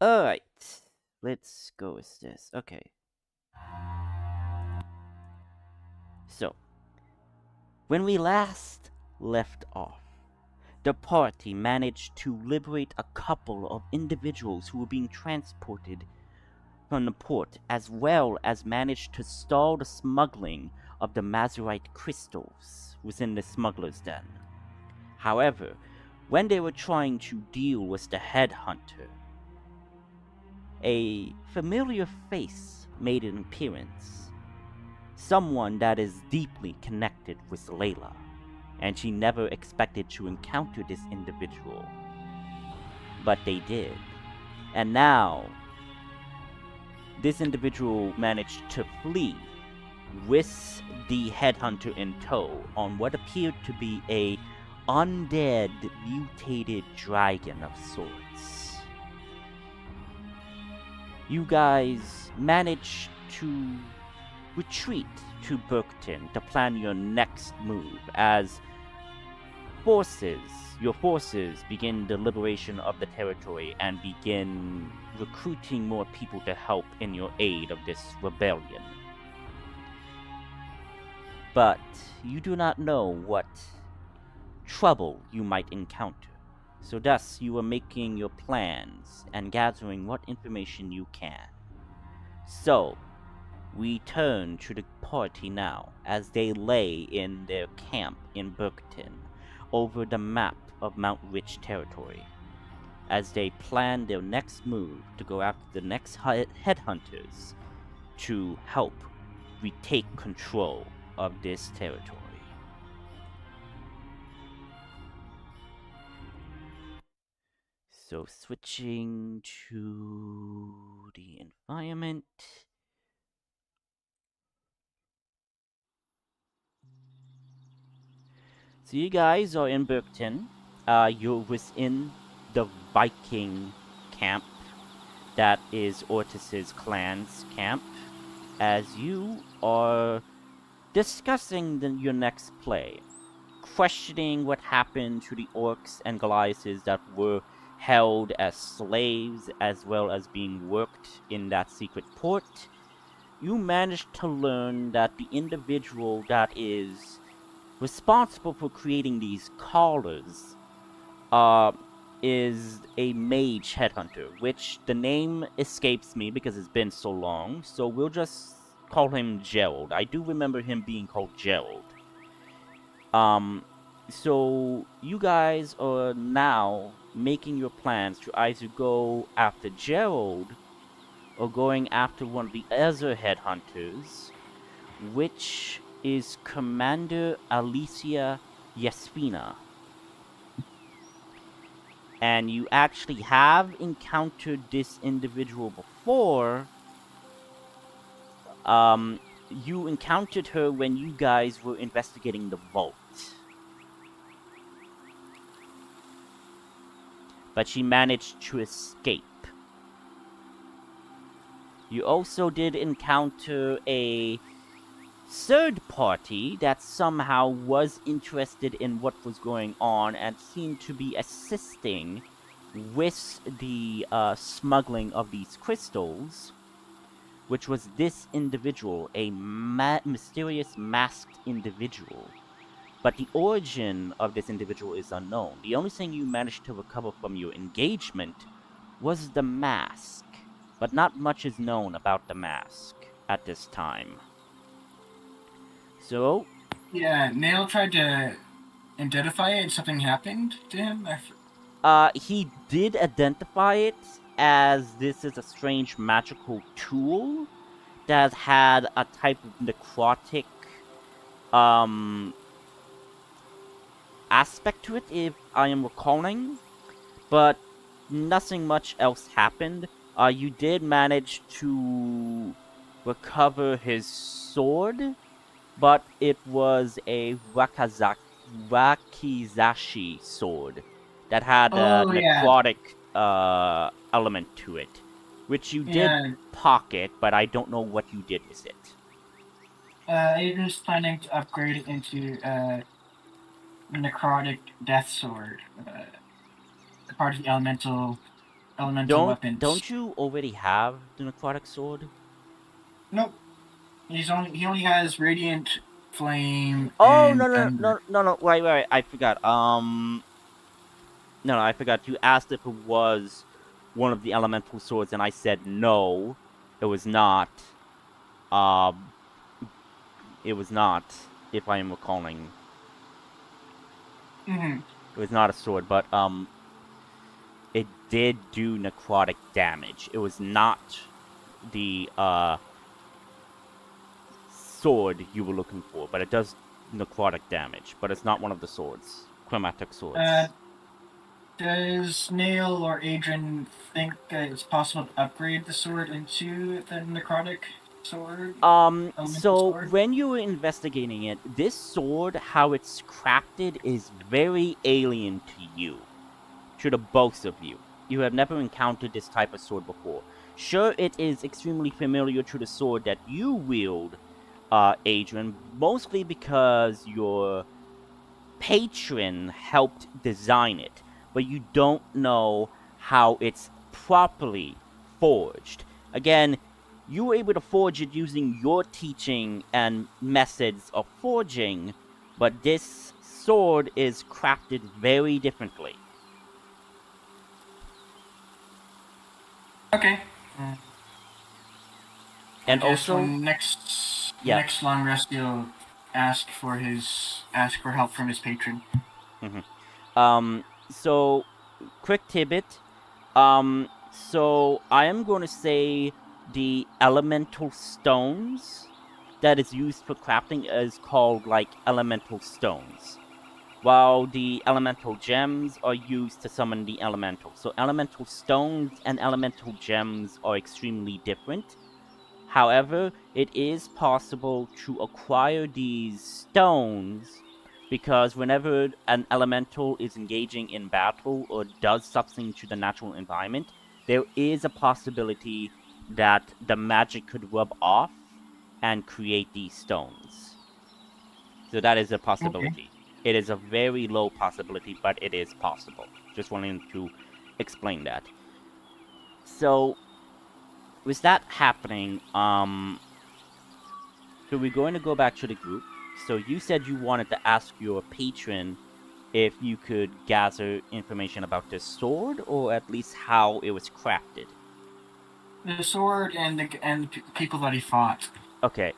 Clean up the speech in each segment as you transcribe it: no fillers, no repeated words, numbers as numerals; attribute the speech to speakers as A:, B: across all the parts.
A: Alright. Let's go with this. Okay. So, when we last left off, the party managed to liberate a couple of individuals who were being transported from the port, as well as managed to stall the smuggling of the Mazurite crystals within the smuggler's den. However, when they were trying to deal with the headhunter, a familiar face made an appearance. Someone that is deeply connected with Layla, and she never expected to encounter this individual. But they did. And now, this individual managed to flee with the headhunter in tow on what appeared to be a undead mutated dragon of sorts. You guys managed to retreat to Burkton to plan your next move as your forces begin the liberation of the territory and begin recruiting more people to help in your aid of this rebellion. But you do not know what trouble you might encounter. So thus you are making your plans and gathering what information you can. So, we turn to the party now as they lay in their camp in Burkton over the map of Mount Rich territory, as they plan their next move to go after the next headhunters to help retake control of this territory. So switching to the environment. So you guys are in Burkton. You're within the Viking camp that is Ortis's clan's camp, as you are discussing your next play, questioning what happened to the orcs and Goliaths that were held as slaves as well as being worked in that secret port. You managed to learn that the individual that is responsible for creating these collars is a mage headhunter, which the name escapes me because it's been so long, so we'll just call him Gerald. I do remember him being called Gerald. So you guys are now making your plans to either go after Gerald or going after one of the other headhunters, which is Commander Alicia Yasfina. And you actually have encountered this individual before. You encountered her when you guys were investigating the vault. But she managed to escape. You also did encounter a third party that somehow was interested in what was going on and seemed to be assisting with the smuggling of these crystals, which was this individual, a mysterious masked individual. But the origin of this individual is unknown. The only thing you managed to recover from your engagement was the mask, but not much is known about the mask at this time. So,
B: yeah, Nail tried to identify it and something happened to him.
A: he did identify it as this is a strange magical tool that had a type of necrotic aspect to it, if I am recalling, but nothing much else happened. You did manage to recover his sword, but it was a wakizashi sword that had a necrotic element to it, which you did pocket, but I don't know what you did with it.
B: Adrian's planning to upgrade it into necrotic death sword, part of the elemental elemental weapons.
A: Don't you already have the necrotic sword?
B: Nope. He only has radiant flame
A: Oh
B: and
A: no no
B: thunder.
A: no no no! Right, I forgot. No, I forgot. You asked if it was one of the elemental swords, and I said no, it was not. Um, it was not. If I am recalling,
B: Mm-hmm.
A: it was not a sword, but it did do necrotic damage. It was not the sword you were looking for, but it does necrotic damage. But it's not one of the swords, chromatic
B: Uh,
A: swords.
B: does Nail or Adrian think that it's possible to upgrade the sword into the necrotic sword, elemental
A: So
B: sword?
A: when you were investigating it, this sword, how it's crafted, is very alien to you, to the both of you. You have never encountered this type of sword before. Sure, it is extremely familiar to the sword that you wield, Adrian, mostly because your patron helped design it, but you don't know how it's properly forged. Again, you were able to forge it using your teaching and methods of forging, but this sword is crafted very differently.
B: Okay. Uh, I
A: And
B: guess
A: also,
B: when next
A: yeah.
B: long rest, he'll ask for help from his patron.
A: So quick tidbit. So I am going to say the elemental stones that is used for crafting is called like elemental stones, while the elemental gems are used to summon the elemental. So elemental stones and elemental gems are extremely different. However, it is possible to acquire these stones because whenever an elemental is engaging in battle or does something to the natural environment, there is a possibility that the magic could rub off and create these stones. So that is a
B: Okay.
A: possibility. It is a very low possibility, but it is possible. Just wanting to explain that. So with that happening, so we're going to go back to the group. So you said you wanted to ask your patron if you could gather information about this sword, or at least how it was crafted.
B: The sword and the people that he fought.
A: Okay.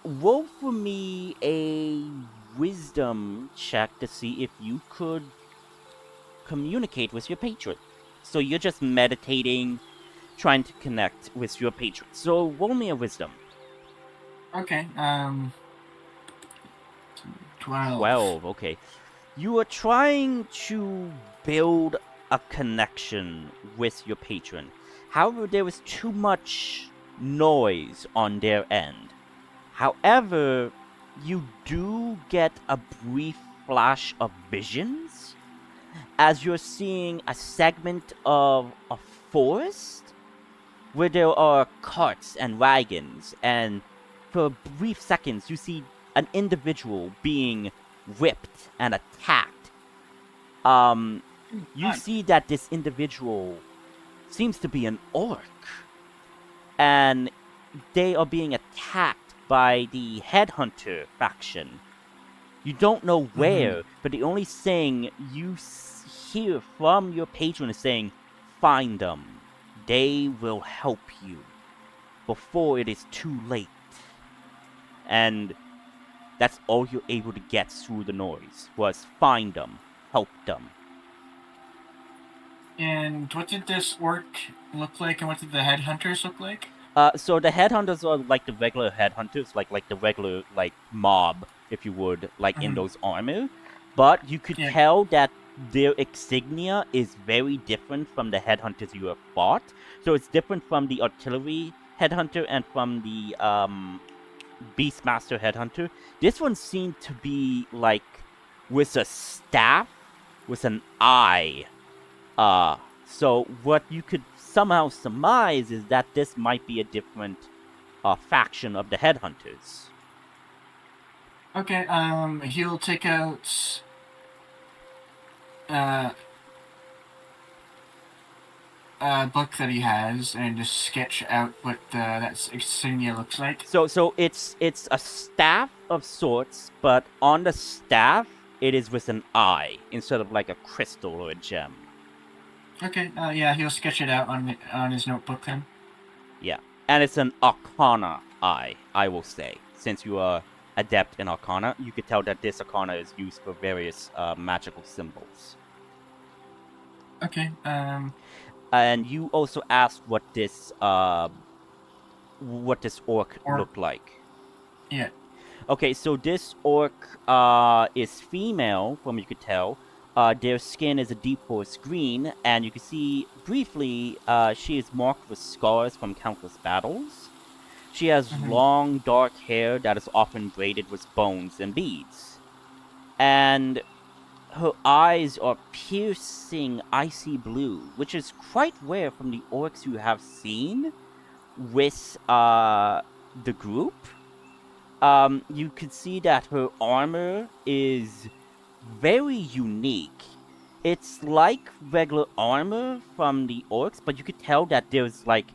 A: Roll for me a wisdom check to see if you could communicate with your patron. So you're just meditating, trying to connect with your patron. So roll me a wisdom.
B: Okay. 12.
A: 12, okay. You are trying to build a connection with your patron. However, there is too much noise on their end. However, you do get a brief flash of visions as you're seeing a segment of a forest where there are carts and wagons, and for brief seconds you see an individual being whipped and attacked. Um, you
B: God.
A: see that this individual seems to be an orc, and they are being attacked by the headhunter faction. You don't know
B: Mm-hmm.
A: where, but the only thing you hear from your patron is saying, "Find them. They will help you before it is too late." And that's all you're able to get through the noise was find them, help them.
B: And what did this orc look like, and what did the headhunters look like?
A: So the headhunters are like the regular headhunters, like the regular like mob, if you would, like in
B: Mm-hmm.
A: those armor. But you could
B: Yeah.
A: tell that their insignia is very different from the headhunters you have fought. So it's different from the artillery headhunter and from the Beastmaster headhunter. This one seemed to be like with a staff with an eye. So what you could somehow surmise is that this might be a different faction of the headhunters.
B: Okay. He'll take out. Uh, book that he has and just sketch out what that insignia looks like.
A: So it's a staff of sorts, but on the staff it is with an eye instead of like a crystal or a gem.
B: Okay. Yeah, he'll sketch it out on his notebook then.
A: Yeah, and it's an Arcana eye, I will say. Since you are adept in Arcana, you could tell that this Arcana is used for various magical symbols.
B: Okay.
A: And you also asked what this orc looked like.
B: Yeah.
A: Okay, so this orc is female, from you could tell. Their skin is a deep forest green, and you can see briefly she is marked with scars from countless battles. She has long, dark hair that is often braided with bones and beads. And her eyes are piercing icy blue, which is quite rare from the orcs you have seen with the group. You could see that her armor is very unique. It's like regular armor from the orcs, but you could tell that there's like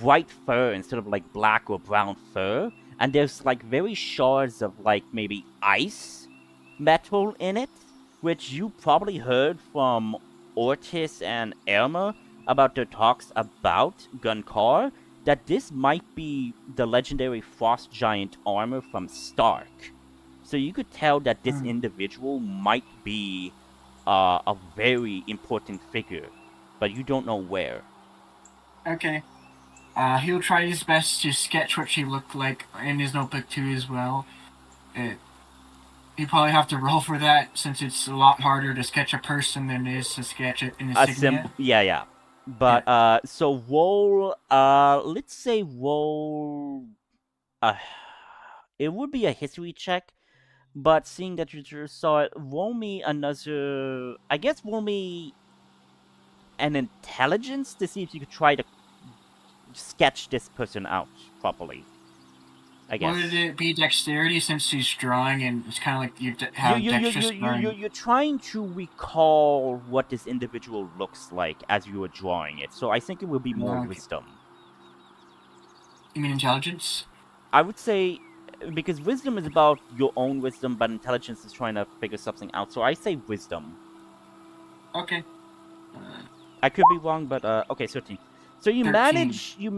A: white fur instead of like black or brown fur, and there's like very shards of like maybe ice metal in it, which you probably heard from Ortis and Elmer about their talks about Gunkar, that this might be the legendary frost giant armor from Stark. So you could tell that this individual might be a very important figure, but you don't know where.
B: Okay. He'll try his best to sketch what she looked like in his notebook too as well. You probably have to roll for that since it's a lot harder to sketch a person than it is to sketch it in insignia.
A: Yeah. But so roll. Let's say roll. Uh, it would be a history check, but seeing that you just saw it, roll me another. I guess roll me an intelligence to see if you could try to sketch this person out properly. I guess.
B: Would it be dexterity since he's drawing and it's kind of like you have dexterous drawing?
A: You're trying to recall what this individual looks like as you are drawing it, so I think it will be more wisdom.
B: You mean intelligence?
A: I would say, because wisdom is about your own wisdom, but intelligence is trying to figure something out, so I say wisdom.
B: Okay.
A: I could be wrong, but okay, 13. So you
B: 13.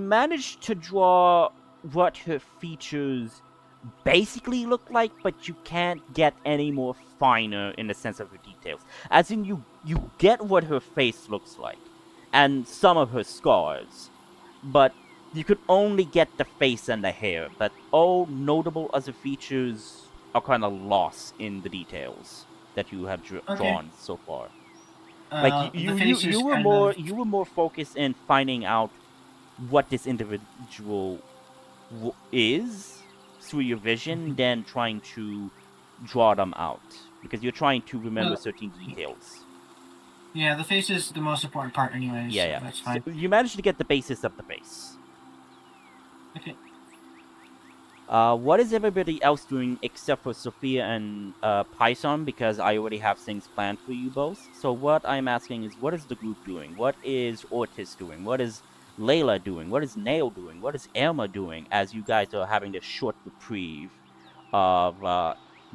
A: manage to draw what her features basically look like, but you can't get any more finer in the sense of her details. As in, you get what her face looks like, and some of her scars, but you could only get the face and the hair, but all notable other features are kind of lost in the details that you have drawn so far. Like you were more focused in finding out what this individual is through your vision than trying to draw them out, because you're trying to remember certain details.
B: Yeah, the face is the most important part anyways.
A: Yeah.
B: So that's fine.
A: So you managed to get the basis of the face.
B: Okay.
A: What is everybody else doing except for Sophia and Python? Because I already have things planned for you both. So what I'm asking is, what is the group doing? What is Ortis doing? What is Layla doing? What is Nail doing? What is Elma doing? As you guys are having this short reprieve of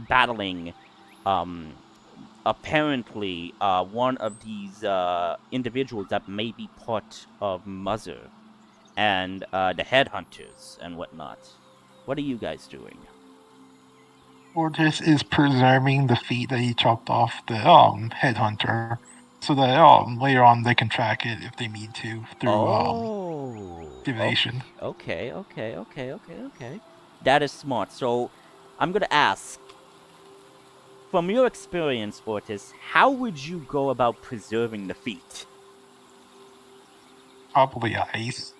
A: battling, apparently one of these individuals that may be part of Mother and the headhunters and whatnot. What are you guys doing?
C: Ortis is preserving the feet that he chopped off the headhunter, so that later on they can track it if they need to through divination.
A: Okay. That is smart. So I'm gonna ask, from your experience, Ortis, how would you go about preserving the feet?
C: Probably ice.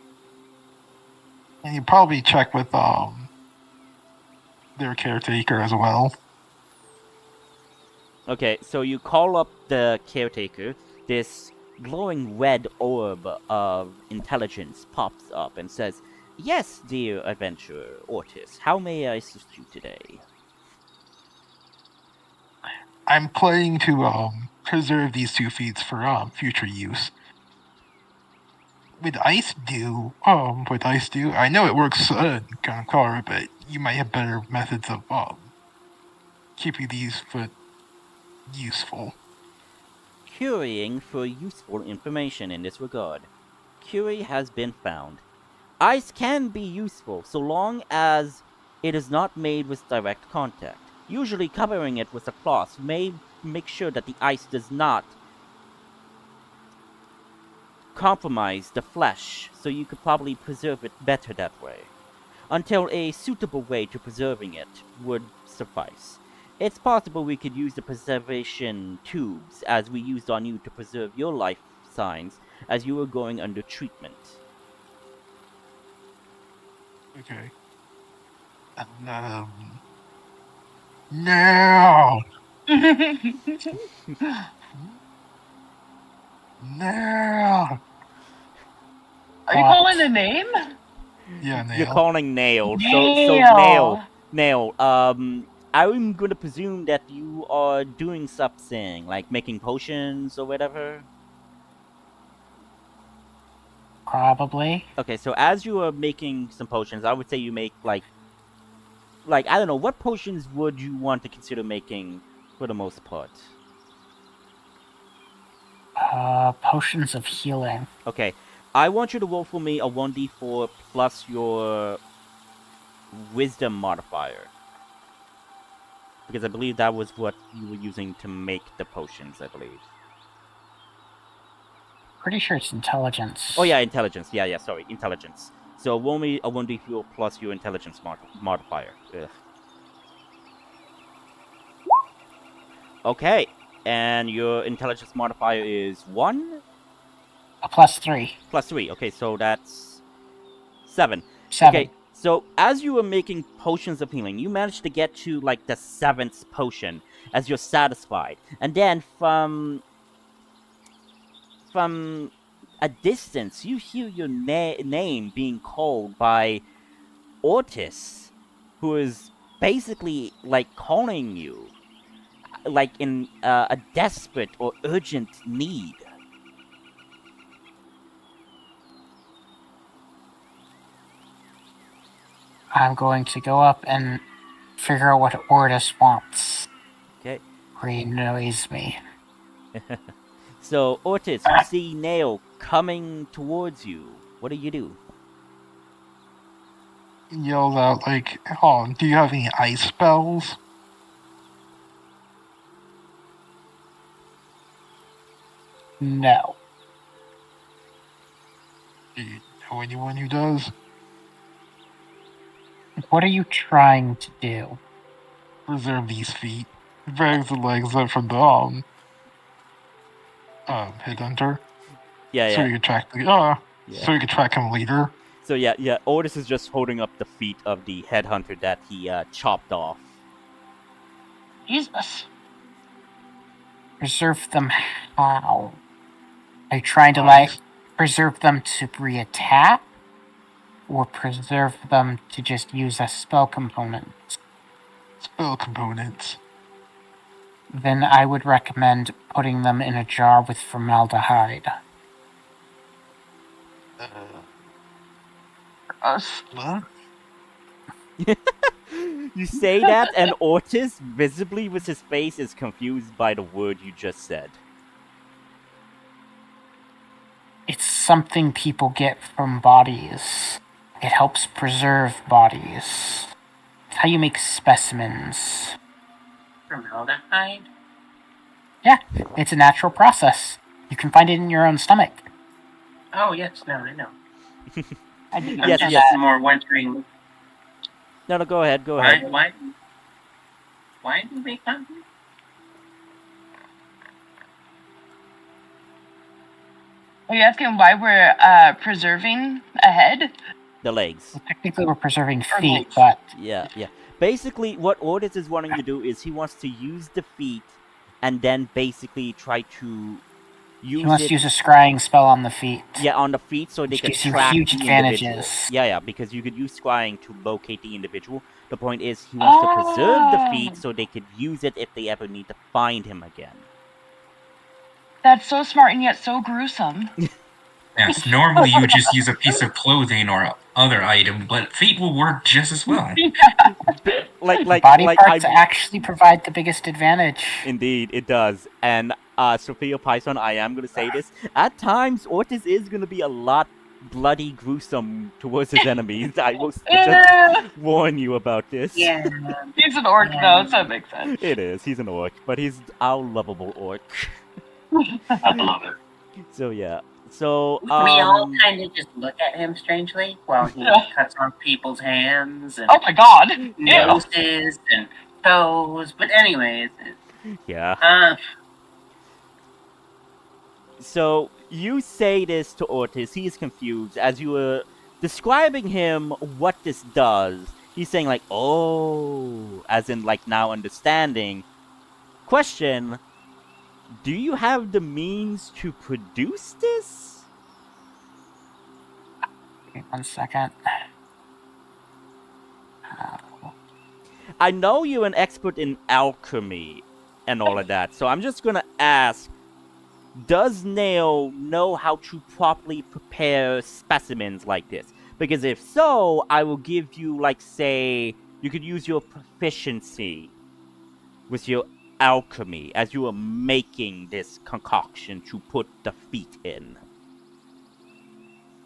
C: And you probably check with their caretaker as well.
A: Okay, so you call up the caretaker. This glowing red orb of intelligence pops up and says, "Yes, dear adventurer Ortis, how may I assist you today?"
C: I'm planning to preserve these 2 feet for future use. with ice do? I know it works kind of color, but you might have better methods of keeping these foot useful.
A: Querying for useful information in this regard. Query has been found. Ice can be useful so long as it is not made with direct contact. Usually covering it with a cloth may make sure that the ice does not compromise the flesh, so you could probably preserve it better that way. Until a suitable way to preserving it would suffice. It's possible we could use the preservation tubes as we used on you to preserve your life signs as you were going under treatment.
C: Okay. No! No!
D: Are you calling a name?
C: Yeah, Nail.
A: You're calling Nail.
D: Nail.
A: Nail, I'm gonna presume that you are doing something, like making potions or whatever.
D: Probably.
A: Okay, so as you are making some potions, I would say you make like I don't know, what potions would you want to consider making for the most part?
D: Potions of healing.
A: Okay, I want you to roll for me a 1d4 plus your wisdom modifier. Because I believe that was what you were using to make the potions, I believe.
D: Pretty sure it's intelligence.
A: Oh yeah, intelligence. Sorry, intelligence. So roll me a 1d4 plus your intelligence modifier. Ugh. Okay, and your intelligence modifier is 1?
D: A +3.
A: +3, okay, so that's 7.
D: 7.
A: Okay, so as you were making potions of healing, you managed to get to, like, the 7th potion as you're satisfied. And then from a distance, you hear your name being called by Ortis, who is basically, like, calling you, like, in a desperate or urgent need.
D: I'm going to go up and figure out what Ortis wants.
A: Okay.
D: He annoys me.
A: So, Ortis, you see Nail coming towards you. What do you do?
C: Yells out like, "Oh, do you have any ice spells?"
D: No.
C: Do you know anyone who does?
D: What are you trying to do?
C: Preserve these feet. Drags the legs up from the headhunter.
A: Yeah,
C: So
A: yeah.
C: you can track so you can track him later.
A: So yeah, Ortis is just holding up the feet of the headhunter that he chopped off.
D: Jesus. Preserve them how? Are you trying to, like, preserve them to re-attack? Or preserve them to just use as spell components?
C: Spell components.
D: Then I would recommend putting them in a jar with formaldehyde.
C: What?
A: You say that, and Ortis, visibly with his face, is confused by the word you just said.
D: It's something people get from bodies. It helps preserve bodies. It's how you make specimens.
E: Formaldehyde?
D: Yeah, it's a natural process. You can find it in your own stomach.
E: Oh, yes, no, I know. I'm
A: Yes,
E: just
A: yes.
E: more wondering
A: No, go ahead.
E: why do you make that?
F: Are you asking why we're preserving a head?
A: The legs.
D: Well, technically, we're preserving feet,
F: legs.
D: but
A: Yeah. Basically, what Ortis is wanting to do is he wants to use the feet and then basically try to use
D: he wants
A: it.
D: to use a scrying spell on the feet.
A: Yeah, on the feet, so they
D: Which
A: can
D: gives you
A: track
D: huge
A: the
D: advantages.
A: individual. Yeah, because you could use scrying to locate the individual. The point is, he wants to preserve the feet so they could use it if they ever need to find him again.
F: That's so smart and yet so gruesome.
G: Yes, normally you just use a piece of clothing or other item, but fate will work just as well.
D: Body parts actually provide the biggest advantage.
A: Indeed, it does. And Sophia Python, I am gonna say this. At times, Ortiz is gonna be a lot bloody gruesome towards his enemies. I will just warn you about this.
E: Yeah.
F: He's an orc, though, so it makes sense.
A: It is. He's an orc, but he's our lovable orc.
E: I love it.
A: So yeah. So
E: We all kind of just look at him strangely while he cuts off people's hands and
F: Oh my god! Ew.
E: noses and toes. But anyways,
A: yeah. So you say this to Ortiz. He is confused as you were describing him what this does. He's saying like, "Oh," as in like now understanding. Question: do you have the means to produce this?
D: Wait 1 second.
A: I know you're an expert in alchemy and all of that, so I'm just gonna ask, does Nail know how to properly prepare specimens like this? Because if so, I will give you, like, say, you could use your proficiency with your alchemy as you are making this concoction to put the feet in.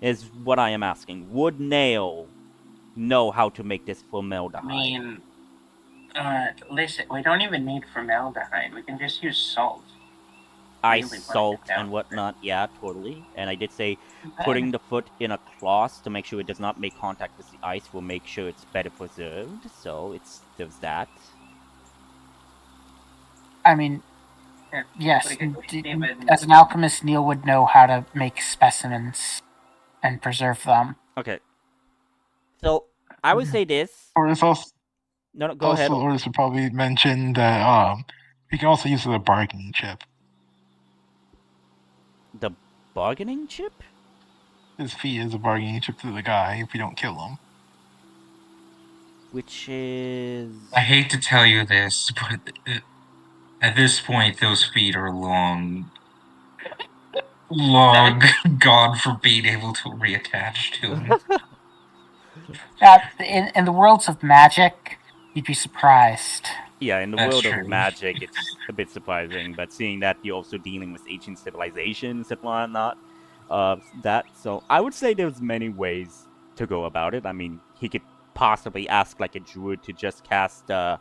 A: Is what I am asking. Would Nail know how to make this formaldehyde?
E: I mean, listen, we don't even need formaldehyde. We can just use salt.
A: Ice, salt, and whatnot. Yeah, totally. And I did say putting the foot in a cloth to make sure it does not make contact with the ice will make sure it's better preserved. So there's that.
D: I mean,
E: Yeah,
D: yes,
E: pretty good.
D: as an alchemist, Neil would know how to make specimens and preserve them.
A: Okay. So I would say this.
C: Or it's also
A: No, go ahead.
C: Or should probably mention that we can also use it as a bargaining chip.
A: The bargaining chip?
C: His feet is a bargaining chip to the guy if we don't kill him.
A: Which is...
G: I hate to tell you this, but at this point, those feet are long gone for being able to reattach to him.
D: In the worlds of magic, you'd be surprised.
A: Yeah, in the
G: That's
A: world
G: true.
A: of magic, it's a bit surprising, but seeing that you're also dealing with ancient civilizations and whatnot, so I would say there's many ways to go about it. I mean, he could possibly ask like a druid to just cast that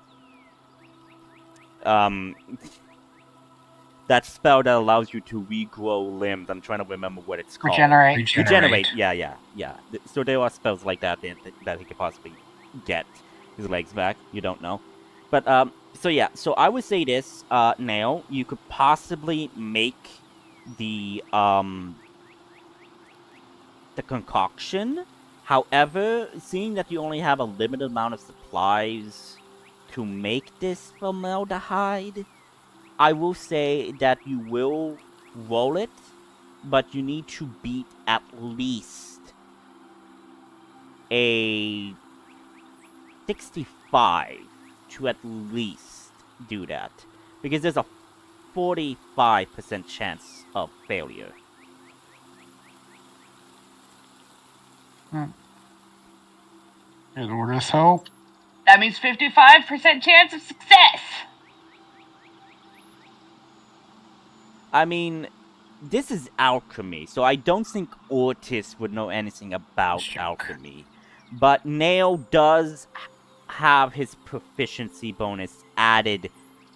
A: spell that allows you to regrow limbs. I'm trying to remember what it's called.
D: Regenerate.
A: Yeah. So there are spells like that that he could possibly get his legs back. You don't know. But, so I would say this, Nail, you could possibly make the concoction. However, seeing that you only have a limited amount of supplies to make this formaldehyde, I will say that you will roll it, but you need to beat at least a 65 to at least do that. Because there's a 45% chance of failure.
C: It orders help.
F: That means 55% chance of success.
A: I mean, this is alchemy, so I don't think Ortiz would know anything about alchemy. But Nail does have his proficiency bonus added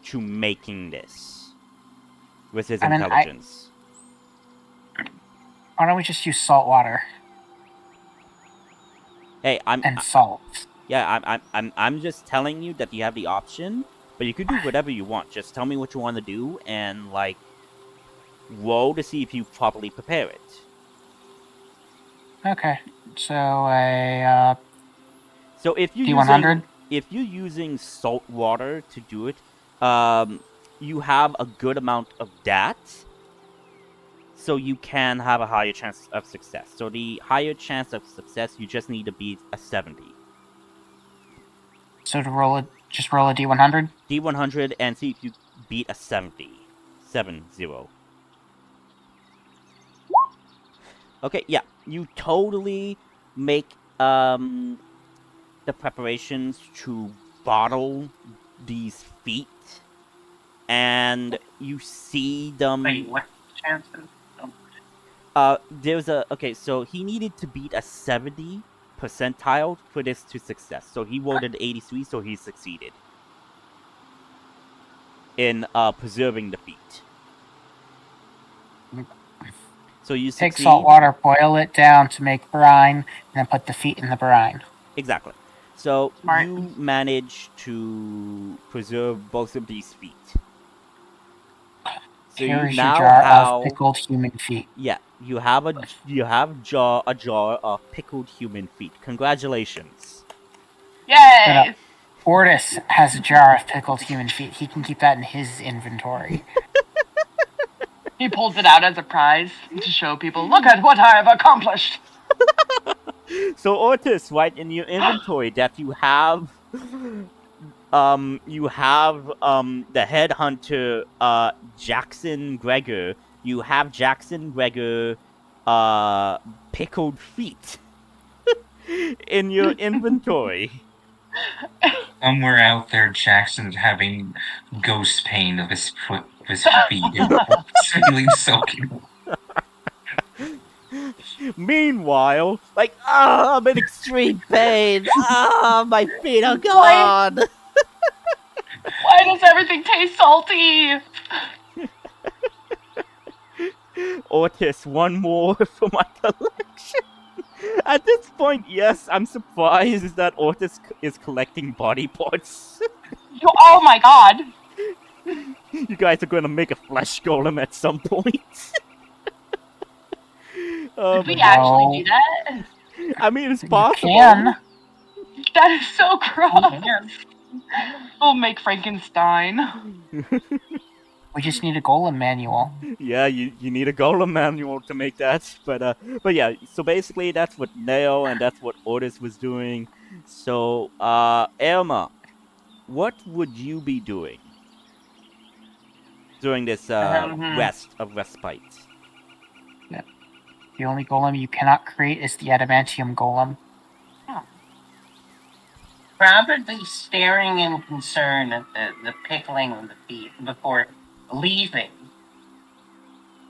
A: to making this with his intelligence.
D: Why don't we just use salt water?
A: Hey,
D: and salt.
A: Yeah, I'm just telling you that you have the option, but you could do whatever you want. Just tell me what you want to do and like roll to see if you properly prepare it.
D: Okay, so
A: if you
D: D100.
A: If you're using salt water to do it, you have a good amount of that, so you can have a higher chance of success. So the higher chance of success, you just need to beat a 70.
D: So to just roll a D100?
A: D100 and see if you beat a 70. 70. Okay, yeah, you totally make the preparations to bottle these feet, and you see them.
E: Wait, what chances? Oh,
A: There's a okay. So he needed to beat a 70 percentile for this to success. So he rolled an 83, so he succeeded in preserving the feet. So you
D: Take
A: succeed.
D: salt water, boil it down to make brine, and then put the feet in the brine.
A: Exactly. So
F: Smart.
A: you manage to preserve both of these feet. So you
D: Here's your
A: now
D: jar
A: have
D: of pickled human feet.
A: yeah, you have a jar of pickled human feet. Congratulations.
F: Yay!
D: Ortis has a jar of pickled human feet. He can keep that in his inventory.
F: He pulls it out as a prize to show people, look at what I have accomplished.
A: So Ortis, right in your inventory that you have the headhunter Jackson Gregor. You have Jackson Gregor pickled feet in your inventory.
G: Somewhere out there, Jackson's having ghost pain of his foot, his feet, and feeling soaking.
A: Meanwhile, like, I'm in extreme pain. My feet are gone.
F: Why does everything taste salty?
A: Ortis, one more for my collection. At this point, yes, I'm surprised that Ortis is collecting body parts.
F: Oh my god.
A: You guys are gonna make a flesh golem at some point.
F: Did we actually do that?
A: I mean, it's
D: You
A: possible.
D: can.
F: That is so gross. We'll make Frankenstein.
D: We just need a golem manual.
A: Yeah, you need a golem manual to make that. But yeah, so basically that's what Neo and that's what Ortis was doing. So, Elma, what would you be doing during this respite?
D: The only golem you cannot create is the adamantium golem.
E: probably staring in concern at the pickling of the feet before leaving.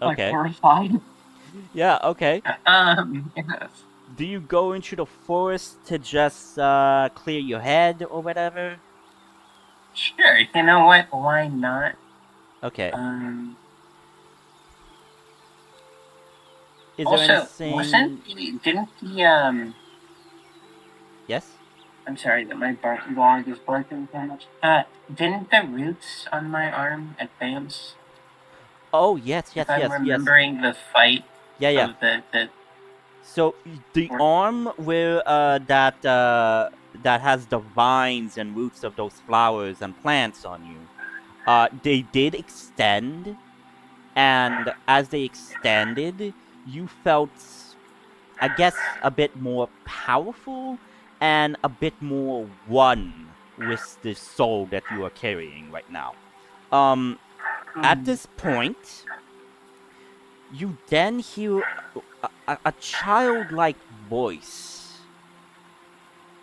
A: Okay.
F: Like horrified.
A: Yeah, okay.
E: Yes.
A: Do you go into the forest to just clear your head or whatever?
E: Sure, you know what? Why not?
A: Okay. Is there
E: Also,
A: anything...
E: didn't the
A: Yes?
E: I'm sorry that my blog is barking so much. Didn't the roots on my arm advance?
A: Oh, yes.
E: If I'm remembering the fight
A: Yeah.
E: of the
A: So the arm where that has the vines and roots of those flowers and plants on you, they did extend, and as they extended, you felt, I guess, a bit more powerful and a bit more one with the soul that you are carrying right now. At this point, you then hear a childlike voice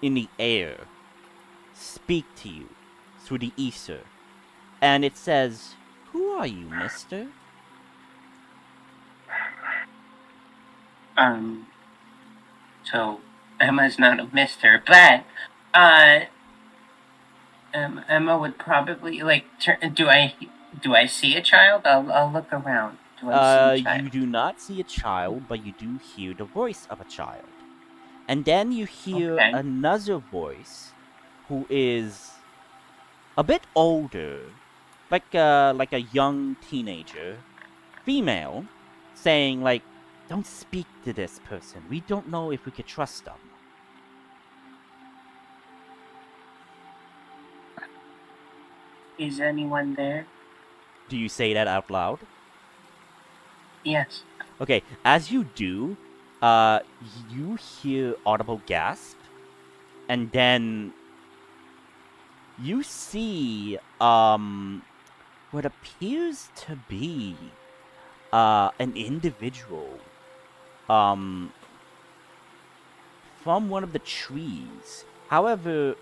A: in the air speak to you through the ether. And it says, "Who are you, mister?"
E: So Emma's not a mister, but Emma would probably do I see a child? I'll look around. Do I see a child?
A: You do not see a child, but you do hear the voice of a child. And then you hear another voice who is a bit older, like a young teenager, female, saying like, "Don't speak to this person. We don't know if we could trust them."
E: Is anyone there?
A: Do you say that out loud?
E: Yes.
A: Okay, as you do, you hear audible gasp, and then you see what appears to be an individual from one of the trees. However,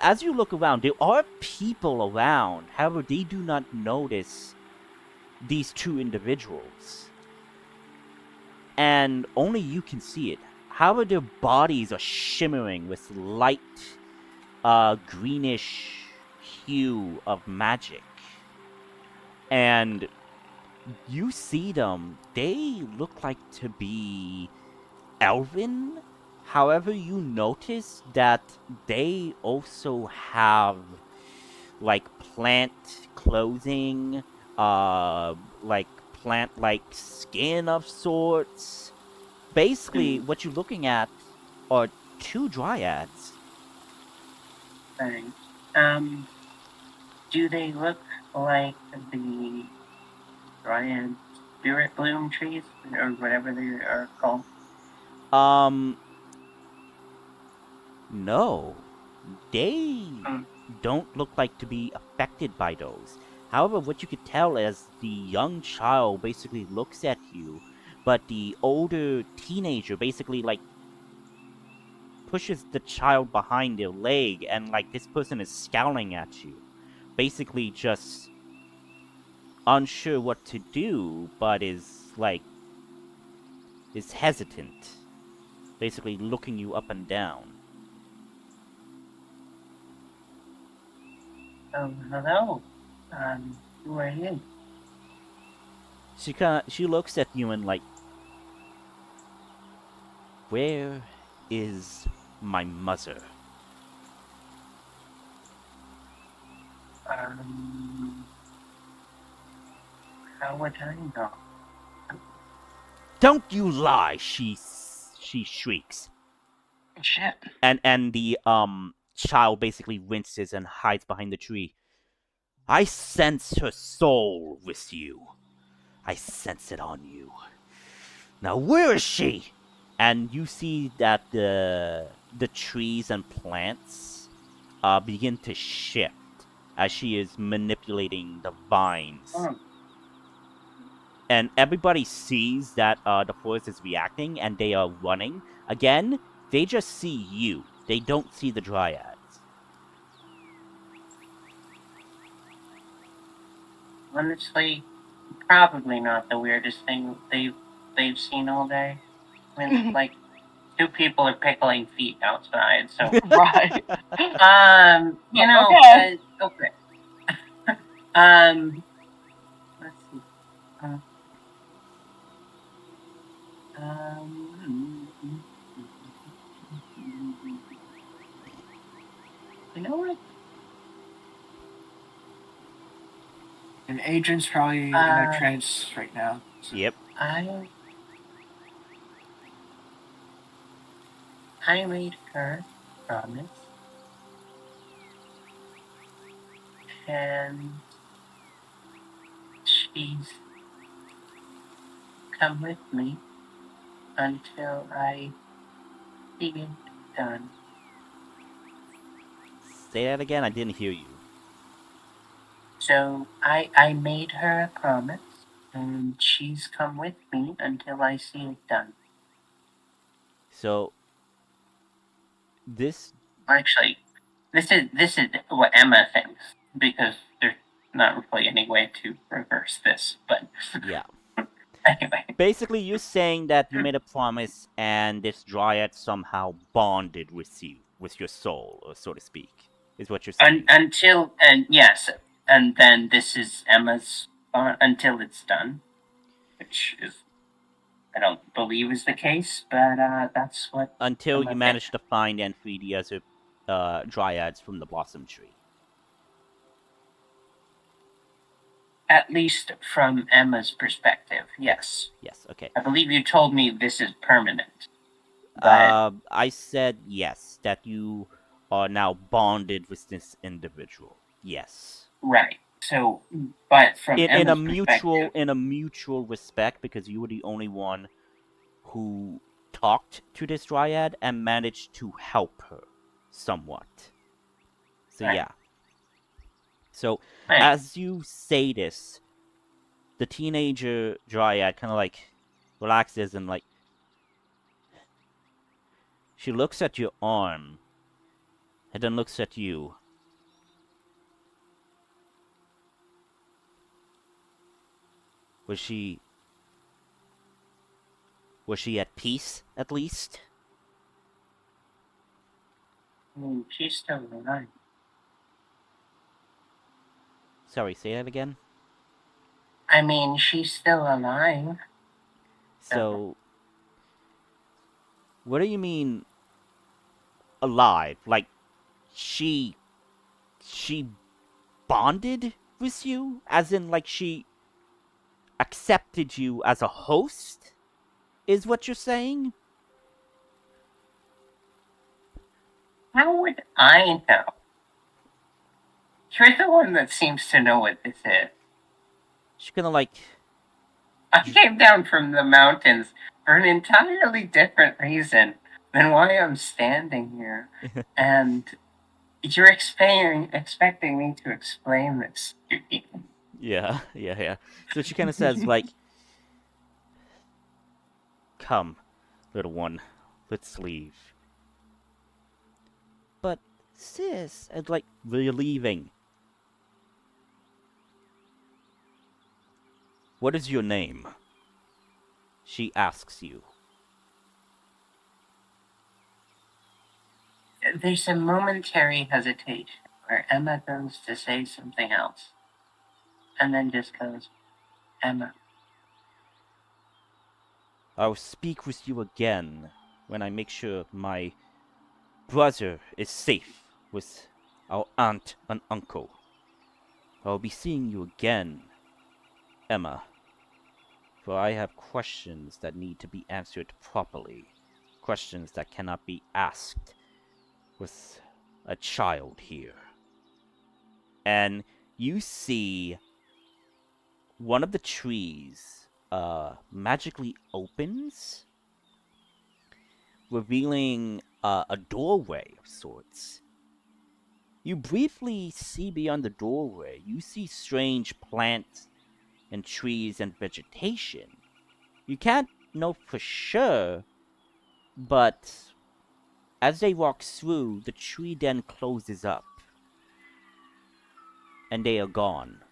A: as you look around, there are people around. However, they do not notice these two individuals. And only you can see it. However, their bodies are shimmering with light, greenish hue of magic. And you see them, they look like to be elven. However, you notice that they also have like plant clothing, like plant-like skin of sorts. Basically, what you're looking at are two dryads.
E: Thanks. Do they look like the dryad spirit bloom trees or whatever they are called?
A: No. They don't look like to be affected by those. However, what you could tell is the young child basically looks at you, but the older teenager basically like pushes the child behind their leg, and like this person is scowling at you. Basically just unsure what to do, but is hesitant. Basically looking you up and down.
E: Hello. Who are you?
A: She looks at you and like, where is my mother?
E: How would I know?
A: Don't you lie, she shrieks.
F: Shit.
A: And the child basically winces and hides behind the tree. I sense her soul with you. I sense it on you. Now where is she? And you see that the trees and plants begin to shift as she is manipulating the vines. And everybody sees that the forest is reacting and they are running. Again, they just see you. They don't see the dryads.
E: Honestly, probably not the weirdest thing they've seen all day. I mean, like, two people are pickling feet outside, so
F: Right.
E: you know,
F: Okay.
E: okay. Let's see. You know what?
B: And Adrian's probably in a trance right now. So.
A: Yep.
E: I made her promise, and she's come with me until I see it done.
A: Say that again, I didn't hear you.
E: So I made her a promise, and she's come with me until I see it done.
A: So this
E: Actually, this is what Emma thinks, because there's not really any way to reverse this, but
A: yeah.
E: Anyway.
A: Basically, you're saying that you made a promise and this dryad somehow bonded with you, with your soul, or so to speak, is what you're saying.
E: Yes, and then this is Emma's until it's done, which is, I don't believe is the case, but that's what.
A: Until
E: Emma
A: you manage to find and free the other dryads from the blossom tree.
E: At least from Emma's perspective, yes.
A: Yes, okay.
E: I believe you told me this is permanent. But
A: I said yes, that you are now bonded with this individual. Yes.
E: right. So, but from
A: in
E: Emma's
A: a mutual respect, because you were the only one who talked to this dryad and managed to help her somewhat. So
E: right.
A: yeah. So
E: right.
A: as you say this, the teenager dryad kind of like relaxes and like she looks at your arm and then looks at you. Was she at peace at least?
E: I mean, she's still alive.
A: Sorry, say that again.
E: I mean, she's still alive.
A: So, what do you mean alive? Like, she bonded with you? As in, like, she accepted you as a host? Is what you're saying?
E: How would I know? You're the one that seems to know what this is.
A: She's gonna, like...
E: I came down from the mountains for an entirely different reason than why I'm standing here. And you're expecting me to explain this to you.
A: Yeah. So she kind of says, like, come, little one, let's leave. But, sis, and like, we're leaving. What is your name? She asks you.
E: There's a momentary hesitation where Emma goes to say something else. And then just goes, Emma.
A: I'll speak with you again when I make sure my brother is safe with our aunt and uncle. I'll be seeing you again, Emma, for I have questions that need to be answered properly. Questions that cannot be asked with a child here. And you see one of the trees magically opens, revealing a doorway of sorts. You briefly see beyond the doorway. You see strange plants and trees and vegetation. You can't know for sure, but as they walk through, the tree then closes up. And they are gone.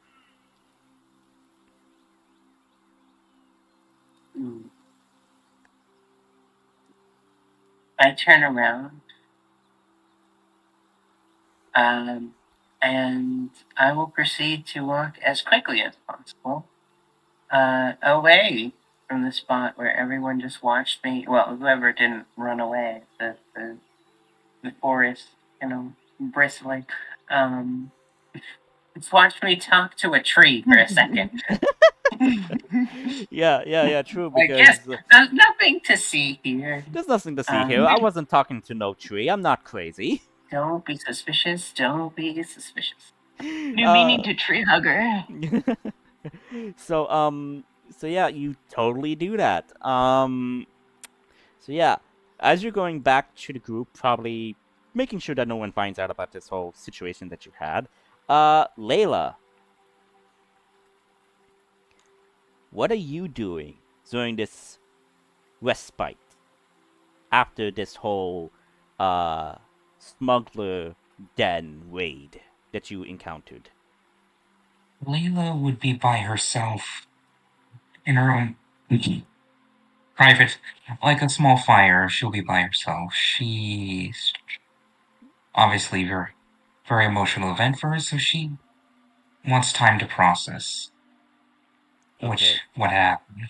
E: I turn around. And I will proceed to walk as quickly as possible away from the spot where everyone just watched me. Well, whoever didn't run away, the forest, bristling. It's watched me talk to a tree for a second.
A: Yeah, true,
E: I
A: because
E: guess there's nothing to see here.
A: there's nothing to see here. I wasn't talking to no tree. I'm not crazy.
E: Don't be suspicious. Don't be suspicious.
F: New meaning to tree hugger.
A: So yeah, you totally do that. So yeah, as you're going back to the group, probably making sure that no one finds out about this whole situation that you had, Layla, what are you doing during this respite after this whole smuggler den raid that you encountered?
G: Layla would be by herself in her own private, like a small fire. She'll be by herself. She's obviously very emotional event for her, so she wants time to process what happened.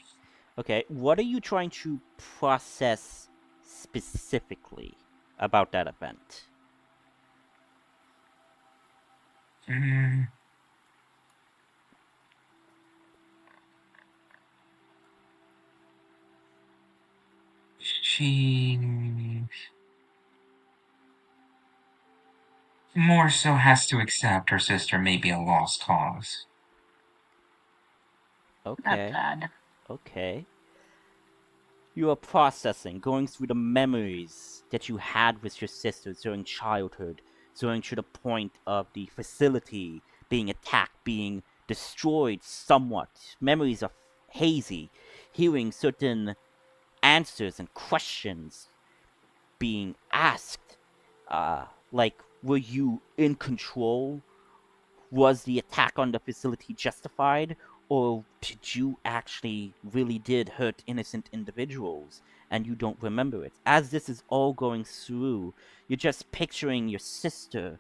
A: Okay, what are you trying to process specifically about that event?
G: She more so has to accept her sister may be a lost cause.
A: Okay.
F: That's sad.
A: Okay. You are processing, going through the memories that you had with your sister during childhood, going to the point of the facility being attacked, being destroyed somewhat. Memories are hazy. hearing certain answers and questions being asked. Like, were you in control? Was the attack on the facility justified? Or did you actually really did hurt innocent individuals and you don't remember it? As this is all going through, you're just picturing your sister,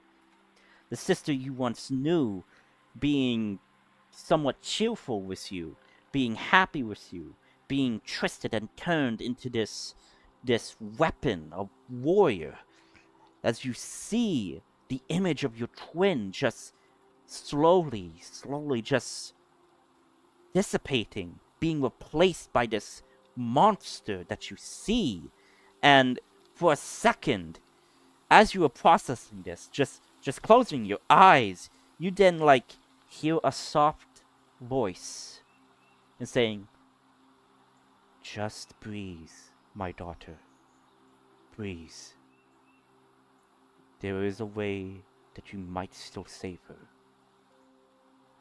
A: the sister you once knew, being somewhat cheerful with you, being happy with you, being twisted and turned into this weapon, a warrior. As you see the image of your twin just slowly just dissipating, being replaced by this monster that you see. And for a second, as you are processing this, just closing your eyes, you then like hear a soft voice and saying, "Just breathe, my daughter. Breathe. There is a way that you might still save her.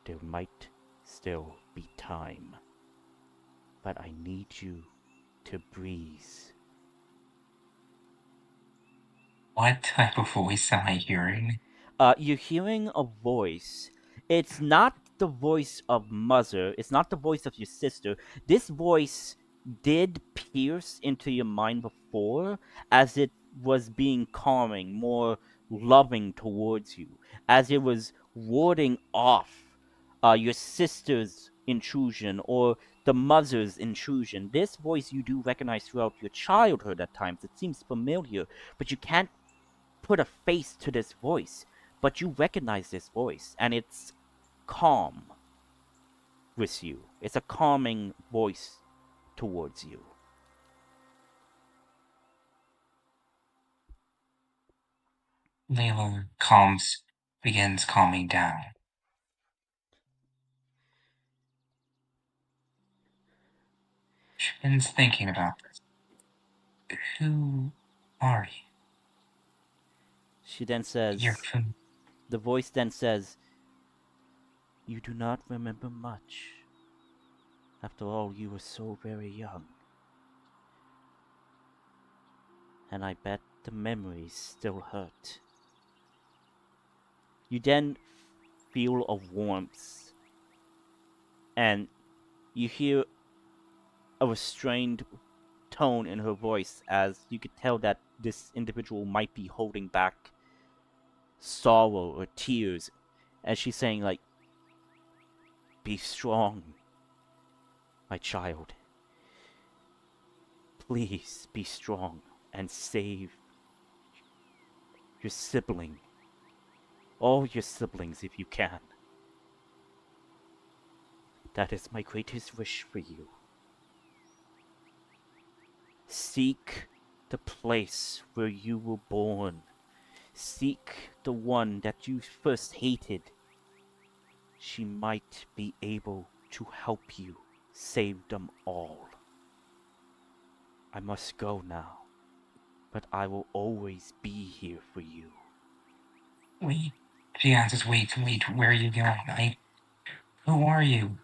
A: There might still be time. But I need you to breathe."
G: What type of voice am I hearing?
A: You're hearing a voice. It's not the voice of mother. It's not the voice of your sister. This voice did pierce into your mind before, as it was being calming, more loving towards you, as it was warding off your sister's intrusion or the mother's intrusion. This voice you do recognize throughout your childhood at times. It seems familiar, but you can't put a face to this voice. But you recognize this voice, and it's calm with you. It's a calming voice towards you.
G: Layla begins calming down. She begins thinking about this. Who are you?
A: She then says, the voice then says, "You do not remember much. After all, you were so very young. And I bet the memories still hurt." You then feel a warmth, and you hear a restrained tone in her voice, as you could tell that this individual might be holding back sorrow or tears, as she's saying, like, "Be strong, my child. Please be strong and save your sibling, all your siblings if you can. That is my greatest wish for you. Seek the place where you were born. Seek the one that you first hated. She might be able to help you save them all. I must go now, but I will always be here for you."
G: Wait. She answers, wait, where are you going? Who are you?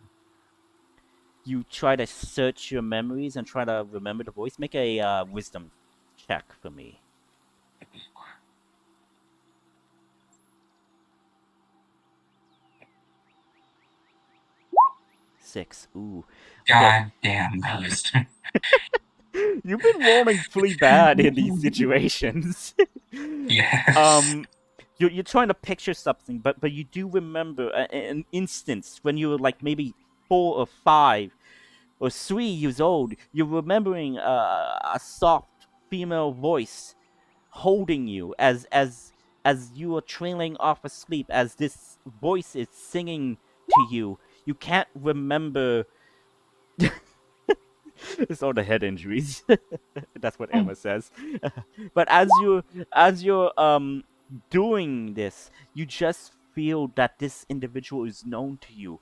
A: You try to search your memories and try to remember the voice. Make a wisdom check for me. Six. Ooh.
G: God damn most.
A: You've been rolling pretty bad in these situations.
G: Yes.
A: You're trying to picture something, but you do remember an instance when you were like maybe 4 or 5 or 3 years old. You're remembering a soft female voice holding you as you are trailing off asleep, as this voice is singing to you. You can't remember. It's all the head injuries. That's what Emma says. But as you're doing this, you just feel that this individual is known to you,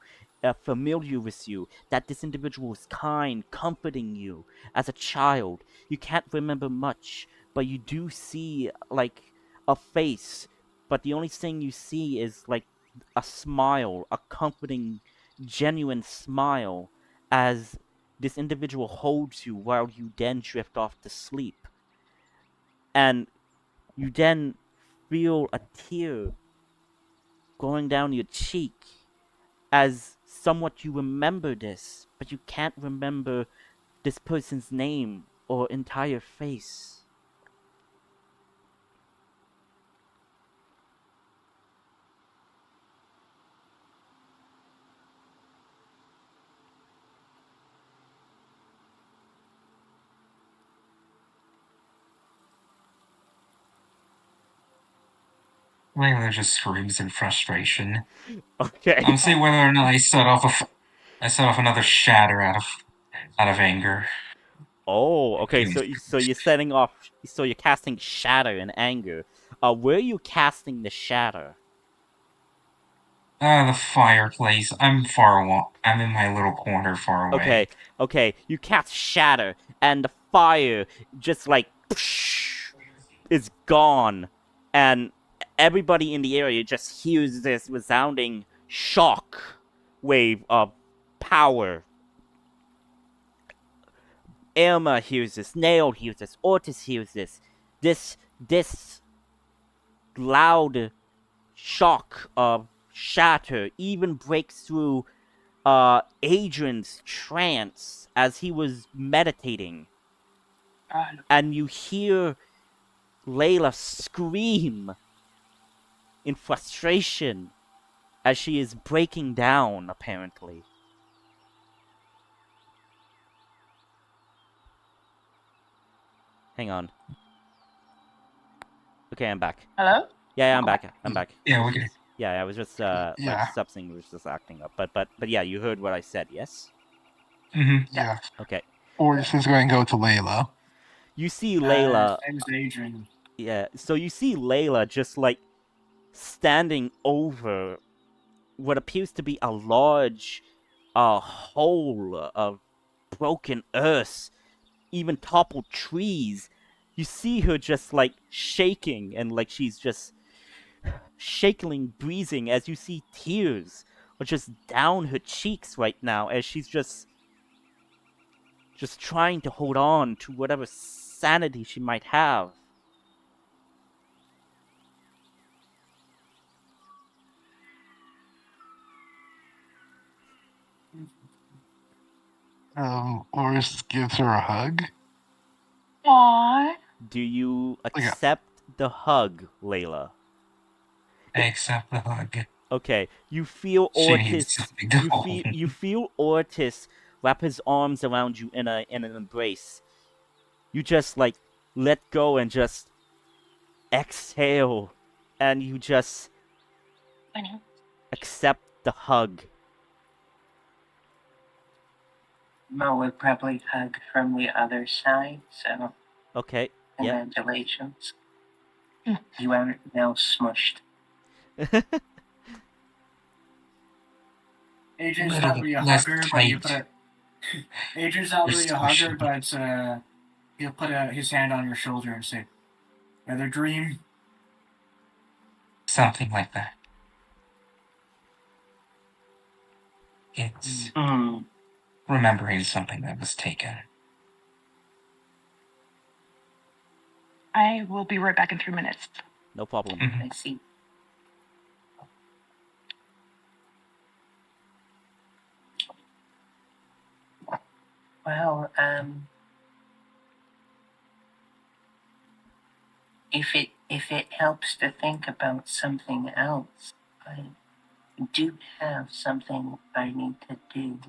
A: familiar with you, that this individual is kind, comforting you as a child. You can't remember much, but you do see like a face, but the only thing you see is like a smile, a comforting, genuine smile, as this individual holds you while you then drift off to sleep. And you then feel a tear going down your cheek as somewhat you remember this, but you can't remember this person's name or entire face.
G: Layla just screams in frustration.
A: Okay.
G: I'm saying whether or not I set off another shatter out of anger.
A: Oh, okay. So you're setting off. So you're casting shatter in anger. Where are you casting the shatter?
G: The fireplace. I'm far away. I'm in my little corner far away.
A: Okay. You cast shatter, and the fire just like is gone, and everybody in the area just hears this resounding shock wave of power. Irma hears this. Nail hears this. Ortis hears this. This loud shock of shatter even breaks through Adrian's trance as he was meditating. And you hear Layla scream in frustration as she is breaking down, apparently. Hang on. Okay, I'm back.
F: Hello?
A: Yeah, I'm back. I'm back.
G: Yeah, we can.
A: Yeah, I was just
C: Yeah.
A: like something was just acting up. But yeah, you heard what I said, yes?
G: Mm-hmm.
C: Yeah.
A: Okay.
C: Oris is going to go to Layla.
A: You see Layla.
B: Same as Adrian.
A: Yeah, so you see Layla just like standing over what appears to be a large hole of broken earth, even toppled trees. You see her just like shaking and like she's just shakily breathing as you see tears are just down her cheeks right now as she's just trying to hold on to whatever sanity she might have.
C: Oris gives her a hug.
F: Aww.
A: Do you accept the hug, Layla?
G: I accept the hug.
A: Okay, you feel
G: She needs
A: Ortis.
G: something to hold.
A: You feel Ortis wrap his arms around you in an embrace. You just like let go and just exhale, and you just accept the hug.
E: Mo would probably hug from the other side, so
A: Okay, yeah.
E: congratulations. You are now smushed.
B: Adrian's not really a
G: Less
B: hugger, but you
G: tight.
B: put Adrian's not really a hugger,
G: Restriction.
B: but he'll put his hand on your shoulder and say, "Another dream."
G: Something like that. It's remembering something that was taken.
F: I will be right back in 3 minutes.
A: No problem.
G: Mhm.
E: I see. Well, if it helps to think about something else, I do have something I need to do,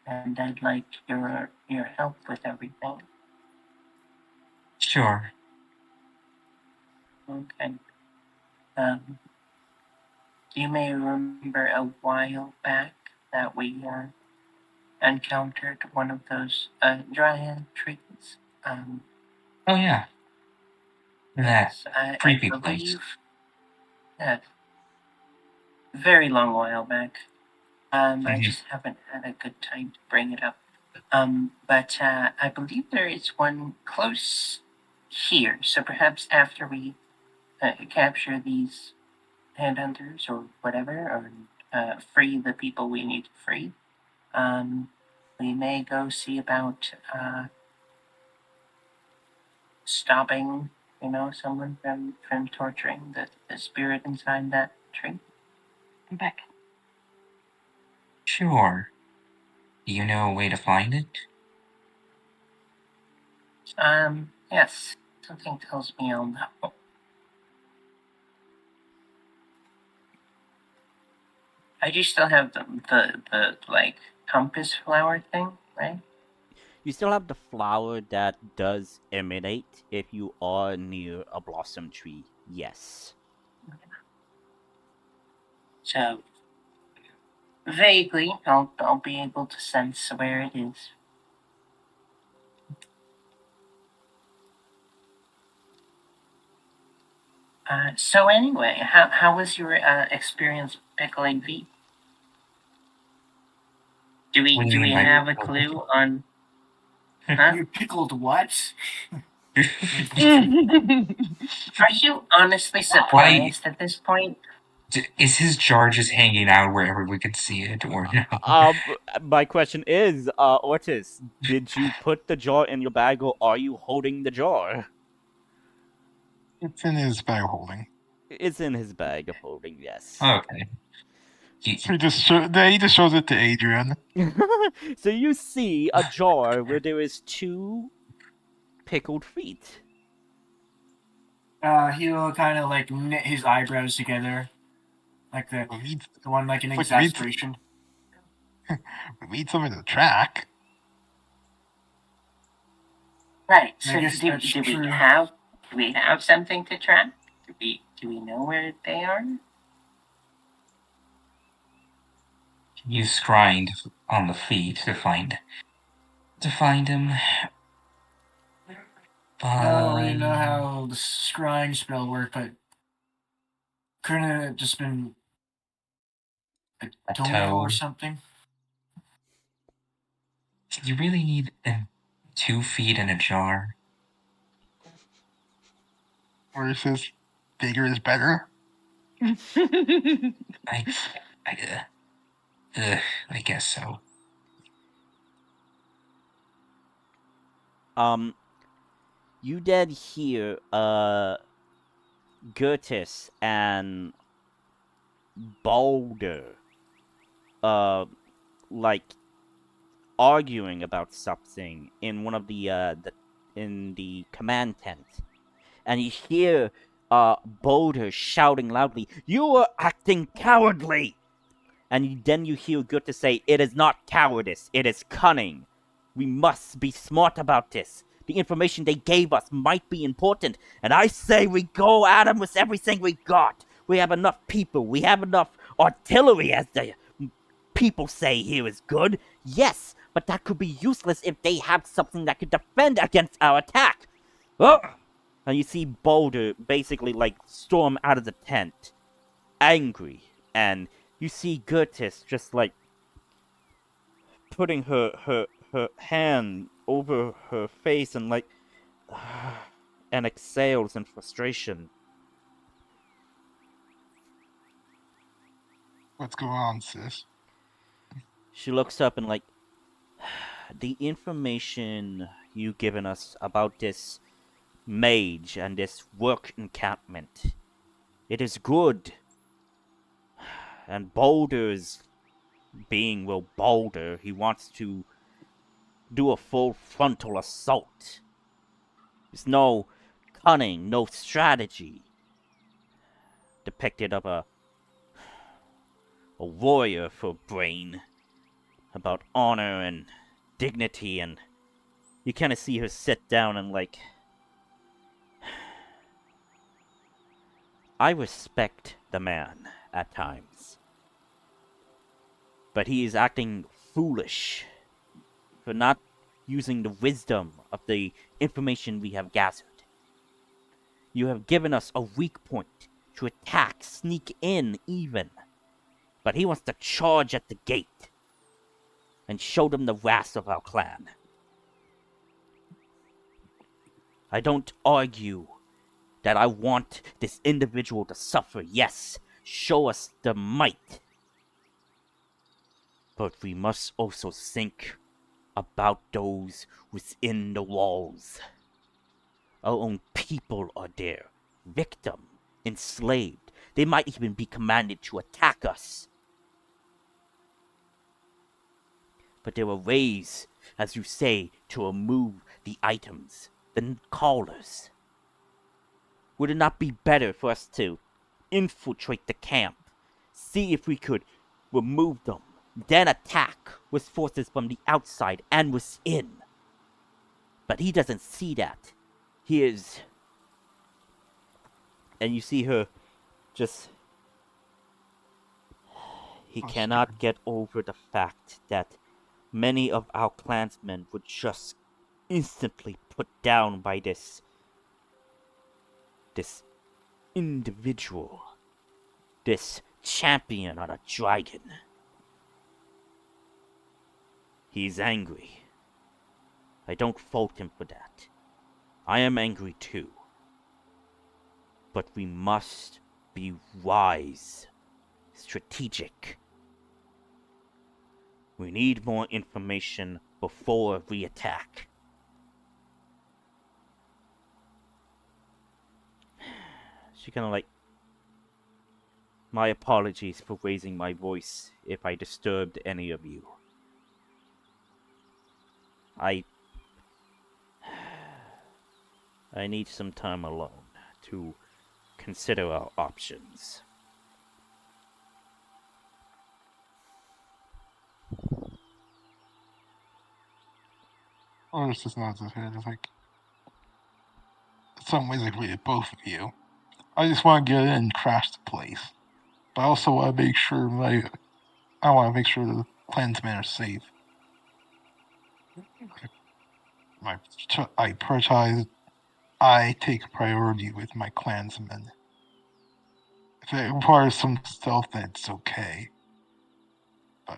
E: and I'd like your help with everything.
G: Sure.
E: Okay. You may remember a while back that we encountered one of those dryad trees.
G: Oh yeah. That creepy place.
E: Yeah, very long while back. I
G: Mhm.
E: just haven't had a good time to bring it up. But I believe there is one close here. So perhaps after we capture these headhunters or whatever, or free the people we need to free, we may go see about stopping, someone from torturing the spirit inside that tree.
F: I'm back.
G: Sure. Do you know a way to find it?
E: Yes. Something tells me I'll know. I do still have the like compass flower thing, right?
A: You still have the flower that does emanate if you are near a blossom tree. Yes.
E: So vaguely, I'll be able to sense where it is. So anyway, how was your experience pickling feet? Do
G: What do you
E: we
G: mean by
E: have a
G: pickle?
E: clue on? Huh?
B: You pickled what?
E: Are you honestly surprised at this point?
G: Is his jar just hanging out wherever we could see it, or no?
A: My question is, Ortis, did you put the jar in your bag or are you holding the jar?
C: It's in his bag of holding.
A: It's in his bag of holding, yes.
G: Okay.
C: So he just shows it to Adrian.
A: So you see a jar where there is 2 pickled feet.
B: He'll kind of like knit his eyebrows together, like the one like in
C: It's like
B: exasperation.
C: We need something to track.
E: Right.
B: I
E: So
B: guess that's
E: do
B: true.
E: we have something to track? Do we know where they are?
G: Use scrying on the feet to find him.
B: I don't really know how the scrying spell worked, but couldn't it have just been a toenail or
G: toe.
B: something?
G: You really need 2 feet in a jar.
C: Or it says bigger is better.
G: I guess so.
A: You did hear, Gertis and Boulder, like, arguing about something in one of in the command tent. And you hear, Boulder shouting loudly, "You are acting cowardly!" And then you hear Gertis say, "It is not cowardice, it is cunning. We must be smart about this. The information they gave us might be important, and I say we go at them with everything we got. We have enough people, we have enough artillery, as the people say here is good. Yes, but that could be useless if they have something that could defend against our attack." Oh! And you see Boulder basically like storm out of the tent, angry, and you see Gertis just like putting her hand over her face and like and exhales in frustration.
C: What's going on, sis?
A: She looks up and like, the information you've given us about this mage and this work encampment, it is good. And Boulder's being, well, Boulder, he wants to do a full frontal assault. There's no cunning, no strategy depicted of a warrior for brain, about honor and dignity, and you kind of see her sit down and like, I respect the man at times, but he is acting foolish for not using the wisdom of the information we have gathered. You have given us a weak point to attack, sneak in even, but he wants to charge at the gate and show them the wrath of our clan. I don't argue that I want this individual to suffer. Yes, show us the might. But we must also think about those within the walls. Our own people are there, victim, enslaved. They might even be commanded to attack us. But there are ways, as you say, to remove the items, the callers. Would it not be better for us to infiltrate the camp, see if we could remove them, then attack with forces from the outside and within? But he doesn't see that. He is... And you see her just... He cannot get over the fact that many of our clansmen were just instantly put down by this individual, this champion on a dragon. He's angry. I don't fault him for that. I am angry too. But we must be wise, strategic. We need more information before we attack. She kind of like... My apologies for raising my voice if I disturbed any of you. I need some time alone to consider our options.
C: Or it's just not his head. It's like, in some ways, I agree with both of you. I just want to get in and crash the place, but I also want to make sure I want to make sure the clansmen are safe. I prioritize. I take priority with my clansmen. If it requires some stealth, then it's okay. But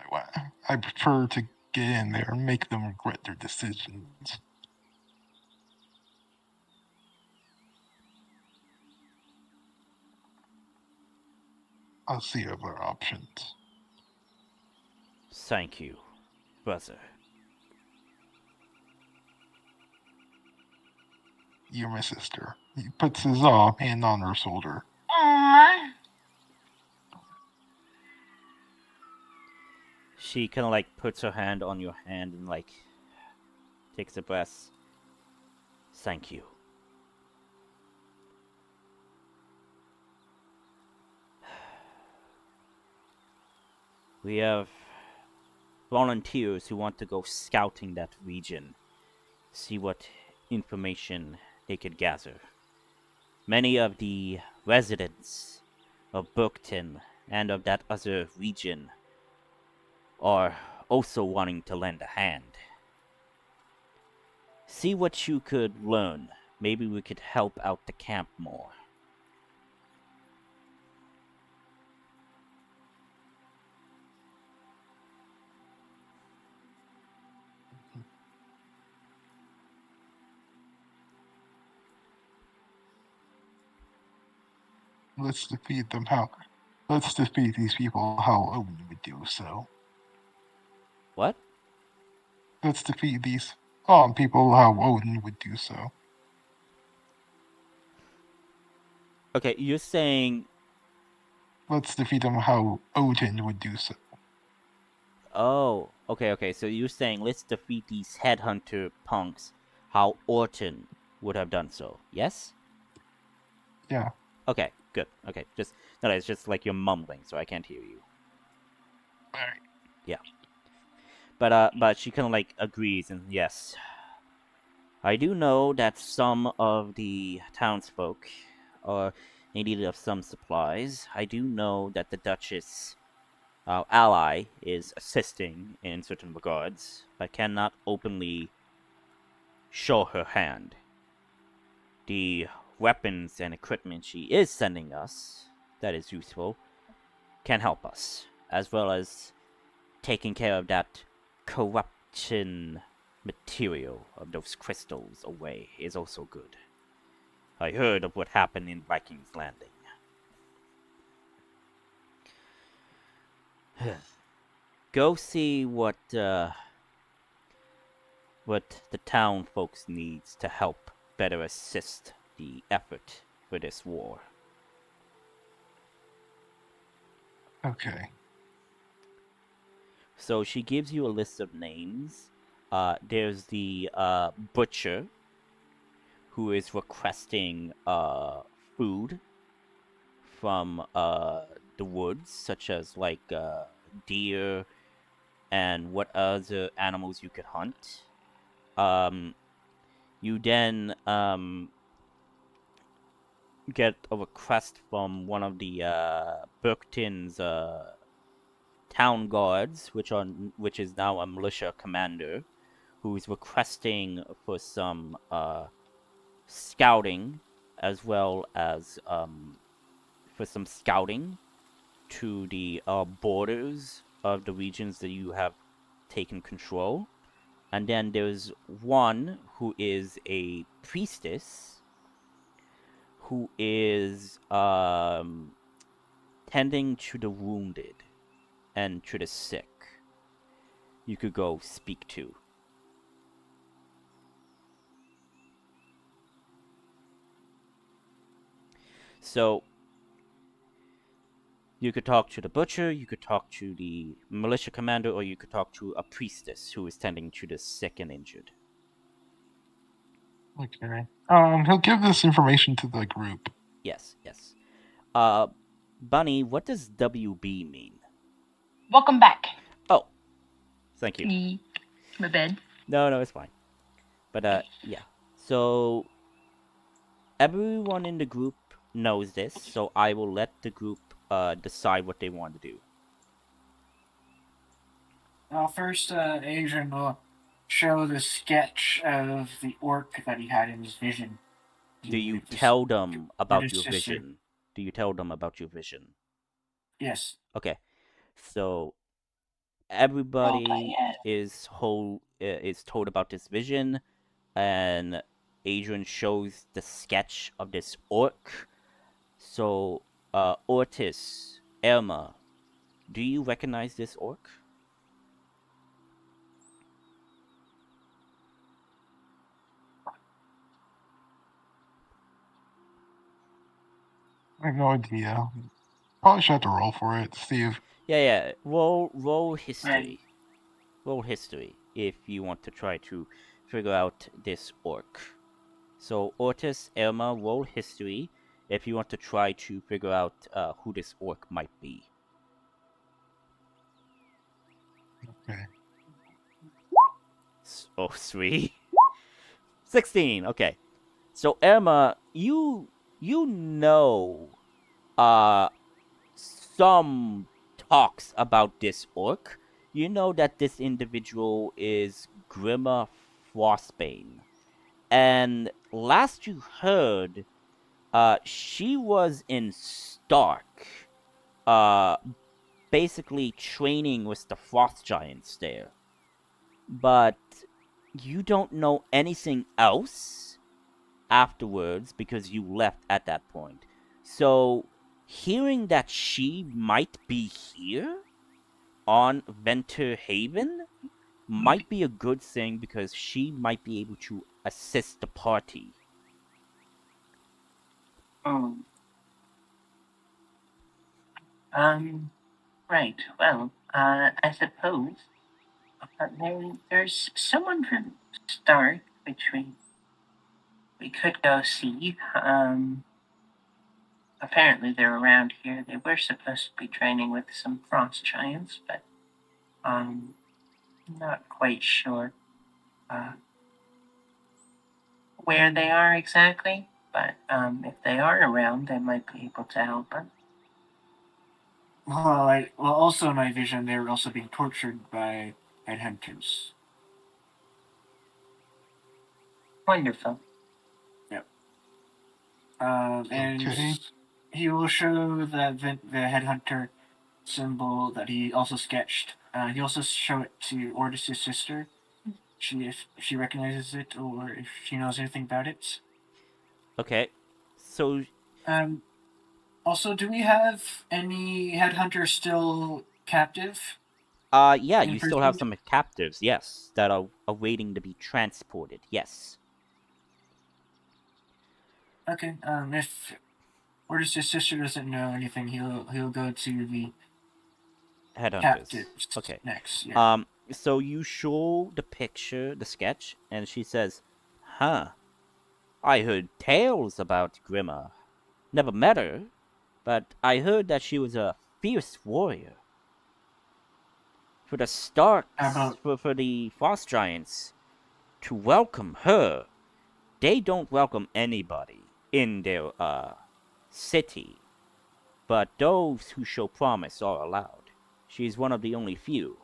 C: I prefer to get in there and make them regret their decisions. I'll see other options.
A: Thank you, brother.
C: You're my sister. He puts his hand on her shoulder.
F: Aww.
A: She kind of like puts her hand on your hand and like takes a breath. Thank you. We have volunteers who want to go scouting that region, see what information they could gather. Many of the residents of Bookton and of that other region are also wanting to lend a hand. See what you could learn. Maybe we could help out the camp more.
C: Let's defeat them Let's defeat these people how Odin would do so.
A: What?
C: Let's defeat these people how Odin would do so.
A: Okay, you're saying...
C: Let's defeat them how Odin would do so.
A: Oh, okay, so you're saying let's defeat these headhunter punks how Orton would have done so, yes?
C: Yeah.
A: Okay, good. Okay, no, it's just like you're mumbling, so I can't hear you.
C: Alright.
A: Yeah. But she kind of like agrees, and yes. I do know that some of the townsfolk are in need of some supplies. I do know that the Duchess, our ally, is assisting in certain regards, but cannot openly show her hand. The weapons and equipment she is sending us, that is useful, can help us, as well as taking care of that corruption material of those crystals away is also good. I heard of what happened in Viking's Landing. Go see what what the town folks needs to help better assist the effort for this war.
C: Okay.
A: So she gives you a list of names. There's the butcher, who is requesting food from the woods, such as like deer and what other animals you could hunt. You then get a request from one of the Burkton's town guards, which is now a militia commander, who is requesting for some scouting, as well as for some scouting to the borders of the regions that you have taken control. And then there's one who is a priestess who is tending to the wounded and to the sick. You could go speak to. So you could talk to the butcher, you could talk to the militia commander, or you could talk to a priestess who is tending to the sick and injured.
C: Okay. He'll give this information to the group.
A: Yes. Bunny, what does WB mean?
F: Welcome back.
A: Oh, thank you.
F: My bed.
A: No, it's fine. But yeah. So everyone in the group knows this, so I will let the group decide what they want to do.
B: First, Adrian will show the sketch of the orc that he had in his vision.
A: Do you tell them about your vision? Do you tell them about your vision?
B: Yes.
A: Okay. So everybody is told about this vision, and Adrian shows the sketch of this orc. So, Ortis, Elma, do you recognize this orc?
C: I have no idea. Probably should have to roll for it to see if.
A: Yeah. Roll history. Roll history if you want to try to figure out this orc. So, Ortis, Elma, roll history if you want to try to figure out who this orc might be.
C: Okay.
A: Oh, 3. 16. Okay. So, Elma, you know some talks about this orc. You know that this individual is Grimma Frostbane. And last you heard, she was in Stark, basically training with the Frost Giants there. But you don't know anything else afterwards because you left at that point. So, hearing that she might be here on Venter Haven might be a good thing because she might be able to assist the party.
E: Right. Well, I suppose there's someone from Stark which we could go see. Apparently they're around here. They were supposed to be training with some frost giants, but not quite sure where they are exactly. But if they are around, they might be able to help us.
B: Well, also in my vision, they were also being tortured by headhunters.
E: Wonderful.
B: Yep. And
C: Okay.
B: he will show the headhunter symbol that he also sketched. He also show it to Ortis' sister. If she recognizes it or if she knows anything about it.
A: Okay. So
B: Also, do we have any headhunters still captive?
A: Yeah,
B: in
A: you still have
B: pursuit?
A: some captives, yes, that are awaiting to be transported, yes.
B: Okay. If Ortis' sister doesn't know anything, he'll go to the
A: Headhunters.
B: captives
A: Okay.
B: next. Yeah.
A: So you show the picture, the sketch, and she says, "Huh, I heard tales about Grimma. Never met her, but I heard that she was a fierce warrior. For the
B: How
A: Starks,
B: about
A: for the Frost Giants, to welcome her, they don't welcome anybody in their, city. But those who show promise are allowed. She is one of the only few.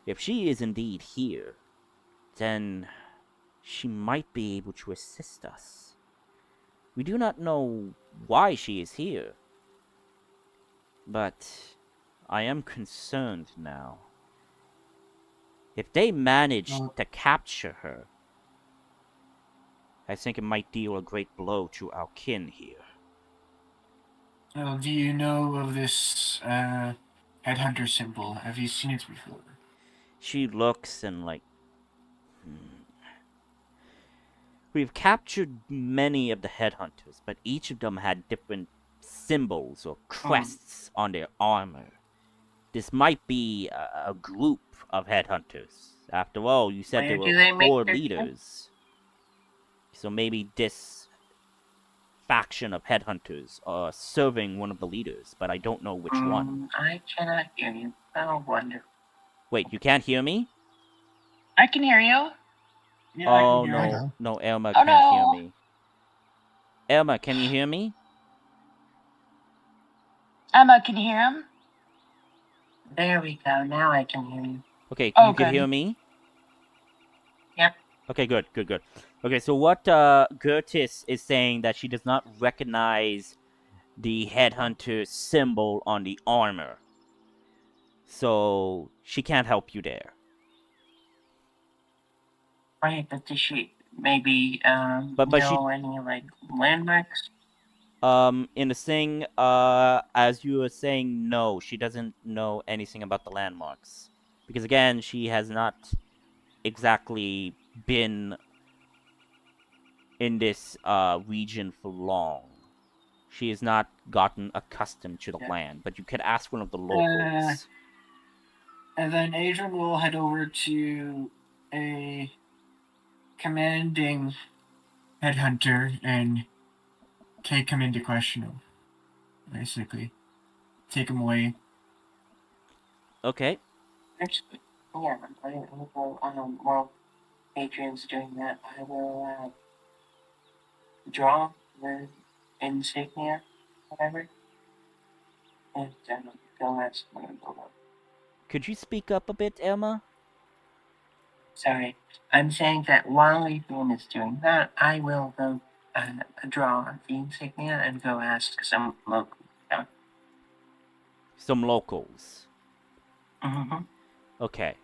A: If she is indeed here, then she might be able to assist us. We do not know why she is here, but I am concerned now. If they manage
B: well,
A: to capture her, I think it might deal a great blow to our kin here."
B: do you know of this headhunter symbol? Have you seen it before?
A: She looks and like, we've captured many of the headhunters, but each of them had different symbols or crests on their armor. This might be a group of headhunters. After all, you said there
E: Where
A: were
E: do they make
A: 4
E: their
A: leaders. So maybe this faction of headhunters are serving one of the leaders, but I don't know which one.
E: I cannot hear you. Oh, wonderful.
A: Wait, you can't hear me?
F: I can hear you.
B: Yeah, I can
A: Oh
B: hear
A: no,
B: it.
C: Okay.
A: no, Elma
F: Oh
A: can't hear
F: no.
A: me. Elma, can you hear me?
F: Emma can hear him.
E: There we go. Now I can hear you.
A: Okay,
F: Oh,
A: you can
F: good.
A: hear me?
E: Yep.
A: Okay, good. Okay, so what Gertis is saying that she does not recognize the headhunter symbol on the armor. So she can't help you there.
E: Right, but does she maybe
A: But she
E: know any like landmarks?
A: in the thing, as you were saying, no, she doesn't know anything about the landmarks. Because again, she has not exactly been in this region for long. She has not gotten accustomed to the
B: Yeah.
A: land, but you could ask one of the
B: Uh,
A: locals.
B: And then Adrian will head over to a commanding headhunter and take him into question. Basically, take him away.
A: Okay.
E: Actually, yeah, I will. While Adrian's doing that, I will draw the insignia, whatever, and go ask one of the.
A: Could you speak up a bit, Emma?
E: Sorry, I'm saying that while Adrian is doing that, I will go draw the insignia and go ask some local.
A: Some locals.
E: Mm-hmm.
A: Okay.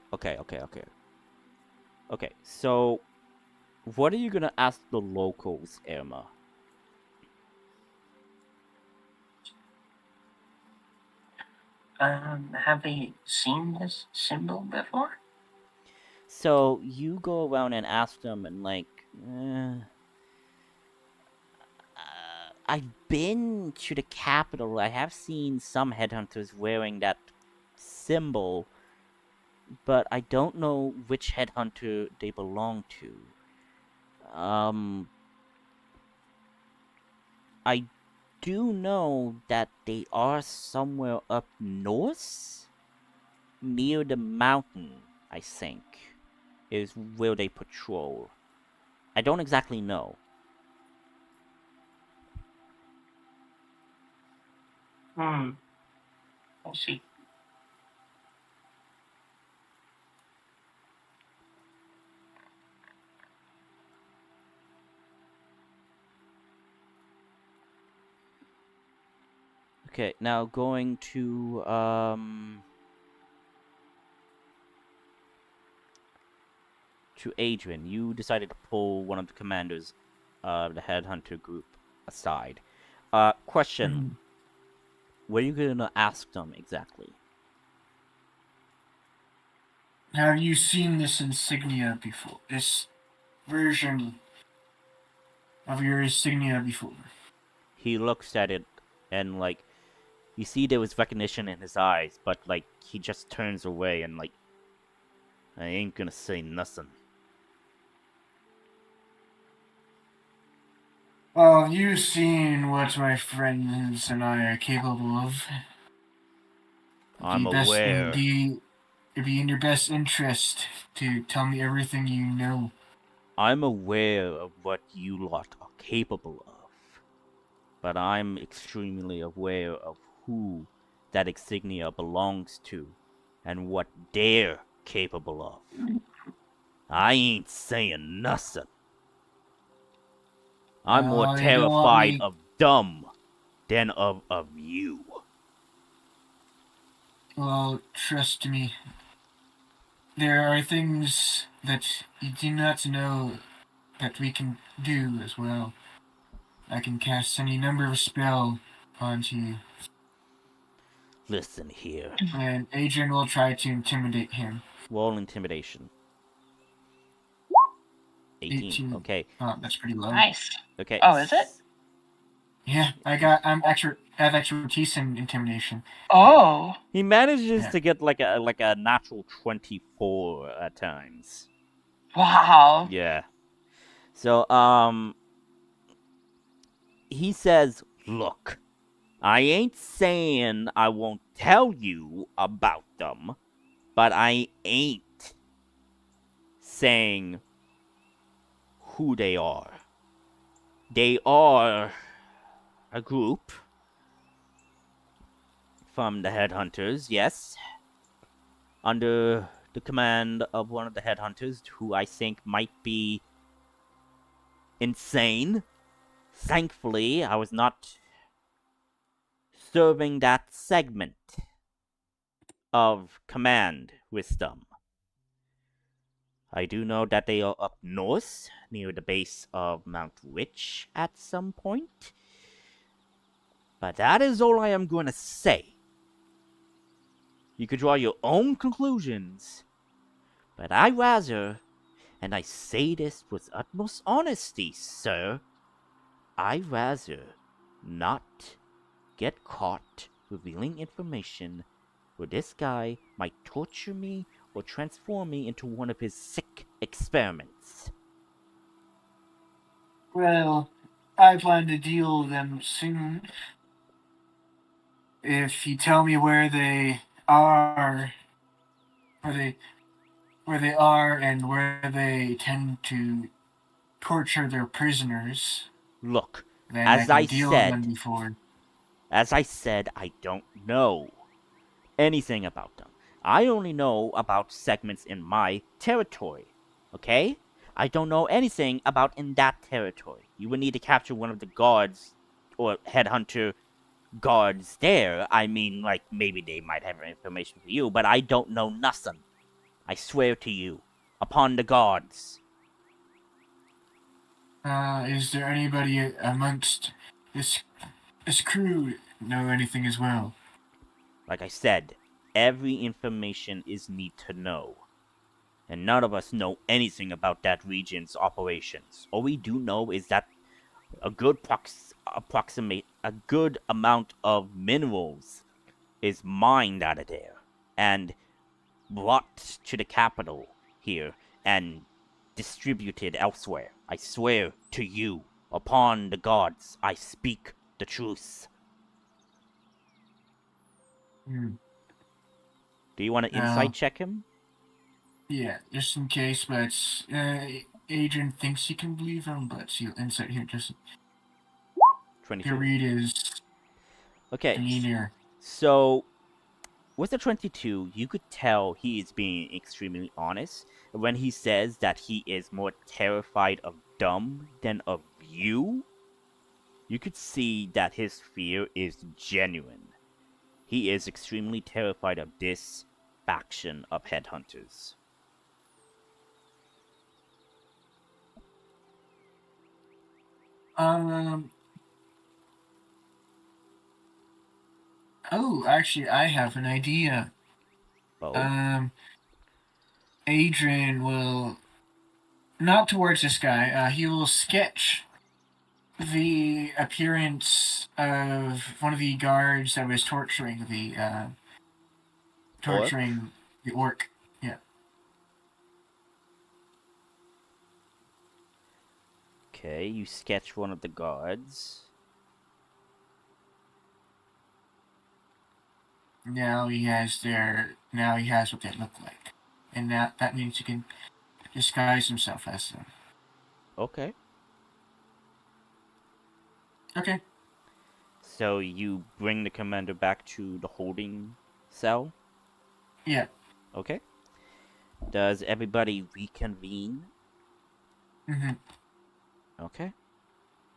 A: Okay, so what are you gonna ask the locals, Emma?
E: Have they seen this symbol before?
A: So you go around and ask them, and like, I've been to the capital. I have seen some headhunters wearing that symbol, but I don't know which headhunter they belong to. I do know that they are somewhere up north, near the mountain, I think, is where they patrol. I don't exactly know.
E: I see.
A: Okay, now going to Adrian. You decided to pull one of the commanders of the headhunter group aside. Question.
B: Mm-hmm.
A: What are you gonna ask them exactly?
B: Have you seen this insignia before? This version of your insignia before?
A: He looks at it and, like, you see there was recognition in his eyes, but, like, he just turns away and, like, I ain't gonna say nothing.
B: Well, have you seen what my friends and I are capable of?
A: I'm aware.
B: It'd be in your best interest to tell me everything you know.
A: I'm aware of what you lot are capable of, but I'm extremely aware of who that insignia belongs to and what they're capable of. I ain't saying nothing. I'm more
B: You don't want
A: terrified
B: me.
A: of dumb than of you.
B: Well, trust me. There are things that you do not know that we can do as well. I can cast any number of spell onto you,
A: Listen here.
B: and Adrian will try to intimidate him.
A: Roll intimidation. 18. Okay.
B: Oh, that's pretty low.
F: Nice.
A: Okay.
F: Oh, is it?
B: Yeah, I have expertise in intimidation.
F: Oh.
A: He manages
B: Yeah.
A: to get like a natural 24 at times.
F: Wow.
A: Yeah. So he says, "Look, I ain't saying I won't tell you about them, but I ain't saying who they are. They are a group from the headhunters, yes, under the command of one of the headhunters who I think might be insane. Thankfully, I was not serving that segment of command with them. I do know that they are up north, near the base of Mount Rich at some point. But that is all I am going to say. You could draw your own conclusions. But I rather, and I say this with utmost honesty, sir, I rather not get caught revealing information where this guy might torture me or transform me into one of his sick experiments.
B: Well, I plan to deal with them soon. If you tell me where they are, where they are, and where they tend to torture their prisoners,
A: Look,
B: then I
A: as
B: can
A: I
B: deal with them
A: said,
B: before.
A: I don't know anything about them. I only know about segments in my territory, okay? I don't know anything about in that territory. You would need to capture one of the guards or headhunter guards there. I mean, like, maybe they might have information for you, but I don't know nothing. I swear to you, upon the gods.
B: Is there anybody amongst this crew know anything as well?
A: Like I said, every information is need to know. And none of us know anything about that region's operations. All we do know is that a good a good amount of minerals is mined out of there and brought to the capital here and distributed elsewhere. I swear to you, upon the gods, I speak the truth. Do you want to insight check him?
B: Yeah, just in case, but Adrian thinks he can believe him, but he'll insight here just
A: 22.
B: to read his
A: Okay.
B: demeanor.
A: So, with the 22, you could tell he is being extremely honest when he says that he is more terrified of dumb than of you. You could see that his fear is genuine. He is extremely terrified of this faction of headhunters.
B: Oh, actually, I have an idea.
A: Oh,
B: Adrian will, not towards this guy, he will sketch the appearance of one of the guards that was torturing the orc. Yeah.
A: Okay, you sketch one of the guards.
B: Now he has what they look like, and that means he can disguise himself as them.
A: Okay.
B: Okay.
A: So you bring the commander back to the holding cell?
B: Yeah.
A: Okay. Does everybody reconvene?
B: Mm-hmm.
A: Okay.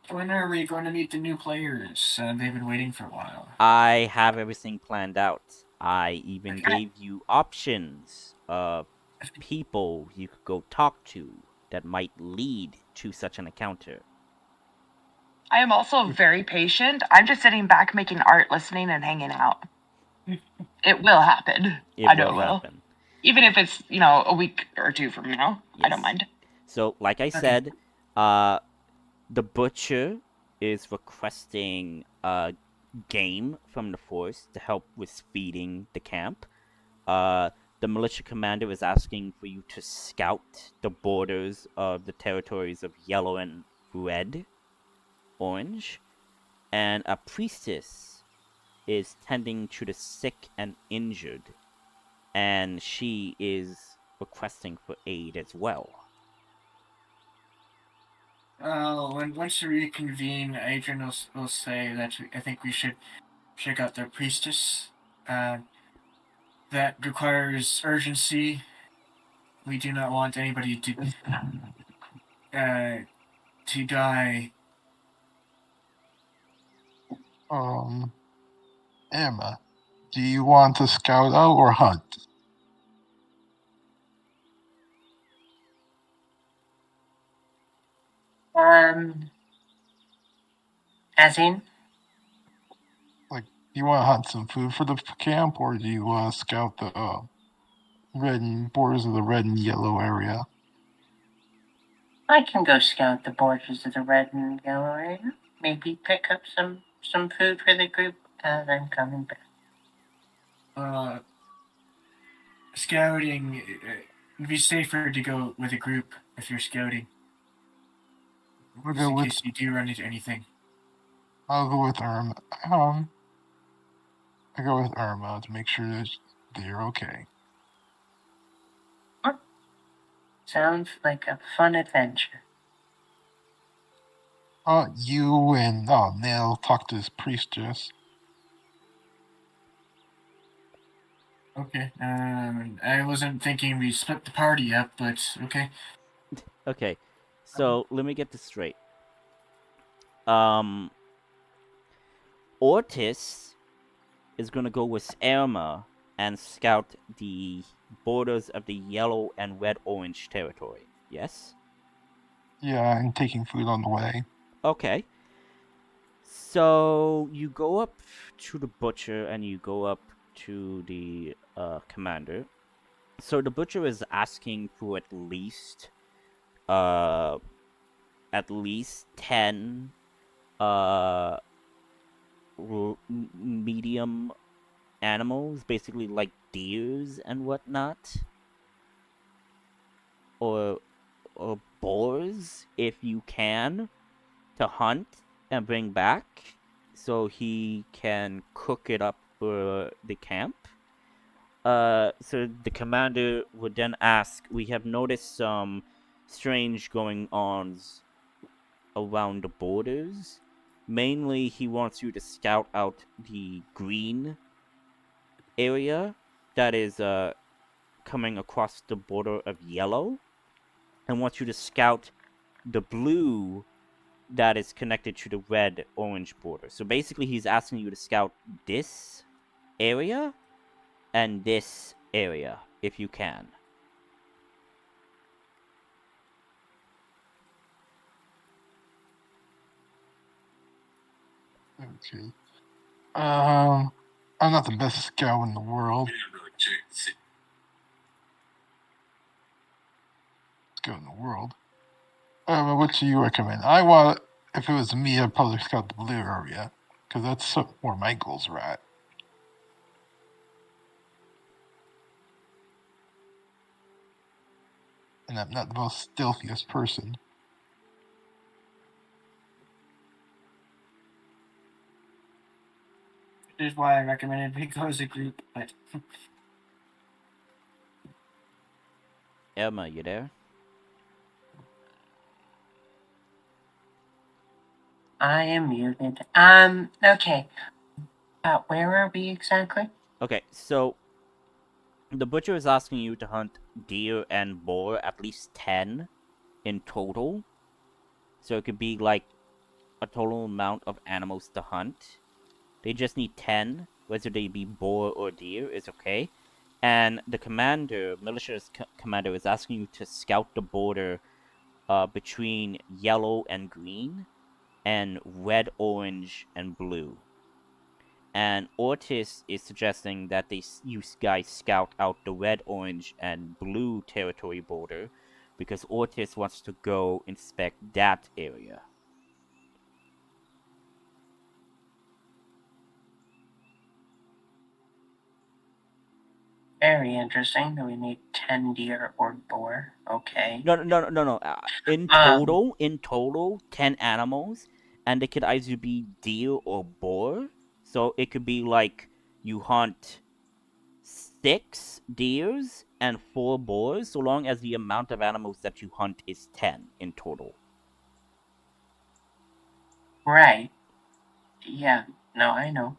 B: When are we going to meet the new players? They've been waiting for a while.
A: I have everything planned out. I even gave you options of people you could go talk to that might lead to such an encounter.
F: I am also very patient. I'm just sitting back making art, listening, and hanging out. It will happen. I know it will.
A: Happen.
F: Even if it's, a week or two from now.
A: Yes.
F: I don't mind.
A: So, like I said, the butcher is requesting a game from the force to help with feeding the camp. The militia commander is asking for you to scout the borders of the territories of yellow and red, orange, and a priestess is tending to the sick and injured, and she is requesting for aid as well.
B: Once we reconvene, Adrian will say that I think we should check out their priestess. That requires urgency. We do not want anybody to die.
C: Emma, do you want to scout out or hunt?
E: As in?
C: Like, do you want to hunt some food for the camp, or do you want to scout the borders of the red and yellow area?
E: I can go scout the borders of the red and yellow area. Maybe pick up some food for the group as I'm coming back.
B: Scouting, it'd be safer to go with a group if you're scouting. Just in case you do run into anything.
C: I'll go with Irma. I go with Irma to make sure that they're okay.
E: Sounds like a fun adventure.
C: You and Nell talk to this priestess.
B: Okay. I wasn't thinking we split the party up, but okay.
A: Okay, so let me get this straight. Ortis is gonna go with Irma and scout the borders of the yellow and red-orange territory. Yes?
C: Yeah, and taking food on the way.
A: Okay. So you go up to the butcher and you go up to the commander. So the butcher is asking for at least 10 medium animals, basically like deers and whatnot, or boars if you can, to hunt and bring back so he can cook it up for the camp. So the commander would then ask, we have noticed some strange going-ons around the borders. Mainly, he wants you to scout out the green area that is coming across the border of yellow, and wants you to scout the blue that is connected to the red-orange border. So basically, he's asking you to scout this area and this area, if you can.
C: Okay. I'm not the best scout in the world. scout in the world. What do you recommend? If it was me, I'd probably scout the blue area, because that's where my goals are at. And I'm not the most stealthiest person.
B: This is why I recommended we go as a group, but
A: Emma, you there?
E: I am muted. Okay. Where are we exactly?
A: Okay, so the butcher is asking you to hunt deer and boar, at least 10 in total. So it could be like a total amount of animals to hunt. They just need 10, whether they be boar or deer is okay. And the commander, militia's commander, is asking you to scout the border between yellow and green, and red, orange, and blue. And Ortis is suggesting that you guys scout out the red, orange, and blue territory border, because Ortis wants to go inspect that area.
E: Very interesting. Do we need 10 deer or boar? Okay.
A: No. In total, 10 animals, and they could either be deer or boar. So it could be like you hunt 6 deers and 4 boars, so long as the amount of animals that you hunt is 10 in total.
E: Right. Yeah. No, I know.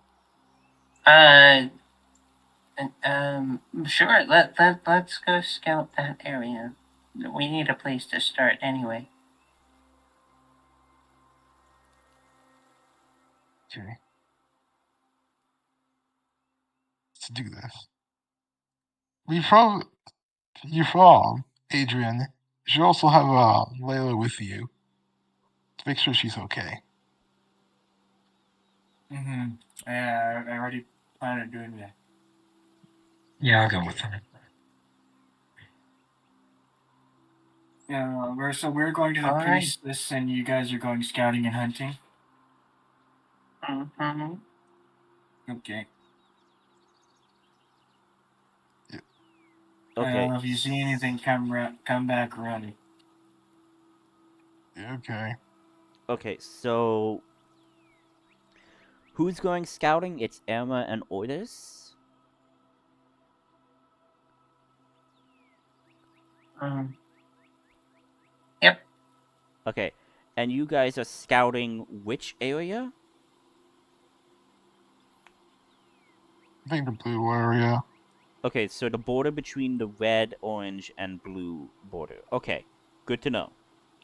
E: Sure. Let's go scout that area. We need a place to start anyway.
C: Okay. Let's do this. Adrian, you should also have Layla with you to make sure she's okay.
B: Yeah, I already planned on doing that.
G: Yeah, I'll go with her.
B: Yeah, we're going to the
E: All right.
B: priestess, and you guys are going scouting and hunting.
E: Mm-hmm.
B: Okay.
A: Okay.
B: If you see anything, come back running.
C: Okay.
A: Okay, so who's going scouting? It's Emma and Ortis.
E: Yep.
A: Okay, and you guys are scouting which area?
C: I think the blue area.
A: Okay, so the border between the red, orange, and blue border. Okay, good to know.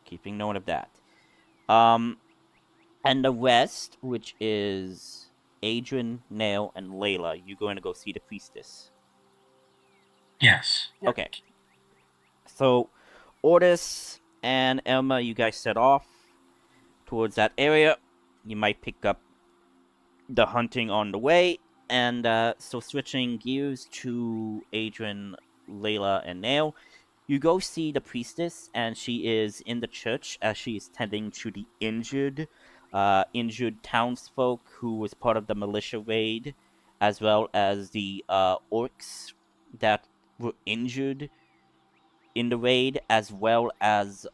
A: Keeping note of that. And the west, which is Adrian, Nail, and Layla, you going to go see the priestess?
G: Yes.
A: Okay. So, Ortis and Emma, you guys set off towards that area. You might pick up the hunting on the way. And so switching gears to Adrian, Layla, and Nail, you go see the priestess, and she is in the church as she is tending to the injured townsfolk who was part of the militia raid, as well as the orcs that were injured in the raid, as well as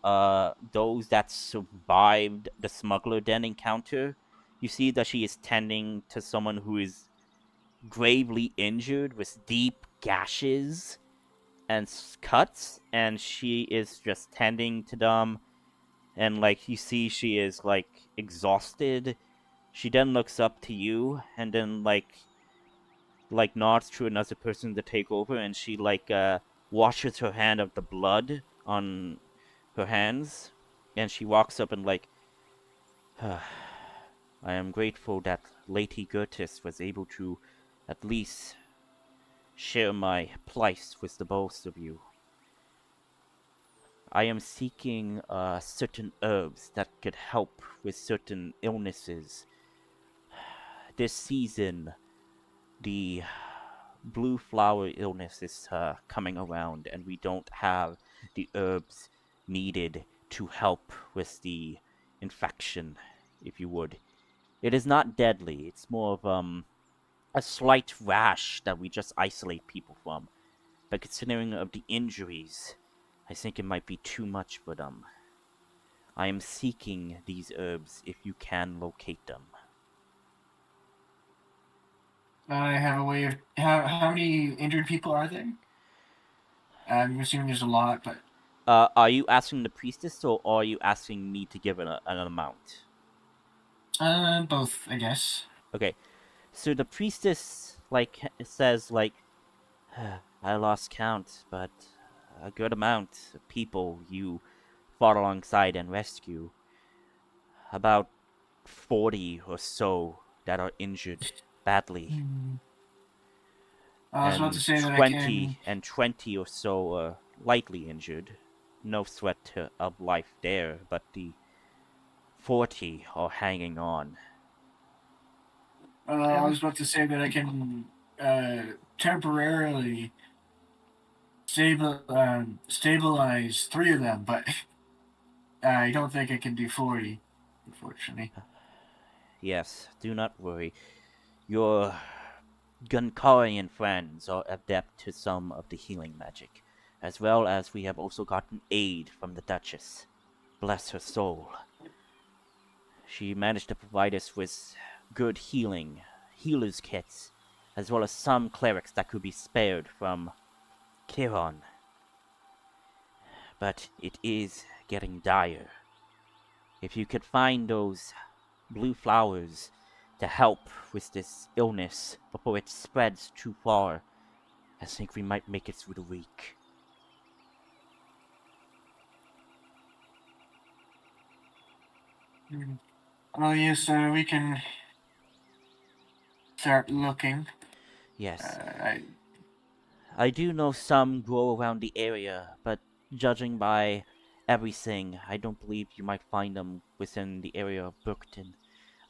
A: those that survived the smuggler den encounter. You see that she is tending to someone who is gravely injured with deep gashes and cuts, and she is just tending to them, and like you see she is like exhausted. She then looks up to you and then like nods to another person to take over, and she washes her hand of the blood on her hands, and she walks up and like I am grateful that Lady Gertis was able to at least share my plight with the both of you. I am seeking certain herbs that could help with certain illnesses. This season, the blue flower illness is coming around, and we don't have the herbs needed to help with the infection, if you would. It is not deadly. It's more of a slight rash that we just isolate people from. But considering of the injuries, I think it might be too much for them. I am seeking these herbs if you can locate them.
B: I have a way of how many injured people are there? I'm assuming there's a lot, but
A: Are you asking the priestess or are you asking me to give an amount?
B: both, I guess.
A: Okay, so the priestess says I lost count, but a good amount of people you fought alongside and rescue. About 40 or so that are injured badly.
B: I was about to say that I
A: 20
B: can.
A: and 20 or so are lightly injured. No threat of life there, but the 40 are hanging on.
B: I was about to say that I can temporarily stabilize 3 of them, but I don't think I can do 40, unfortunately.
A: Yes, do not worry. Your Gunkarian friends are adept to some of the healing magic, as well as we have also gotten aid from the Duchess. Bless her soul. She managed to provide us with good healer's kits, as well as some clerics that could be spared from Kiron. But it is getting dire. If you could find those blue flowers to help with this illness before it spreads too far, I think we might make it through the week.
B: Oh yes, we can start looking.
A: Yes. I do know some grow around the area, but judging by everything, I don't believe you might find them within the area of Brookton.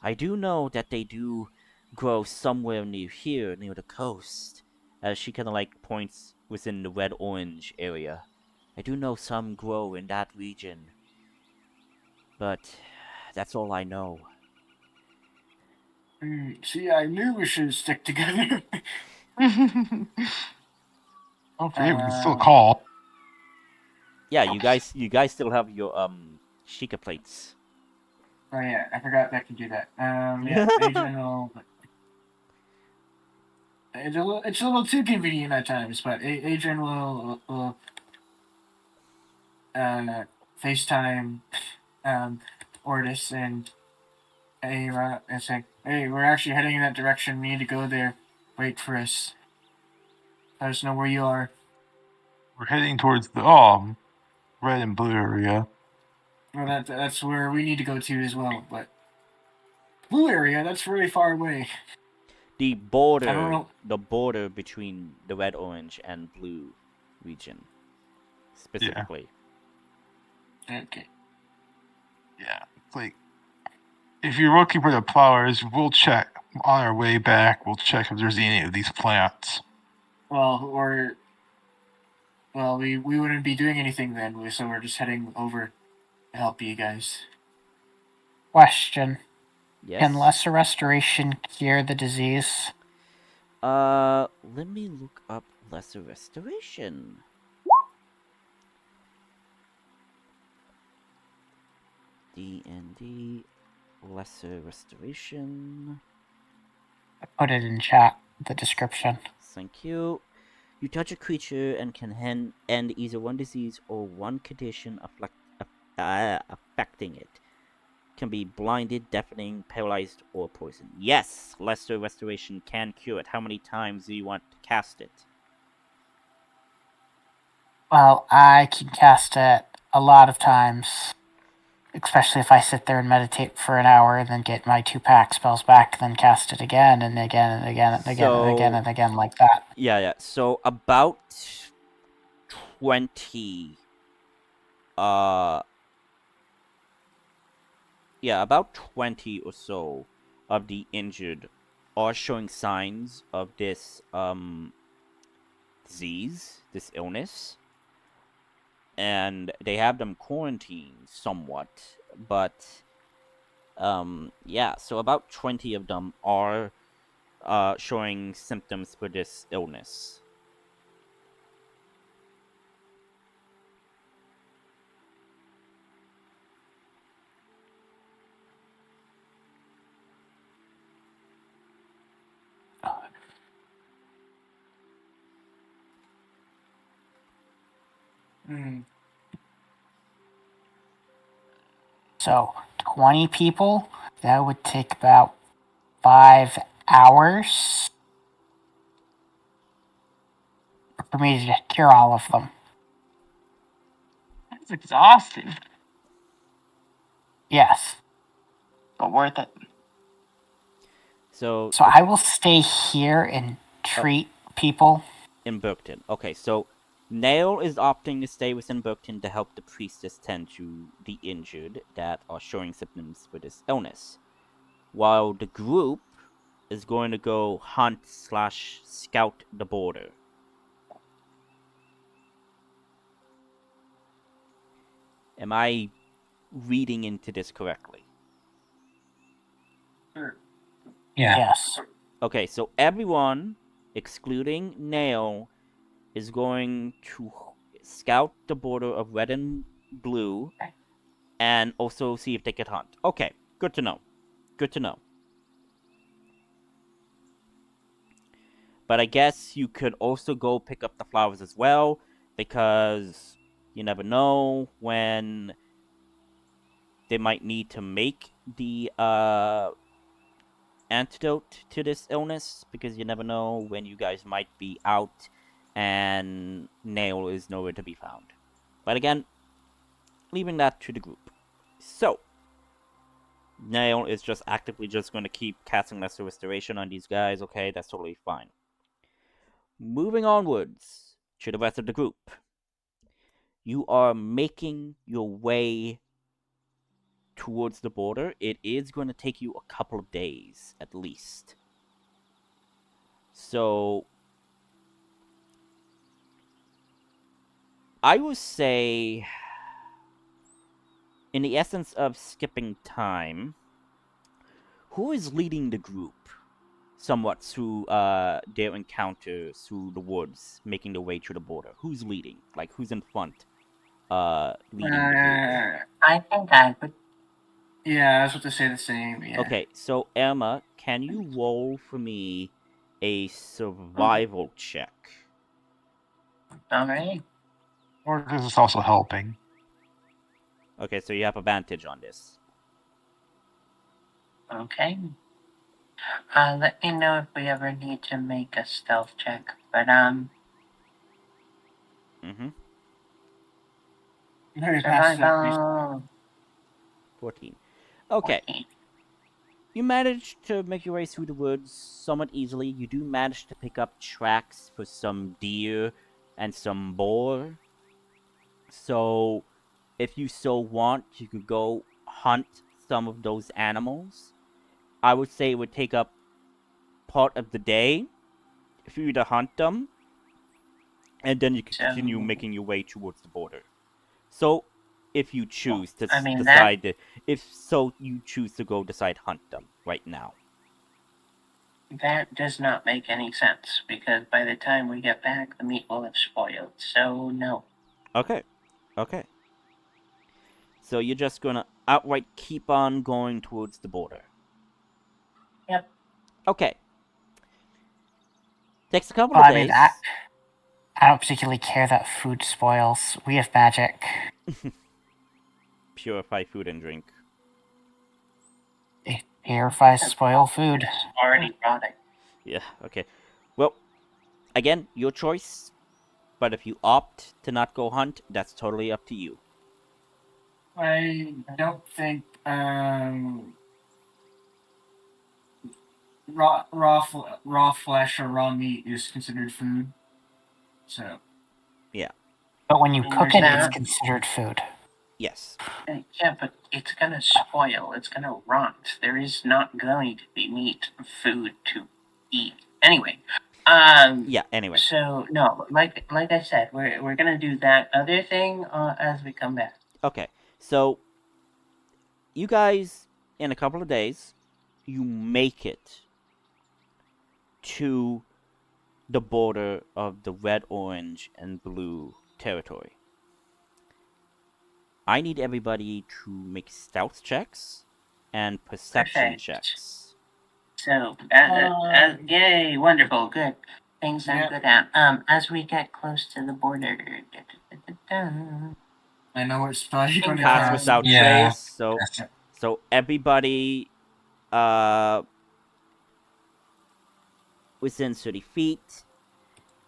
A: I do know that they do grow somewhere near here, near the coast, as she kind of points within the red-orange area. I do know some grow in that region, but that's all I know.
B: See, I knew we should stick together.
C: Don't forget, we can still call.
A: Yeah, you guys still have your Sheikah plates.
B: Oh yeah, I forgot that I can do that. Yeah, Adrian will. It's a little too convenient at times, but Adrian will FaceTime Ortis and Ava and say, "Hey, we're actually heading in that direction. We need to go there. Wait for us. Let us know where you are."
C: We're heading towards the red and blue area.
B: Well, that's where we need to go to as well. But blue area, that's really far away.
A: The
B: I don't
A: border,
B: know.
A: the border between the red, orange, and blue region, specifically.
B: Okay.
C: Yeah, it's like if you're looking for the flowers, we'll check on our way back. We'll check if there's any of these plants.
B: Well, we wouldn't be doing anything then, so we're just heading over to help you guys.
D: Question.
A: Yes.
D: Can lesser restoration cure the disease?
A: Let me look up lesser restoration. D&D lesser restoration.
D: I put it in chat, the description.
A: Thank you. You touch a creature and can end either one disease or one condition affecting it. Can be blinded, deafening, paralyzed, or poisoned. Yes, lesser restoration can cure it. How many times do you want to cast it?
D: Well, I can cast it a lot of times. Especially if I sit there and meditate for an hour and then get my 2-pack spells back, then cast it again and again and again and again and again and again like that.
A: Yeah. So about 20 about 20 or so of the injured are showing signs of this disease, this illness. and they have them quarantined somewhat, but yeah, so about 20 of them are showing symptoms for this illness.
D: So, 20 people? That would take about 5 hours for me to cure all of them.
F: That's exhausting,
D: Yes.
F: but worth it.
A: So
D: I will stay here and treat people.
A: in Berkton. Okay, so Nail is opting to stay within Berkton to help the priestess tend to the injured that are showing symptoms for this illness, while the group is going to go hunt/scout the border. Am I reading into this correctly?
G: Yeah.
D: Yes.
A: Okay, so everyone, excluding Nail, is going to scout the border of red and blue and also see if they can hunt. Okay, good to know. Good to know. But I guess you could also go pick up the flowers as well, because you never know when they might need to make the antidote to this illness, because you never know when you guys might be out and Nail is nowhere to be found. But again, leaving that to the group. So, Nail is just actively just going to keep casting Lesser Restoration on these guys. Okay, that's totally fine. Moving onwards to the rest of the group. You are making your way towards the border. It is going to take you a couple of days at least. So I would say, in the essence of skipping time, who is leading the group somewhat through their encounter through the woods, making their way to the border? Who's leading? Like, who's in front leading the group?
E: I think I would.
B: Yeah, I was about to say the same. Yeah.
A: Okay, so Emma, can you roll for me a survival check?
E: All right.
C: Or this is also helping.
A: Okay, so you have advantage on this.
E: Okay. Let me know if we ever need to make a stealth check. But
B: Very fast.
E: survival
A: 14. Okay.
E: 14.
A: You managed to make your way through the woods somewhat easily. You do manage to pick up tracks for some deer and some boar. So, if you so want, you could go hunt some of those animals. I would say it would take up part of the day for you to hunt them, and then you can continue making your way towards the border. So, if you choose to decide, if so you choose to go decide hunt them right now.
E: That does not make any sense, because by the time we get back, the meat will have spoiled, so no.
A: Okay. So you're just gonna outright keep on going towards the border.
E: Yep.
A: Okay. Takes a couple of days.
D: I don't particularly care that food spoils. We have magic.
A: Purify food and drink.
D: It purifies spoiled food.
E: Already brought it.
A: Yeah, okay. Well, again, your choice. But if you opt to not go hunt, that's totally up to you.
B: I don't think raw flesh or raw meat is considered food. So.
A: Yeah.
D: But when you cook it, it's considered food.
A: Yes.
E: Yeah, but it's gonna spoil. It's gonna rot. There is not going to be meat food to eat. Anyway,
A: Yeah, anyway.
E: So no, like I said, we're gonna do that other thing as we come back.
A: Okay, so you guys, in a couple of days, you make it to the border of the red, orange, and blue territory. I need everybody to make stealth checks and perception
E: Perfect.
A: checks.
E: So, yay, wonderful, good. Things I'm good at. As we get close to the border.
B: I know which spot you're going to
A: Pass
B: cast.
A: without
G: Yeah.
A: trace. So everybody within 30 feet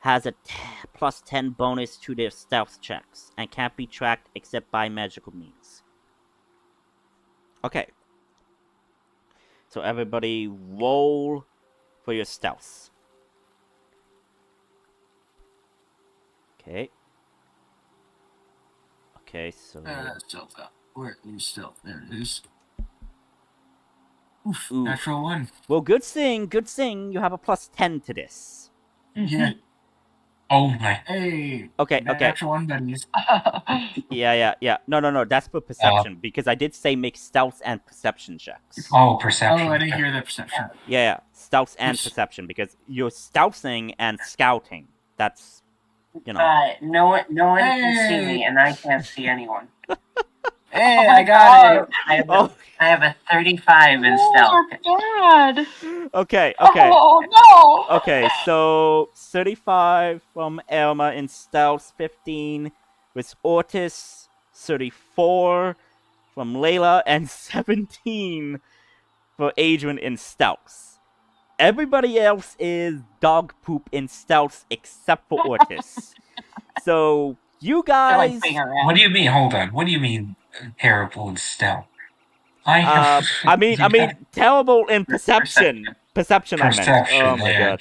A: has a plus 10 bonus to their stealth checks and can't be tracked except by magical means. Okay. So everybody roll for your stealth. Okay. Okay, so...
B: Stealth. Where is stealth? There it is. Oof,
A: Ooh.
B: natural 1.
A: Well, good thing, you have a plus 10 to this.
B: Yeah.
G: Oh my.
B: Hey.
A: Okay.
B: Natural 1 buddies.
A: Yeah. No, that's for perception, because I did say make stealth and perception checks.
G: Oh, perception.
B: Oh, I didn't hear that perception.
A: Yeah, stealth and perception, because you're stealthing and scouting. That's, you know.
E: No one can see me, and I can't see anyone.
B: Hey, I got it.
E: I have a 35 in stealth.
F: God.
A: Okay.
F: Oh no.
A: Okay, so 35 from Elma in stealth, 15 with Ortis, 34 from Layla, and 17 for Adrian in stealth. Everybody else is dog poop in stealth except for Ortis. So you guys,
G: What do you mean? Hold on. What do you mean terrible in stealth? I
A: mean terrible in perception. Perception, I meant. Oh my god.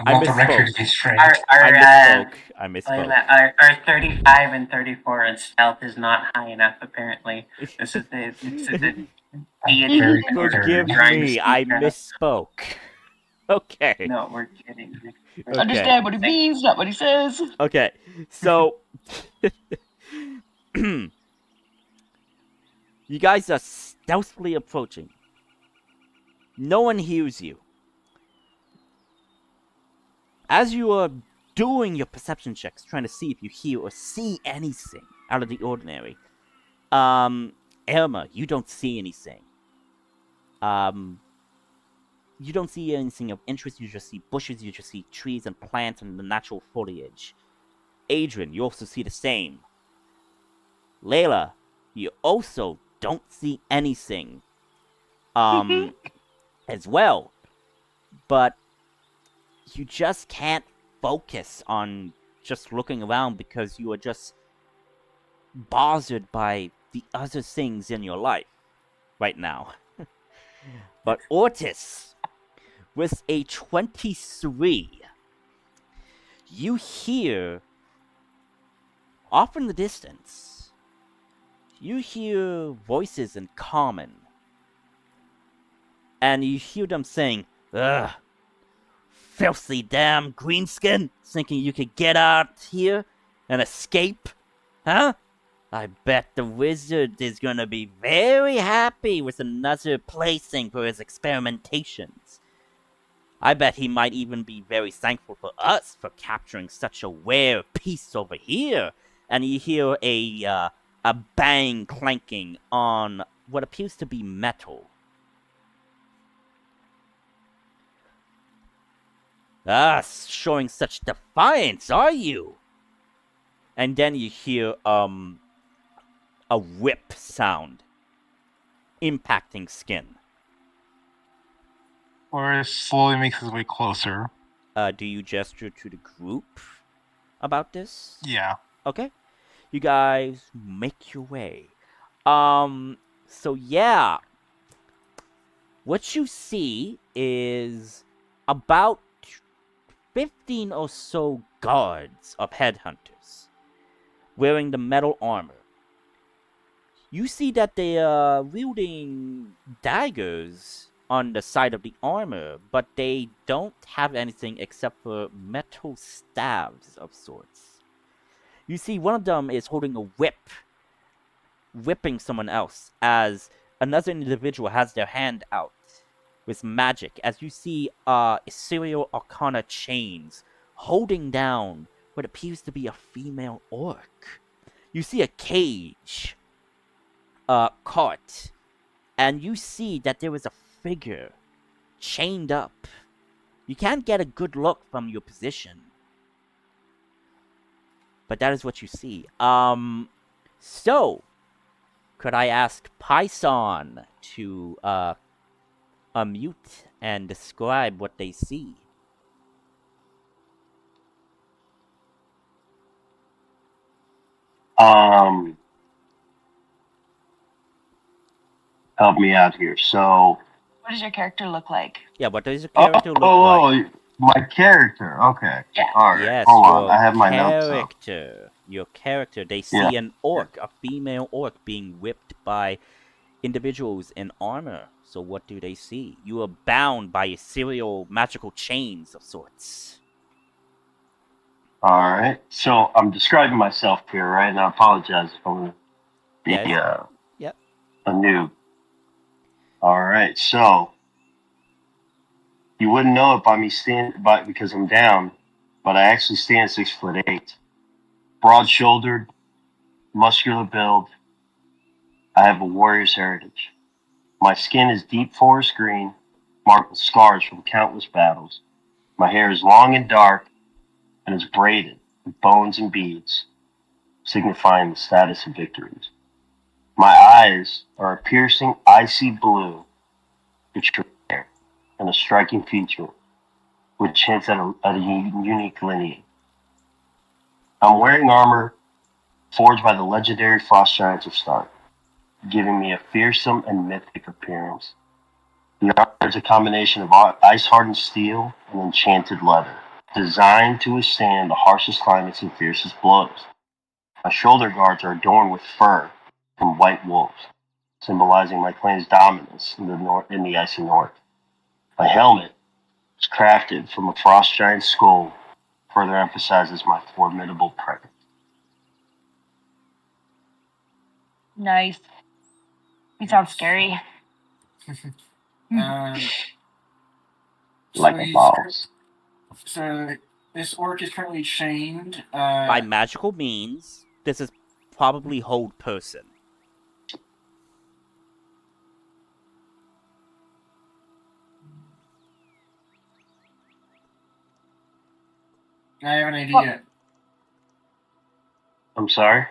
G: I want the record to be straight.
A: I misspoke.
E: Our 35 and 34 in stealth is not high enough, apparently. This is the
A: Forgive me, I misspoke. Okay.
E: No, we're kidding.
A: Okay.
F: Understand what he means, not what he says.
A: Okay, so you guys are stealthily approaching. No one hears you. As you are doing your perception checks, trying to see if you hear or see anything out of the ordinary, Elma, you don't see anything. You don't see anything of interest. You just see bushes, you just see trees and plants and the natural foliage. Adrian, you also see the same. Layla, you also don't see anything as well. But you just can't focus on just looking around because you are just bothered by the other things in your life right now. But Ortis, with a 23, you hear, off in the distance, you hear voices in common. And you hear them saying, "Ugh, filthy damn greenskin, thinking you could get out here and escape? Huh? I bet the wizard is gonna be very happy with another plaything for his experimentations. I bet he might even be very thankful for us for capturing such a rare piece over here." And you hear a bang clanking on what appears to be metal. Showing such defiance, are you? And then you hear a whip sound impacting skin.
C: Or slowly makes his way closer.
A: Do you gesture to the group about this?
C: Yeah.
A: Okay. You guys make your way. So yeah. What you see is about 15 or so guards of headhunters wearing the metal armor. You see that they are wielding daggers on the side of the armor, but they don't have anything except for metal stabs of sorts. You see, one of them is holding a whip, whipping someone else, as another individual has their hand out with magic, as you see ethereal arcana chains holding down what appears to be a female orc. You see a cage caught, and you see that there is a figure chained up. You can't get a good look from your position, but that is what you see. So could I ask Python to unmute and describe what they see?
H: Help me out here. So,
F: What does your character look like?
A: Yeah, what does your character look like?
H: My character. Okay.
F: Yeah.
H: All right.
A: Yes,
H: Hold
A: your
H: on. I have my notes up.
A: character. Your character. They see an orc, a female orc, being whipped by individuals in armor. So what do they see? You are bound by ethereal magical chains of sorts.
H: All right. So I'm describing myself here, right? And I apologize if I'm
A: Yes. Yep.
H: a noob. All right. So you wouldn't know it by me because I'm down, but I actually stand 6'8", broad-shouldered, muscular build. I have a warrior's heritage. My skin is deep forest green, marked with scars from countless battles. My hair is long and dark, and is braided with bones and beads, signifying the status of victories. My eyes are a piercing, icy blue, which rare and a striking feature, which hints at a unique lineage. I'm wearing armor forged by the legendary frost giants of Stark, giving me a fearsome and mythic appearance. The armor is a combination of ice-hardened steel and enchanted leather, designed to withstand the harshest climates and fiercest blows. My shoulder guards are adorned with fur from white wolves, symbolizing my clan's dominance in the icy north. My helmet is crafted from a frost giant's skull, further emphasizes my formidable presence.
F: Nice. You sound scary.
H: Like a boss.
B: So this orc is currently chained.
A: By magical means, this is probably hold person.
B: I have an idea.
H: I'm sorry?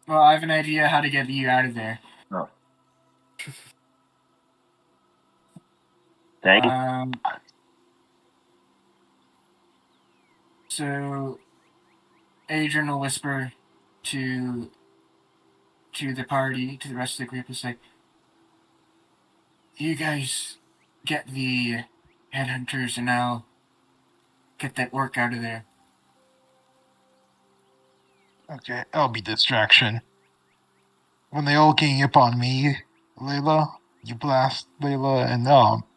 B: Well, I have an idea how to get you out of there.
H: Oh. Thank you.
B: So Adrian will whisper to the party, to the rest of the group, is like, you guys get the headhunters and I'll get that orc out of there.
C: Okay, I'll be distraction. When they all gang up on me, Layla, you blast Layla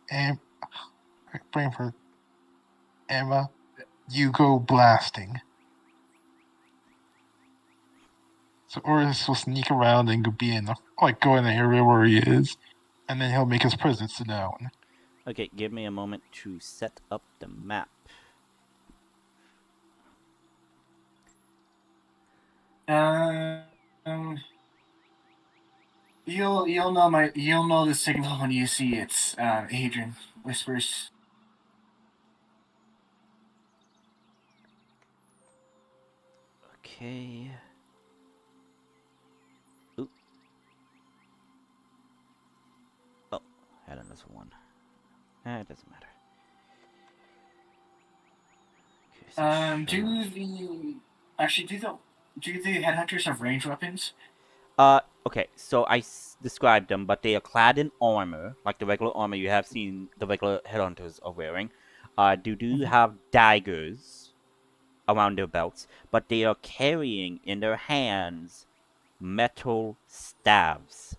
C: and Brainford, Emma, you go blasting. So Oris will sneak around and go in the area where he is, and then he'll make his presence known.
A: Okay, give me a moment to set up the map.
B: You'll know the signal when you see it. Adrian whispers.
A: Okay. Oop. Oh, had another one. It doesn't matter. Okay, so
B: do the headhunters have ranged weapons?
A: Okay, so I described them, but they are clad in armor, like the regular armor you have seen the regular headhunters are wearing. They do have daggers around their belts, but they are carrying in their hands metal staves.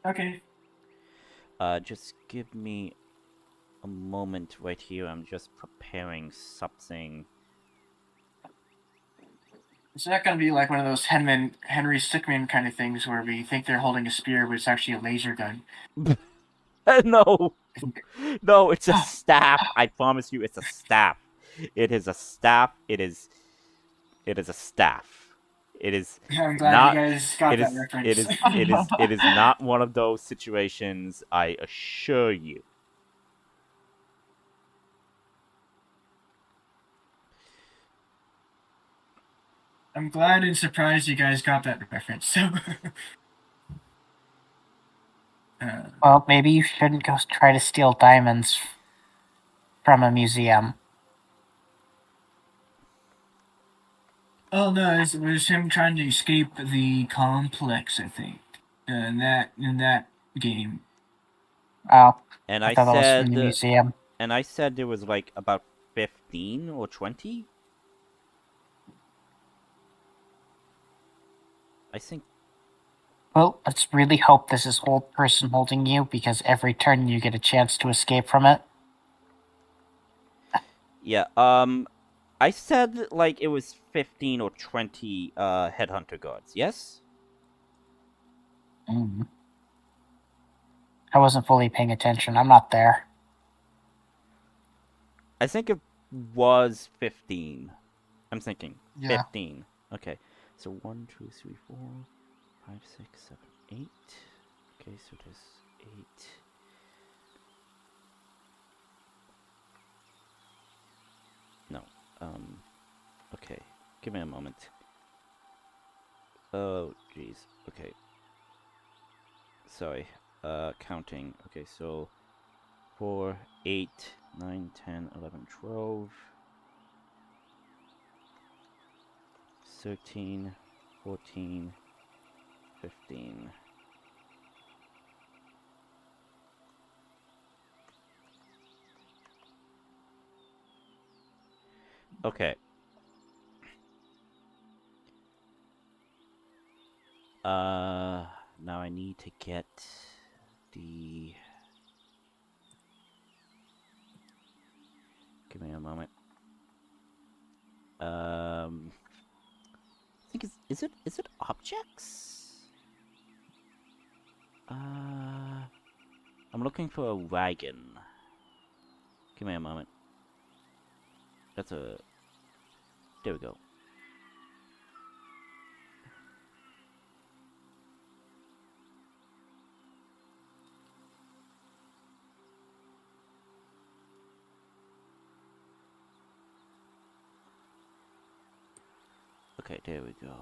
B: Okay.
A: Just give me a moment right here. I'm just preparing something.
B: It's not going to be like one of those Henry Stickmin kind of things where we think they're holding a spear, but it's actually a laser gun.
A: No, no, it's a staff. I promise you, it's a staff. It is a staff. It is a staff. It is
B: I'm glad
A: not.
B: you guys got
A: It
B: that
A: is.
B: reference.
A: It is not one of those situations. I assure you.
B: I'm glad and surprised you guys got that reference. So,
D: Well, maybe you shouldn't go try to steal diamonds from a museum.
B: oh no, it was him trying to escape the complex. I think in that game.
D: Oh,
A: And
D: I thought that was from the
A: said.
D: museum.
A: And I said there was like about 15 or 20. I think.
D: Well, let's really hope this is old person holding you, because every turn you get a chance to escape from it.
A: Yeah. I said like it was 15 or 20 headhunter guards. Yes.
D: Mm. I wasn't fully paying attention. I'm not there.
A: I think it was 15. I'm thinking
C: Yeah.
A: 15. Okay. So 1, 2, 3, 4, 5, 6, 7, 8. Okay, so there's 8. No. Okay. Give me a moment. Oh, jeez. Okay. Sorry. Counting. Okay, so 4, 8, 9, 10, 11, 12, 13, 14, 15. Okay. Now I need to get the... Give me a moment. I think is it objects? I'm looking for a wagon. Give me a moment. That's a... There we go. Okay, there we go.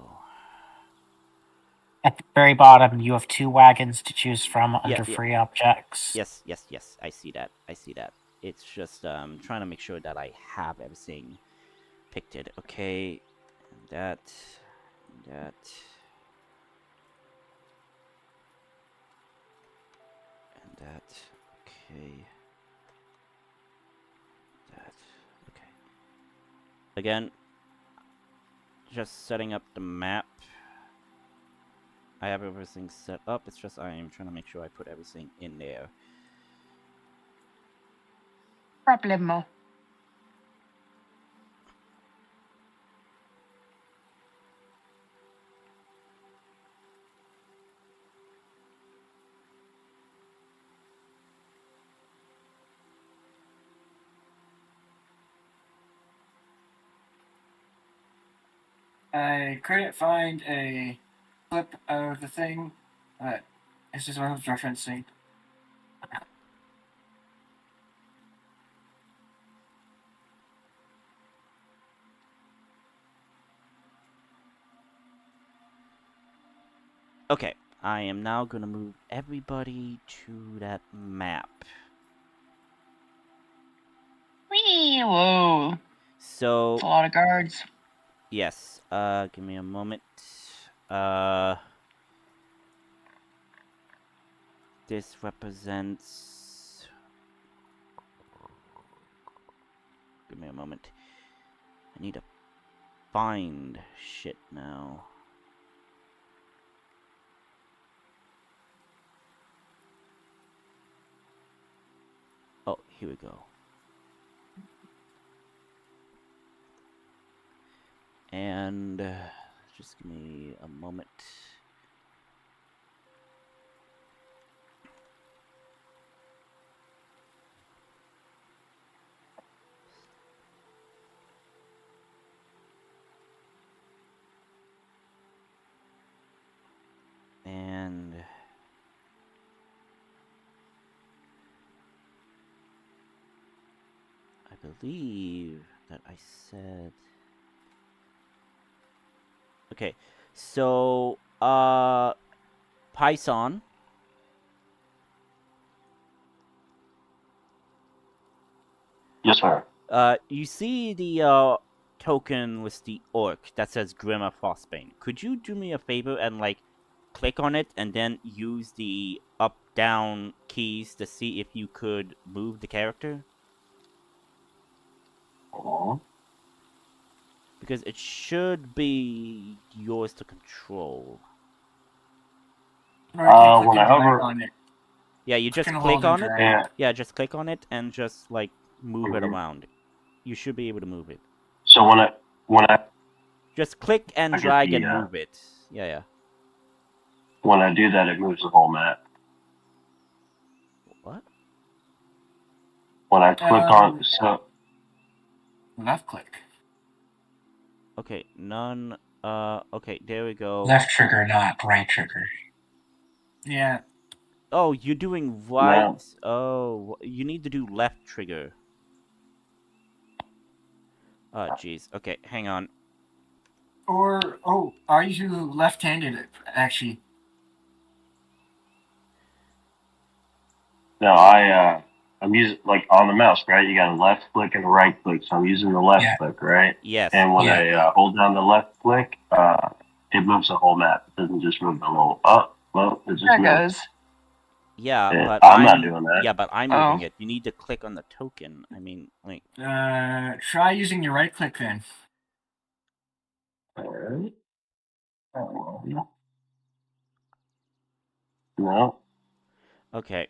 D: At the very bottom, you have 2 wagons to choose from under
A: yeah.
D: free objects.
A: Yes. I see that. It's just trying to make sure that I have everything picked. Okay, that. And that. Okay. That. Okay. Again, just setting up the map. I have everything set up. It's just I am trying to make sure I put everything in there.
F: Problemo.
B: I couldn't find a clip of the thing, but this is what I was referencing.
A: Okay, I am now gonna move everybody to that map.
F: Whee! Whoa.
A: So
F: That's a lot of guards.
A: yes, give me a moment. This represents... Give me a moment. I need to find shit now. Here we go. And just give me a moment. And I believe that I said... Okay, so, Python.
H: Yes, sir.
A: You see the, token with the orc that says Grimmer Frostbane. Could you do me a favor and, like, click on it and then use the up-down keys to see if you could move the character? Because it should be yours to control.
B: Or you can click
H: when I
B: and drag
H: hover-
B: on it.
A: Yeah, you just
B: and
A: click
B: hold and
A: on it.
B: drag.
H: Yeah.
A: Yeah, just click on it and just, like, move it
H: Mhm.
A: around. You should be able to move it.
H: So when I
A: Just click and
H: I get
A: drag
H: the,
A: and move it. Yeah.
H: when I do that, it moves the whole map.
A: What?
H: When I click on
B: Left click.
A: Okay, none. Okay, there we go.
G: Left trigger, not right trigger.
B: Yeah.
A: Oh, you're doing right.
H: No.
A: Oh, you need to do left trigger. Oh, jeez. Okay, hang on.
B: Or are you left-handed actually?
H: No, I'm using, like, on the mouse, right? You got a left click and a right click, so I'm using the left
G: Yeah.
H: click, right?
A: Yes.
H: And when
G: Yeah.
H: I hold down the left click, it moves the whole map. It doesn't just move the little, it just
F: There it
H: moves.
F: goes.
A: Yeah,
H: Yeah,
A: but
H: I'm not doing that.
A: Yeah, but I'm
F: Oh.
A: moving it. You need to click on the token. I mean, like.
B: Try using your right click then.
H: Alright. No.
A: Okay.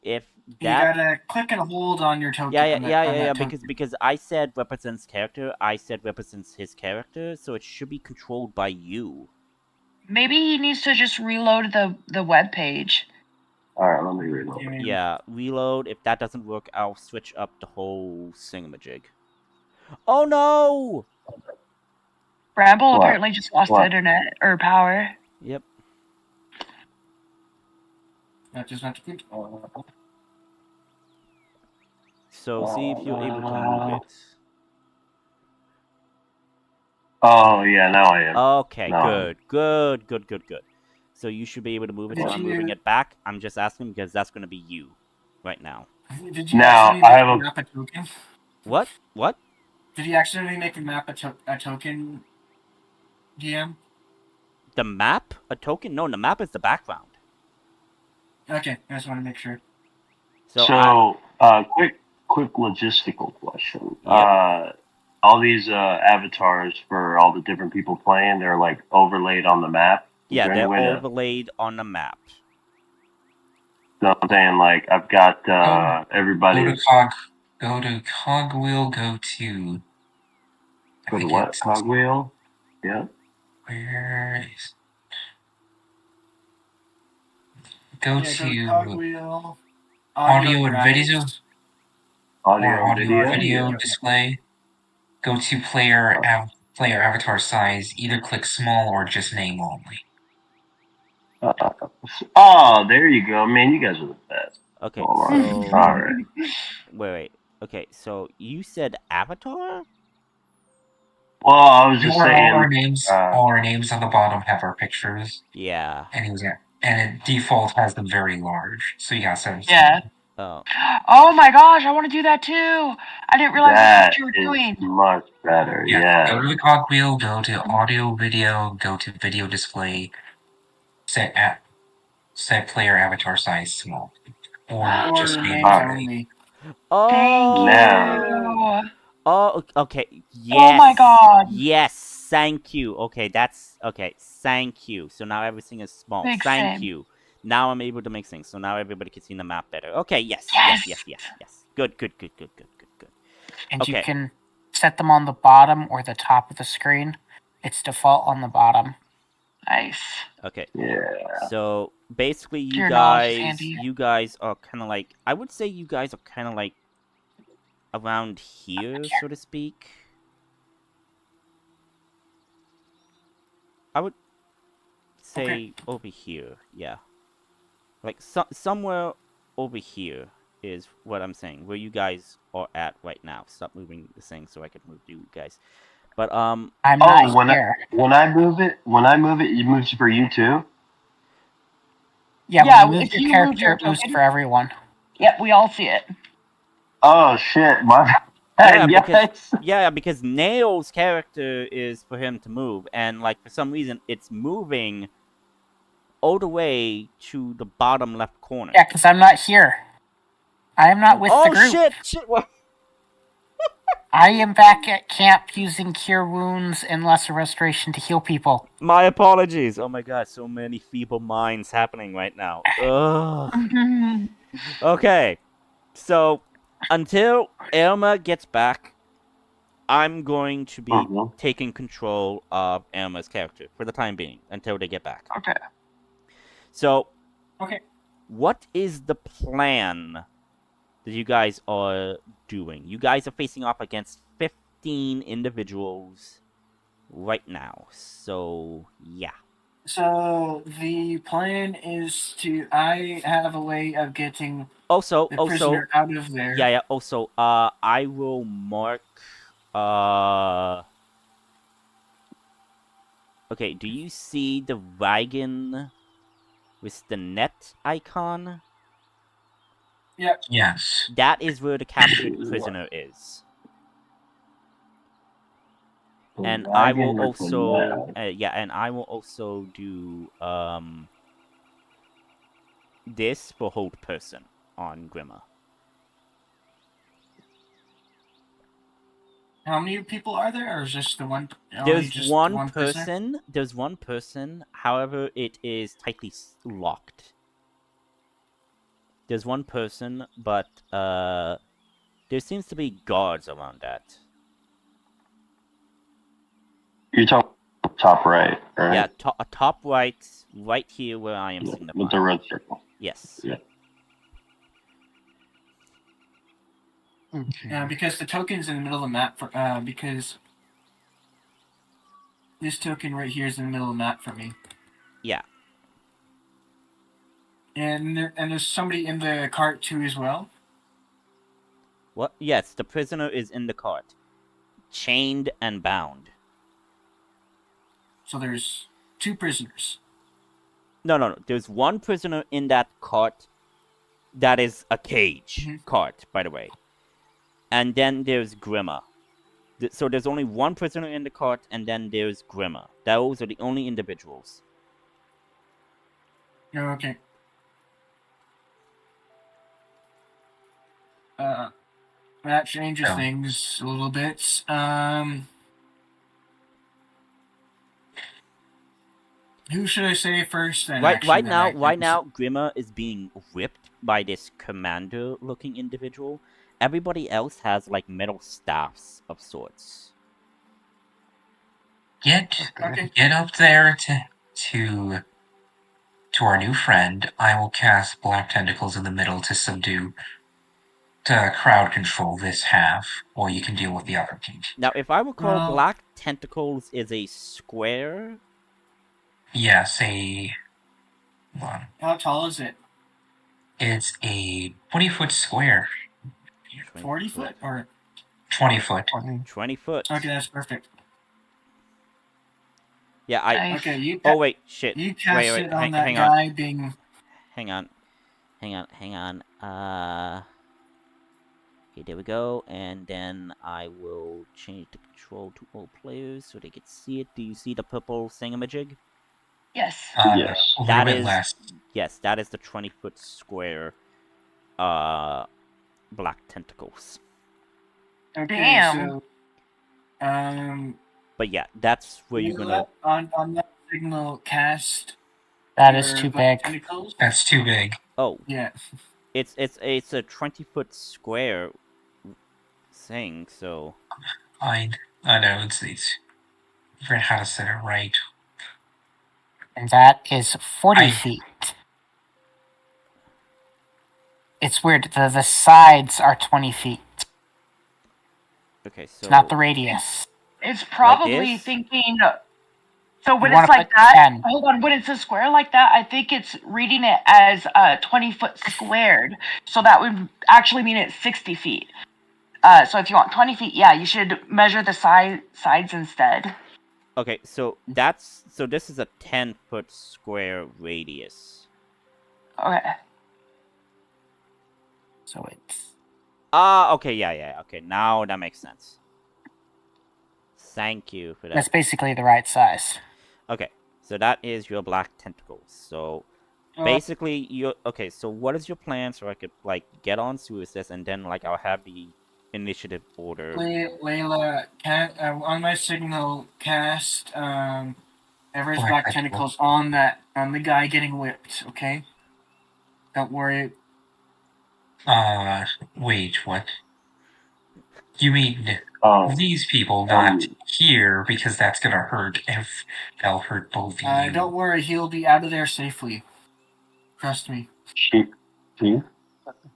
A: If
B: You
A: that.
B: gotta click and hold on your token.
A: Yeah.
B: on that
A: Because I said represents character, I said represents his character, so it should be controlled by you.
F: Maybe he needs to just reload the web page.
H: Alright, let me reload.
B: token.
A: Yeah, reload. If that doesn't work, I'll switch up the whole singamajig. Oh no!
F: Bramble
H: What?
F: apparently just lost
H: What?
F: internet or power.
A: Yep.
B: That is not good.
A: So see if you're able to move it.
H: Oh, yeah, now I am.
A: Okay,
H: No.
A: good. So you should be able to move it. So
B: Did
A: I'm moving
B: you-
A: it back. I'm just asking because that's going to be you right now.
B: Did you
H: Now,
B: accidentally
H: I
B: make
H: have
B: the
H: a-
B: map a token?
A: What?
B: Did you accidentally make the map a token, GM?
A: The map? A token? No, the map is the background.
B: Okay, I just want to make sure.
A: So,
H: Quick logistical question.
A: Yep.
H: All these avatars for all the different people playing, they're like overlaid on the map. Is
A: yeah,
H: there any
A: they're
H: way to-
A: overlaid on the map.
H: No, I'm saying, like, I've got
G: Go
H: everybody's.
G: Go to cogwheel. Go to. I
H: Go to
G: forget
H: what?
G: some-
H: Cogwheel? Yeah.
G: Where is? Go
B: Yeah,
G: to
B: cogwheel,
G: audio and
B: graphics.
G: video.
H: Audio,
G: Or audio
H: video.
G: and video
B: Yeah.
G: display. Go to player avatar size. Either click small or just name only.
H: Oh, there you go, man. You guys are the best.
A: Okay,
H: All
A: so
H: right.
A: wait. Okay, so you said Avatar?
H: Well, I was just
G: All
H: saying.
G: our names on the bottom have our pictures,
A: Yeah.
G: and it default has them very large. So you got 17.
F: Yeah.
A: Oh.
F: Oh my gosh, I want to do that too. I didn't realize
H: That
F: that's what you were
H: is
F: doing.
H: much better.
G: Yeah.
H: Yeah.
G: Go to the cogwheel. Go to audio video. Go to video display. Set player avatar size small, or
B: Or
G: just
B: names
G: name
H: Alright.
B: only.
A: Oh.
H: Now.
A: Oh, okay. Yes.
F: Oh my god.
A: Yes, thank you. Okay, that's okay. Thank you. So now everything is small.
F: Big
A: Thank
F: same.
A: you. Now I'm able to make things. So now everybody can see the map better. Okay, yes.
F: Yes.
A: Good. Good.
D: And
A: Okay.
D: you can set them on the bottom or the top of the screen. It's default on the bottom.
F: Nice.
A: Okay.
H: Yeah.
A: So basically,
F: Your knowledge is handy.
A: you guys are kind of like, I would say you guys are kind of like around here, so to speak. I would say over here, yeah. Like somewhere over here is what I'm saying, where you guys are at right now. Stop moving the thing so I can move you guys. But
D: I'm not here.
H: When I move it, it moves for you too.
D: Yeah, when you move
F: if
D: your
F: you
D: character,
F: move your
D: it moves
F: token-
D: for everyone.
F: Yep, we all see it.
H: Oh shit! My
A: yeah, because Nail's character is for him to move, and like for some reason it's moving all the way to the bottom left corner.
D: Yeah, because I'm not here. I am not with the group.
A: Oh shit! What?
D: I am back at camp using Cure Wounds and Lesser Restoration to heal people.
A: My apologies. Oh my god, so many feeble minds happening right now. Ugh. Okay, so until Elma gets back, I'm going to be taking control of Elma's character for the time being until they get back.
F: Okay.
A: So,
B: Okay.
A: what is the plan that you guys are doing? You guys are facing off against 15 individuals right now. So, yeah.
B: So the plan is I have a way of getting
A: Also,
B: the prisoner out of there.
A: Yeah. Also, I will mark. Okay. Do you see the wagon with the net icon?
B: Yep.
G: Yes.
A: That is where the captured prisoner is. And I will also, and I will also do this for hold person on Grimma.
B: How many people are there, or is just the one?
A: There's
B: just
A: one
B: prisoner?
A: person. There's one person. However, it is tightly locked. There's one person, but there seems to be guards around that.
H: You're talking top right, right?
A: Yeah, top right here where I am signifying.
H: With the red circle.
A: Yes.
H: Yeah.
C: Okay.
B: Because the token's in the middle of the map because this token right here is in the middle of the map for me.
A: Yeah.
B: And there's somebody in the cart too as well.
A: What? Yes, the prisoner is in the cart, chained and bound.
B: So there's two prisoners.
A: No. There's one prisoner in that cart. That is a cage cart, by the way. And then there's Grimma. So there's only one prisoner in the cart, and then there's Grimma. Those are the only individuals.
B: Okay. That changes things a little bit. Who should I say first then?
A: Right now, Grimma is being whipped by this commander-looking individual. Everybody else has like metal staffs of sorts.
G: Get up there to our new friend. I will cast Black Tentacles in the middle to subdue, to crowd control this half, or you can deal with the other team.
A: Now, if I recall, Black Tentacles is a square.
G: Yes,
B: How tall is it?
G: It's a 20-foot square.
B: 40 foot or
G: 20 foot.
A: 20 foot.
B: Okay, that's perfect.
A: Yeah,
B: Okay, you.
A: Oh wait, shit.
B: You cast
A: wait,
B: it on that
A: hang
B: guy
A: on.
B: being.
A: Hang on. Okay, there we go. And then I will change the control to all players so they can see it. Do you see the purple thingamajig?
F: Yes.
H: Yes.
A: That is the 20-foot square. Black tentacles.
B: Okay,
F: Damn.
B: so.
A: But yeah, that's where you're gonna.
B: On that signal cast.
D: That is too big.
B: Tentacles.
G: That's too big.
A: Oh.
B: Yeah.
A: It's a 20-foot square thing, so
G: I know it's I forget how to set it right.
D: And that is 40
G: I-
D: feet. It's weird. The sides are 20 feet.
A: okay, so
D: It's not the radius.
F: It's probably
A: this?
F: thinking. So when
D: You wanna
F: it's like
D: put
F: that,
D: 10.
F: hold on. When it's a square like that, I think it's reading it as 20 foot squared. So that would actually mean it's 60 feet. So if you want 20 feet, yeah, you should measure the sides instead.
A: Okay, so this is a 10-foot square radius.
F: Okay.
D: So it's
A: Okay, yeah, okay, now that makes sense. Thank you for that.
D: that's basically the right size.
A: Okay, so that is your black tentacles. So basically, okay. So what is your plan so I could like get on this and then like I'll have the initiative order.
B: Layla, on my signal, cast Ever's
G: Black
B: black
G: tentacles.
B: tentacles on the guy getting whipped. Okay. Don't worry.
G: Wait, what? You mean
H: Oh,
G: these people, not here, because that's gonna hurt if they'll hurt both of you.
B: Don't worry. He'll be out of there safely. Trust me.
H: she.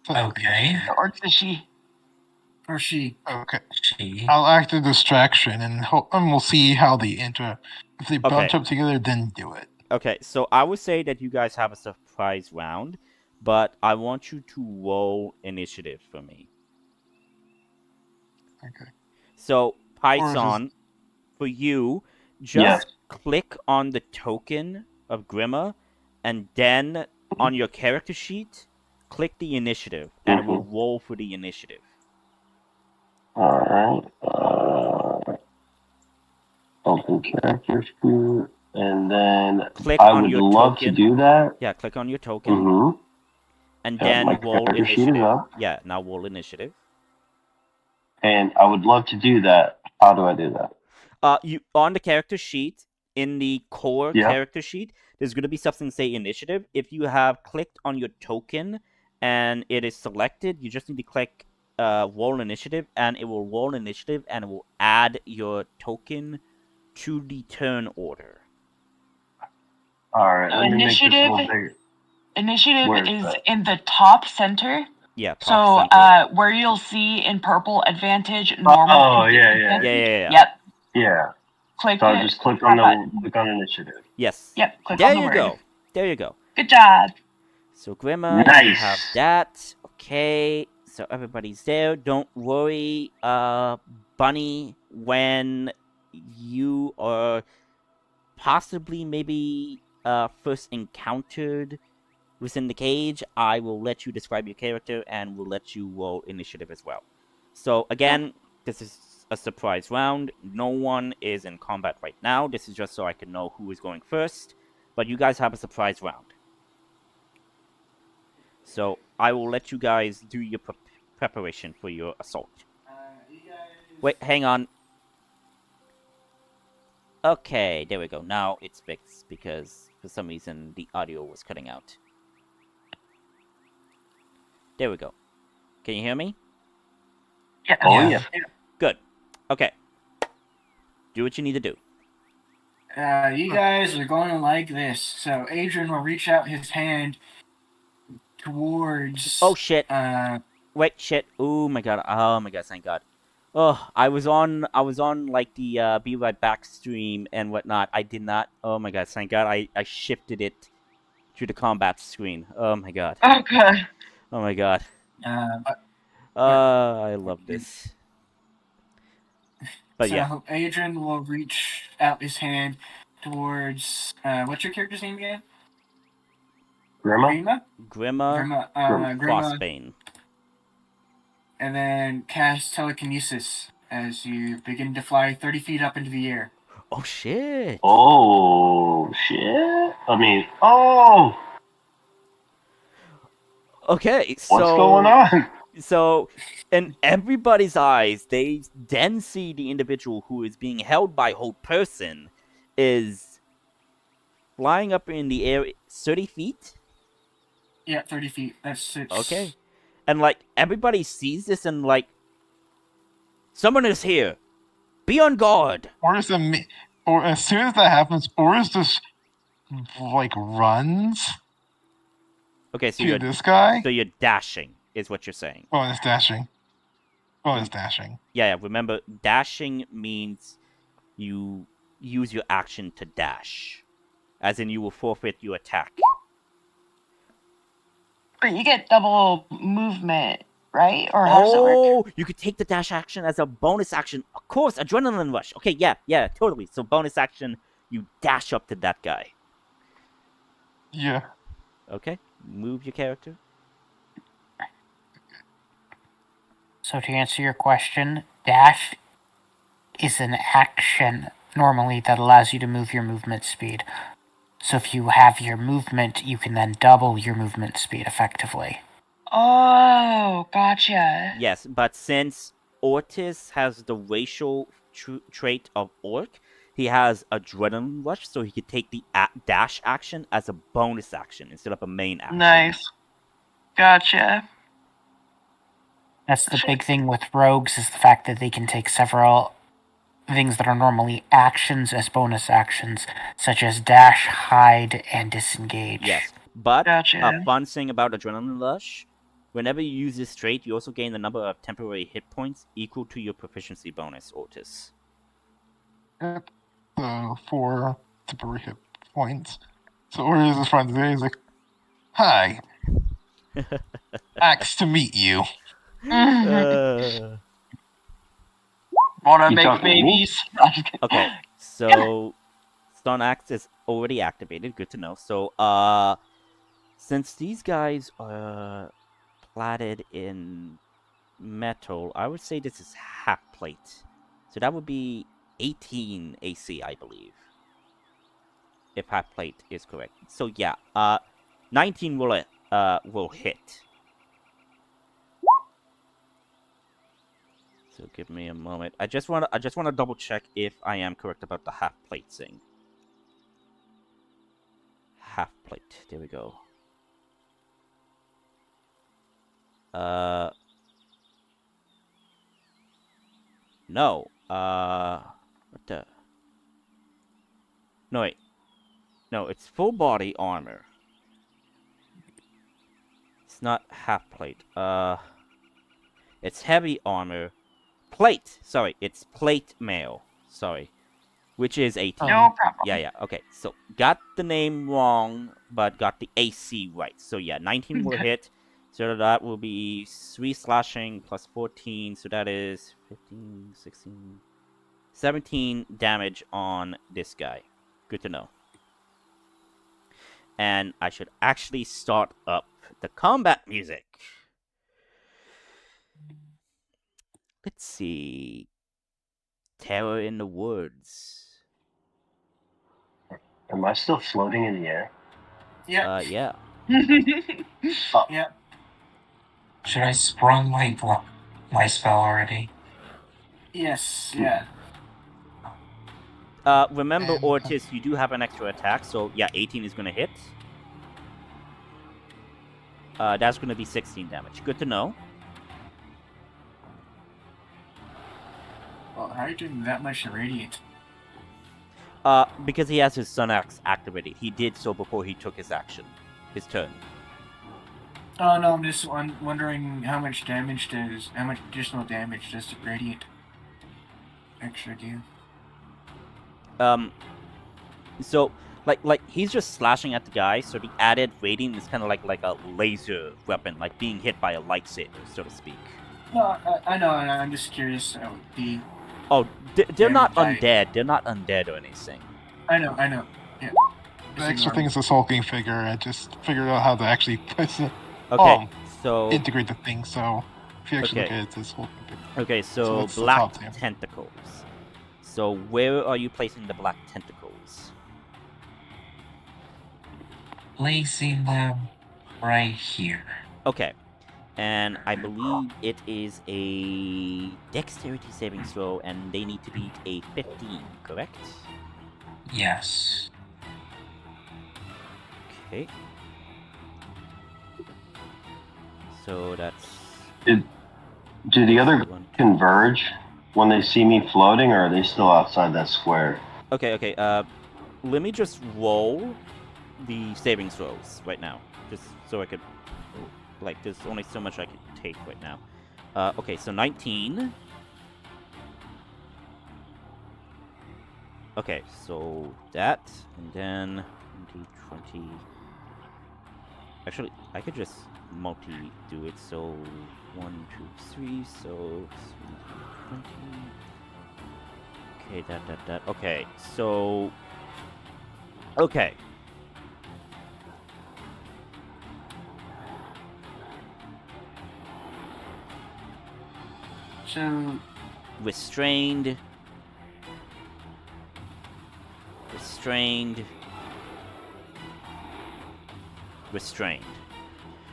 G: Okay.
F: Or it's a she.
B: Or she.
C: Okay.
G: She.
C: I'll act a distraction and we'll see how they enter. If they bunch
A: Okay.
C: up together, then do it.
A: Okay, so I would say that you guys have a surprise round, but I want you to roll initiative for me.
C: Okay.
A: So Python, for you, just click on the token of Grimma, and then on your character sheet, click the initiative, and it will roll for the initiative.
H: Alright. Open character sheet. And then
A: Click
H: I
A: on
H: would
A: your
H: love
A: token.
H: to do that.
A: Yeah, click on your token,
H: Mm-hmm.
A: and
H: Yeah,
A: then
H: my
A: roll
H: character sheet is
A: initiative.
H: up.
A: Yeah, now roll initiative.
H: And I would love to do that. How do I do that?
A: You on the character sheet, in the core character sheet, there's going to be something say initiative. If you have clicked on your token and it is selected, you just need to click roll initiative, and it will roll initiative, and it will add your token to the turn order.
H: Alright,
F: So
H: let me make this a
F: initiative-
H: little bigger.
F: Initiative
H: Where is
F: is
H: that?
F: in the top center.
A: Yeah,
F: So
A: top center.
F: where you'll see in purple advantage, normal.
H: Oh,
F: and
H: yeah.
F: disadvantage.
A: Yeah.
F: Yep.
H: Yeah.
F: Click
H: So
F: it.
H: I'll just click on initiative.
A: Yes.
F: Yep. Click
A: There
F: on the
A: you
F: word.
A: go. There you go.
F: Good job.
A: So Grimma, you
H: Nice.
A: have that. Okay, so everybody's there. Don't worry, Bunny, when you are possibly maybe first encountered within the cage, I will let you describe your character and will let you roll initiative as well. So again, this is a surprise round. No one is in combat right now. This is just so I can know who is going first. But you guys have a surprise round. So I will let you guys do your preparation for your assault. Wait, hang on. Okay, there we go. Now it's fixed because for some reason the audio was cutting out. There we go. Can you hear me?
F: Yeah.
H: Oh,
G: Yeah.
H: yeah.
A: Good. Okay. Do what you need to do.
B: You guys are going like this. So Adrian will reach out his hand towards.
A: Oh shit.
B: Uh,
A: Wait, shit. Oh my god. Oh my god, thank god. Oh, I was on like the Be Right Back stream and whatnot. I did not. Oh my god, thank god. I shifted it to the combat screen. Oh my god.
F: Oh, good.
A: Oh my god.
B: but
A: I love this. But
B: so
A: yeah.
B: Adrian will reach out his hand towards. What's your character's name again?
H: Grimma?
B: Grimma.
A: Grimma.
B: Grimma.
A: Frostbane.
B: And then cast telekinesis as you begin to fly 30 feet up into the air.
A: Oh shit.
H: Oh, shit. I mean, oh!
A: Okay, so
H: What's going on?
A: So, in everybody's eyes, they then see the individual who is being held by whole person is flying up in the air 30 feet.
B: Yeah, 30 feet. That's it.
A: Okay. And, like, everybody sees this and, like, someone is here. Be on guard.
C: Or as soon as that happens, Oris just like runs
A: Okay, so
C: to this guy.
A: So you're dashing, is what you're saying.
C: Bonus dashing. Bonus dashing.
A: Yeah, remember, dashing means you use your action to dash. As in, you will forfeit your attack.
F: But you get double movement, right? Or how does it work?
A: Oh, you could take the dash action as a bonus action. Of course, adrenaline rush. Okay, yeah, totally. So bonus action, you dash up to that guy.
C: Yeah.
A: Okay, move your character.
D: So to answer your question, dash is an action normally that allows you to move your movement speed. So if you have your movement, you can then double your movement speed effectively.
F: Oh, gotcha.
A: Yes, but since Ortis has the racial trait of orc, he has adrenaline rush, so he could take the dash action as a bonus action instead of a main action.
F: Nice. Gotcha.
D: That's the big thing with rogues, is the fact that they can take several things that are normally actions as bonus actions, such as dash, hide, and disengage.
A: Yes, but
F: Gotcha.
A: a fun thing about adrenaline rush, whenever you use this trait, you also gain the number of temporary hit points equal to your proficiency bonus, Ortis.
C: Yep. So 4 temporary hit points. So Oris is front today. He's like, "Hi, axe to meet you."
F: Wanna
H: You
F: make
H: talking to me?
F: babies?
A: Okay, so Stun Axe is already activated. Good to know. So, since these guys are platted in metal, I would say this is half plate. So that would be 18 AC, I believe. If half plate is correct. So yeah, 19 will hit. So give me a moment. I just wanna double check if I am correct about the half plate thing. Half plate. There we go. No. What the? No, wait. No, it's full body armor. It's not half plate. It's heavy armor. Plate! Sorry, it's plate mail. Sorry. Which is 18.
F: No problem.
A: Yeah, okay. So, got the name wrong, but got the AC right. So, yeah, 19 will hit. So, that will be 3 slashing plus 14. So, that is 15, 16, 17 damage on this guy. Good to know. And I should actually start up the combat music. Let's see. Terror in the Woods.
H: Am I still floating in the air?
B: Yeah.
A: Yeah.
B: Yeah.
G: Should I sprung my spell already?
B: Yes. Yeah.
A: Remember, Ortis, you do have an extra attack, so yeah, 18 is gonna hit. That's gonna be 16 damage. Good to know.
B: Well, how are you doing that much radiant?
A: Because he has his Sun Axe activated. He did so before he took his action. His turn.
B: Oh no, I'm just wondering how much additional damage does the radiant extra do?
A: So, like he's just slashing at the guy, so the added radiant is kind of like a laser weapon, like being hit by a lightsaber, so to speak.
B: No, I know, I'm just curious.
A: Oh, they're not
B: Damage
A: undead. They're not undead or anything.
B: I know. Yeah.
C: The extra thing is the sulking figure. I just figured out how to actually
A: Okay, so
C: integrate the thing. So if you actually
A: Okay.
C: look at it, it's sulking figure.
A: okay, so
C: that's the
A: black
C: top tier.
A: tentacles. So where are you placing the black tentacles?
G: Placing them right here.
A: Okay, and I believe it is a dexterity saving throw, and they need to beat a 15, correct?
G: Yes.
A: Okay. So that's
H: Do the other
A: one.
H: converge when they see me floating, or are they still outside that square?
A: Okay. Let me just roll the saving throws right now, just so I could. Like, there's only so much I can take right now. Okay, so 19. Okay, so that, and then 20. Actually, I could just multi-do it, so 1, 2, 3, so 20. Okay, that. Okay, so... Okay.
B: So,
A: Restrained.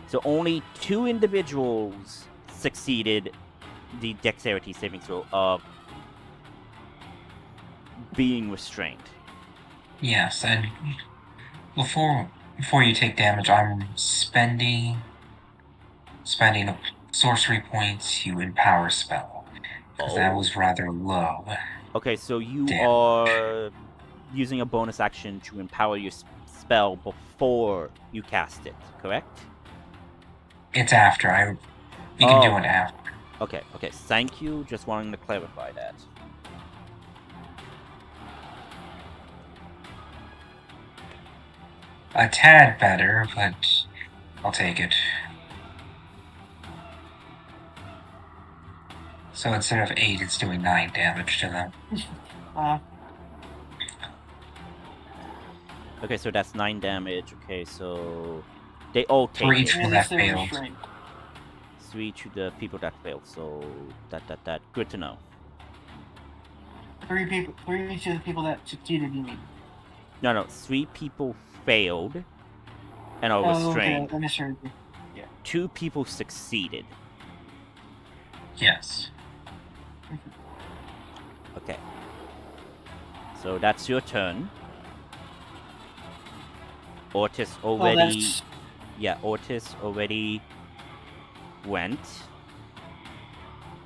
A: So only 2 individuals succeeded the dexterity saving throw of being restrained.
G: Yes, and before you take damage, I'm spending a sorcery point to empower spell, because that was rather low.
A: Okay, so you
G: Damage.
A: are using a bonus action to empower your spell before you cast it, correct?
G: It's after. We can do it after.
A: Okay, thank you. Just wanting to clarify that.
G: A tad better, but I'll take it. So instead of 8, it's doing 9 damage to them.
A: Okay, so that's 9 damage. Okay, so they all take
G: For each
A: it.
G: one that failed.
A: 3 to the people that failed. So that. Good to know.
B: 3 to the people that succeeded, you mean?
A: No. 3 people failed and are restrained.
B: Okay, I misheard you. Yeah.
A: 2 people succeeded.
G: Yes.
A: Okay. So that's your turn. Ortiz already... Ortiz already went.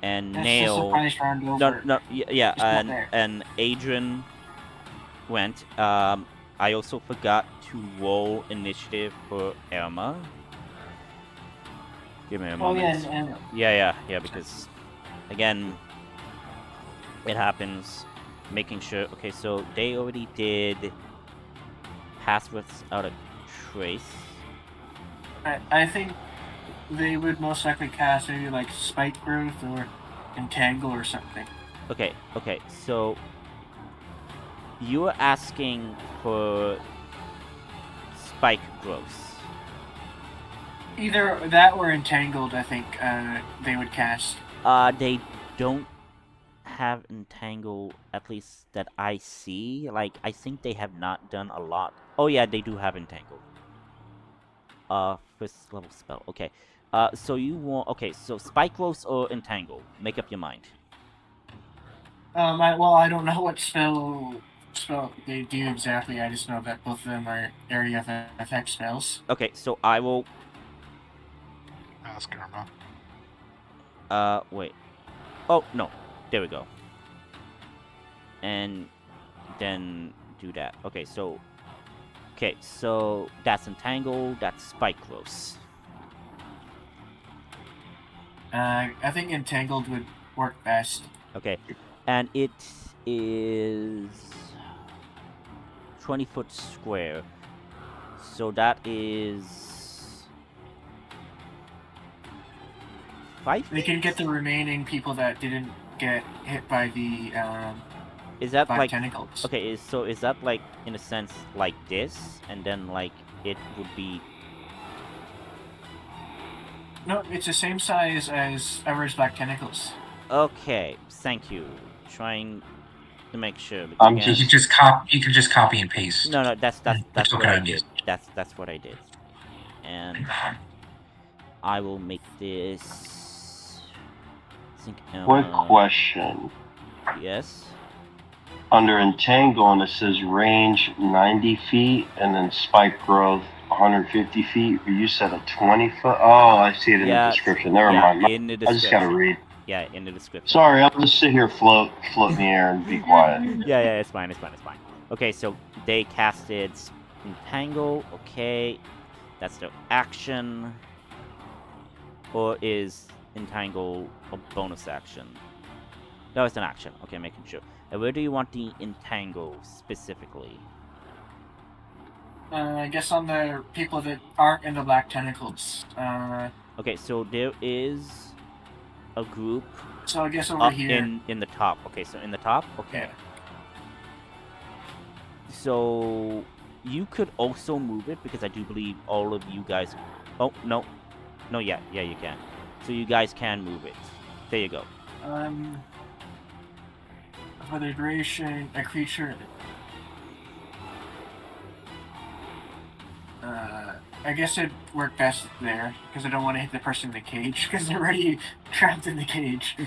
A: And
B: That's
A: Nail...
B: the surprise round over.
A: And Adrian went. I also forgot to roll initiative for Irma. Give me a moment. Yeah, because again, it happens. Making sure. Okay, so they already did Pass Without a Trace.
B: I think they would most likely cast maybe like Spike Growth or Entangle or something.
A: Okay, so you are asking for Spike Growth.
B: Either that or Entangled, I think they would cast.
A: They don't have Entangle, at least that I see. Like, I think they have not done a lot. Oh yeah, they do have Entangle. First level spell. Okay. So you want... Okay, so Spike Growth or Entangle? Make up your mind.
B: I don't know what spell they do exactly. I just know that both of them are area effect spells.
A: Okay, so I will...
C: Ask Irma.
A: Wait. Oh, no. There we go. And then do that. Okay, so that's Entangle, that's Spike Growth.
B: I think Entangled would work best.
A: Okay, and it is 20-foot square. So that is 5
B: They can get the remaining people that didn't get hit by the
A: is that
B: by
A: like
B: tentacles.
A: Okay, is that like in a sense like this, and then like it would be...
B: No, it's the same size as Ever's Black Tentacles.
A: Okay, thank you. Trying to make sure.
G: You can just copy and paste.
A: No, that's what I did. That's what I did. And I will make this...
H: Quick question.
A: Yes?
H: Under Entangle, and it says range 90 feet, and then Spike Growth 150 feet. But you said a 20-foot. Oh, I see it in the description. Never mind.
A: In the
H: I
A: description.
H: just gotta read.
A: Yeah, in the description.
H: Sorry, I'll just sit here, float in the air, and be quiet.
A: Yeah, it's fine. Okay, so they casted Entangle. Okay, that's their action. Or is Entangle a bonus action? No, it's an action. Okay, making sure. And where do you want the Entangle specifically?
B: I guess on the people that aren't in the black tentacles.
A: Okay, so there is a group.
B: So I guess over here.
A: In the top. Okay, so in the top? Okay.
B: Yeah.
A: So you could also move it because I do believe all of you guys. Oh no, yeah, you can. So you guys can move it. There you go.
B: For the duration, a creature. I guess it'd work best there because I don't want to hit the person in the cage because they're already trapped in the cage.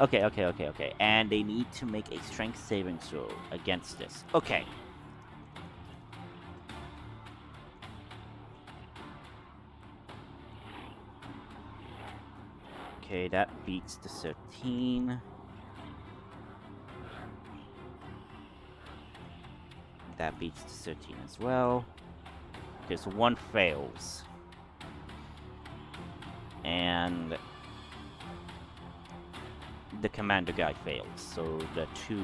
A: Okay. And they need to make a strength saving throw against this. Okay. Okay, that beats the 13. That beats the 13 as well. Okay, so one fails. And the commander guy fails, so the two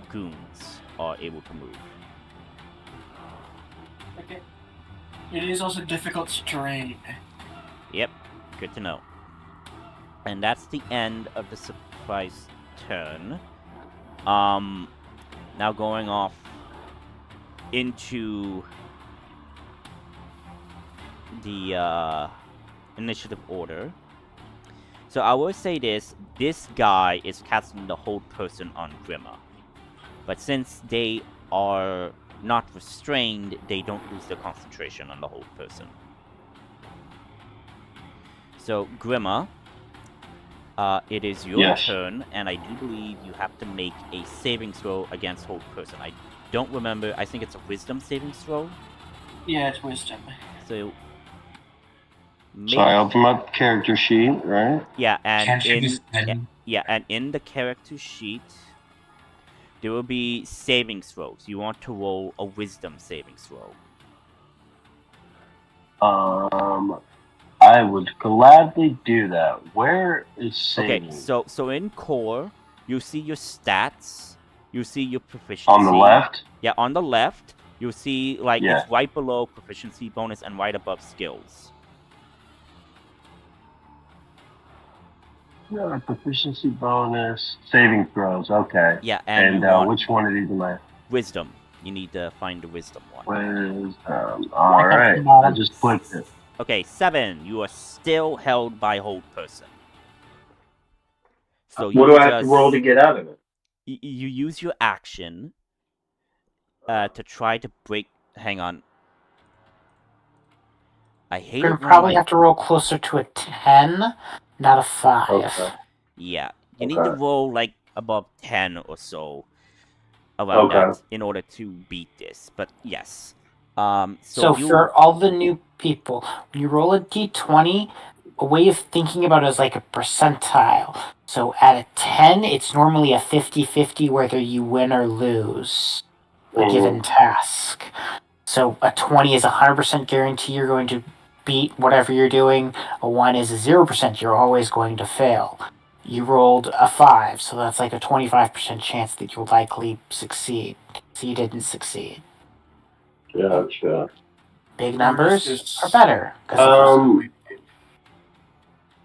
A: goons are able to move.
B: Okay. It is also difficult terrain.
A: Yep, good to know. And that's the end of the surprise turn. Now going off into the initiative order. So I will say this guy is casting the hold person on Grimma. But since they are not restrained, they don't lose their concentration on the hold person. So Grimma, it is your turn, and I do believe you have to make a saving throw against hold person. I don't remember, I think it's a wisdom saving throw?
B: Yeah, it's wisdom.
A: So
H: I open my character sheet, right?
A: Yeah, and in the character sheet, there will be saving throws. You want to roll a wisdom saving throw.
H: I would gladly do that. Where is saving?
A: Okay, so in core, you see your stats. You see your proficiency.
H: On the left?
A: Yeah, on the left, you see it's right below proficiency bonus and right above skills.
H: Yeah, proficiency bonus, saving throws. Okay.
A: Yeah,
H: and which one of these am I?
A: Wisdom. You need to find the wisdom one.
H: Wisdom. All right. I just clicked it.
A: Okay, 7. You are still held by hold person. So
H: what do I have to roll to get out of it?
A: You use your action to try to break. Hang on. I hate
D: You're gonna probably have to roll closer to a 10, not a 5.
H: Okay.
A: Yeah, you need to roll above 10 or so around that in order to beat this. But yes.
D: So for all the new people, when you roll a d20, a way of thinking about it is like a percentile. So at a 10, it's normally a 50-50 whether you win or lose a given task. So a 20 is a 100% guarantee you're going to beat whatever you're doing. A 1 is a 0% you're always going to fail. You rolled a 5, so that's like a 25% chance that you'll likely succeed. So you didn't succeed.
H: Gotcha.
D: Big numbers are better.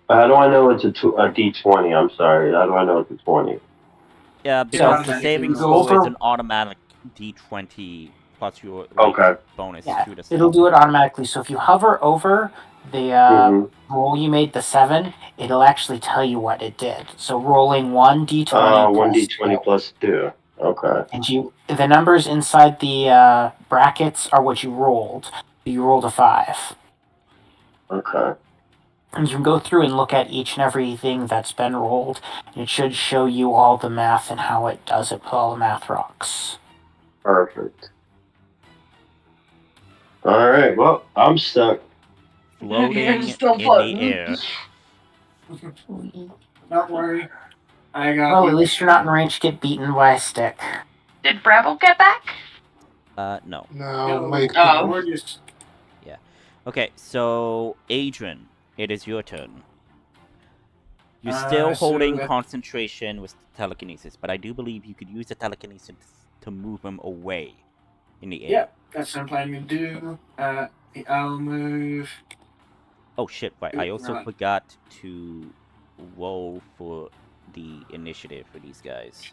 H: How do I know it's a D20? I'm sorry. How do I know it's a 20?
A: Yeah, because the saving throw is an automatic D20 plus your bonus.
D: Yeah, it'll do it automatically. So if you hover over the roll you made, the 7, it'll actually tell you what it did. So rolling 1d20
H: 1d20 plus 2. Okay.
D: And the numbers inside the brackets are what you rolled. You rolled a 5.
H: Okay.
D: And you can go through and look at each and everything that's been rolled, and it should show you all the math and how it does it with all the math rocks.
H: Perfect. All right. Well, I'm stuck.
A: floating
F: Still
A: in the
F: floating.
A: air.
B: Don't worry. I got
D: Well,
B: you.
D: at least you're not in range to get beaten by a stick.
F: Did Brabble get back?
A: No.
C: No, my
F: Oh.
B: We're just...
A: Yeah. Okay, so Adrian, it is your turn. You're still
B: so
A: holding
B: that-
A: concentration with telekinesis, but I do believe you could use the telekinesis to move him away in the air.
B: Yep, that's what I'm planning to do. I'll move...
A: Oh shit, right. I also
B: Right.
A: forgot to roll for the initiative for these guys.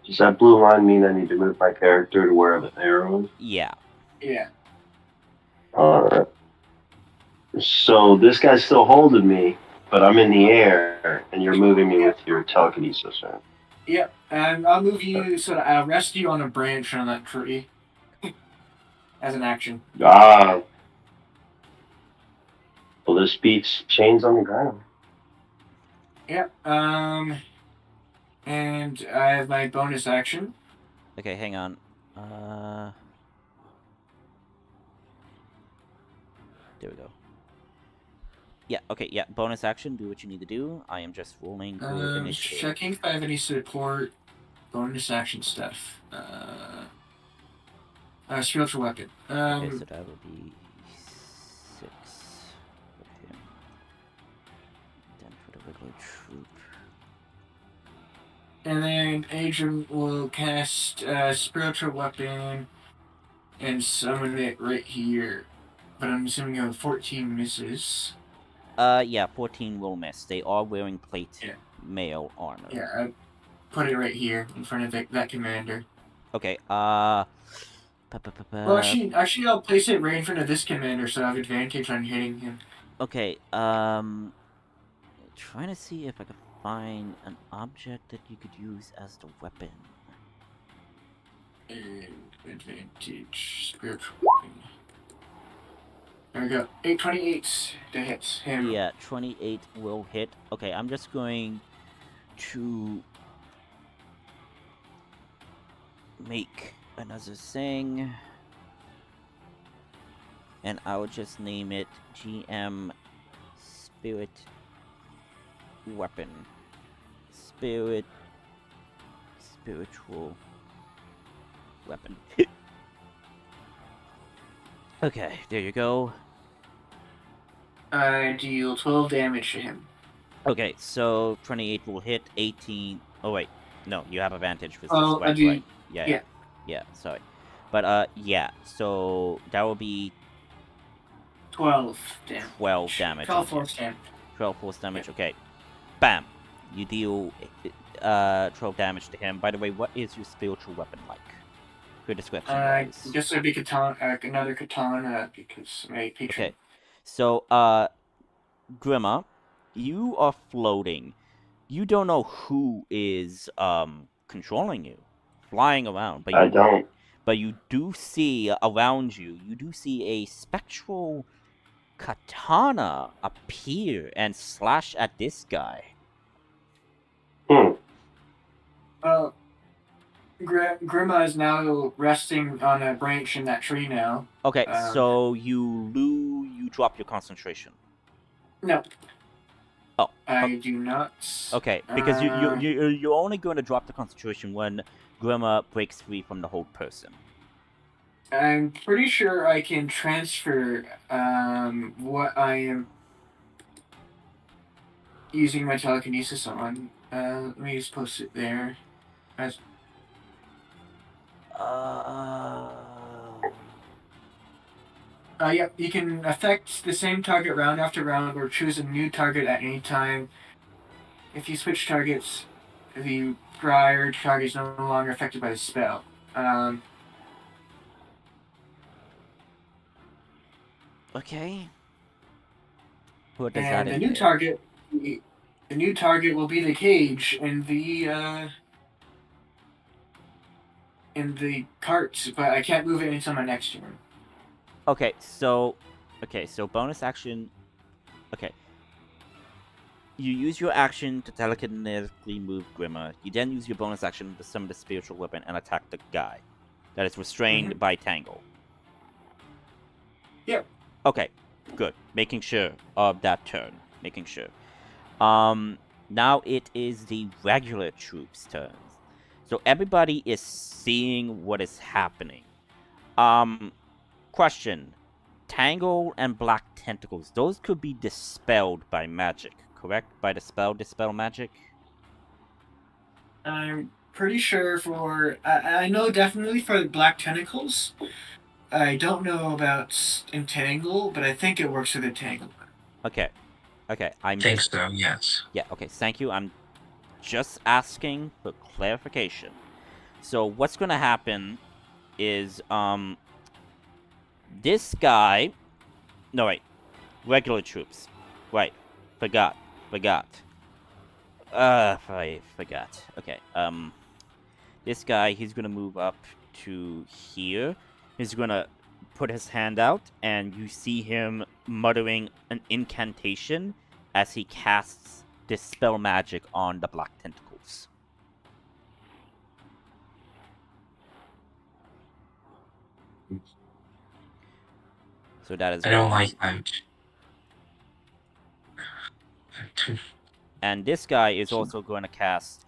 H: Does that blue line mean I need to move my character to where the arrow is?
A: Yeah.
B: Yeah.
H: Alright. So this guy's still holding me, but I'm in the air, and you're moving me with your telekinesis, right?
B: Yep, and I'll move you so that I'll rest you on a branch on that tree. As an action.
H: Ah. Well, this beats chains on the ground.
B: Yep, and I have my bonus action.
A: Okay, hang on. There we go. Yeah, okay, yeah. Bonus action, do what you need to do. I am just rolling for initiative.
B: Checking if I have any support bonus action stuff. Spiritual weapon.
A: Okay, so that would be 6 for him. Then for the regular troop.
B: And then Adrian will cast spiritual weapon and summon it right here. But I'm assuming you have 14 misses.
A: Yeah, 14 will miss. They are wearing plate
B: Yeah.
A: mail armor.
B: Yeah, I put it right here in front of that commander.
A: Okay,
B: Well, actually, I'll place it right in front of this commander, so I have advantage on hitting him.
A: Okay, trying to see if I can find an object that you could use as the weapon.
B: And advantage, spiritual weapon. There we go. 828 to hit him.
A: Yeah, 28 will hit. Okay, I'm just going to make another thing. And I will just name it GM Spirit Weapon. Spiritual Weapon. Okay, there you go.
B: I deal 12 damage to him.
A: Okay, so 28 will hit, 18... Oh, wait. No, you have advantage with this
B: Oh,
A: weapon,
B: I do.
A: right? Yeah, sorry. But, yeah, so that will be
B: 12 damage.
A: 12 damage.
B: 12 force damage.
A: 12 force damage, okay. Bam! You deal 12 damage to him. By the way, what is your spiritual weapon like? Good description, guys.
B: Guess it'd be katana, another katana, because my patron.
A: Okay, so, Grimma, you are floating. You don't know who is, controlling you, flying around. But
H: I don't.
A: But you do see around you, a spectral katana appear and slash at this guy.
B: Grimma is now resting on a branch in that tree now.
A: Okay, so you drop your concentration.
B: No.
A: Oh.
B: I do not.
A: Okay, because you're only going to drop the concentration when Grimma breaks free from the hold person.
B: I'm pretty sure I can transfer what I am using my telekinesis on. Let me just post it there. Yeah, you can affect the same target round after round or choose a new target at any time. If you switch targets, the prior target is no longer affected by the spell.
A: Okay. What does
B: and
A: that
B: the new target, the new target will be the cage in the cart, but I can't move it until my next turn.
A: Okay, so bonus action. Okay. You use your action to telekinetically move Grimmer. You then use your bonus action to summon the spiritual weapon and attack the guy that is restrained by Tangle.
B: Yep.
A: Okay, good. Making sure of that turn. Making sure. Now it is the regular troops' turns. So everybody is seeing what is happening. Question. Tangle and black tentacles, those could be dispelled by magic, correct? By dispel magic?
B: I'm pretty sure for... I know definitely for the black tentacles. I don't know about entangle, but I think it works with entangle.
A: Okay. Okay, I'm
G: Think
A: just...
G: so, yes.
A: Yeah, okay, thank you. I'm just asking for clarification. So what's gonna happen is, this guy... No, wait. Regular troops. Right. Forgot. I forgot. Okay, this guy, he's gonna move up to here. He's gonna put his hand out, and you see him muttering an incantation as he casts Dispel Magic on the black tentacles. So that is...
G: I don't like that.
A: And this guy is also going to cast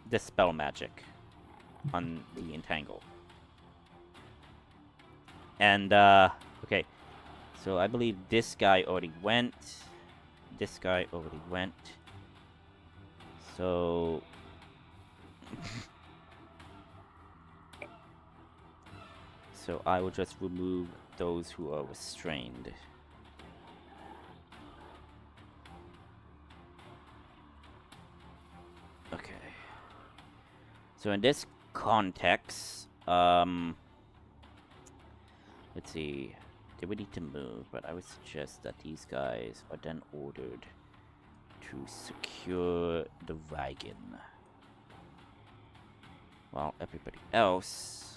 A: Dispel Magic on the Entangle. And, okay. So I believe this guy already went. This guy already went. So... so I will just remove those who are restrained. Okay. So in this context, let's see. They would need to move, but I would suggest that these guys are then ordered to secure the wagon, while everybody else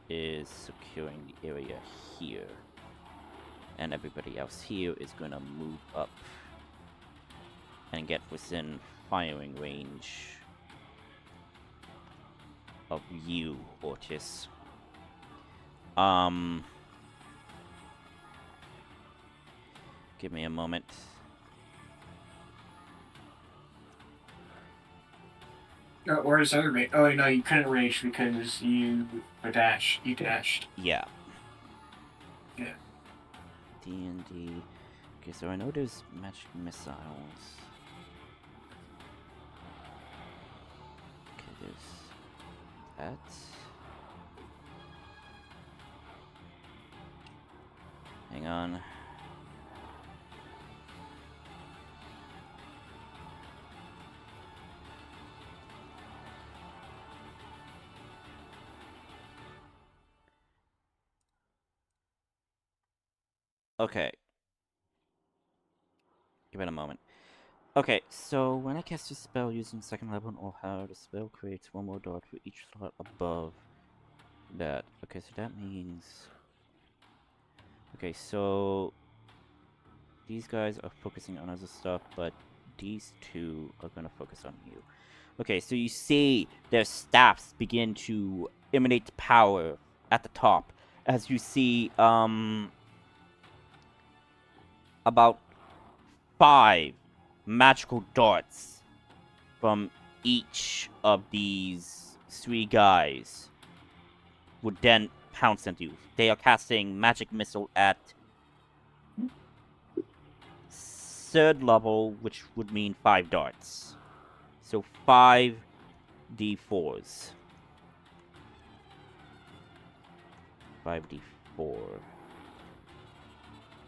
A: is securing the area here. And everybody else here is going to move up and get within firing range of you, Ortis. Give me a moment.
B: Or is other range? Oh no, you couldn't rage because you dashed. You dashed.
A: Yeah.
B: Yeah.
A: D&D. Okay, so I know there's magic missiles. Okay, there's that. Hang on. Okay. Give it a moment. Okay, so when I cast a spell using second level or higher, the spell creates one more dot for each slot above that. Okay, so that means... Okay, so... these guys are focusing on other stuff, but these two are gonna focus on you. Okay, so you see their staffs begin to emanate power at the top, as you see, about 5 magical darts from each of these 3 guys would then pounce into you. They are casting magic missile at 3rd level, which would mean 5 darts. So 5 D4s. 5d4.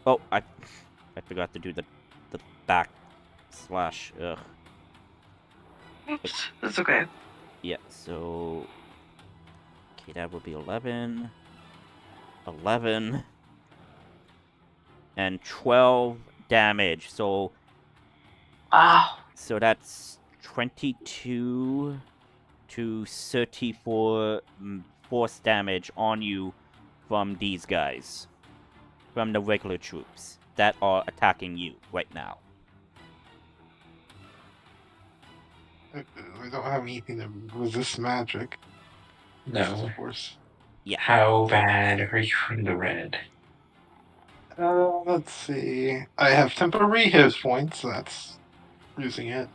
A: Oh, I forgot to do the backslash. Ugh.
F: Oops, that's okay.
A: Yeah, so... okay, that would be 11. 11. And 12 damage, so...
F: Wow.
A: so that's 22 to 34 force damage on you from these guys. From the regular troops that are attacking you right now.
C: We don't have anything to resist magic.
G: No.
C: Of course.
A: Yeah.
G: How bad are you in the red?
C: Let's see. I have temporary hit points. So that's using it.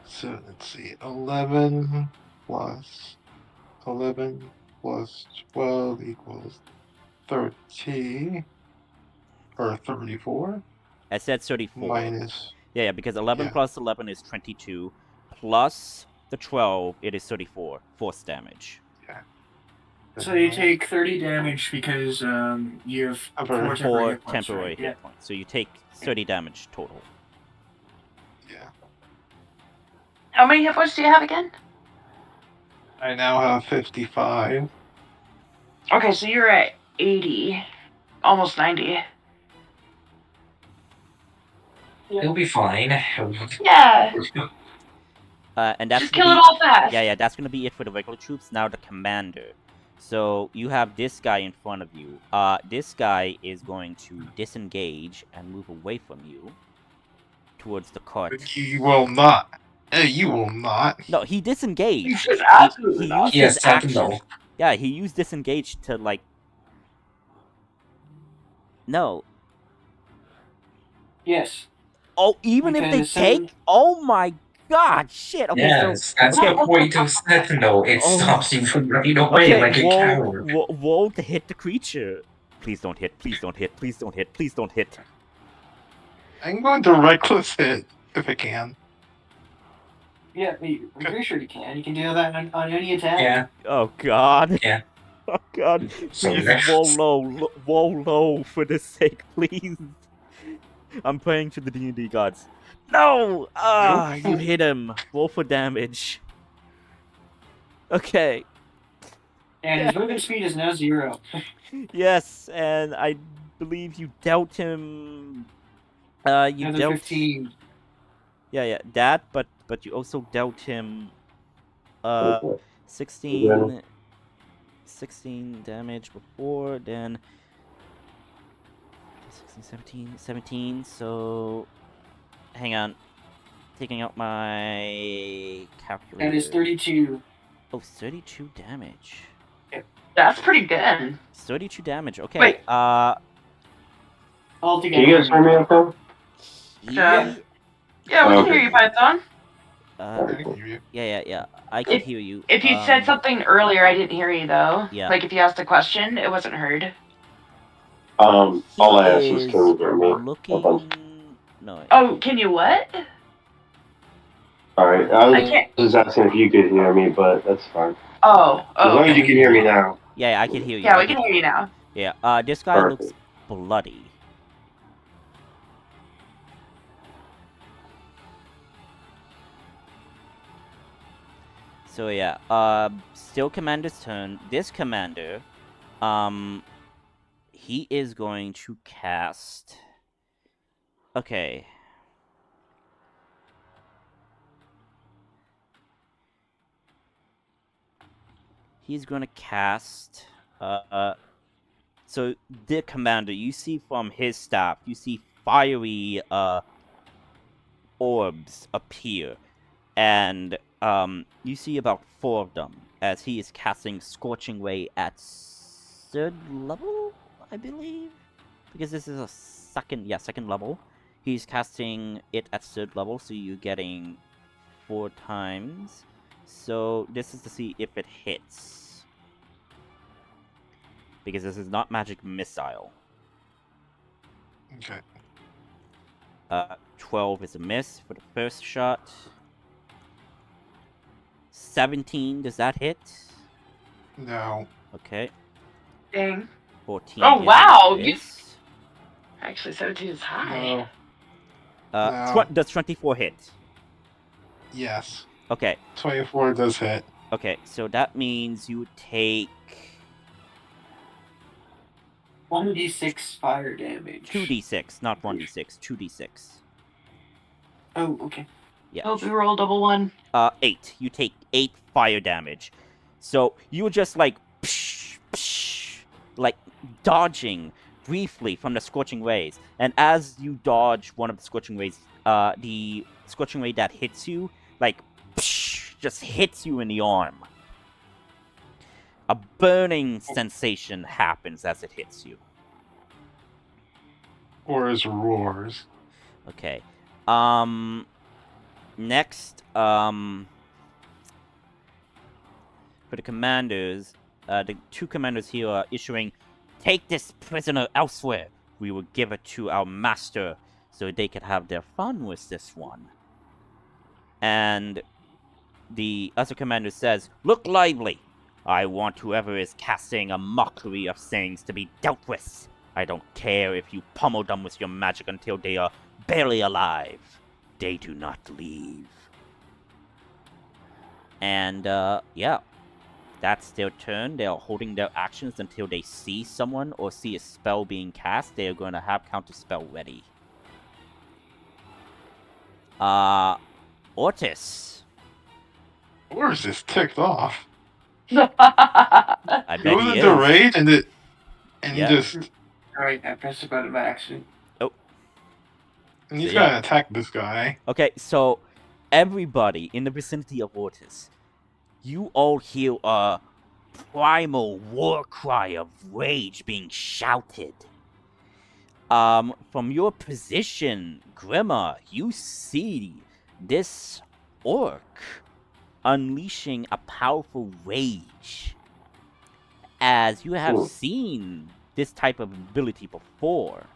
C: So let's see. 11 plus 11 plus 12 equals 30 or 34
A: I said 34.
C: minus.
A: Yeah, because 11
C: Yeah.
A: plus 11 is 22. Plus the 12, it is 34. Force damage.
C: Yeah.
B: So you take 30 damage because you have
C: Temporary.
A: 4
B: hit points,
A: temporary
B: right?
A: hit points. So you take 30 damage total.
C: Yeah.
F: How many hit points do you have again?
C: I now have 55.
F: Okay, so you're at 80, almost 90.
G: He'll be fine.
F: Yeah,
A: And that's
F: just
A: gonna
F: kill it
A: be,
F: all fast.
A: yeah, that's gonna be it for the regular troops. Now the commander. So you have this guy in front of you. This guy is going to disengage and move away from you towards the cart.
C: You will not. You will not.
A: No, he disengaged.
F: He's just absolutely
A: He
F: not.
A: used
G: Yes,
A: his action.
G: Sentinel.
A: Yeah, he used disengage to like. No.
B: Yes.
A: Oh, even if they
B: Because
A: take. Oh my God! Shit. Okay,
G: Yes, that's
A: okay.
G: the point of Sentinel. It
A: Oh.
G: stops you from running away like a coward.
A: roll to hit the creature. Please don't hit. Please don't hit. Please don't hit. Please don't hit.
C: I'm going to reckless hit if it can.
B: Yeah, I'm pretty sure you can. You can do that on any attack.
G: Yeah.
A: Oh God.
G: Yeah.
A: Oh God.
G: So
A: Please
G: next-
A: roll low for the sake, please. I'm praying to the D&D gods. No! Ah, you hit him. Roll for damage. Okay.
B: And his movement speed is now 0.
A: Yes, and I believe you dealt him. You
B: Another
A: dealt.
B: 15.
A: Yeah, that. But you also dealt him. 16 damage before. Then 16, 17. So, hang on. Taking out my calculator.
B: That is 32.
A: Oh, 32 damage.
F: That's pretty good.
A: 32 damage. Okay.
F: Wait.
B: Altogether.
H: Can you guys hear me okay?
F: Yeah, we can hear you, Python.
C: I can hear you.
A: Yeah. I can hear you.
F: If you said something earlier, I didn't hear you though.
A: Yeah.
F: Like if you asked a question, it wasn't heard.
H: All I asked
A: He
H: was, can you hear me?
A: looking. No.
F: Oh, can you what?
H: Alright,
F: I
H: I
F: can't.
H: was asking if you could hear me, but that's fine.
F: Oh,
H: As long as
F: okay.
H: you can hear me now.
A: Yeah, I can hear you.
F: Yeah, we can hear you now.
A: Yeah. This guy
H: Perfect.
A: looks bloody. So yeah, still commander's turn. This commander, he is going to cast. Okay. He's going to cast. So the commander, you see from his staff, you see fiery orbs appear, and you see about 4 of them as he is casting Scorching Ray at 3rd level, I believe, because this is a second level. He's casting it at 3rd level, so you're getting 4 times. So this is to see if it hits, because this is not magic missile.
C: Okay.
A: 12 is a miss for the first shot. 17, does that hit?
C: No.
A: Okay.
F: Dang.
A: 14.
F: Oh,
A: is a
F: wow,
A: miss.
F: Actually, 17 is high.
C: No. No.
A: Does 24 hit?
C: Yes.
A: Okay.
C: 24 does hit.
A: Okay, so that means you take
B: 1d6 fire damage.
A: 2d6, not 1d6, 2d6.
B: Oh, okay.
A: Yeah.
F: Hope we roll double 1.
A: 8. You take 8 fire damage. So you just like like dodging briefly from the scorching rays, and as you dodge one of the scorching rays, the scorching ray that hits you like just hits you in the arm. A burning sensation happens as it hits you.
C: Or as roars.
A: Okay. Next, for the commanders, the 2 commanders here are issuing, "Take this prisoner elsewhere. We will give it to our master so they can have their fun with this one." And the other commander says, "Look lively. I want whoever is casting a mockery of things to be dealt with. I don't care if you pummel them with your magic until they are barely alive. They do not leave." And, yeah. That's their turn. They are holding their actions until they see someone or see a spell being cast. They are going to have counter-spell ready. Ortis.
C: Or is this ticked off?
A: I
C: He
A: bet
C: was
A: he
C: into
A: is.
C: rage and
A: Yeah.
C: he just
B: Alright, I pressed the button by accident.
C: and he's
A: So, yeah.
C: gonna attack this guy.
A: Okay, so everybody in the vicinity of Ortis, you all hear a primal war cry of rage being shouted. From your position, Grimma, you see this orc unleashing a powerful rage. As you have seen this type of ability before.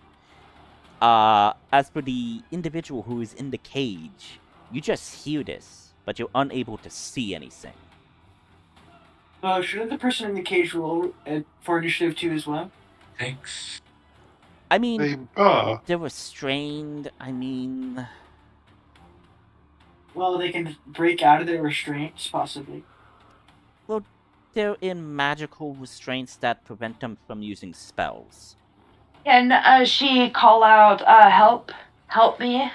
A: As for the individual who is in the cage, you just hear this, but you're unable to see anything.
B: Shouldn't the person in the cage roll for initiative 2 as well?
G: Thanks.
A: I mean, they're restrained. I mean...
B: Well, they can break out of their restraints, possibly.
A: Well, they're in magical restraints that prevent them from using spells.
F: Can she call out, help? Help me?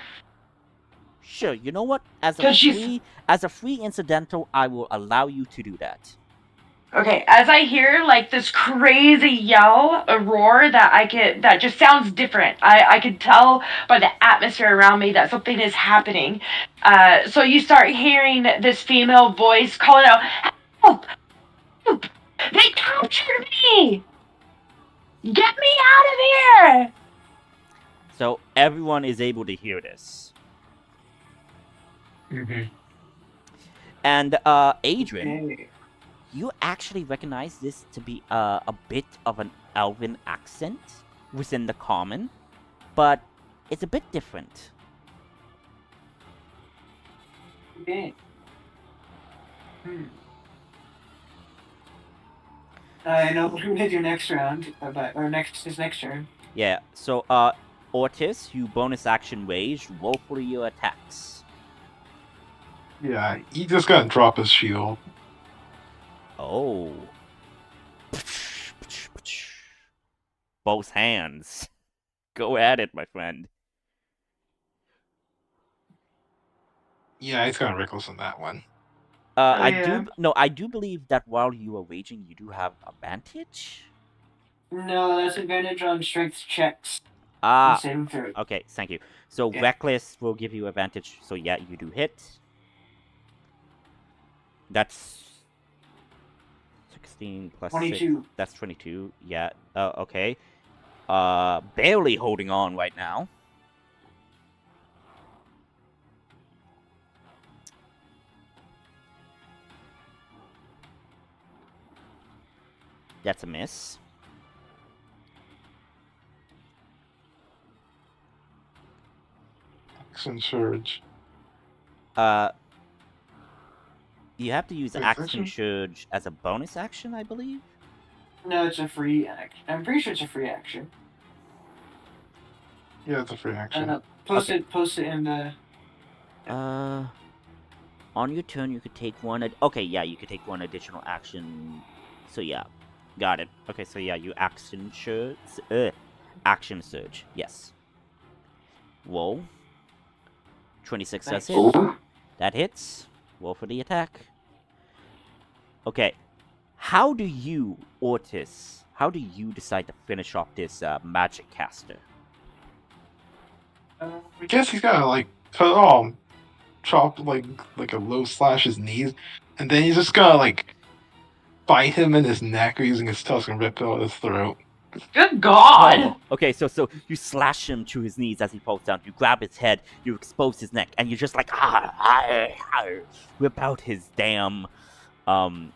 A: Sure, you know what? As
F: Could she
A: a free incidental, I will allow you to do that.
F: Okay, as I hear like this crazy yell, a roar that just sounds different. I could tell by the atmosphere around me that something is happening. So you start hearing this female voice calling out, "Help! Help! They captured me! Get me out of here!"
A: So everyone is able to hear this.
G: Mm-hmm.
A: And Adrian,
B: Okay.
A: you actually recognize this to be a bit of an elven accent within the common, but it's a bit different.
B: Okay. I know what we're gonna do next round, or his next turn.
A: Yeah, so Ortis, you bonus action rage, roll for your attacks.
C: Yeah, he just gonna drop his shield.
A: Oh. Both hands. Go at it, my friend.
C: Yeah, he's gonna reckless on that one.
A: I do believe that while you are raging, you do have advantage.
B: No, that's advantage on strength checks.
A: Ah,
B: Saving throw.
A: okay, thank you. So
B: Yeah.
A: reckless will give you advantage. So yeah, you do hit. That's 16 plus
B: 22.
A: 6. That's 22. Yeah. Okay. Barely holding on right now. That's a miss.
C: Action surge.
A: You have to use
C: Wait,
A: action
C: action?
A: surge as a bonus action, I believe.
B: No, it's a free action. I'm pretty sure it's a free action.
C: Yeah, it's a free action.
B: Post it in the...
A: On your turn, you could take one... Okay, yeah, you could take one additional action. So yeah, got it. Okay, so yeah, you action surge... action surge, yes. Roll. 26 does hit. That hits. Roll for the attack. Okay. How do you, Ortis, decide to finish off this magic caster?
C: I guess he's gonna like put chop like a low slash his knees, and then he's just gonna like bite him in his neck using his tusk and rip out his throat.
F: Good God!
A: Oh, okay, so you slash him to his knees as he falls down. You grab his head, you expose his neck, and you're just like rip out his damn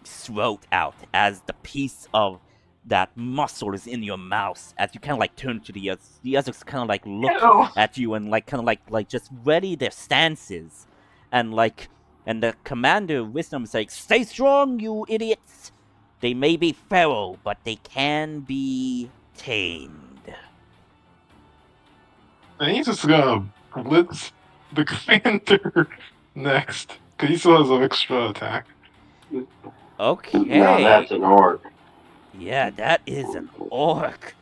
A: throat out as the piece of that muscle is in your mouth. As you kind of like turn to the others kind of like look
F: Ew.
A: at you and like kind of like just ready their stances, and the commander Wisdom is like, "Stay strong, you idiots. They may be feral, but they can be tamed."
C: And he's just gonna blitz the commander next, because he still has an extra attack.
A: Okay.
H: Now that's an orc.
A: Yeah, that is an orc.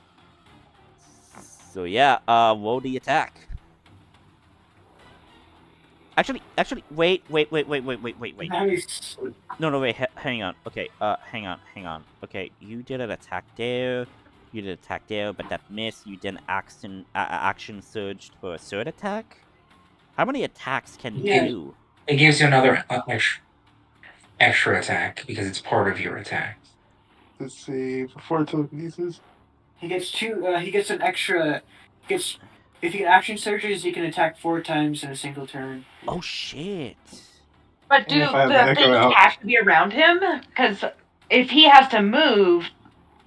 A: So yeah, roll the attack. Actually, wait.
B: Nice.
A: No, wait, hang on. Okay, hang on. Okay, you did an attack there. You did an attack there, but that missed. You did an action surge for a third attack. How many attacks can you
G: Yeah.
A: do?
G: It gives you another extra attack because it's part of your attack.
C: Let's see, before telekinesis.
B: He gets he gets an extra. If he action surges, he can attack 4 times in a single turn.
A: Oh shit!
F: But do
C: If I have
F: the
C: an echo
F: things
C: out.
F: have to be around him? Because if he has to move,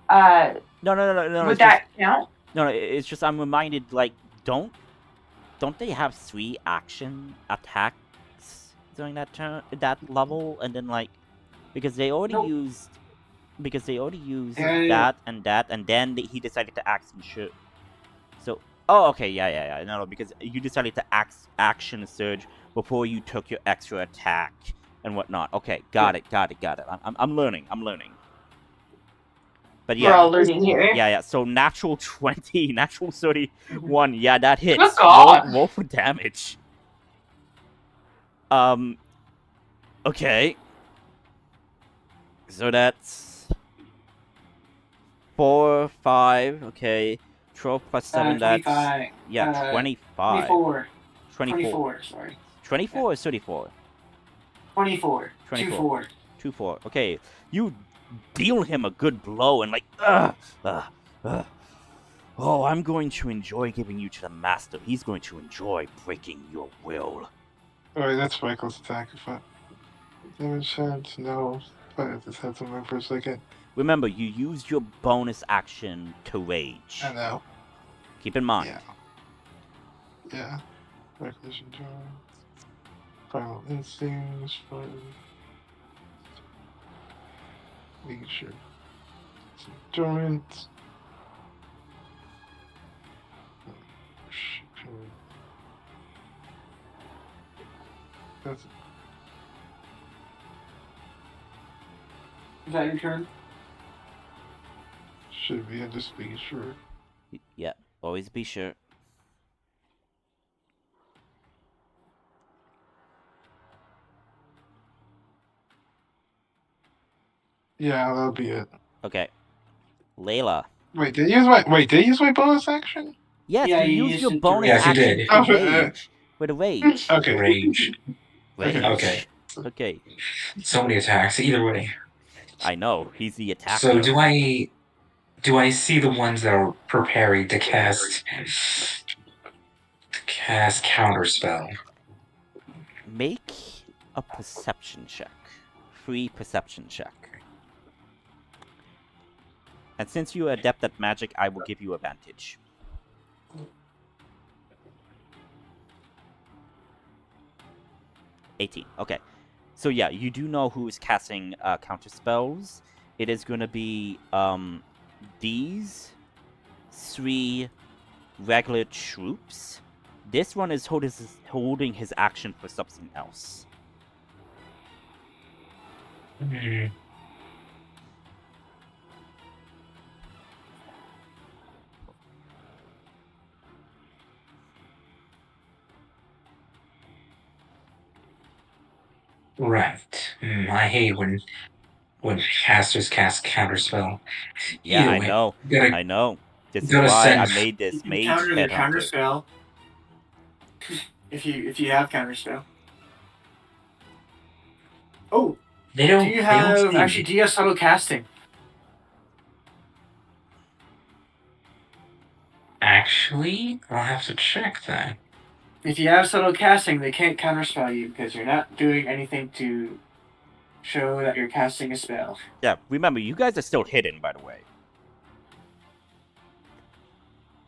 A: No.
F: would that count?
A: No, it's just I'm reminded, like, don't they have 3 action attacks during that turn, that level, and then like, because they already
B: Nope.
A: used
B: Yeah.
A: that, and then he decided to action shoot. So, oh, okay, yeah. No, because you decided to action surge before you took your extra attack and whatnot. Okay, got it. I'm learning. But yeah,
F: We're all learning here.
A: Yeah. So natural 20, natural 31. Yeah, that hits.
F: Good God.
A: Roll for damage. Okay. So that's 4, 5. Okay. 12 plus 7. That's
B: 25.
A: 25.
B: 24.
A: 24.
B: 24. Sorry.
A: 24 or 34.
B: 24.
A: 24. 2-4. Okay, you deal him a good blow and like, oh, I'm going to enjoy giving you to the master. He's going to enjoy breaking your will.
C: Alright, that's Michael's attack. If I damage chance, no. But I just had to move for a second.
A: Remember, you used your bonus action to rage.
C: I know.
A: Keep in mind.
C: Yeah. Recognition charge. Final instincts. Making sure. Endurance. That's
B: Is that your turn?
C: should be. I'm just making sure.
A: Yeah, always be sure.
C: Yeah, that'll be it.
A: Okay. Layla.
C: Wait, did I use my bonus action?
A: Yes,
B: Yeah,
A: you
B: you
A: used
B: used
A: your
B: it to
A: bonus
G: rage. Yes, you
A: action
G: did.
A: to
C: Okay.
A: rage. With a rage.
C: Okay.
G: Rage.
A: Rage.
G: Okay.
A: Okay.
G: So many attacks. Either way.
A: I know, he's the attacker.
G: So do I see the ones that are preparing to cast counterspell?
A: Make a perception check. Free perception check. And since you're adept at magic, I will give you advantage. $18. Okay. So yeah, you do know who is casting counter spells. It is going to be these 3 regular troops. This one is holding his action for something else.
G: Right. I hate when casters cast counterspell.
A: Yeah,
G: Either
A: I
G: way,
A: know.
G: gotta-
A: I know. This is
G: gotta
A: why I
G: send-
A: made this
B: You can
A: mage
B: counter the counter
A: headhunter.
B: spell. if you have counter spell. Oh,
G: They don't.
B: do you
G: They don't
B: have
G: see.
B: do you have subtle casting?
G: Actually, I'll have to check that.
B: If you have subtle casting, they can't counterspell you because you're not doing anything to show that you're casting a spell.
A: Yeah, remember, you guys are still hidden, by the way.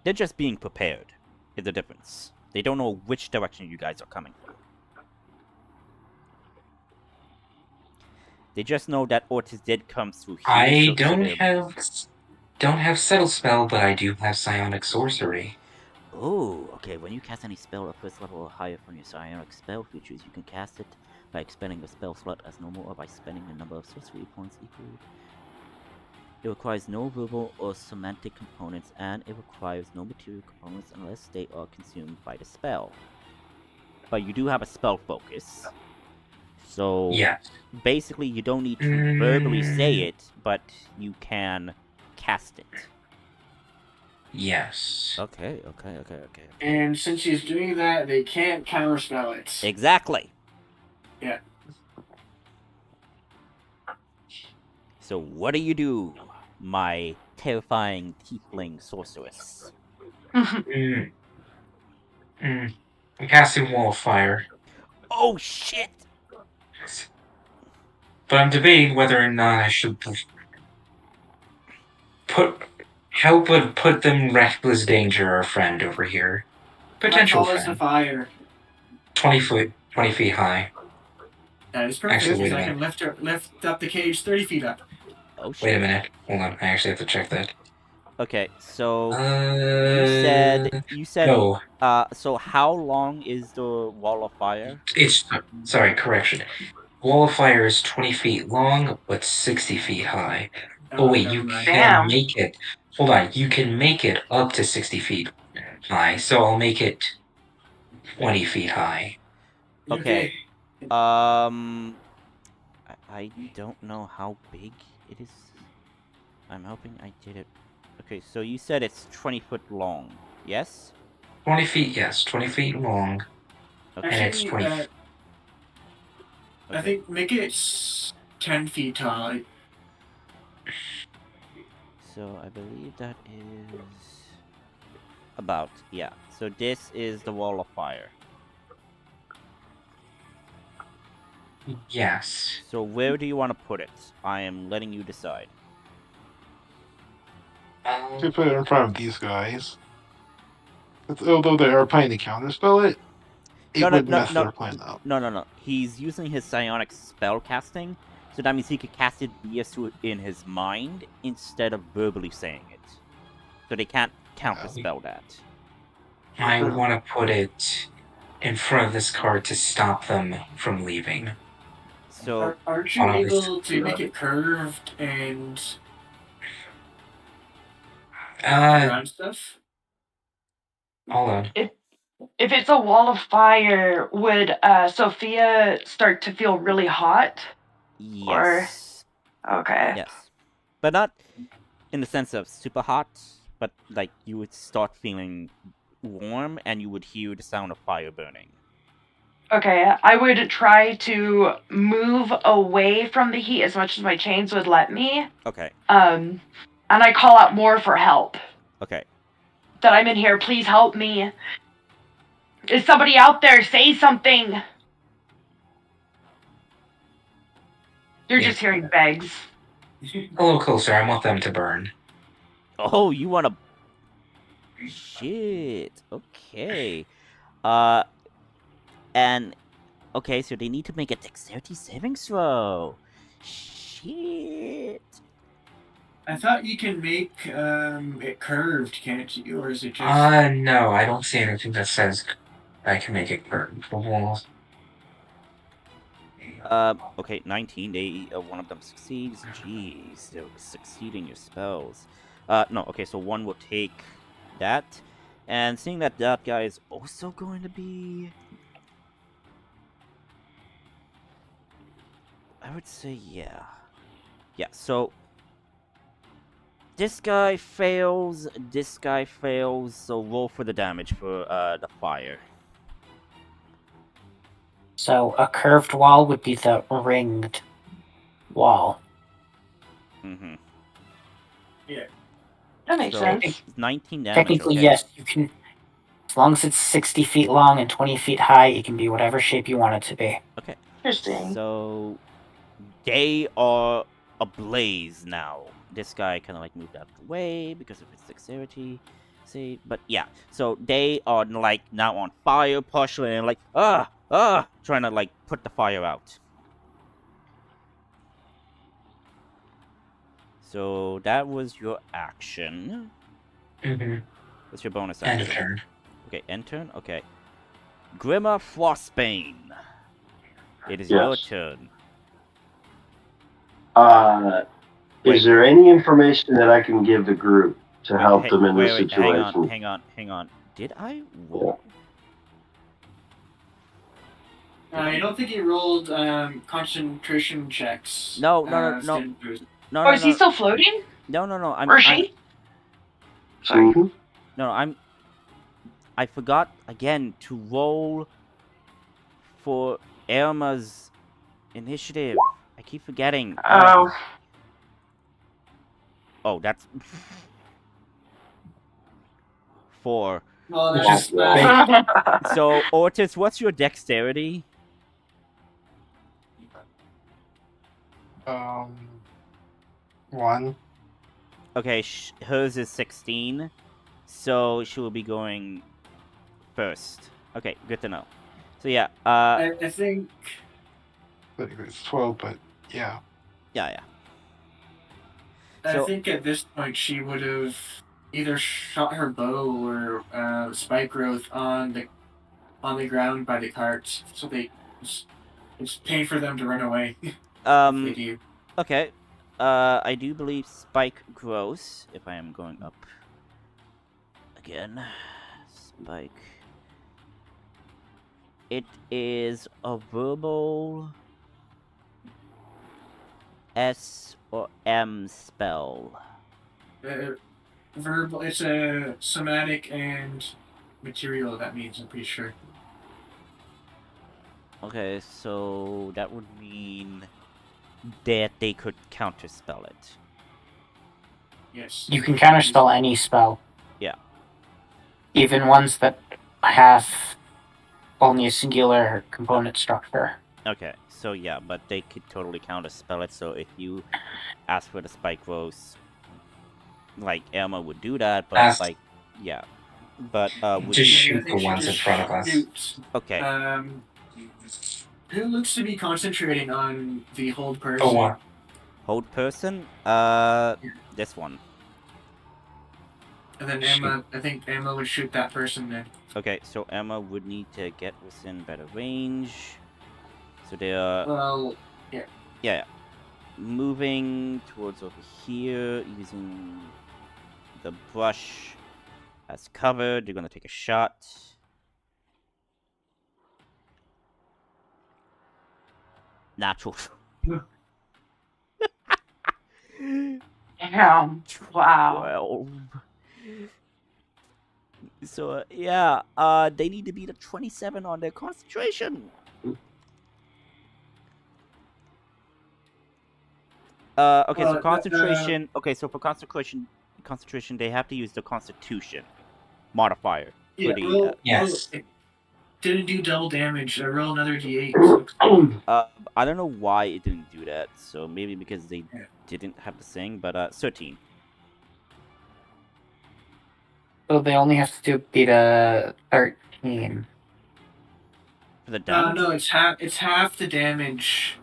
A: They're just being prepared, is the difference. They don't know which direction you guys are coming from. They just know that Ortiz did come through here.
G: I
A: so
G: don't have settle spell, but I do have psionic sorcery.
A: Oh, okay. When you cast any spell at first level or higher from your psionic spell features, you can cast it by expending the spell slot as normal or by spending the number of sorcery points equal. It requires no verbal or semantic components, and it requires no material components unless they are consumed by the spell. But you do have a spell focus. So
G: Yeah.
A: basically you don't need to verbally say it, but you can cast it.
G: Yes.
A: Okay.
B: And since she's doing that, they can't counterspell it.
A: Exactly.
B: Yeah.
A: So what do, my terrifying tiefling sorceress?
G: I'm casting Wall of Fire.
A: Oh shit!
G: But I'm debating whether or not I should put them in reckless danger, our friend over here. Potential
B: How tall is the
G: friend.
B: fire?
G: 20 feet high.
B: That is perfect.
G: Actually, wait a
B: I can lift up the cage 30 feet up.
A: Oh shit.
G: Wait a minute. Hold on. I actually have to check that.
A: Okay, so you said
G: no.
A: So how long is the wall of fire?
G: Sorry, correction. Wall of Fire is 20 feet long, but 60 feet high. Oh wait, you can make it. Hold on, you can make it up to 60 feet high, so I'll make it 20 feet high.
A: Okay. I don't know how big it is. I'm hoping I did it. Okay, so you said it's 20 foot long, yes?
G: 20 feet, yes. 20 feet long.
A: Okay.
G: And it's 20 feet.
B: I think make it 10 feet tall.
A: So I believe that is about, yeah. So this is the wall of fire.
G: Yes.
A: So where do you want to put it? I am letting you decide.
C: To put it in front of these guys. Although they are planning to counterspell it, would mess their plan up.
A: No. He's using his psionic spell casting, so that means he could cast it in his mind instead of verbally saying it. So they can't counterspell that.
G: I want to put it in front of this card to stop them from leaving.
A: So
B: aren't you able to make it curved and around stuff?
G: Hold on.
F: If it's a wall of fire, would Sophia start to feel really hot?
A: Yes.
F: Okay.
A: Yes. But not in the sense of super hot, but like you would start feeling warm and you would hear the sound of fire burning.
F: Okay, I would try to move away from the heat as much as my chains would let me.
A: Okay.
F: And I call out more for help.
A: Okay.
F: That I'm in here, please help me. Is somebody out there? Say something. You're just hearing begs.
G: A little closer, I want them to burn.
A: Oh, you want to... Shit. Okay. And... Okay, so they need to make a dexterity saving throw. Shit.
B: I thought you can make it curved, can't you? Or is it just...
G: No, I don't see anything that says I can make it curved for walls.
A: Okay, 19. One of them succeeds. Jeez, they're succeeding your spells. No, okay, so one will take that. And seeing that that guy is also going to be... I would say, yeah. Yeah, so... This guy fails, so roll for the damage for the fire.
D: So a curved wall would be the ringed wall.
A: Mm-hmm.
F: That makes
A: So
F: sense.
A: 19 damage.
D: Technically,
A: Okay.
D: yes, you can. As long as it's 60 feet long and 20 feet high, it can be whatever shape you want it to be.
A: Okay.
F: Interesting.
A: So they are ablaze now. This guy kind of like moved out of the way because of his dexterity. See, but yeah. So they are like now on fire partially and like trying to like put the fire out. So that was your action.
D: Mm-hmm.
A: What's your bonus
G: End
A: action?
G: of turn.
A: Okay, end turn. Okay. Grimmer Frostbane. It is your
H: Yes.
A: turn.
H: Is
A: Wait.
H: there any information that I can give the group to
A: Wait,
H: help
A: hey,
H: them in this
A: wait,
H: situation?
A: hang on. Did I roll?
B: I don't think he rolled concentration checks.
A: No.
F: Oh, is he still floating?
A: No.
F: Or she? Sorry.
H: Mhm.
A: No, I forgot again to roll for Elma's initiative. I keep forgetting.
F: Oh.
A: Oh, that's 4.
B: Well, that's
C: Just
B: just
A: So, Ortiz, what's your dexterity?
C: 1.
A: Okay, hers is 16, so she will be going first. Okay, good to know. So yeah,
B: I think
C: I think it's 12, but yeah.
A: yeah.
B: I
A: So-
B: think at this point she would have either shot her bow or spike growth on the ground by the carts, so it's pain for them to run away. If they do.
A: Okay. I do believe Spike grows if I am going up again. Spike. It is a verbal S or M spell.
B: Verbal. It's a somatic and material. That means I'm pretty sure.
A: Okay, so that would mean that they could counterspell it.
B: Yes.
D: You can counterspell any spell.
A: Yeah.
D: Even ones that have only a singular component structure.
A: Okay, so yeah, but they could totally counterspell it. So if you ask for the Spike Rose, like Elma would do that, but
G: Ask-
A: like, yeah, but would
G: Just
A: you?
G: shoot the ones in front of us.
B: Shoot.
A: Okay.
B: Who looks to be concentrating on the hold person?
G: Oh, what?
A: Hold person? This one.
B: And then Emma, I think Emma would shoot that person then.
A: Okay, so Emma would need to get within better range. So they are
B: Well,
A: yeah, moving towards over here, using the brush as cover. They're gonna take a shot. Natural.
F: Damn. Wow.
A: 12. So yeah, they need to beat a 27 on their concentration. Okay, so concentration. Okay, so for concentration, they have to use the Constitution modifier.
B: yeah,
A: For the,
B: roll,
G: Yes.
B: roll, it didn't do double damage. I roll another d8.
A: I don't know why it didn't do that. So maybe because they
B: Yeah.
A: didn't have the thing, but 13.
D: So they only have to beat a 13.
A: For the damage.
B: No, it's half the damage.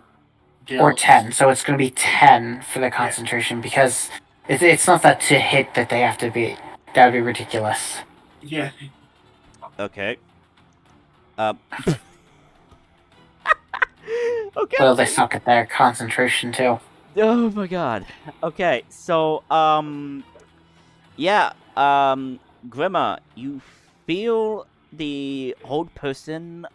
D: Or
B: dealt.
D: 10, so it's going to be 10 for the concentration because it's not that to hit that they have to beat. That would be ridiculous.
B: Yeah.
A: Okay. Okay.
D: Well, they suck at their concentration too.
A: Oh my god. Okay, so yeah, Grimma, you feel the hold person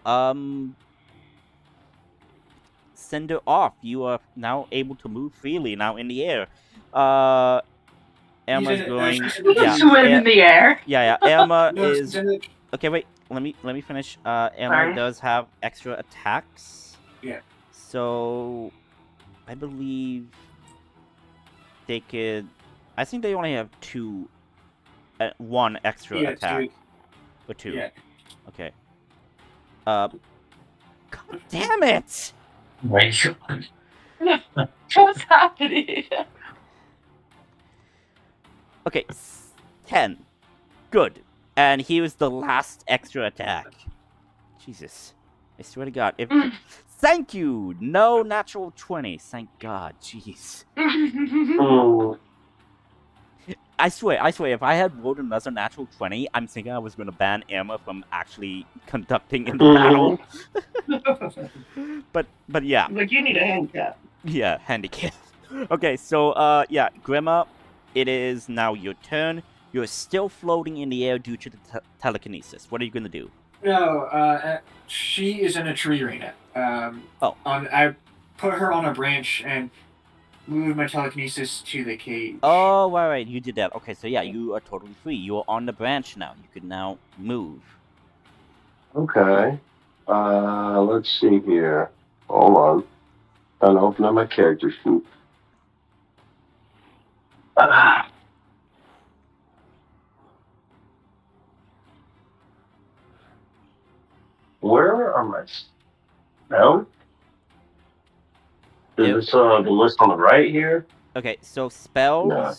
A: send her off. You are now able to move freely now in the air. Elma's going.
B: she's in the-
A: Yeah,
F: Swim in the air.
A: yeah. Elma
B: No,
A: is. Okay, wait. let me finish. Emma
F: Sorry.
A: does have extra attacks.
B: Yeah.
A: So, I believe they could. I think they only have one extra
B: Yeah,
A: attack.
B: two.
A: Or two.
B: Yeah.
A: Okay. God damn it!
G: Right.
F: What's happening?
A: Okay, 10. Good. And here's the last extra attack. Jesus. I swear to God. Thank you! No natural 20. Thank God. Jeez.
H: Mm.
A: I swear, if I had rolled another natural 20, I'm thinking I was going to ban Emma from actually conducting in the battle. But yeah.
F: Like, you need a handicap.
A: Yeah, handicap. Okay, so, yeah, Grima, it is now your turn. You're still floating in the air due to the telekinesis. What are you going to do?
B: No, she is in a tree right now. I put her on a branch and moved my telekinesis to the cage.
A: Oh, right, you did that. Okay, so yeah, you are totally free. You are on the branch now. You can now move.
H: Okay. Let's see here. Hold on. Trying to open up my character sheet. Where are my spells? Is
A: Yep.
H: this the list on the right here?
A: Okay, so spells.
H: No.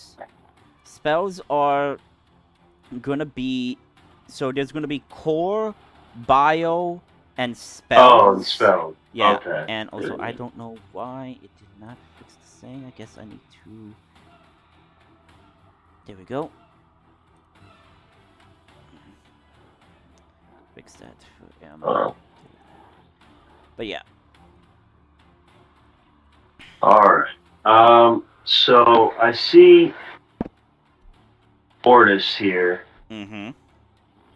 A: Spells are gonna be. So there's gonna be core, bio, and spells.
H: Oh, and spells.
A: Yeah.
H: Okay.
A: And also, I don't know why it did not fix the thing. I guess I need to. There we go. Fix that for Emma.
H: Oh.
A: But yeah.
H: Alright. So I see Ortis here.
A: Mm-hmm.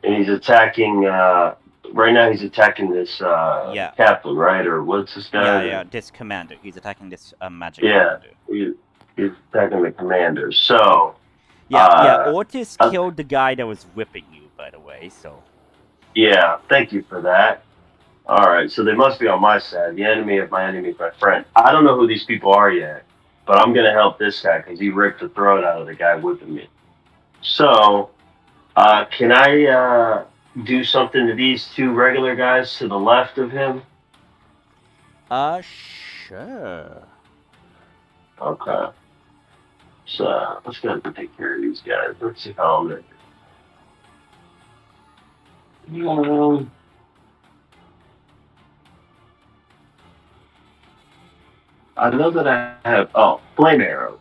H: And he's attacking, right now he's attacking this, captain, right? Or what's this guy?
A: Yeah, this commander. He's attacking this magic
H: Yeah,
A: commander.
H: he's attacking the commander. So,
A: yeah, Ortis killed the guy that was whipping you, by the way, so.
H: Yeah, thank you for that. Alright, so they must be on my side. The enemy of my enemy is my friend. I don't know who these people are yet, but I'm gonna help this guy because he ripped the throat out of the guy whipping me. So, can I do something to these two regular guys to the left of him?
A: Sure.
H: Okay. So, let's go ahead and take care of these guys. Let's see how I'm gonna do. I know that I have, flame arrows.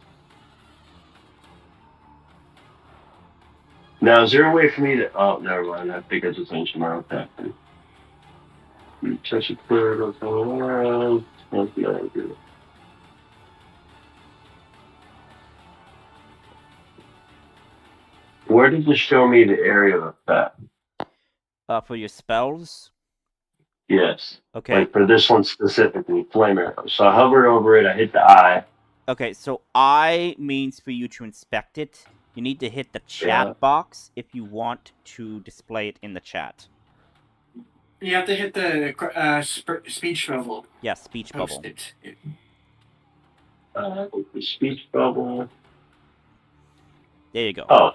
H: Now, is there a way for me to, never mind, I think I just mentioned my own tactic. Touch it clear, go around. What's the other do? Where did this show me the area of effect?
A: For your spells?
H: Yes.
A: Okay.
H: Like for this one specifically, flame arrow. So I hovered over it, I hit the eye.
A: Okay, so I means for you to inspect it. You need to hit the chat box if you want to display it in the chat.
B: You have to hit the speech bubble.
A: Yeah, speech bubble.
H: The speech bubble.
A: There you go.
H: Oh.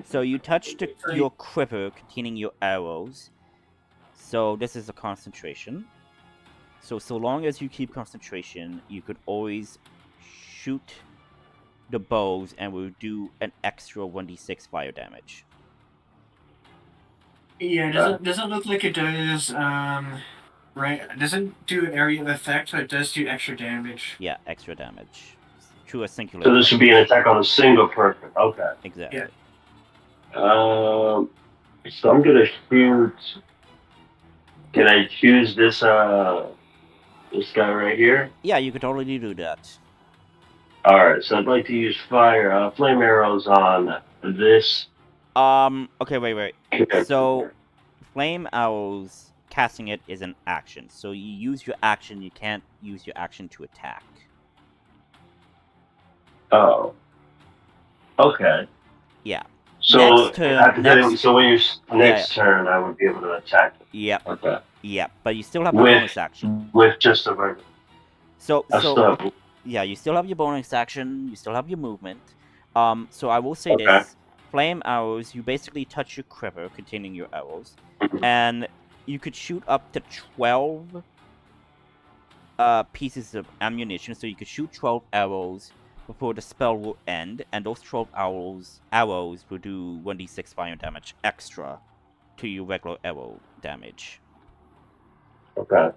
A: So you touched your quiver containing your arrows. So this is a concentration. So long as you keep concentration, you could always shoot the bows and will do an extra 1d6 fire damage.
B: Yeah, it doesn't look like it does, right? It doesn't do an area of effect, but it does do extra damage.
A: Yeah, extra damage. To a singular.
H: So this would be an attack on a single person. Okay.
A: Exactly.
B: Yeah.
H: So I'm gonna shoot. Can I choose this this guy right here?
A: Yeah, you could totally do that.
H: Alright, so I'd like to use flame arrows on this.
A: Okay, wait. So, flame arrows, casting it is an action. So you use your action, you can't use your action to attack.
H: Oh. Okay.
A: Yeah.
H: So
A: Next turn-
H: hypothetically,
A: next-
H: so when your next
A: Yeah.
H: turn, I would be able to attack it.
A: Yep.
H: Okay.
A: Yep. But you still have your
H: With
A: bonus action.
H: with just a regular.
A: So
H: Still.
A: yeah, you still have your bonus action. You still have your movement. So I will say
H: Okay.
A: this: flame arrows. You basically touch your quiver containing your arrows, and you could shoot up to 12 pieces of ammunition. So you could shoot 12 arrows before the spell will end, and those 12 arrows will do 1d6 fire damage extra to your regular arrow damage.
H: Okay.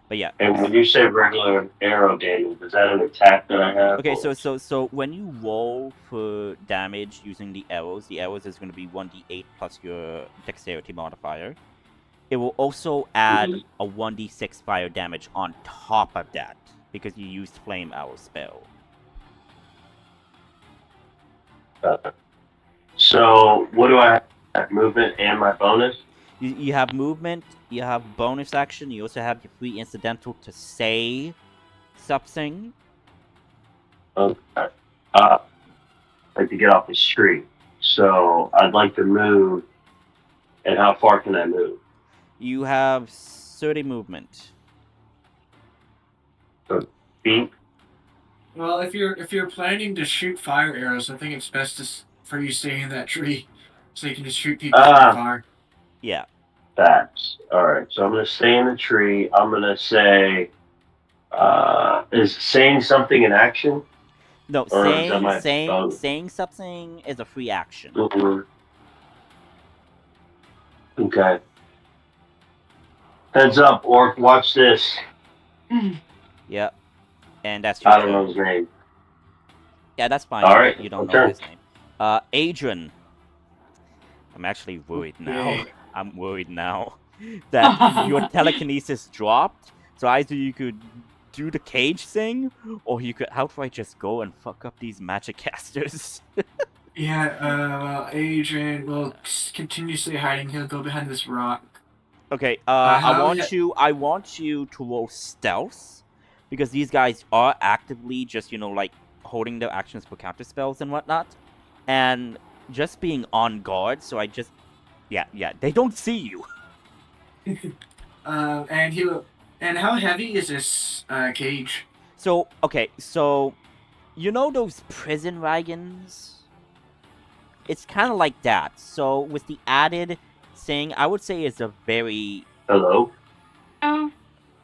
A: But yeah.
H: And when you say regular arrow damage, is that an attack that I have?
A: Okay,
H: or-
A: so when you roll for damage using the arrows is going to be 1d8 plus your dexterity modifier. It will also add a 1d6 fire damage on top of that because you used flame arrow spell.
H: So what do I have? Movement and my bonus?
A: You have movement, you have bonus action, you also have your free incidental to say something.
H: Okay. I'd like to get off the street. So I'd like to move. And how far can I move?
A: You have 30 movement.
H: Feet?
B: Well, if you're planning to shoot fire arrows, I think it's best for you to stay in that tree, so you can just shoot people from far.
A: Yeah.
H: Facts. Alright, so I'm going to stay in the tree. I'm going to say, is saying something an action?
A: No,
H: Or is that my
A: saying something is a free action.
H: Okay. Heads up, Orc, watch this.
A: Yep. And that's your
H: I don't
A: turn.
H: know his name.
A: Yeah, that's fine.
H: All right,
A: You don't
H: okay.
A: know his name. Adrian. I'm actually worried now.
B: Okay.
A: I'm worried now that your telekinesis dropped. So either you could do the cage thing, or you could outright just go and fuck up these magic casters.
B: Yeah, well, Adrian will continuously hiding. He'll go behind this rock.
A: Okay,
B: how
A: I want you to roll stealth, because these guys are actively just, like, holding their actions for counter spells and whatnot, and just being on guard, so they don't see you.
B: And how heavy is this cage?
A: So, okay, you know those prison wagons? It's kind of like that. So, with the added thing, I would say it's a very...
H: Hello?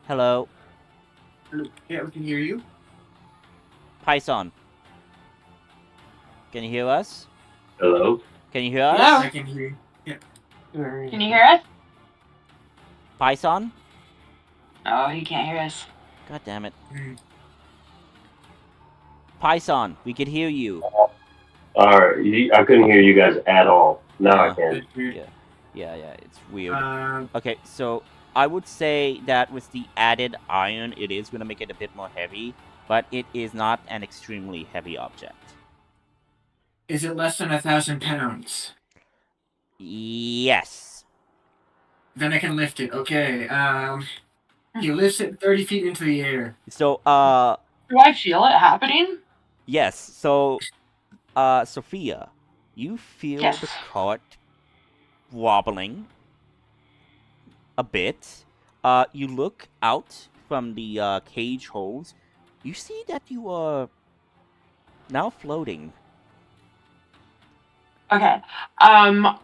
A: Hello?
B: Yeah, we can hear you.
A: Python. Can you hear us?
H: Hello?
A: Can you hear us?
B: Yes, I can hear you. Yeah.
F: Can you hear us?
A: Python?
F: Oh, he can't hear us.
A: God damn it. Python, we could hear you.
H: Alright, I couldn't hear you guys at all. Now I can.
A: Yeah, it's weird. Okay, so I would say that with the added iron, it is going to make it a bit more heavy, but it is not an extremely heavy object.
B: Is it less than 1,000 pounds?
A: Yes.
B: Then I can lift it. Okay. He lifts it 30 feet into the air.
A: So,
F: Do I feel it happening?
A: yes. So, Sophia, you feel
F: Yes.
A: the cart wobbling a bit. You look out from the cage holes. You see that you are now floating.
F: Okay. Are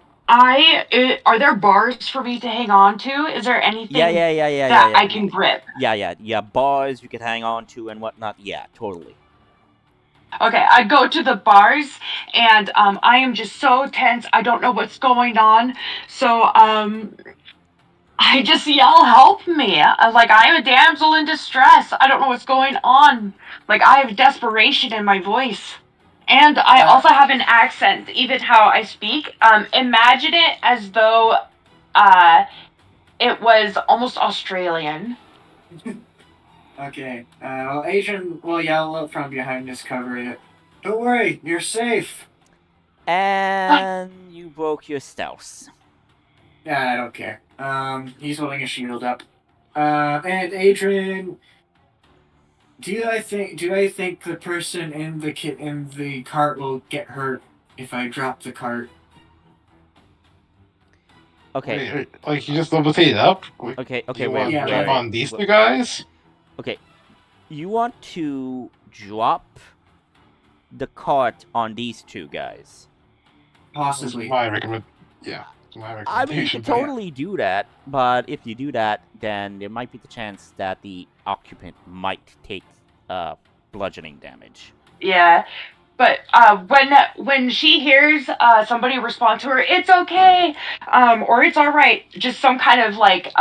F: there bars for me to hang on to? Is there anything that I can grip?
A: Yeah. Bars you could hang on to and whatnot. Yeah, totally.
F: Okay, I go to the bars, and I am just so tense. I don't know what's going on. So, I just yell, "Help me!" Like, I am a damsel in distress. I don't know what's going on. Like, I have desperation in my voice. And I also have an accent, even how I speak. Imagine it as though it was almost Australian.
B: Okay. Well, Adrian will yell up from behind this cover. Don't worry, you're safe.
A: And you broke your stealth.
B: Yeah, I don't care. He's holding a shield up. And Adrian, do I think the person in the cart will get hurt if I drop the cart.
A: Okay.
C: Wait, like you just levitate it up? Wait,
A: Okay.
C: do
A: Okay.
C: you
A: Wait.
C: want to
B: Yeah,
C: jump
A: Wait.
C: on these two guys?
A: Okay. You want to drop the cart on these two guys.
B: Possibly.
C: My recommend. Yeah, my
A: I
C: recommendation.
A: mean, you could
C: but yeah.
A: totally do that, but if you do that, then there might be the chance that the occupant might take bludgeoning damage.
F: Yeah. But when she hears somebody respond to her, it's okay, or it's all right, just some kind of like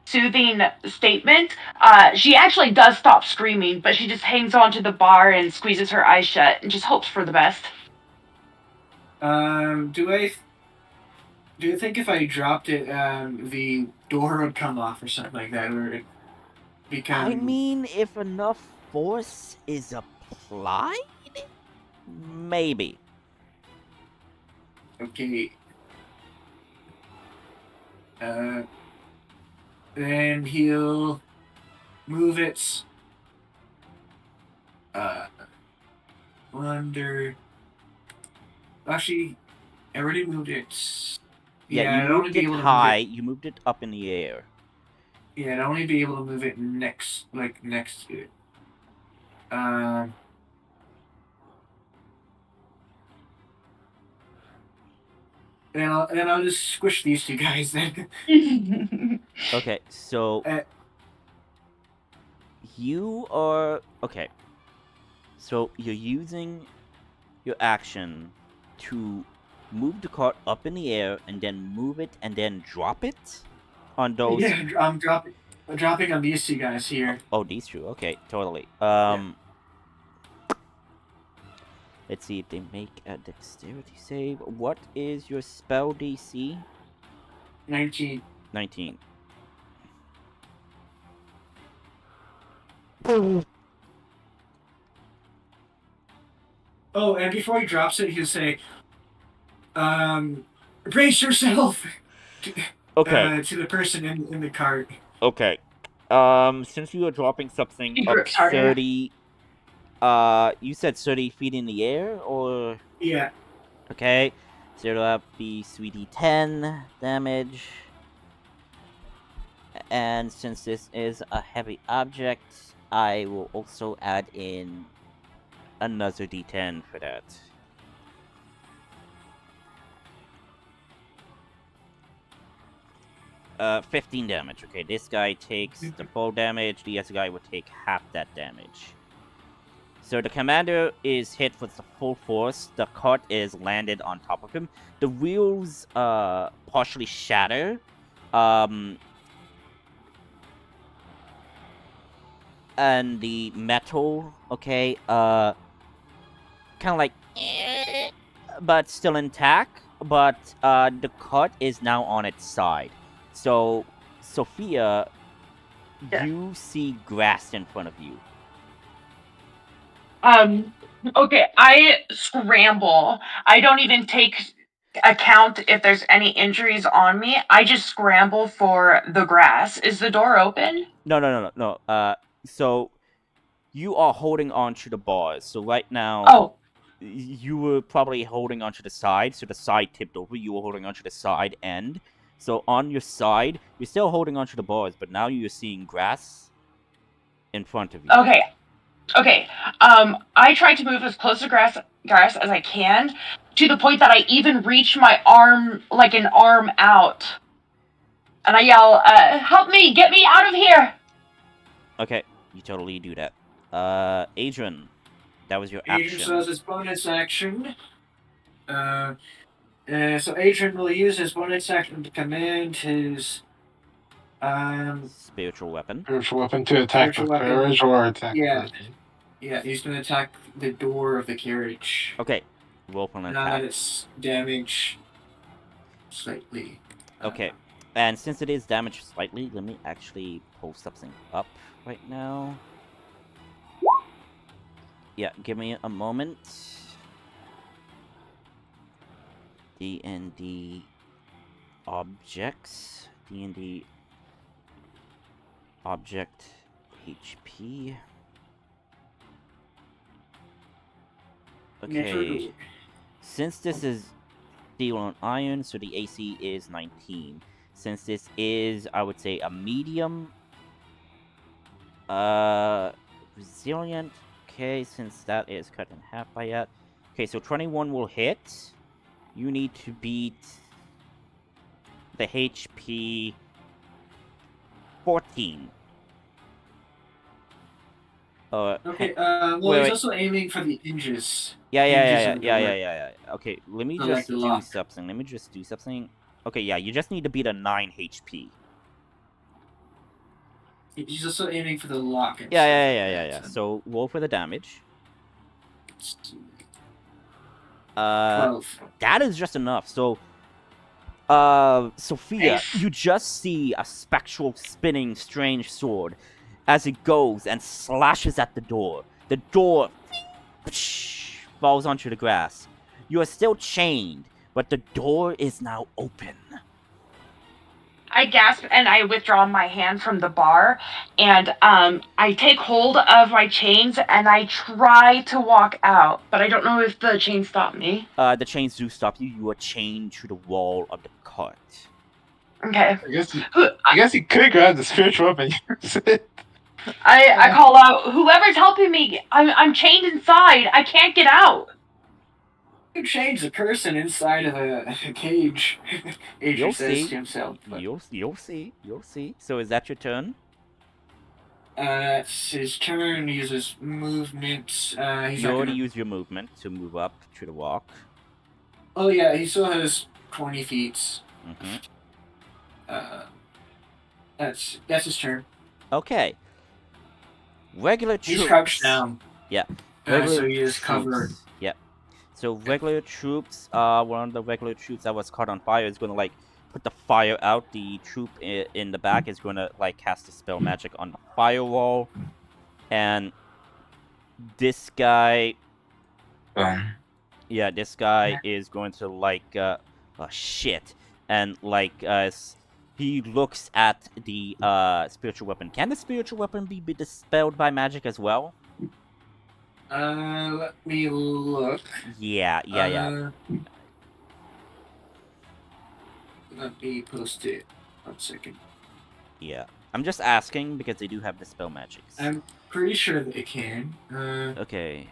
F: soothing statement, she actually does stop screaming, but she just hangs on to the bar and squeezes her eyes shut and just hopes for the best.
B: Do you think if I dropped it, the door would come off or something like that, or it become?
A: I mean, if enough force is applied, maybe.
B: Okay. Then he'll move it. Wonder. Actually, I already moved it.
A: Yeah,
B: I'd
A: you
B: only
A: moved
B: be
A: it
B: able to
A: high.
B: Move
A: You moved it up in the air.
B: it. Yeah, I'd only be able to move it next to it. And I'll just squish these two guys then.
A: Okay, so you are okay. So you're using your action to move the cart up in the air and then move it and then drop it on those.
B: Yeah, I'm dropping on these two guys here.
A: Oh, these two. Okay, totally. Let's see if they make a dexterity save. What is your spell DC?
B: 19.
A: 19.
B: Oh, and before he drops it, he'll say, brace yourself.
A: Okay.
B: To the person in the cart.
A: Okay. Since you are dropping something
F: He
A: up
F: grips harder.
A: 30, you said 30 feet in the air, or?
B: Yeah.
A: Okay. So that'll be 3d10 damage. And since this is a heavy object, I will also add in another d10 for that. Uh, 15 damage. Okay, this guy takes the full damage. The other guy will take half that damage. So the commander is hit with the full force. The cart is landed on top of him. The wheels partially shatter. And the metal, okay, kind of like, but still intact. But the cart is now on its side. So, Sophia,
F: Yeah.
A: you see grass in front of you.
F: Okay, I scramble. I don't even take account if there's any injuries on me. I just scramble for the grass. Is the door open?
A: No. So you are holding on to the bars. So right now,
F: Oh,
A: you were probably holding onto the side. So the side tipped over. You were holding onto the side end. So on your side, you're still holding onto the bars, but now you're seeing grass in front of you.
F: Okay. I try to move as close to grass as I can, to the point that I even reach my arm, like an arm out. And I yell, help me, get me out of here!
A: Okay, you totally do that. Adrian, that was your
B: Adrian
A: action.
B: says his bonus action. So Adrian will use his bonus action to command his
A: Spiritual weapon.
C: Spiritual weapon to attack
B: Spiritual
C: with
B: weapon.
C: courage or attack
B: Yeah.
C: with person.
B: Yeah, he's gonna attack the door of the carriage.
A: Okay, roll for an
B: Now
A: attack.
B: that it's damaged slightly.
A: Okay, and since it is damaged slightly, let me actually pull something up right now. Yeah, give me a moment. D&D objects. D&D object HP. Okay. Since this is steel and iron, so the AC is 19. Since this is, I would say, a medium, resilient. Okay, since that is cut in half by that. Okay, so 21 will hit. You need to beat the HP 14.
B: Okay, well,
A: wait,
B: he's
A: wait.
B: also aiming for the hinges.
A: Yeah.
B: Hinges of the door.
A: Okay, let me
B: So, like
A: just
B: the
A: do
B: lock.
A: something. Okay, yeah, you just need to beat a 9 HP.
B: He's also aiming for the lock. And
A: Yeah. So roll for the damage.
B: 12.
A: That is just enough. So, Sophia,
F: Nice.
A: you just see a spectral spinning strange sword as it goes and slashes at the door. The door falls onto the grass. You are still chained, but the door is now open.
F: I gasp and I withdraw my hand from the bar, and I take hold of my chains and I try to walk out, but I don't know if the chains stop me.
A: The chains do stop you. You are chained to the wall of the cart.
F: Okay.
C: I guess you could grab the spiritual weapon.
F: I call out, whoever's helping me, I'm chained inside. I can't get out.
B: You change the person inside of a cage. Adrian
A: You'll
B: says
A: see.
B: to himself. But,
A: You'll see. So is that your turn?
B: it's his turn. He uses movement. He's
A: You
B: not
A: already
B: gonna...
A: used your movement to move up to the walk.
B: Oh yeah, he still has 20 feet.
A: Mm-hmm.
B: That's his turn.
A: Okay. Regular troops.
B: He's crouched down.
A: Yeah.
B: So he is covered.
A: Yeah. So regular troops, one of the regular troops that was caught on fire is going to, like, put the fire out. The troop in the back is going to, like, cast a spell magic on the firewall. And this guy... Yeah, this guy is going to, like, oh, shit. And, like, he looks at the, spiritual weapon. Can the spiritual weapon be dispelled by magic as well?
B: Let me look.
A: Yeah.
B: Let me post it. 1 second.
A: Yeah. I'm just asking because they do have the spell magics.
B: I'm pretty sure they can.
A: Okay.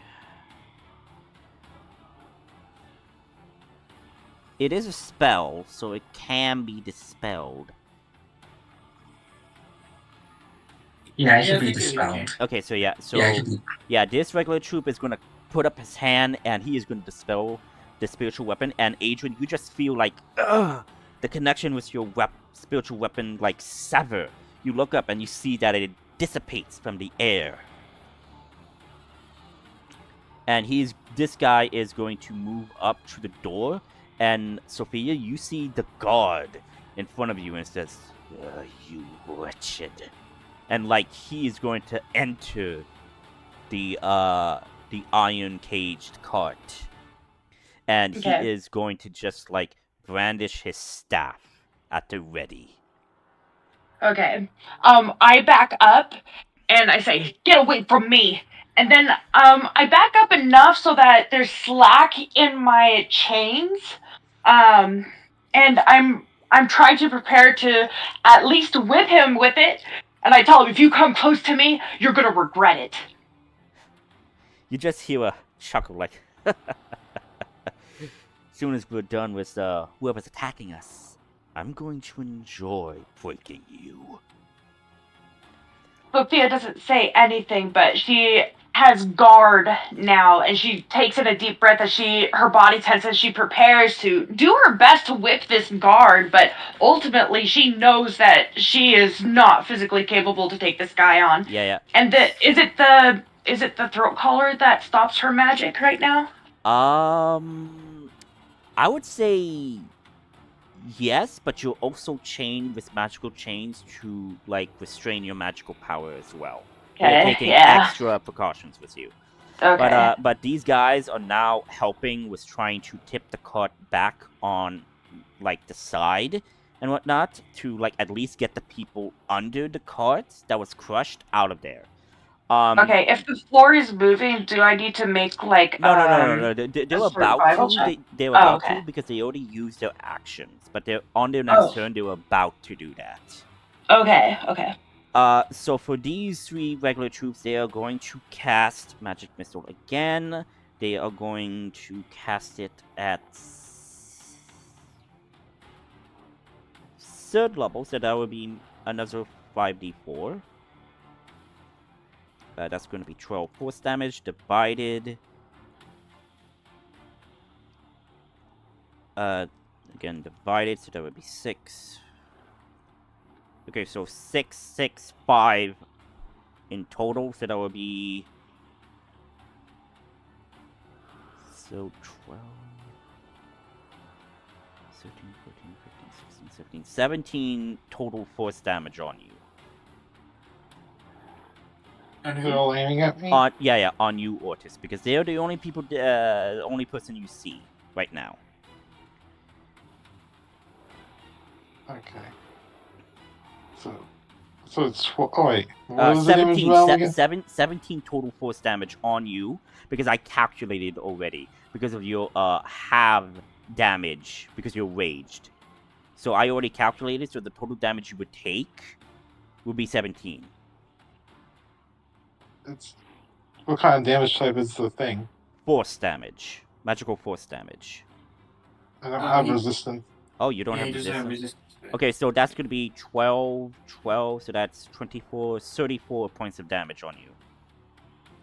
A: It is a spell, so it can be dispelled.
G: Yeah, it should
B: I
G: be
B: think it can.
G: dispelled.
A: Okay, so yeah,
G: Yeah,
A: this regular troop is gonna put up his hand and he is gonna dispel the spiritual weapon. And Adrian, you just feel like, the connection with your spiritual weapon, like, sever. You look up and you see that it dissipates from the air. And this guy is going to move up to the door. And Sophia, you see the guard in front of you and it says, you wretched. And, like, he is going to enter the iron caged cart. And he is going to just, like, brandish his staff at the ready.
F: Okay. I back up and I say, get away from me. And then I back up enough so that there's slack in my chains. And I'm trying to prepare to at least whip him with it. And I tell him, if you come close to me, you're gonna regret it.
A: You just hear a chuckle like, soon as we're done with whoever's attacking us, I'm going to enjoy breaking you.
F: Sophia doesn't say anything, but she has guard now, and she takes in a deep breath as her body tenses. She prepares to do her best to whip this guard, but ultimately she knows that she is not physically capable to take this guy on.
A: Yeah.
F: And is it the throat collar that stops her magic right now?
A: I would say yes, but you're also chained with magical chains to, like, restrain your magical power as well.
F: Okay,
A: You're taking extra precautions with you.
F: Okay.
A: But these guys are now helping with trying to tip the cart back on, like, the side and whatnot to, like, at least get the people under the cart that was crushed out of there.
F: Okay, if the floor is moving, do I need to make like
A: No. They're
F: a
A: about
F: survival
A: to.
F: check?
A: They're
F: Oh,
A: about
F: okay.
A: to because they already used their actions, but they're on their next turn. They were about to do that.
F: Okay.
A: So for these 3 regular troops, they are going to cast Magic Missile again. They are going to cast it at 3rd level, so that will be another 5d4. That's going to be 12 force damage divided. Again, divided, so that would be 6. Okay, so 6, 6, 5 in total, so that would be... So 12, 13, 14, 15, 16, 17, 17 total force damage on you.
C: And who are all aiming at me?
A: On you, Ortis, because they're the only people, only person you see right now.
C: Okay. So it's oh wait, what was the damage value again?
A: 17 total force damage on you because I calculated already because of your halve damage because you're raged. So I already calculated, so the total damage you would take would be 17.
C: What kind of damage type is the thing?
A: Force damage. Magical force damage.
C: I don't have resistance.
A: Oh, you don't have resistance? Okay, so that's going to be 12, so that's 24, 34 points of damage on you.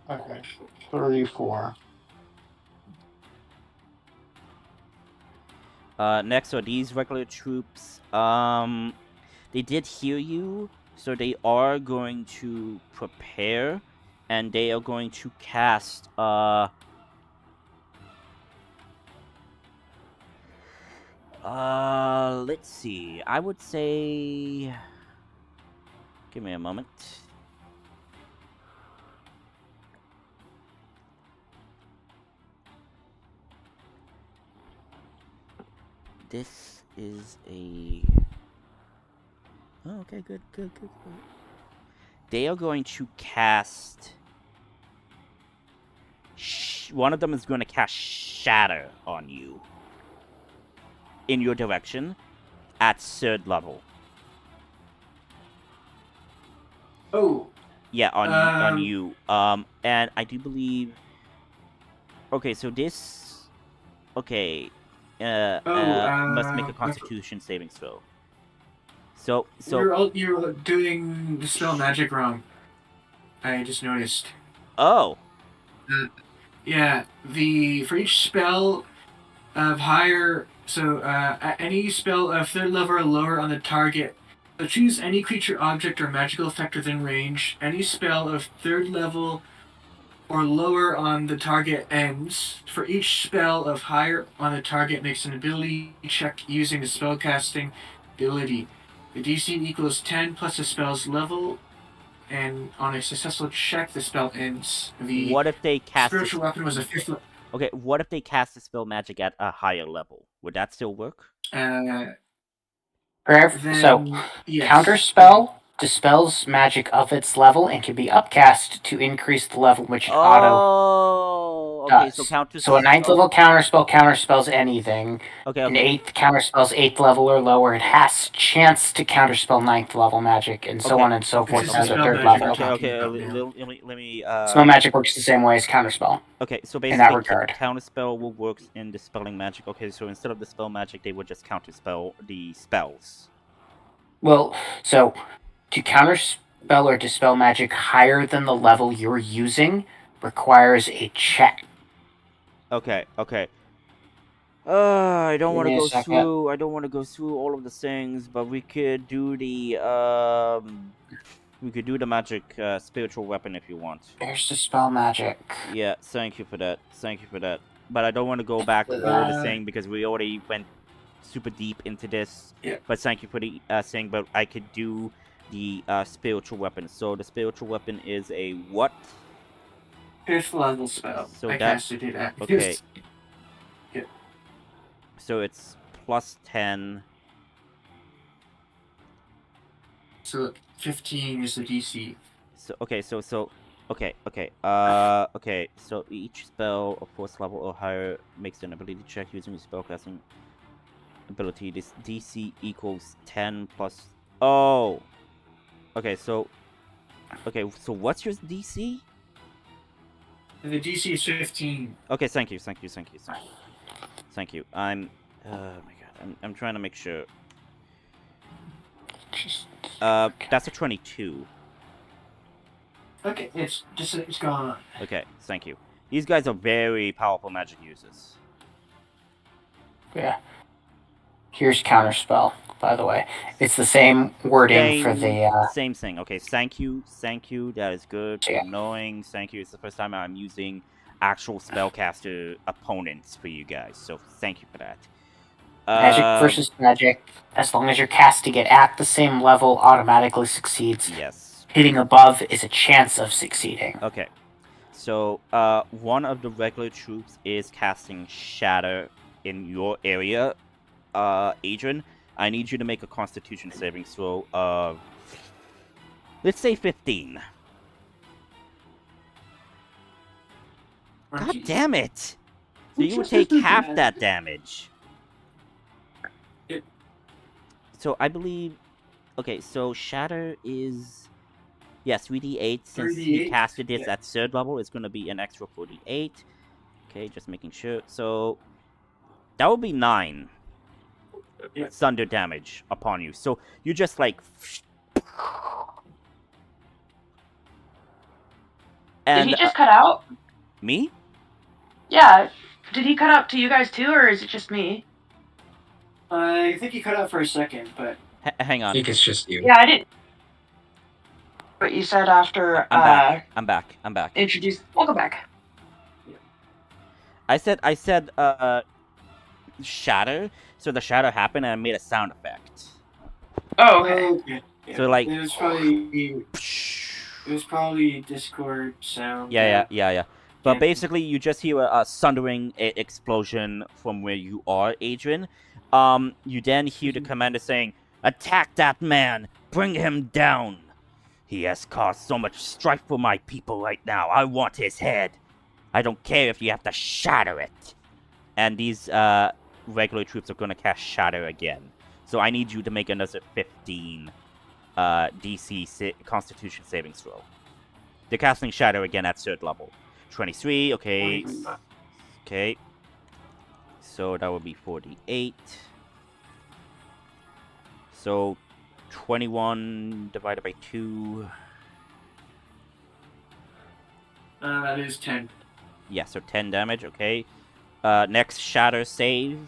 C: Okay, 34.
A: Next are these regular troops. They did hear you, so they are going to prepare, and they are going to cast, let's see. I would say... Give me a moment. This is a... Oh, okay, good. They are going to cast... One of them is going to cast Shatter on you. In your direction. At 3rd level.
B: Oh.
A: Yeah, on you. And I do believe... Okay, so this... Okay. Must make a Constitution saving throw. So
B: you're doing the spell magic wrong. I just noticed.
A: Oh.
B: Yeah, for each spell of higher, any spell of 3rd level or lower on the target, so choose any creature, object, or magical effect within range. Any spell of 3rd level or lower on the target ends. For each spell of higher on the target makes an ability check using the spellcasting ability. The DC equals 10 plus the spell's level, and on a successful check, the spell ends.
A: What if they cast
B: spiritual weapon was a 5th.
A: Okay, what if they cast the spell magic at a higher level? Would that still work?
D: So
B: yes.
D: Counterspell dispels magic of its level and can be upcast to increase the level which it auto
A: okay,
D: does.
A: so
D: So a 9th level counterspell counterspells anything.
A: Okay.
D: An 8th counterspells 8th level or lower. It has chance to counterspell 9th level magic, and so on and so forth as a 3rd level.
A: Let me
D: spell magic works the same way as counterspell.
A: Okay, so basically
D: in that regard.
A: Counterspell will work in dispelling magic. Okay, so instead of dispel magic, they would just counterspell the spells.
D: Well, so to counterspell or dispel magic higher than the level you're using requires a check.
A: Okay. I don't want to go through. I don't want to go through all of the things, but we could do the magic spiritual weapon if you want.
D: There's the spell magic.
A: Yeah, thank you for that. But I don't want to go back over the thing because we already went super deep into this.
B: Yeah.
A: But thank you for the thing. But I could do the spiritual weapon. So the spiritual weapon is a what?
B: 5th level spell.
A: So
B: I casted it at
A: okay.
B: Yeah.
A: So it's plus 10.
B: So 15 is the DC.
A: So okay, so Okay, okay. Okay. So each spell of force level or higher makes an ability check using your spellcasting ability. This DC equals 10 plus. Oh. Okay. So. Okay. So what's your DC?
B: The DC is 15.
A: Okay. Thank you. Thank you. Thank you. Thank you. Thank you. I'm. Oh my god. I'm trying to make sure. That's a 22.
B: Okay, it's gone.
A: Okay. Thank you. These guys are very powerful magic users.
D: Yeah. Here's counterspell, by the way. It's the same wording for the.
A: Same thing. Okay, thank you, thank you. That is good.
D: Yeah.
A: Knowing, thank you. It's the first time I'm using actual spellcaster opponents for you guys, so thank you for that.
D: Magic versus magic. As long as you're casting it at the same level, automatically succeeds.
A: Yes.
D: Hitting above is a chance of succeeding.
A: Okay. So, one of the regular troops is casting Shatter in your area, Adrian. I need you to make a Constitution saving throw of, let's say, 15. God damn it! So you would take half that damage. So I believe... Okay, so Shatter is... Yes, 3d8. Since he
B: 3d8,
A: casted this
B: yeah.
A: at 3rd level, it's going to be an extra 4d8. Okay, just making sure. So that would be 9 thunder damage upon you. So you just like... And,
F: Did he just cut out?
A: Me?
F: Yeah. Did he cut out to you guys too, or is it just me?
B: I think he cut out for a second, but...
A: Hang on.
G: I think it's just you.
F: Yeah, I didn't. But you said after
A: I'm back.
F: introduce. Welcome back.
A: I said, shatter. So the shatter happened and I made a sound effect.
F: Oh, okay.
B: Okay. Yeah.
A: So like...
B: It was probably Discord sound.
A: Yeah. But
B: Yeah.
A: basically, you just hear a thundering explosion from where you are, Adrian. You then hear the commander saying, "Attack that man! Bring him down! He has caused so much strife for my people right now. I want his head. I don't care if you have to shatter it." And these regular troops are going to cast Shatter again. So I need you to make another 15 DC Constitution saving throw. They're casting Shatter again at 3rd level. 23, okay. Okay. So that would be 48. So 21 divided by 2.
B: That is 10.
A: Yeah, so 10 damage, okay. Next Shatter save.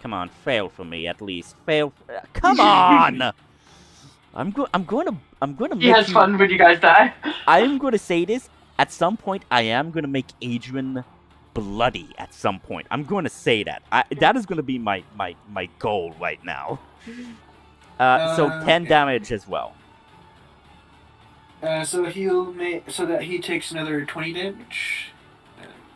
A: Come on, fail for me at least. Fail. Come on! I'm gonna make
F: He has fun when you guys die.
A: I am gonna say this. At some point, I am gonna make Adrian bloody. At some point, I'm gonna say that. That is gonna be my goal right now. So 10 damage as well.
B: So he'll make so that he takes another 20 damage.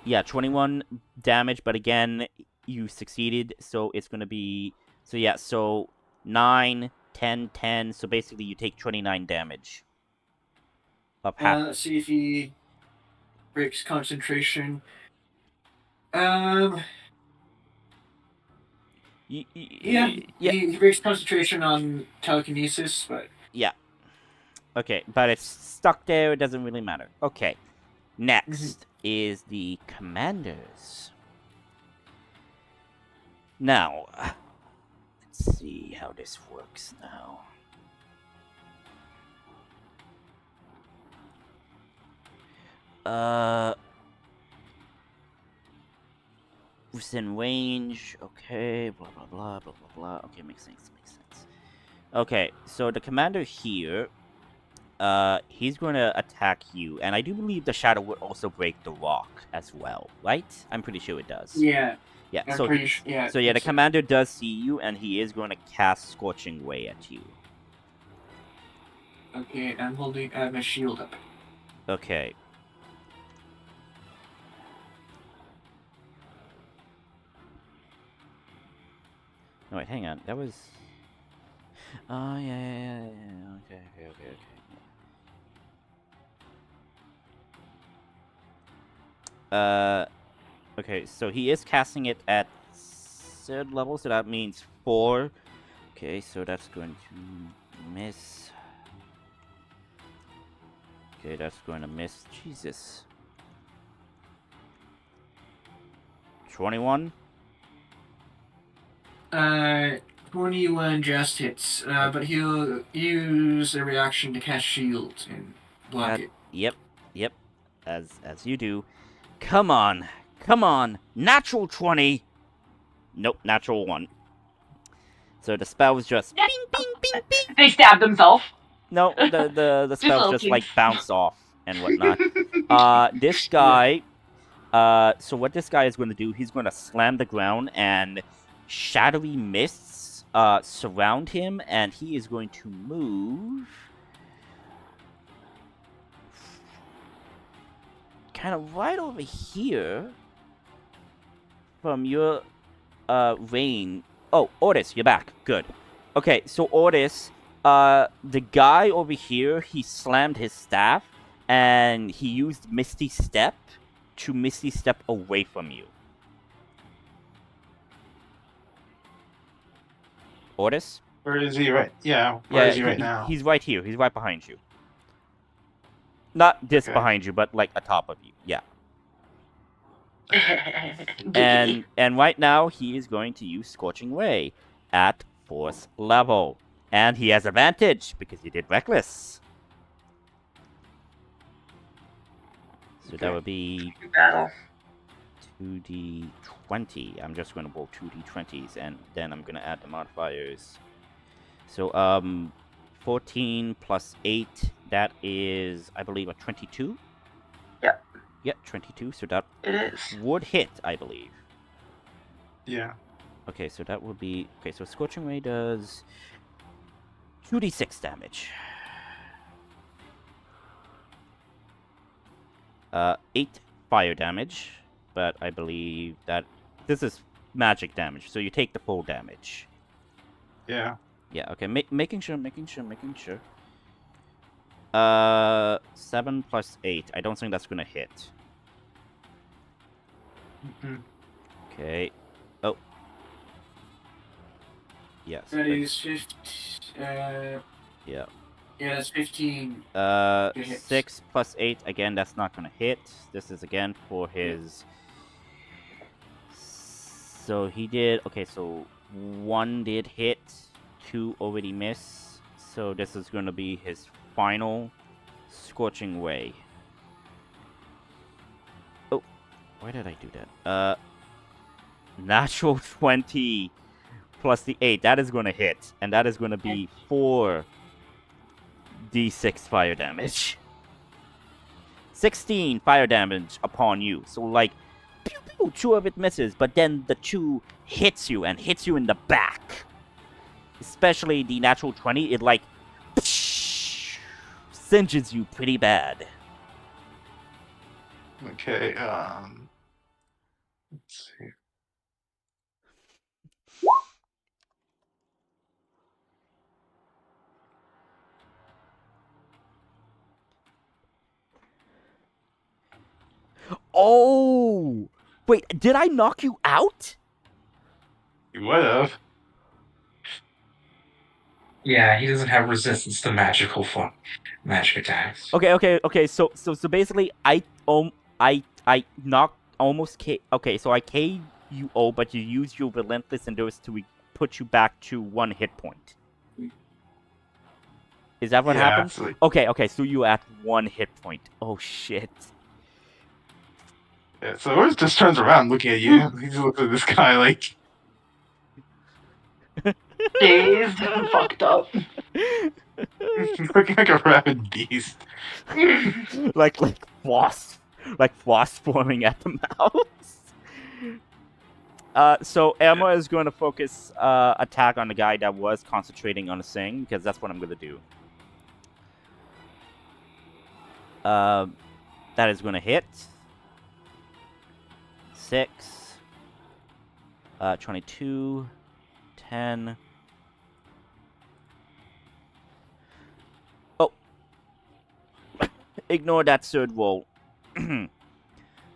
A: Yeah, 21 damage, but again, you succeeded, so it's gonna be... So yeah, so 9, 10, 10, so basically you take 29 damage. Of half.
B: Let's see if he breaks concentration.
A: Yeah.
B: He breaks concentration on telekinesis, but...
A: Yeah. Okay, but it's stuck there, it doesn't really matter. Okay. Next is the commanders. Now, let's see how this works now. Within range, okay, blah blah blah blah blah blah. Okay, makes sense. Okay, so the commander here, he's gonna attack you, and I do believe the shadow would also break the rock as well, right? I'm pretty sure it does.
B: Yeah.
A: Yeah.
B: I'm
A: So
B: pretty sure. Yeah.
A: so yeah, the commander does see you, and he is going to cast Scorching Ray at you.
B: Okay, I'm holding. I have my shield up.
A: Okay. No, wait, hang on. That was... Oh, yeah. Okay. Okay, so he is casting it at 3rd level, so that means 4. Okay, so that's going to miss. Okay, that's going to miss. Jesus. 21?
B: 21 just hits, but he'll use a reaction to cast shield and block it.
A: Yep. As you do. Come on. Natural 20. Nope, natural 1. So the spell was just bing, bing, bing, bing.
F: They stabbed themselves.
A: No, the spells
F: little
A: just
F: kids.
A: like bounce off and whatnot. This guy. So what this guy is going to do? He's going to slam the ground and shadowy mists surround him, and he is going to move kind of right over here from your range. Oh, Ortis, you're back. Good. Okay, so Ortis, the guy over here, he slammed his staff, and he used Misty Step to Misty Step away from you. Ortis?
C: Where is he right? Yeah, where is he right now?
A: He's right here. He's right behind you. Not this
C: Okay.
A: behind you, but like atop of you. Yeah. And right now he is going to use Scorching Ray at 4th level. And he has advantage because he did Reckless. So that would be
E: Battle.
A: 2d20. I'm just going to roll 2d20s, and then I'm going to add the modifiers. So, 14 plus 8, that is, I believe, a 22?
E: Yep.
A: Yeah, 22, so that
E: It is.
A: would hit, I believe.
C: Yeah.
A: Okay, so that would be... Okay, so Scorching Ray does 2d6 damage. 8 fire damage, but I believe that this is magic damage, so you take the full damage.
C: Yeah.
A: Yeah, okay, making sure. 7 plus 8, I don't think that's gonna hit.
C: Mhm.
A: Okay. Oh. Yes.
B: That is 50.
A: Yeah.
B: Yeah, that's 15.
A: 6 plus 8, again, that's not gonna hit. This is again for his... So he did... Okay, so 1 did hit, 2 already miss. So this is gonna be his final Scorching Ray. Oh, why did I do that? Natural 20 plus the 8, that is gonna hit. And that is gonna be 4 d6 fire damage. 16 fire damage upon you. So like, pew, pew, 2 of it misses, but then the 2 hits you and hits you in the back. Especially the natural 20, it like singes you pretty bad.
C: Okay. Let's see.
A: Oh! Wait, did I knock you out?
C: You would have.
G: Yeah, he doesn't have resistance to magic attacks.
A: Okay. So basically, I knocked almost K. Okay, so I K you. Oh, but you used your relentless endurance to put you back to 1 hit point. Is that what
C: Yeah,
A: happened?
C: absolutely.
A: Okay. So you at 1 hit point. Oh shit.
C: Yeah, so Oris just turns around looking at you. He just looks at this guy like,
F: Dazed and fucked up.
C: looking like a rabid beast.
A: like floss forming at the mouth. So Emma is going to focus attack on the guy that was concentrating on the thing, because that's what I'm going to do. That is going to hit. 6, 22, 10. Oh, ignore that 3rd roll.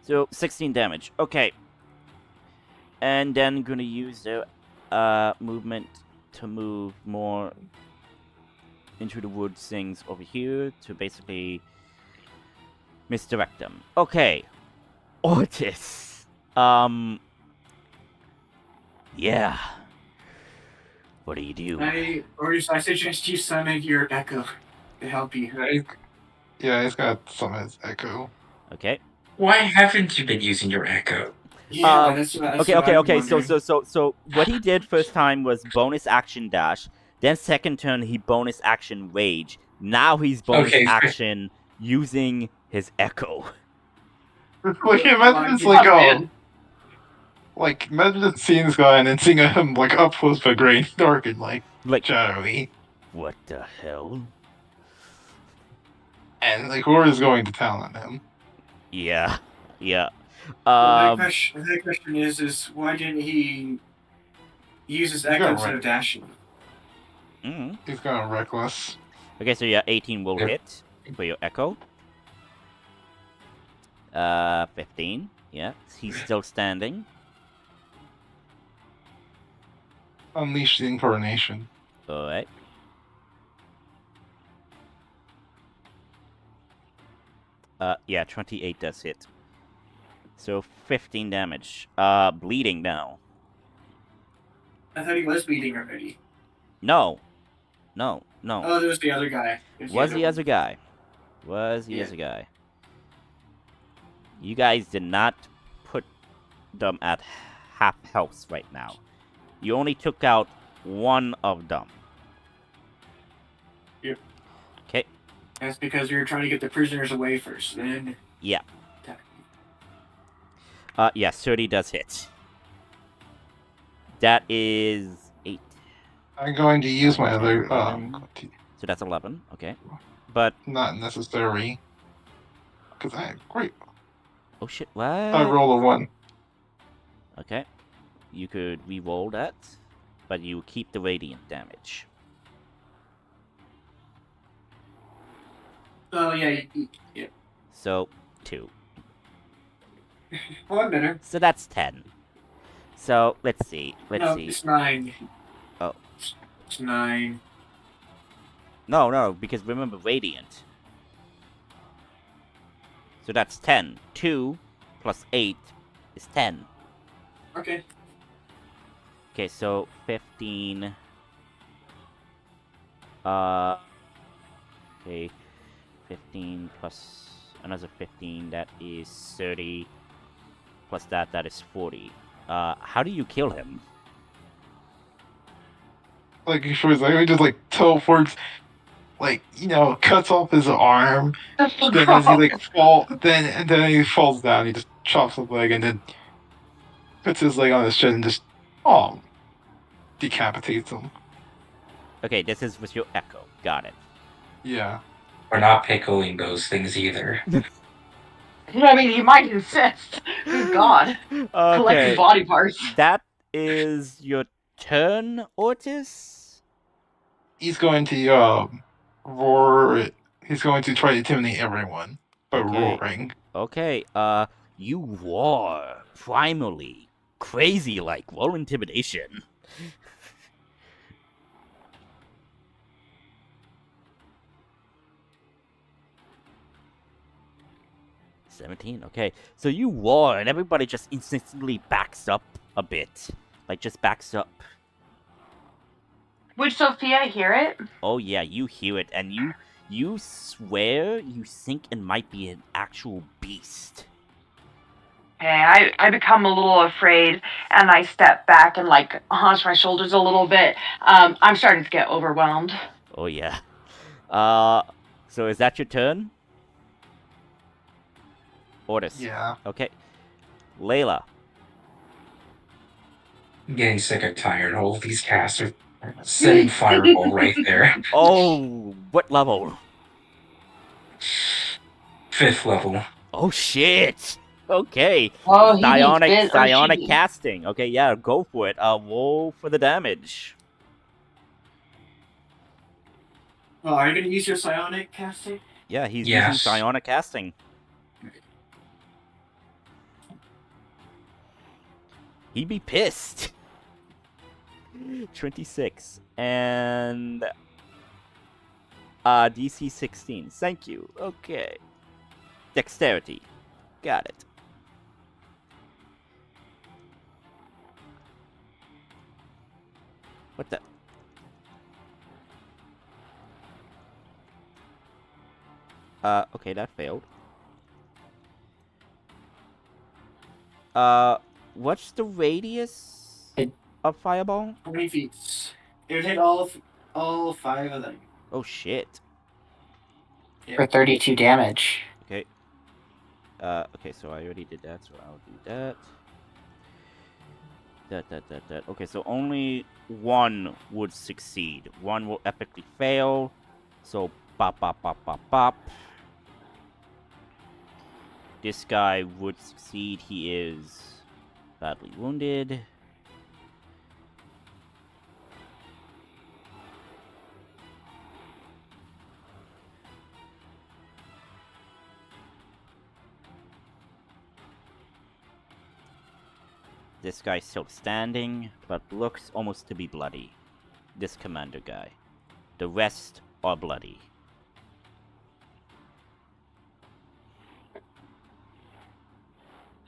A: So 16 damage. Okay. And then gonna use the movement to move more into the wood things over here to basically misdirect them. Okay. Ortis. Yeah. What do you do?
B: I suggest you summon your echo to help you.
C: He's got some of his echo.
A: Okay.
G: Why haven't you been using your echo?
B: Yeah, that's what
A: Okay.
B: I'm wondering.
A: So what he did first time was bonus action dash. Then second turn he bonus action rage. Now he's bonus
G: Okay.
A: action using his echo.
C: Like imagine it's like imagine the scene's gone and seeing him like up close but gray, dark and like shadowy.
A: What the hell?
C: And like Laura's going to town on him.
A: Yeah.
B: The question is why didn't he use his echo instead of dashing?
C: He's going reckless.
A: Okay, so yeah, 18 will hit for your echo. 15. Yeah, he's still standing.
C: Unleash the incarnation.
A: Alright. Yeah, 28 does hit. So 15 damage. Bleeding now.
B: I thought he was bleeding already.
A: No.
B: Oh, there was the other guy.
A: Was the other guy. You guys did not put them at half health right now. You only took out one of them.
B: Yep.
A: Okay.
B: That's because we were trying to get the prisoners away first, then...
A: Yeah. Yeah, 30 does hit. That is 8.
C: I'm going to use my other...
A: So that's 11, okay. But...
C: Not necessary. Because I... Great.
A: Oh shit, what?
C: I roll a 1.
A: Okay. You could re-roll that, but you keep the radiant damage.
B: Oh, yeah.
A: So, 2.
B: 1 minute.
A: So that's 10. So, let's see.
B: No, it's 9.
A: Oh.
B: It's 9.
A: No, because remember radiant. So that's 10. 2 plus 8 is 10.
B: Okay.
A: Okay, so 15. Okay. 15 plus another 15, that is 30. Plus that is 40. How do you kill him?
C: Like, he just, like, teleports, like, cuts off his arm. Then as he, like, then he falls down, he just chops his leg, and then puts his leg on his chin and just, decapitates him.
A: Okay, this is with your echo. Got it.
C: Yeah.
G: We're not pickling those things either.
F: I mean, he might insist. Good God.
A: Okay.
F: Collecting body parts.
A: That is your turn, Ortis?
C: He's going to, roar. He's going to try to intimidate everyone by roaring.
A: Okay, you roar primally. Crazy like. Roll intimidation. Okay, so you roar and everybody just instantly backs up a bit. Like, just backs up.
F: Would Sophia hear it?
A: Oh yeah, you hear it, and you swear you think it might be an actual beast.
F: Okay, I become a little afraid, and I step back and, like, hunch my shoulders a little bit. I'm starting to get overwhelmed.
A: Oh yeah. So is that your turn? Ortis.
C: Yeah.
A: Okay. Layla.
G: I'm getting sick and tired. All of these casts are setting fireball right there.
A: Oh, what level?
G: 5th level.
A: Oh shit. Okay.
F: Oh,
A: Psionic casting. Okay, yeah, go for it. Roll for the damage.
B: Oh, are you going to use your psionic casting?
A: Yeah, he's using psionic casting. He'd be pissed. 26 and DC 16. Thank you. Okay. Dexterity. Got it. What the? Okay, that failed. What's the radius of fireball?
B: 20 feet. It would hit all 5 of them.
A: Oh shit.
D: For 32 damage.
A: Okay. Okay, so I already did that, so I'll do that. That. Okay, so only one would succeed. One will epically fail. So, bop, bop, bop, bop, bop. This guy would succeed. He is badly wounded. This guy's still standing, but looks almost to be bloody. This commander guy. The rest are bloody.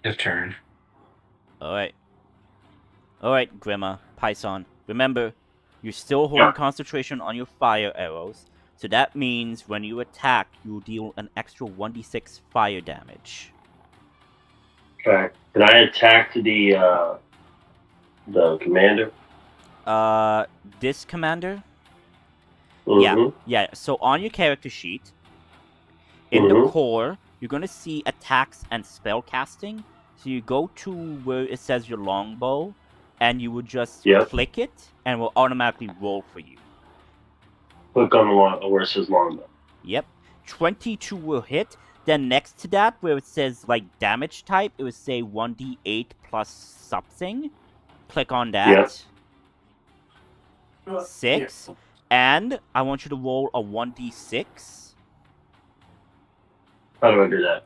G: Your turn.
A: Alright. Alright, Grima, Python. Remember, you're still holding concentration on your fire arrows, so that means when you attack, you'll deal an extra 1d6 fire damage.
H: Okay. Can I attack the commander?
A: This commander?
H: Mhm.
A: Yeah, so on your character sheet, in the core, you're gonna see attacks and spell casting. So you go to where it says your longbow, and you would just click it, and it will automatically roll for you.
H: Click on the where it says longbow.
A: Yep. 22 will hit. Then next to that, where it says like damage type, it would say 1d8 plus something. Click on that.
B: Yep.
A: 6. And I want you to roll a 1d6.
H: How do I do that?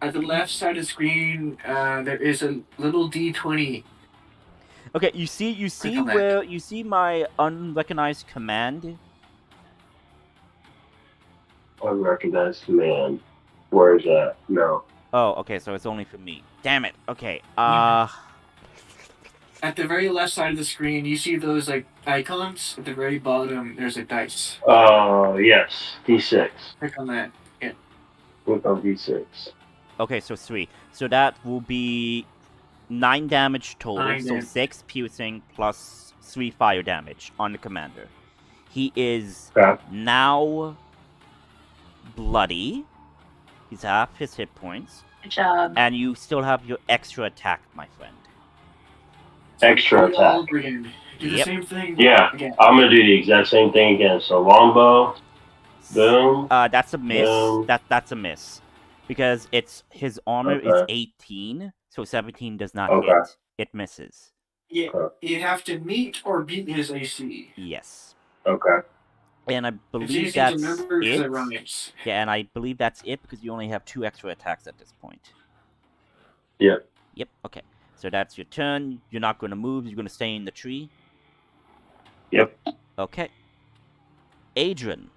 B: At the left side of the screen, there is a little D20.
A: Okay, you see where you see my unrecognized command?
H: Unrecognized command. Where is that? No.
A: Oh, okay, so it's only for me. Damn it. Okay.
B: At the very left side of the screen, you see those like icons. At the very bottom, there's a dice.
H: Oh, yes. D6.
B: Click on that. Yeah.
H: Click on D6.
A: Okay, so 3. So that will be 9 damage total.
B: 9
A: so
B: damage.
A: 6 piercing plus 3 fire damage on the commander. He is now bloody. He's half his hit points.
F: Good job.
A: And you still have your extra attack, my friend.
H: Extra attack.
B: Do the same thing.
H: Yeah,
B: again.
H: I'm gonna do the exact same thing again. So longbow, boom.
A: That's a miss.
H: Boom.
A: That's a miss. Because his armor is 18, so 17 does not hit. It misses.
B: Yeah, you have to meet or beat his AC.
A: Yes.
H: Okay.
A: And I believe
B: easy to
A: that's
B: remember 'cause
A: it.
B: it rhymes.
A: Yeah, and I believe that's it because you only have 2 extra attacks at this point.
H: Yep.
A: Yep, okay. So that's your turn. You're not going to move. You're going to stay in the tree.
H: Yep.
A: Okay. Adrian.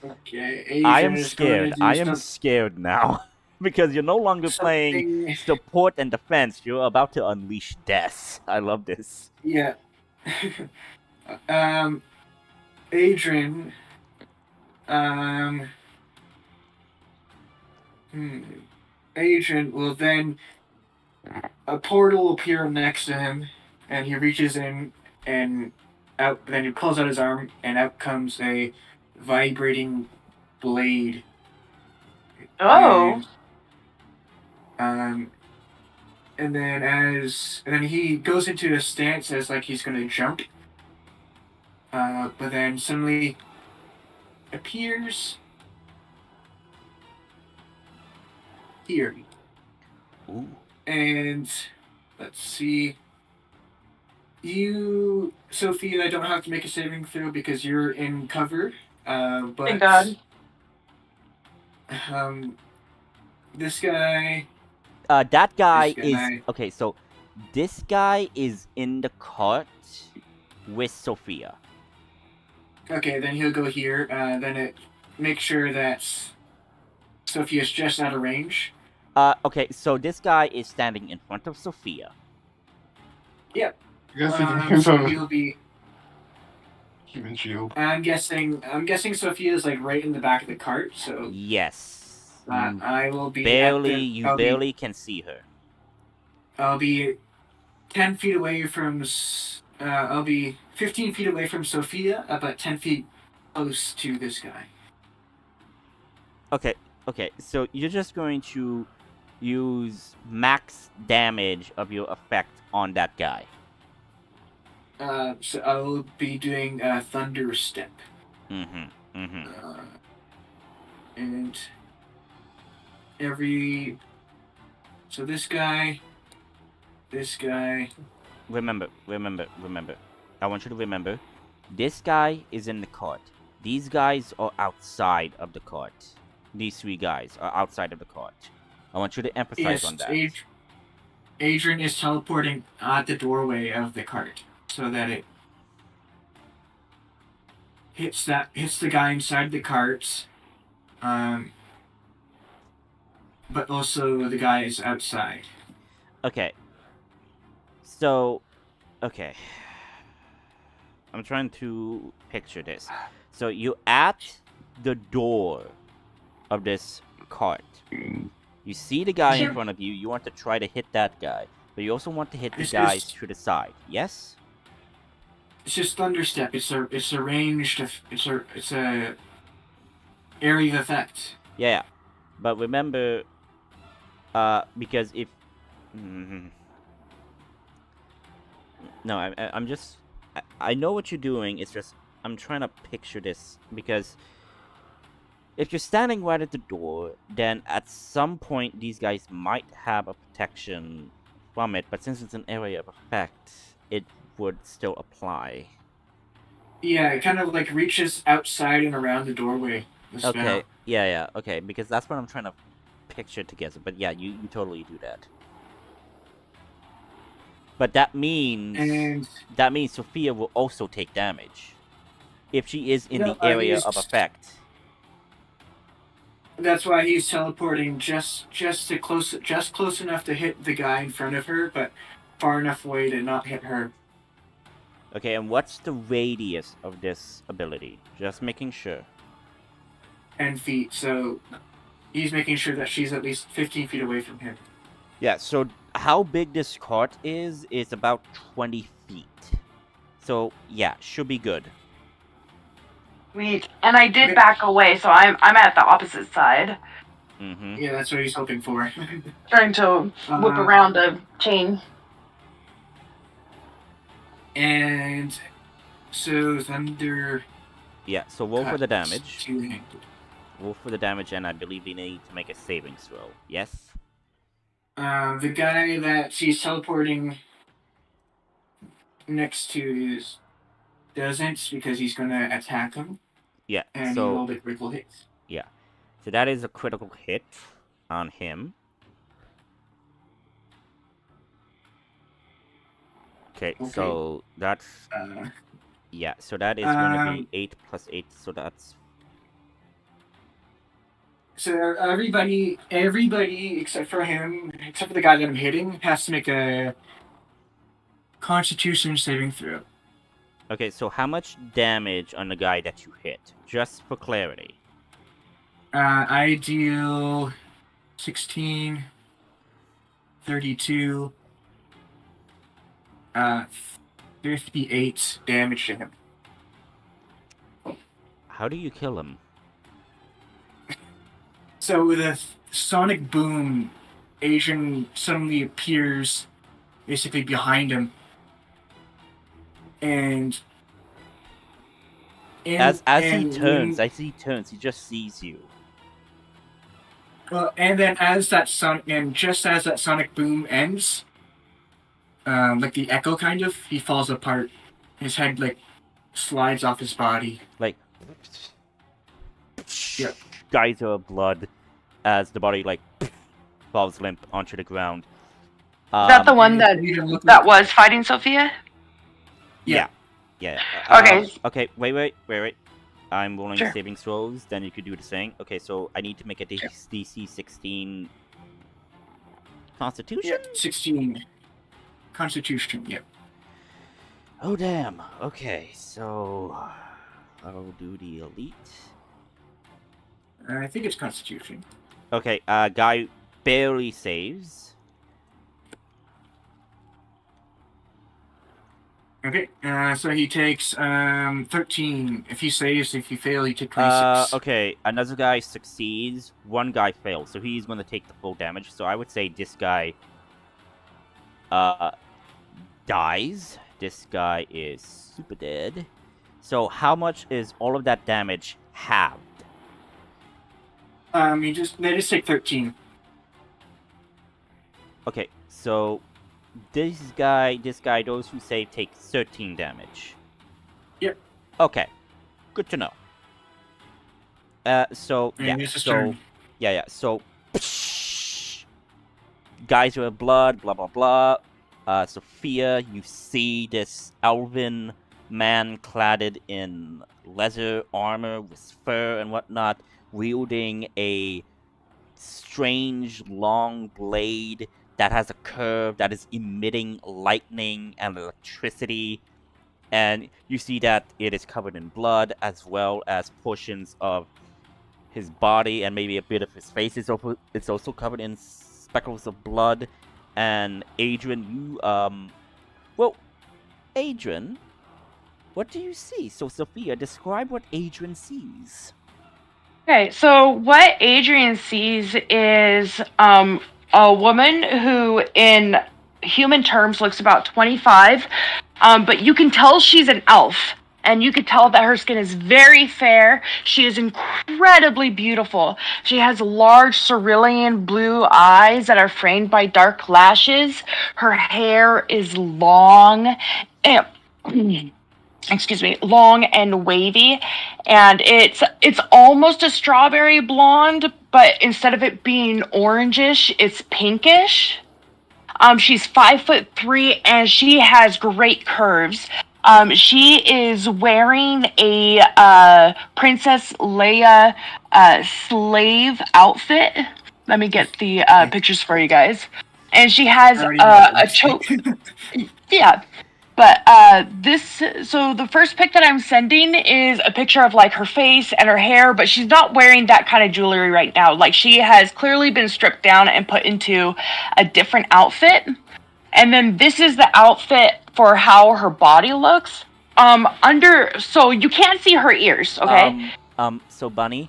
B: Okay,
A: I am
B: Adrian is
A: scared.
B: gonna do
A: I am scared now. Because you're no longer playing support and defense. You're about to unleash death. I love this.
B: Yeah. Adrian. Adrian will then. A portal will appear next to him, and he reaches in and out. Then he pulls out his arm, and out comes a vibrating blade.
F: Oh.
B: And then he goes into a stance as like he's gonna jump. But then suddenly appears here.
A: Ooh.
B: And let's see. You, Sophia, don't have to make a saving throw because you're in cover. But
F: Thank God.
B: This guy.
A: That guy
B: This
A: is
B: guy.
A: okay. So this guy is in the cart with Sophia.
B: Okay, then he'll go here. Make sure that Sophia's just out of range.
A: Okay, so this guy is standing in front of Sophia.
B: Yep.
C: I guess he can use
B: So
C: a
B: he'll be.
C: human shield.
B: I'm guessing Sophia's like right in the back of the cart. So
A: Yes.
B: I will be
A: barely can see her.
B: I'll be 10 feet away from. I'll be 15 feet away from Sophia, about 10 feet close to this guy.
A: Okay, so you're just going to use max damage of your effect on that guy.
B: So I'll be doing Thunder Step. And so this guy.
A: Remember. I want you to remember, this guy is in the cart. These guys are outside of the cart. These 3 guys are outside of the cart. I want you to emphasize on that.
B: Adrian is teleporting at the doorway of the cart so that it hits the guy inside the cart, but also the guy is outside.
A: Okay. So, okay. I'm trying to picture this. So you at the door of this cart. You see the guy in front of you. You want to try to hit that guy, but you also want to hit the guys to the side. Yes.
B: It's just Thunder Step. It's a ranged. It's a area effect.
A: Yeah, but remember, because if no, I'm just I know what you're doing. It's just I'm trying to picture this because if you're standing right at the door, then at some point these guys might have a protection from it. But since it's an area of effect, it would still apply.
B: Yeah, it kind of like reaches outside and around the doorway.
A: Okay. Yeah. Okay, because that's what I'm trying to picture together. But yeah, you totally do that. But that means Sophia will also take damage if she is in the area of effect.
B: That's why he's teleporting just close enough to hit the guy in front of her, but far enough away to not hit her.
A: Okay, and what's the radius of this ability? Just making sure.
B: 10 feet, so he's making sure that she's at least 15 feet away from him.
A: Yeah, so how big this cart is about 20 feet. So, yeah, should be good.
F: Sweet. And I did back away, so I'm at the opposite side.
B: Yeah, that's what he's hoping for.
F: Trying to whip around a chain.
B: And so Thunder.
A: Yeah, so roll for the damage.
B: Two-handed.
A: Roll for the damage, and I believe you need to make a savings throw. Yes?
B: The guy that she's teleporting next to doesn't because he's gonna attack him.
A: Yeah,
B: and
A: so
B: he rolled a critical hit.
A: Yeah, so that is a critical hit on him. Okay, so that's yeah, so that is gonna be 8 plus 8, so that's.
B: So everybody except for him, except for the guy that I'm hitting, has to make a Constitution saving throw.
A: Okay, so how much damage on the guy that you hit? Just for clarity.
B: I deal 16, 32, 58 damage to him.
A: How do you kill him?
B: So with a sonic boom, Asian suddenly appears basically behind him. And
A: as he turns, he just sees you.
B: Well, and then just as that sonic boom ends, like the echo kind of, he falls apart. His head like slides off his body.
A: Like
B: yep.
A: Geyser of blood as the body like falls limp onto the ground.
F: Is that the one that was fighting Sophia?
A: Yeah.
F: Okay.
A: Okay. Wait. I'm rolling
F: Sure.
A: saving throws. Then you could do the same. Okay. So I need to make a DC 16 Constitution.
B: Yeah, 16 Constitution. Yep.
A: Oh damn. Okay. So I'll do the elite.
B: I think it's Constitution.
A: Okay. Guy barely saves.
B: Okay, so he takes 13. If he saves, if you fail, you take 26.
A: Okay, another guy succeeds, one guy fails, so he's gonna take the full damage. So I would say this guy dies. This guy is super dead. So how much is all of that damage halved?
B: They just take 13.
A: Okay, so this guy, those who save take 13 damage.
B: Yep.
A: Okay, good to know. So
B: And
A: yeah,
B: it's his
A: so
B: turn.
A: yeah, so guys with blood, blah blah blah. Sophia, you see this elven man cladded in leather armor with fur and whatnot, wielding a strange long blade that has a curve that is emitting lightning and electricity. And you see that it is covered in blood, as well as portions of his body and maybe a bit of his face. It's also covered in speckles of blood. And Adrian, you, well, Adrian, what do you see? So, Sophia, describe what Adrian sees.
F: Okay, so what Adrian sees is a woman who, in human terms, looks about 25, but you can tell she's an elf, and you can tell that her skin is very fair. She is incredibly beautiful. She has large cerulean blue eyes that are framed by dark lashes. Her hair is long and long and wavy, and it's almost a strawberry blonde, but instead of it being orangish, it's pinkish. She's 5'3", and she has great curves. She is wearing a Princess Leia slave outfit. Let me get the pictures for you guys. And she has a choke. Yeah. But so the first pic that I'm sending is a picture of like her face and her hair, but she's not wearing that kind of jewelry right now. Like, she has clearly been stripped down and put into a different outfit. And then this is the outfit for how her body looks. So you can't see her ears, okay?
A: So Bunny,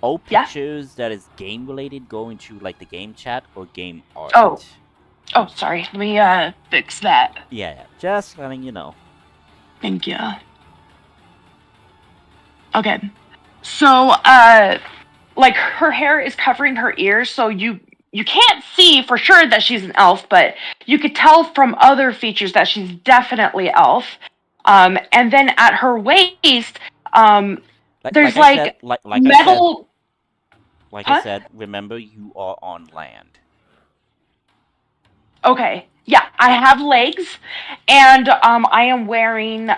A: all pictures that is game related go into like the game chat or game art.
F: Oh, sorry. Let me fix that.
A: Yeah, just letting you know.
F: Thank you. Okay. So, like, her hair is covering her ears, so you can't see for sure that she's an elf, but you could tell from other features that she's definitely elf. And then at her waist, there's metal.
A: I said, remember, you are on land.
F: Okay, yeah, I have legs, and I am wearing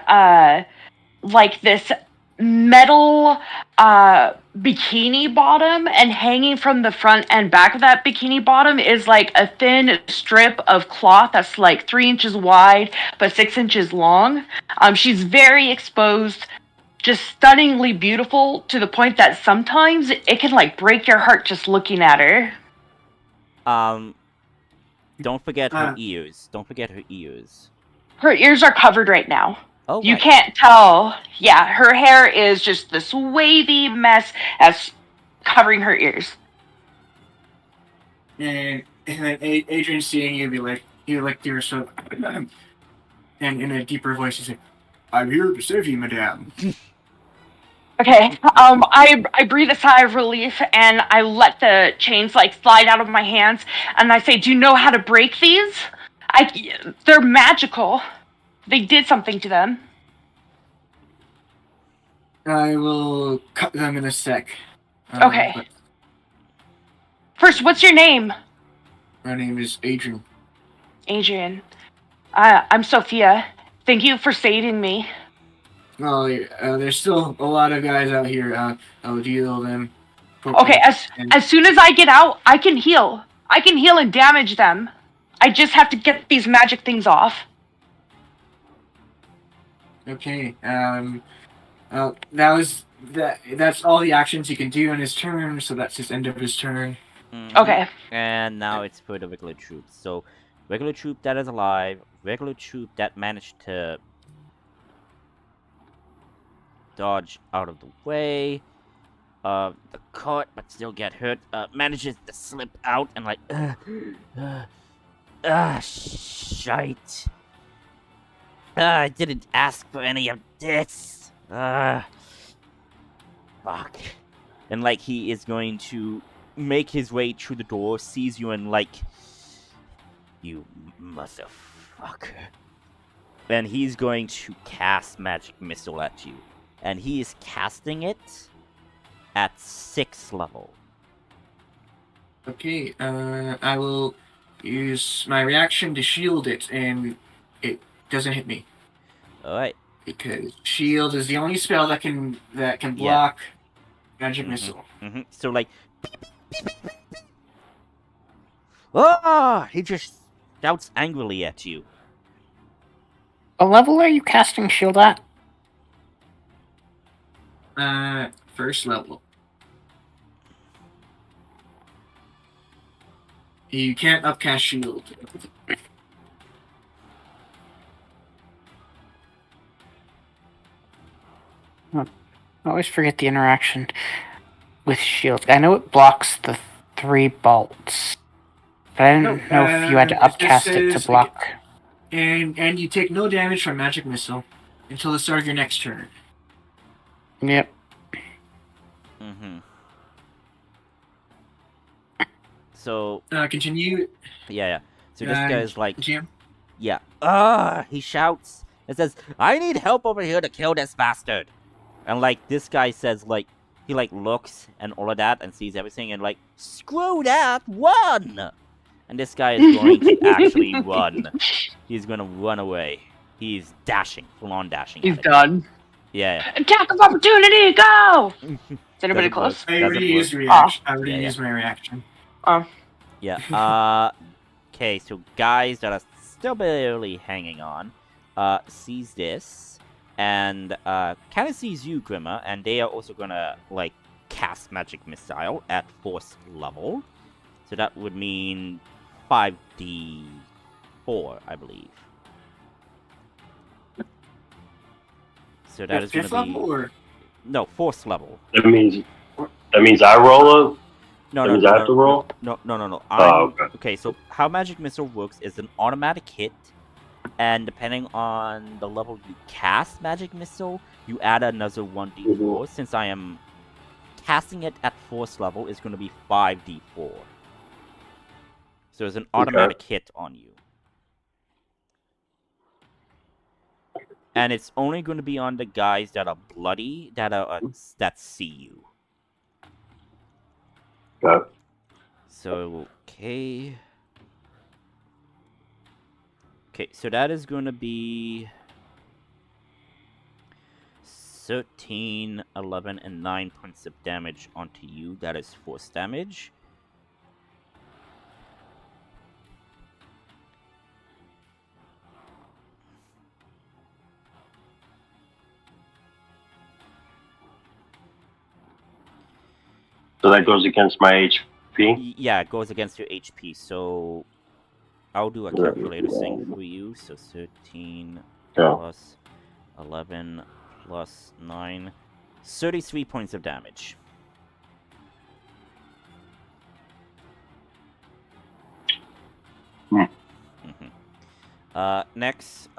F: like this metal bikini bottom, and hanging from the front and back of that bikini bottom is like a thin strip of cloth that's like 3 inches wide but 6 inches long. She's very exposed, just stunningly beautiful, to the point that sometimes it can like break your heart just looking at her.
A: Don't forget her ears. Don't forget her ears.
F: Her ears are covered right now.
A: Oh,
F: you
A: right.
F: can't tell. Yeah, her hair is just this wavy mess that's covering her ears.
B: And then Adrian, seeing you, you like to yourself, and in a deeper voice, you say, "I'm here to save you, madame."
F: Okay, I breathe a sigh of relief, and I let the chains like slide out of my hands, and I say, "Do you know how to break these? They're magical. They did something to them."
B: I will cut them in a sec.
F: Okay. First, what's your name?
B: My name is Adrian.
F: Adrian. I'm Sophia. Thank you for saving me.
B: Well, there's still a lot of guys out here. I'll deal them.
F: Okay, as soon as I get out, I can heal. I can heal and damage them. I just have to get these magic things off.
B: Okay. That's all the actions he can do in his turn. So that's his end of his turn.
F: Okay.
A: And now it's for the regular troops. So, regular troop that is alive, regular troop that managed to dodge out of the way, the cart but still get hurt, manages to slip out and like, shite. I didn't ask for any of this. Fuck. And like he is going to make his way through the door, sees you and like, you motherfucker. And he's going to cast Magic Missile at you. And he is casting it at 6th level.
B: Okay, I will use my reaction to shield it, and it doesn't hit me.
A: Alright.
B: Because shield is the only spell that can block magic missile.
A: So like, he just shouts angrily at you.
D: What level are you casting shield at?
B: First level. You can't upcast shield.
D: I always forget the interaction with shield. I know it blocks the 3 bolts, but I didn't know if you had to upcast it to block.
B: And you take no damage from magic missile until the start of your next turn.
D: Yep.
A: So
B: continue.
A: Yeah. So this guy is like,
B: continue.
A: Yeah. He shouts and says, I need help over here to kill this bastard. And like this guy says, like, he like looks and all of that and sees everything and like, screw that, run! And this guy is going to actually run. He's gonna run away. He's dashing, full on dashing.
F: He's done.
A: Yeah.
F: Attack of opportunity, go! Is anybody close?
B: I already used reaction. I already used my reaction.
A: Yeah. Okay, so guys that are still barely hanging on, sees this, and kind of sees you, Grimmer, and they are also gonna like cast Magic Missile at 4th level. So that would mean 5d4, I believe. So that is gonna be no 4th level.
H: That means I roll up.
A: No,
H: I have to roll?
A: No.
H: Okay.
A: Okay, so how Magic Missile works is an automatic hit, and depending on the level you cast Magic Missile, you add another 1d4. Since I am casting it at 4th level, it's going to be 5d4. So it's an automatic hit on you. And it's only going to be on the guys that are bloody, that see you.
H: Okay.
A: So, okay, so that is going to be 13, 11, and 9 points of damage onto you. That is force damage.
H: So that goes against my HP?
A: Yeah, it goes against your HP. So I'll do a calculator thing for you. So 13 plus 11 plus 9. 33 points of damage. Next,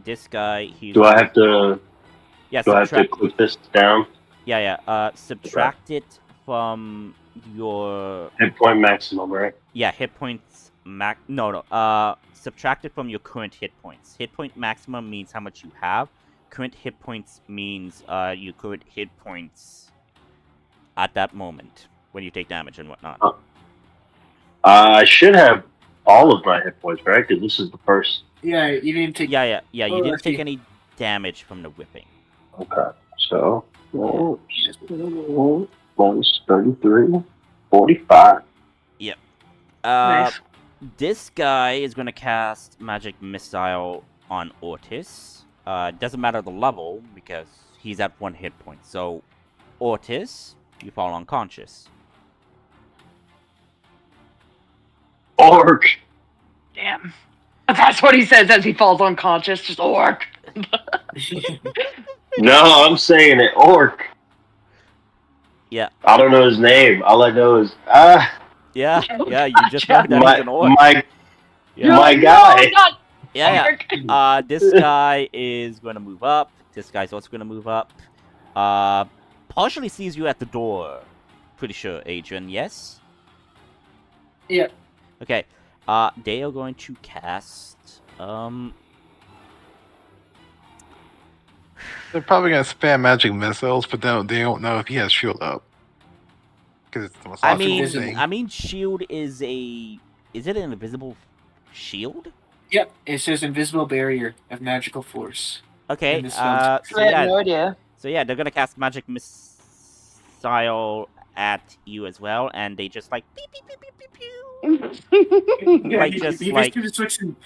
A: this guy, he's...
H: Do I have to...
A: Yeah,
H: do I have to click this down?
A: Yeah. Subtract it from your...
H: Hit point maximum, right?
A: Yeah, hit points No. Subtract it from your current hit points. Hit point maximum means how much you have. Current hit points means your current hit points at that moment when you take damage and whatnot.
H: I should have all of my hit points, right? Because this is the first.
B: Yeah, you didn't take.
A: Yeah. You
B: Oh,
A: didn't take
B: okay.
A: any damage from the whipping.
H: Okay. So, minus 33, 45.
A: Yep.
F: Nice.
A: This guy is gonna cast magic missile on Ortis. Doesn't matter the level because he's at 1 hit point. So, Ortis, you fall unconscious.
H: Orc!
F: Damn. That's what he says as he falls unconscious. Just orc.
H: No, I'm saying it. Orc.
A: Yeah.
H: I don't know his name. All I know is
A: Yeah. You just know that he's an orc.
H: my
A: Yeah.
H: guy.
A: Yeah. This guy is gonna move up. This guy's also gonna move up. Partially sees you at the door. Pretty sure, Adrian. Yes.
B: Yeah.
A: Okay. They are going to cast.
C: They're probably gonna spam magic missiles, but they don't know if he has shield up. Because it's the most
A: I
C: logical
A: mean,
C: thing.
A: shield is a. Is it an invisible shield?
B: Yep, it says invisible barrier of magical force.
A: Okay.
B: In this
A: So
F: I
A: yeah.
F: have no idea.
A: So yeah, they're gonna cast magic missile at you as well, and they just like beep beep beep beep beep pew.
B: Yeah,
A: Like,
B: you
A: just
B: just
A: like-
B: do the switch and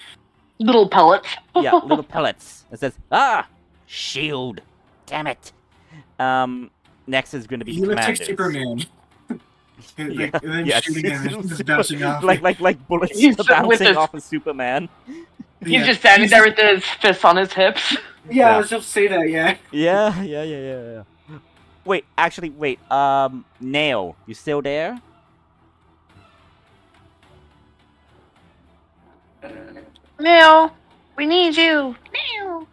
F: Little pellets.
A: Yeah, little pellets. It says shield. Damn it. Next is gonna be
B: he looks like
A: commanders.
B: Superman.
A: Yeah,
B: and then
A: yes.
B: shooting him and just bouncing off.
A: like bullets
F: He's with
A: bouncing
F: his-
A: off of Superman.
F: He's just standing there with his fists on his hips.
B: Yeah,
A: Yeah.
B: I was just say that. Yeah.
A: Yeah. Wait, Nail, you still there?
F: Neil, we need you. Neil.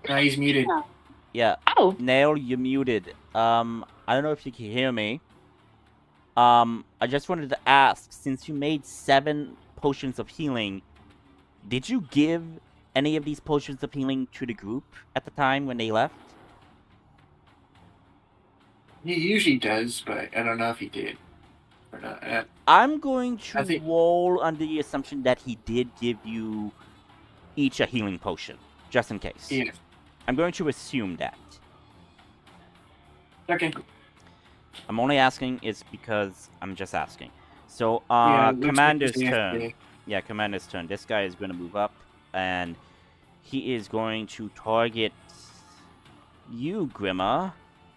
B: He's muted.
A: Yeah,
F: Oh,
A: Nail, you're muted. I don't know if you can hear me. I just wanted to ask, since you made 7 potions of healing, did you give any of these potions of healing to the group at the time when they left?
B: He usually does, but I don't know if he did or not.
A: I'm going to
B: I think-
A: roll under the assumption that he did give you each a healing potion, just in case.
B: Yeah.
A: I'm going to assume that.
B: Okay.
A: I'm only asking is because I'm just asking. So,
B: Yeah, it looks like
A: Commander's
B: he's
A: turn.
B: AFK.
A: Yeah, Commander's turn. This guy is going to move up, and he is going to target you, Grimma,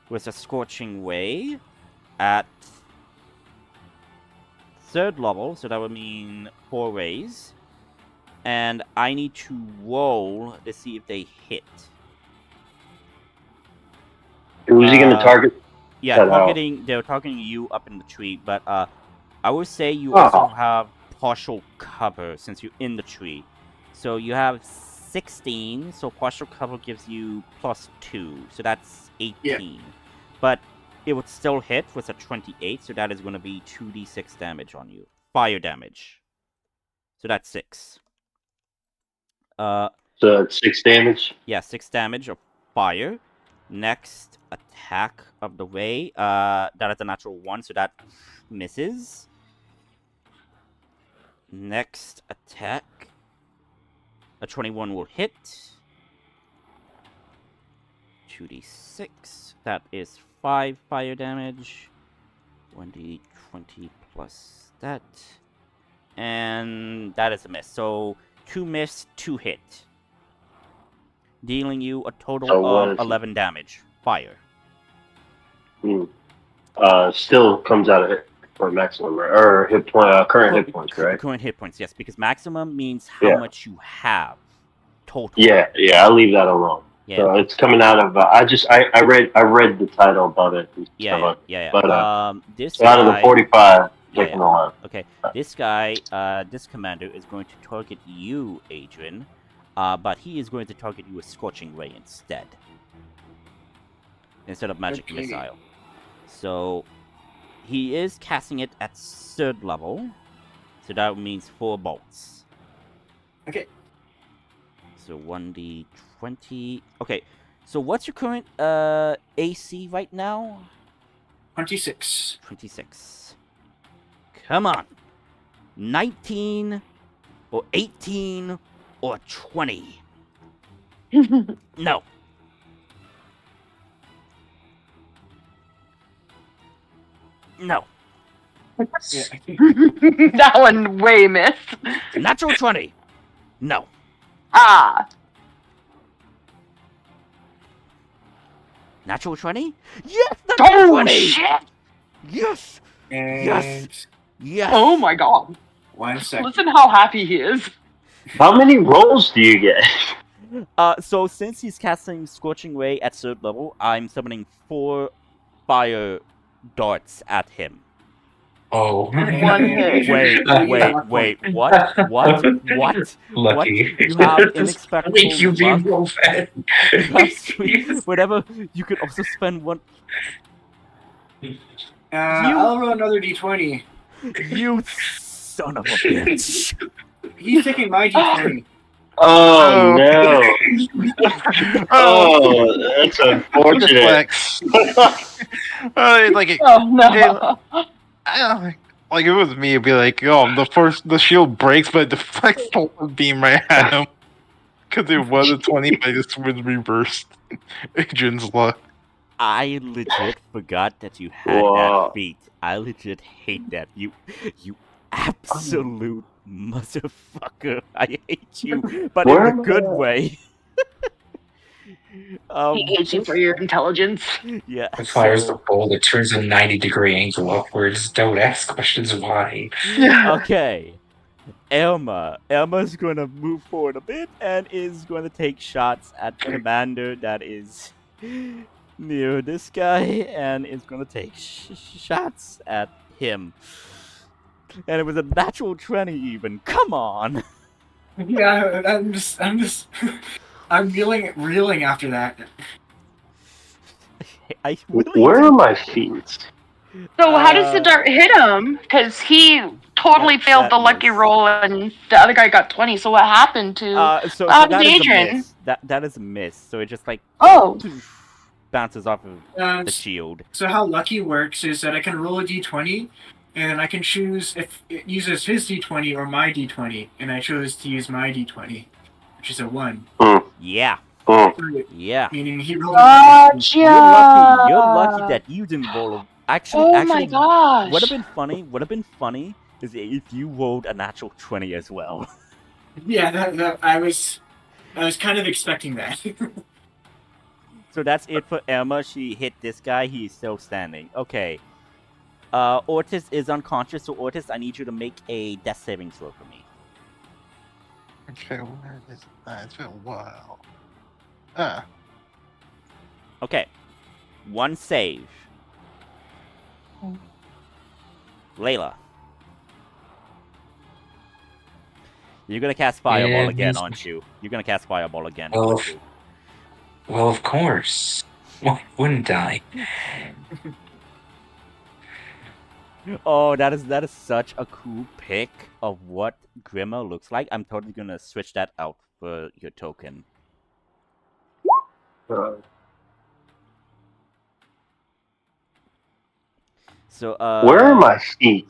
A: with a Scorching Ray at 3rd level, so that would mean 4 rays. And I need to roll to see if they hit.
H: Who's he going to target?
A: Yeah,
H: Cut out.
A: they're targeting you up in the tree, but I would say you
H: Oh.
A: also have partial cover since you're in the tree. So you have 16, so partial cover gives you +2, so that's 18. But it would still hit with a 28, so that is going to be 2d6 damage on you. Fire damage. So that's 6.
H: So it's 6 damage.
A: Yeah, 6 damage of fire. Next attack of the ray. That is a natural 1, so that misses. Next attack. A 21 will hit. 2d6. That is 5 fire damage. 1d20 plus that. And that is a miss. So 2 miss, 2 hit. Dealing you a total
H: So what
A: of
H: is it?
A: 11 damage. Fire.
H: Still comes out of hit for maximum or hit point, current hit points, right?
A: Current hit points, yes, because maximum means how
H: Yeah.
A: much you have total.
H: Yeah, I'll leave that alone.
A: Yeah.
H: So it's coming out of. I read the title above it. and stuff.
A: Yeah.
H: But,
A: This
H: So out of the
A: guy,
H: 45,
A: Yeah,
H: taking 11.
A: okay, this guy, this commander is going to target you, Adrian, but he is going to target you with Scorching Ray instead of Magic
B: Okay.
A: Missile. So he is casting it at 3rd level, so that means 4 bolts.
B: Okay.
A: So 1d20. Okay, so what's your current AC right now?
B: 26.
A: 26. Come on. 19 or 18 or 20. No. No.
B: Yeah.
F: That one way missed.
A: Natural 20. No.
F: Ah.
A: Natural 20? Yes! Natural
F: Oh
A: 20!
F: shit!
A: Yes!
B: And
A: Yes! Yes!
F: Oh my god.
B: 1 second.
F: Listen how happy he is.
H: How many rolls do you get?
A: So since he's casting Scorching Ray at 3rd level, I'm summoning 4 fire darts at him.
G: Oh.
F: One hit.
A: Wait, what? What? What?
G: Lucky.
A: You have inexplicable
G: Make you be
A: luck.
G: real fast.
A: You have sweet, whatever. You could also spend one.
B: I'll roll another d20.
A: You son of a bitch!
B: He's taking my d20.
H: Oh no! Oh, that's unfortunate.
C: Flex. Like it,
F: Oh no.
C: like it was me, it'd be like, oh, the shield breaks, but it deflects the one beam right at him. Because it was a 20, but this was reversed. Adrian's luck.
A: I legit forgot that you had
H: Wow.
A: that feat. I legit hate that. You absolute motherfucker. I hate you, but
H: Where
A: in
H: am
A: a good
H: I at?
A: way.
F: He hates you for your intelligence.
A: Yeah.
G: It fires
A: so-
G: the bolt, it turns a 90-degree angle upwards. Don't ask questions why.
A: Okay. Elma's gonna move forward a bit and is going to take shots at the commander that is near this guy and is gonna take shots at him. And it was a natural 20 even. Come on.
B: Yeah, I'm reeling after that.
A: I really
H: Where are my feet?
F: So how does the dart hit him? Because he totally failed
A: that
F: the lucky
A: missed.
F: roll, and the other guy got 20. So what happened to?
A: so
F: How
A: that
F: did
A: is a
F: Adrian?
A: miss. That is a miss. So it just like
F: Oh,
A: bounces off of
B: Um,
A: the shield.
B: so how lucky works is that I can roll a d20, and I can choose if it uses his d20 or my d20, and I chose to use my d20, which is a 1.
A: Yeah.
H: Oh,
A: Yeah.
B: Meaning he rolled.
F: gotcha.
A: You're lucky. You're lucky that you didn't roll a. Actually,
F: Oh my gosh.
A: Would have been funny is if you rolled a natural 20 as well.
B: Yeah, that I was kind of expecting that.
A: So that's it for Emma. She hit this guy. He's still standing. Okay. Ortis is unconscious. So Ortis, I need you to make a death saving throw for me.
C: Okay, where is that? It's been a while.
A: Okay. One save. Layla. You're gonna cast Fireball
G: Yeah,
A: again,
G: he's-
A: aren't you? You're gonna cast Fireball again.
G: Oh.
A: aren't you?
G: Well, of course. Why wouldn't I?
A: Oh, that is such a cool pic of what Grima looks like. I'm totally gonna switch that out for your token. So,
H: where are my feet?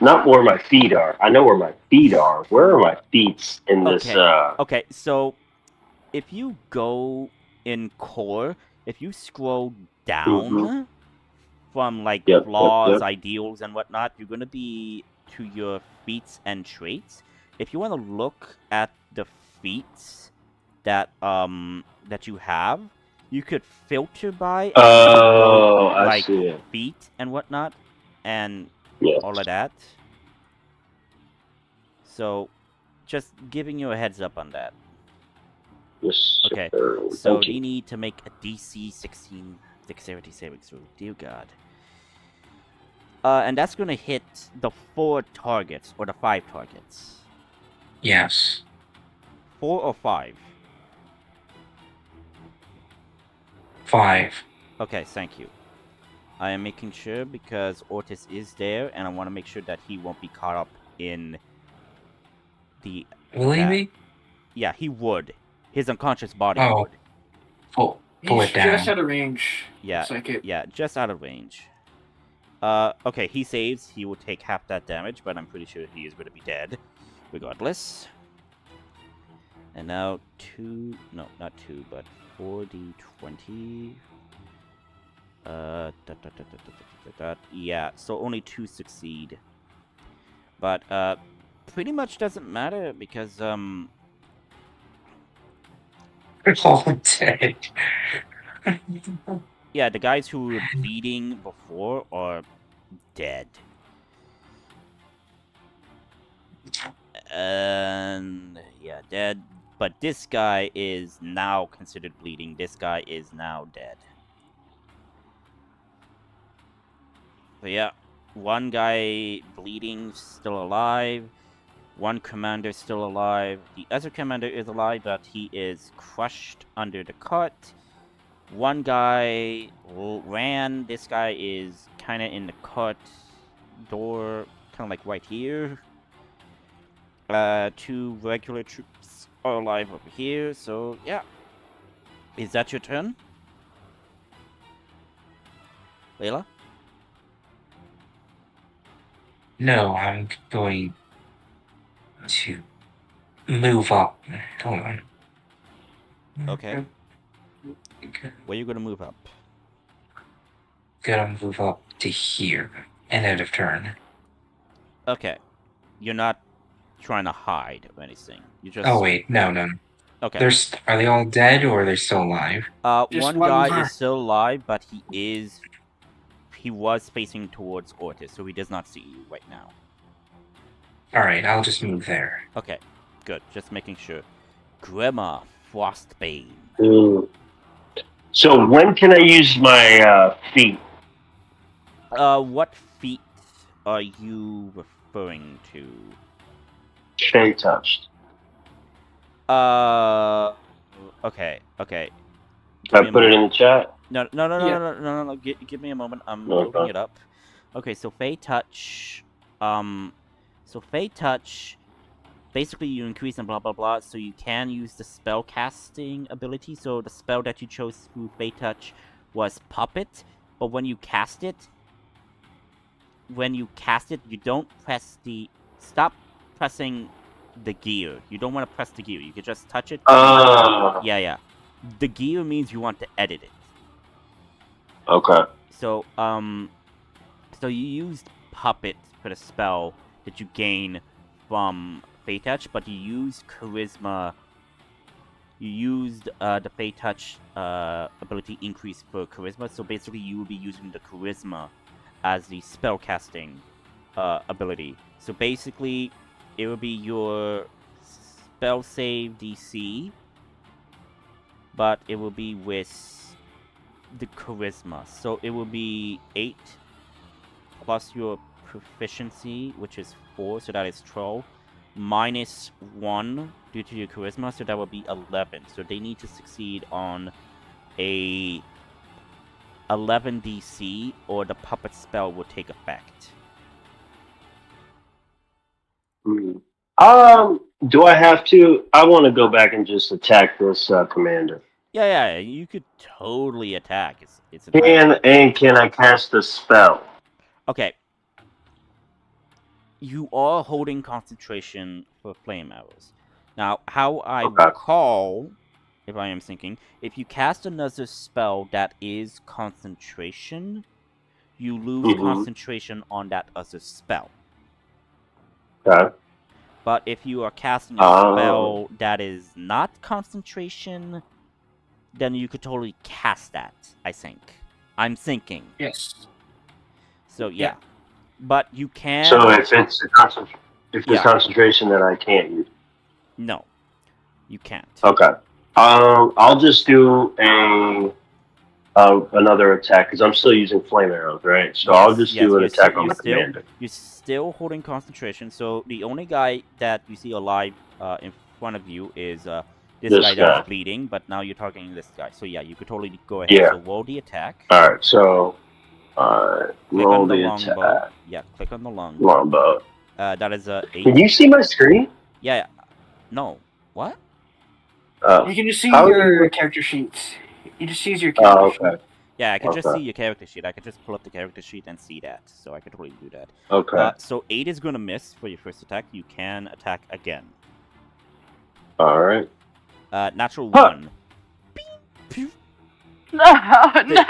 H: Not where my feet are. I know where my feet are. Where are my feet in this?
A: Okay, so if you go in core, if you scroll down from like
H: Yep,
A: flaws,
H: yep.
A: ideals, and whatnot, you're gonna be to your feats and traits. If you want to look at the feats that you have, you could filter by and
H: Oh, I
A: like
H: see it.
A: feet and whatnot, and
H: Yeah.
A: all of that. So, just giving you a heads up on that.
H: Yes,
A: Okay,
H: sir.
A: So
H: Thank
A: you
H: you.
A: need to make a DC 16 dexterity saving throw. Dear God. And that's gonna hit the 4 targets or the 5 targets.
G: Yes.
A: 4 or 5.
G: 5.
A: Okay, thank you. I am making sure because Ortis is there, and I want to make sure that he won't be caught up in the.
G: Will he
A: that.
G: be?
A: Yeah, he would. His unconscious body
G: Oh.
A: would.
G: Pull
B: He's
G: it down.
B: just out of range.
A: Yeah,
B: It's like it.
A: yeah, just out of range. Okay, he saves. He will take half that damage, but I'm pretty sure he is going to be dead, regardless. And now 2... No, not 2, but 4d20. Yeah, so only 2 succeed. But, pretty much doesn't matter, because,
G: They're all dead.
A: yeah, the guys who were bleeding before are dead. And yeah, dead. But this guy is now considered bleeding. This guy is now dead. So yeah, one guy bleeding, still alive. One commander still alive. The other commander is alive, but he is crushed under the cart. One guy ran. This guy is kind of in the cart door, kind of like right here. 2 regular troops are alive over here, so yeah. Is that your turn? Layla?
G: No, I'm going to move up. Hold on.
A: Okay. Where are you gonna move up?
G: Gotta move up to here. And end of turn.
A: Okay. You're not trying to hide or anything. You just...
G: Oh wait, no.
A: Okay.
G: Are they all dead or are they still alive?
B: Just
A: one
B: one
A: guy
B: more.
A: is still alive, but he was facing towards Ortis, so he does not see you right now.
G: Alright, I'll just move there.
A: Okay, good. Just making sure. Grima, Frostbane.
H: So when can I use my feet?
A: What feat are you referring to?
H: Stay touched.
A: Okay.
H: Can I put it in the chat?
A: No. Give me a moment. I'm loading it up. Okay, so Fey Touch. Fey Touch. Basically, you increase and blah blah blah, so you can use the spell casting ability. So the spell that you chose through Fey Touch was Puppet, but when you cast it, you don't press the... Stop pressing the gear. You don't want to press the gear. You can just touch it. Yeah. The gear means you want to edit it.
H: Okay.
A: So you used Puppet for the spell that you gain from Fey Touch, but you used Charisma. You used the Fey Touch ability increase for Charisma, so basically you will be using the Charisma as the spell casting ability. So basically, it will be your spell save DC, but it will be with the Charisma. So it will be 8 plus your proficiency, which is 4, so that is 12, minus 1 due to your Charisma, so that will be 11. So they need to succeed on a 11 DC, or the puppet spell will take effect.
H: Do I have to? I want to go back and just attack this commander.
A: Yeah, you could totally attack. It's
H: And can I cast a spell?
A: Okay. You are holding concentration for flame arrows. Now, how I recall, if I am thinking, if you cast another spell that is concentration, you lose concentration on that other spell.
H: Okay.
A: But if you are casting a spell that is not concentration, then you could totally cast that, I think. I'm thinking.
B: Yes.
A: So, yeah. But you can...
H: So if it's concentration, then I can't use it.
A: No. You can't.
H: Okay. I'll just do another attack, because I'm still using flame arrows, right? So I'll just do an attack on the commander.
A: You're still holding concentration, so the only guy that you see alive in front of you is this guy that's bleeding, but now you're targeting this guy. So yeah, you could totally go ahead.
H: Yeah.
A: So roll the attack.
H: Alright, so roll
A: the
H: attack.
A: longbow. Yeah, click on the longbow.
H: Longbow.
A: That is a 8.
H: Can you see my screen?
A: Yeah. No. What?
B: You can just see your character sheets. You just use your character sheet.
A: Yeah, I could just
H: Okay.
A: see your character sheet. I could just pull up the character sheet and see that. So I could totally do that.
H: Okay.
A: So 8 is gonna miss for your first attack. You can attack again.
H: All right.
A: Natural
H: Huh.
A: 1. Pew, pew.
F: No, no.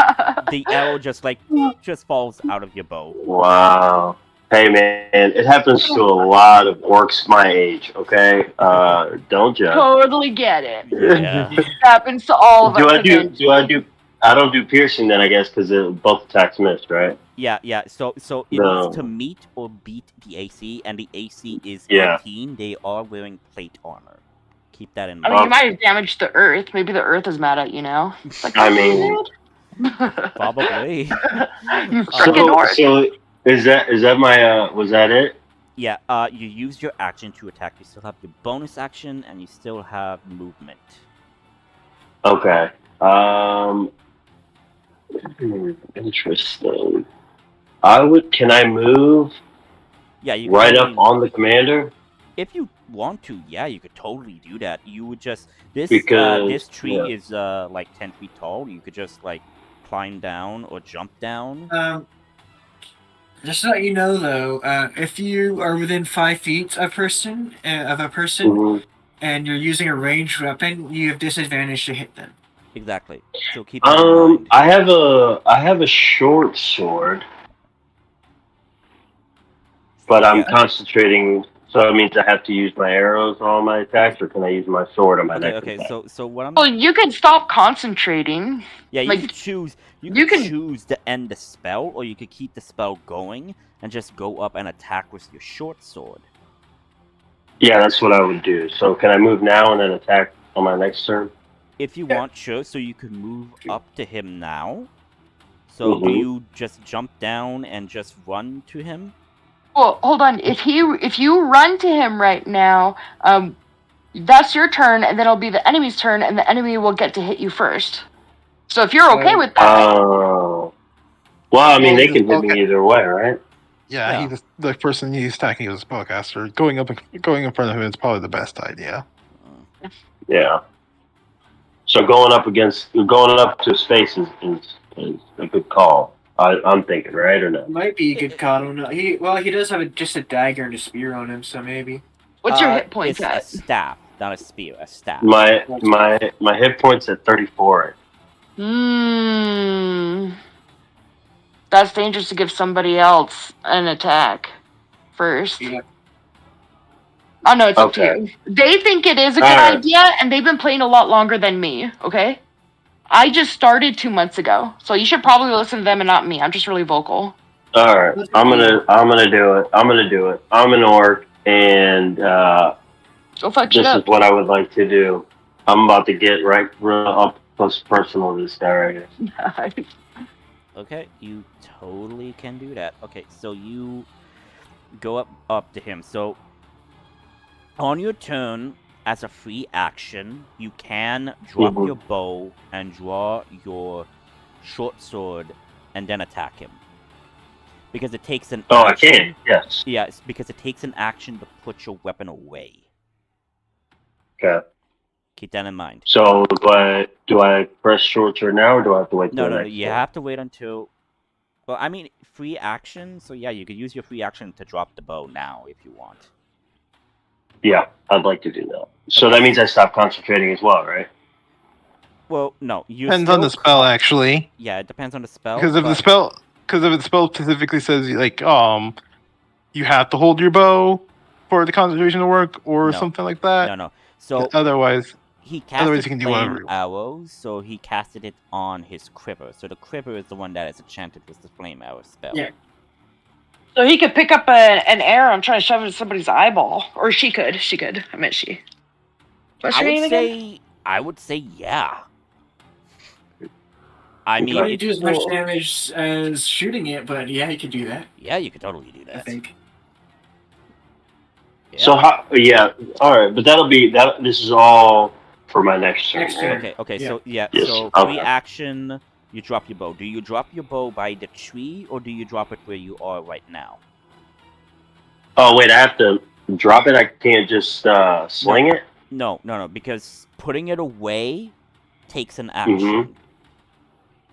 A: The arrow just falls out of your bow.
H: Wow. Hey man, it happens to a lot of orcs my age. Okay. Don't judge.
F: Totally get it.
A: Yeah.
F: Happens to all of
H: Do
F: us.
H: I do? Do I do? I don't do piercing then, I guess, because both attacks missed, right?
A: Yeah. So it
H: No.
A: needs to meet or beat the AC, and the AC is
H: Yeah.
A: 18. They are wearing plate armor. Keep that in
F: I
A: mind.
F: mean, you might have damaged the earth. Maybe the earth is mad at you now. It's like,
H: I mean,
A: Probably.
F: you freaking orc.
H: so is that my was that it?
A: Yeah, you used your action to attack. You still have your bonus action, and you still have movement.
H: Okay. Interesting. Can I move
A: Yeah, you
H: right
A: totally,
H: up on the commander?
A: If you want to, yeah, you could totally do that. You would just this
H: Because,
A: tree
H: yeah.
A: is like 10 feet tall. You could just like climb down or jump down.
B: Just to let you know, though, if you are within 5 feet of a person,
H: Mhm.
B: and you're using a ranged weapon, you have disadvantage to hit them.
A: Exactly. So keep that in mind.
H: I have a short sword, but I'm
A: Yeah.
H: concentrating. So that means I have to use my arrows on all my attacks, or can I use my sword on my next
A: Okay.
H: attack?
A: So what I'm
F: Well, you can stop concentrating.
A: Yeah, you
F: Like,
A: could choose. You
F: you
A: could
F: can-
A: choose to end the spell, or you could keep the spell going and just go up and attack with your short sword.
H: Yeah, that's what I would do. So can I move now and then attack on my next turn?
A: If you
B: Yeah.
A: want, sure. So you could move up to him now. So do
H: Mhm.
A: you just jump down and just run to him?
F: Well, hold on. If you run to him right now, that's your turn, and then it'll be the enemy's turn, and the enemy will get to hit you first. So if you're okay with that,
H: Oh. Well, I mean,
C: Well,
H: they
C: the
H: can hit me
C: spellca-
H: either way, right?
C: Yeah,
A: Yeah.
C: the person he's attacking is a spellcaster. Going in front of him is probably the best idea.
H: Yeah. So going up to space is a good call. I'm thinking, right or no?
B: Might be a good call. I don't know. He does have just a dagger and a spear on him, so maybe.
F: what's your hit points
A: It's a
F: at?
A: staff, not a spear. A staff.
H: My hit points at 34.
F: That's dangerous to give somebody else an attack first.
B: Yeah.
F: Oh no, it's up to
H: Okay.
F: you. They think it is a good
H: Alright.
F: idea, and they've been playing a lot longer than me. Okay, I just started 2 months ago, so you should probably listen to them and not me. I'm just really vocal.
H: All right, I'm gonna do it. I'm an orc, and
F: Go fuck shit
H: this is
F: up.
H: what I would like to do. I'm about to get real up close personal with this guy right here.
A: Okay, you totally can do that. Okay, so you go up to him. So on your turn, as a free action, you can drop
H: Mhm.
A: your bow and draw your short sword and then attack him. Because it takes an
H: Oh, I
A: action.
H: can. Yes.
A: Yeah, it's because it takes an action to put your weapon away.
H: Okay.
A: Keep that in mind.
H: So, do I press short sword now, or do I have to wait?
A: No,
H: till the
A: no,
H: next
A: you
H: turn?
A: have to wait until. Well, I mean, free action. So yeah, you could use your free action to drop the bow now if you want.
H: Yeah, I'd like to do that. So
A: Okay.
H: that means I stop concentrating as well, right?
A: Well, no, you
C: Depends on the spell, actually.
A: Yeah, it depends on the spell.
C: Because if the spell specifically says like you have to hold your bow for the concentration to work or
A: No.
C: something like that.
A: No. So
C: Otherwise,
A: he
C: otherwise
A: casted
C: you can do whatever
A: flame
C: you want.
A: arrows, so he casted it on his quiver. So the quiver is the one that is enchanted with the flame arrow spell.
B: Yeah.
F: So he could pick up an arrow and try to shove it in somebody's eyeball, or she could. She could. I meant she. What's your name again?
A: I would say yeah. I
B: He
A: mean,
B: couldn't do as much damage as shooting it, but yeah, he could do that.
A: yeah, you could totally do that.
B: I think.
A: Yeah.
H: So how? Yeah. All right, but that'll be that. This is all for my next turn.
B: Next turn.
H: right?
A: Okay.
B: Yeah.
A: So yeah.
H: Yes,
A: So
H: okay.
A: free action. You drop your bow. Do you drop your bow by the tree, or do you drop it where you are right now?
H: Oh wait, I have to drop it. I can't just sling it.
A: No, because putting it away takes an action.
H: Mhm.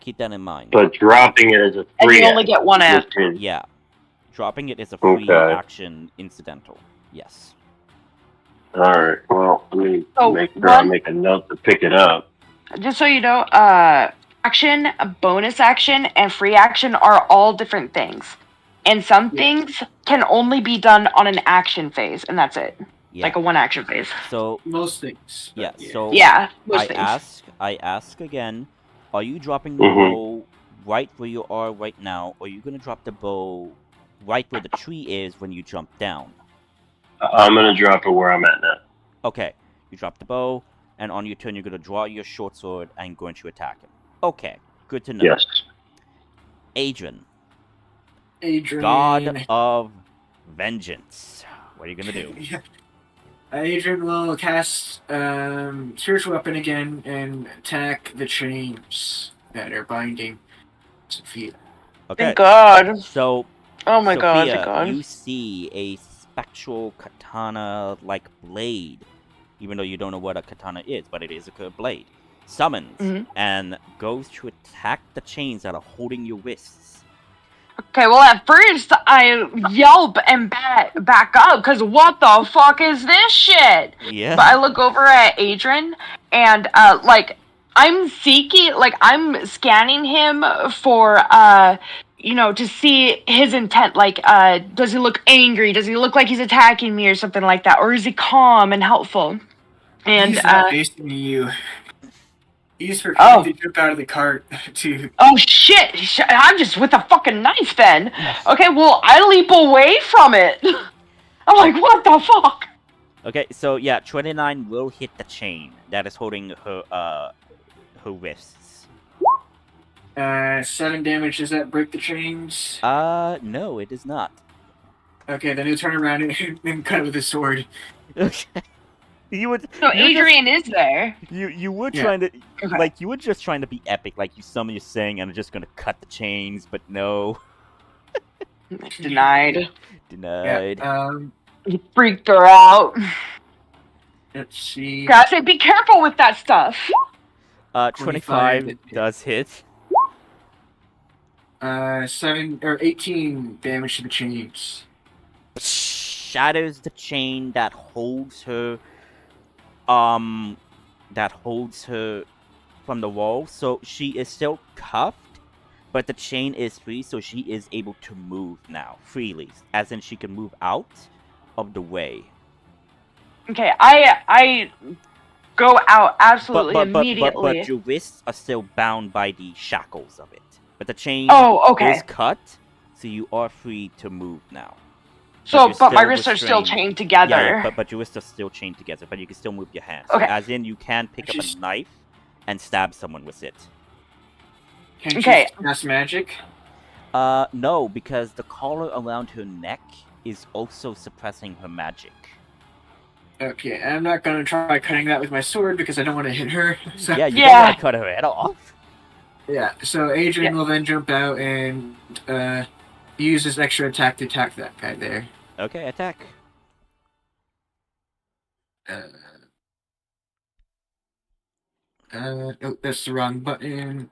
A: Keep that in mind.
H: But dropping it as a
F: And
H: free
F: you only
H: action,
F: get one act.
H: which means-
A: Yeah. Dropping it is a free
H: Okay.
A: action incidental. Yes.
H: Alright, well, let me
F: So,
H: make sure I
F: one-
H: make a note to pick it up.
F: Just so you know, action, bonus action, and free action are all different things. And some things can only be done on an action phase, and that's it.
A: Yeah.
F: Like a one action phase.
A: So
B: Most things.
A: yeah.
B: but
A: So
F: Yeah, most things.
A: I ask again. Are you dropping the
H: Mhm.
A: bow right where you are right now, or are you gonna drop the bow right where the tree is when you jump down?
H: I'm gonna drop it where I'm at now.
A: Okay. You drop the bow, and on your turn, you're gonna draw your short sword and going to attack him. Okay. Good to know.
H: Yes.
A: Adrian,
B: Adrian.
A: God of Vengeance. What are you gonna do?
B: Yeah. Adrian will cast spiritual weapon again and attack the chains that are binding Sophia.
A: Okay.
F: Thank God.
A: So,
F: Oh my God,
A: Sophia,
F: thank God.
A: you see a spectral katana-like blade, even though you don't know what a katana is, but it is a good blade. Summons
F: Mhm.
A: and goes to attack the chains that are holding your wrists.
F: Okay, well at first I yelp and back up because what the fuck is this shit?
A: Yeah.
F: But I look over at Adrian and like I'm seeking, like I'm scanning him for to see his intent. Like does he look angry? Does he look like he's attacking me or something like that? Or is he calm and helpful? And
B: He's not facing you. He's
F: Oh.
B: preparing to jump out of the cart to.
F: Oh shit! I'm just with a fucking knife then. Okay, well I leap away from it. I'm like, what the fuck?
A: Okay, so yeah, 29 will hit the chain that is holding her wrists.
B: 7 damage. Does that break the chains?
A: No, it is not.
B: Okay, then he'll turn around and cut it with his sword.
A: Okay. You would.
F: So
A: you just-
F: Adrian is there.
A: You were
B: Yeah.
A: trying to
F: Okay.
A: like you were just trying to be epic, like you summon your thing and are just gonna cut the chains, but no,
F: Denied.
A: denied.
F: You freaked her out.
B: Let's see.
F: Gotta say, be careful with that stuff.
A: 25
B: 25
A: does hit.
B: 7 or 18 damage to the chains.
A: Shatters the chain that holds her from the wall, so she is still cuffed, but the chain is free, so she is able to move now freely, as in she can move out of the way.
F: Okay, I go out absolutely immediately.
A: But your wrists are still bound by the shackles of it. But the chain
F: Oh, okay.
A: is cut, so you are free to move now.
F: So,
A: you're
F: but my
A: still
F: wrists are still
A: restrained.
F: chained together.
A: Yeah, but your wrists are still chained together, but you can still move your hands. So
F: Okay.
A: as in, you can pick up a knife and stab someone with it.
B: Can
F: Okay.
B: she cast magic?
A: No, because the collar around her neck is also suppressing her magic.
B: Okay, I'm not gonna try cutting that with my sword because I don't want to hit her. So,
A: Yeah, you
F: Yeah.
A: don't want to cut her head off.
B: yeah. So Adrian will then jump out and use his extra attack to attack that guy there.
A: Okay, attack.
B: Oh, that's the wrong button.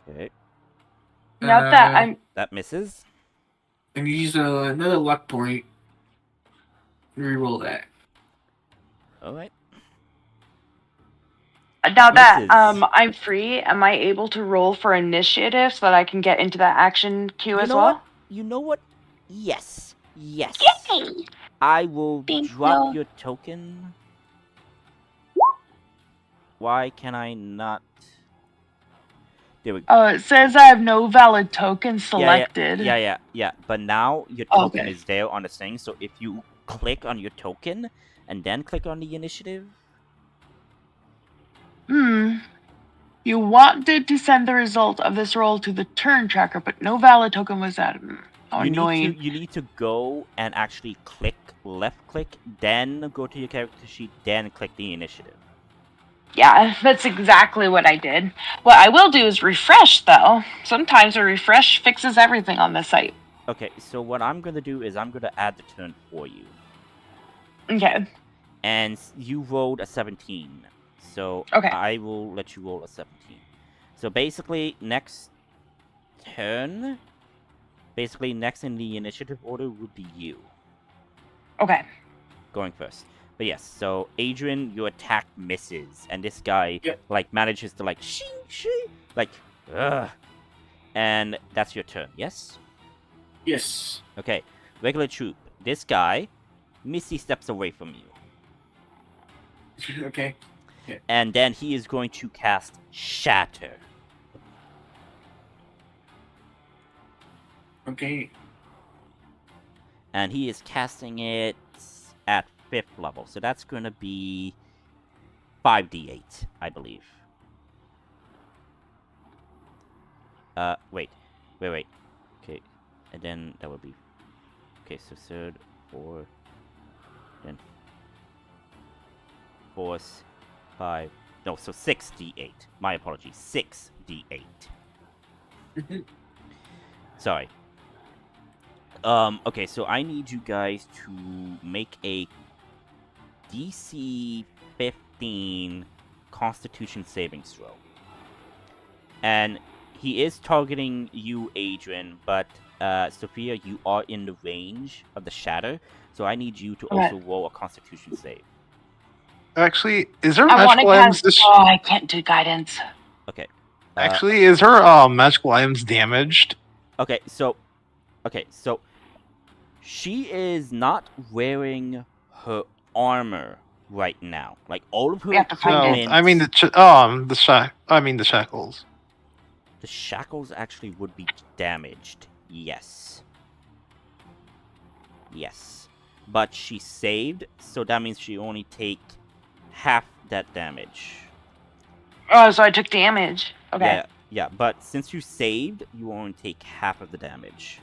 A: Okay,
F: Now that
A: that misses.
B: And use another luck point. Reroll that.
A: Alright.
F: Misses.
A: Misses.
F: I'm free, am I able to roll for initiative so that I can get into that action queue as well?
A: You know what? Yes. Yes.
F: Yay!
A: I will
F: Thank
A: drop
F: you.
A: your token. Why can I not? There we go.
F: Oh, it says I have no valid token selected.
A: Yeah. But now your
F: Oh,
A: token
F: okay.
A: is there on the thing, so if you click on your token and then click on the initiative.
F: You wanted to send the result of this roll to the turn tracker, but no valid token was added. How annoying.
A: You need to go and actually left click, then go to your character sheet, then click the initiative.
F: Yeah, that's exactly what I did. What I will do is refresh, though. Sometimes a refresh fixes everything on the site.
A: Okay, so what I'm gonna do is I'm gonna add the turn for you.
F: Okay.
A: And you rolled a 17. So
F: Okay.
A: I will let you roll a 17. So basically, next turn, basically next in the initiative order would be you
F: Okay.
A: going first. But yes, so Adrian, your attack misses, and this guy
B: Yep.
A: like manages to like shing, like ugh, and that's your turn. Yes.
B: Yes.
A: Okay, regular troop. This guy, Missy steps away from you,
B: Okay.
A: and then he is going to cast Shatter.
B: Okay.
A: And he is casting it at 5th level, so that's going to be 5d8, I believe. Wait. Okay, and then that would be... Okay, so 3rd, 4, then 4th, 5... No, so 6d8. My apologies, 6d8. Sorry. Okay, so I need you guys to make a DC 15 Constitution savings throw. And he is targeting you, Adrian, but Sophia, you are in the range of the shatter, so I need you to also roll a Constitution save.
C: Actually, is her
F: I want to
C: magical items
F: cast. Oh, I can't do guidance.
A: Okay.
C: Actually, is her magical items damaged?
A: Okay, so she is not wearing her armor right now. Like all of her
F: We have to find it.
A: equipment.
C: I mean the shackles.
A: The shackles actually would be damaged. Yes. Yes. But she saved, so that means she only take half that damage.
F: Oh, so I took damage. Okay.
A: Yeah, but since you saved, you only take half of the damage.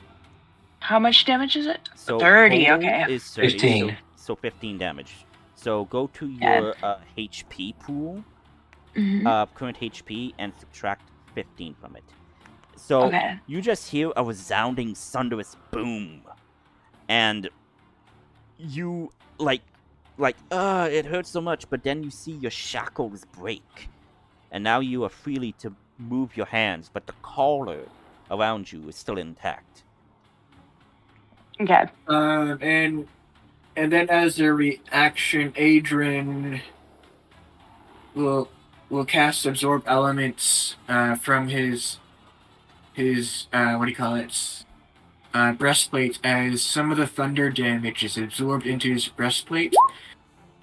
F: How much damage is it?
A: So
F: 30,
A: total
F: okay.
A: is 30,
G: 15.
A: So 15 damage. So go to your HP pool, current HP, and subtract 15 from it. So
F: Okay.
A: you just hear a resounding thunderous boom, and you it hurts so much, but then you see your shackles break, and now you are freely to move your hands, but the collar around you is still intact.
F: Okay.
B: And then as a reaction, Adrian will cast absorb elements from his breastplate, as some of the thunder damage is absorbed into his breastplate,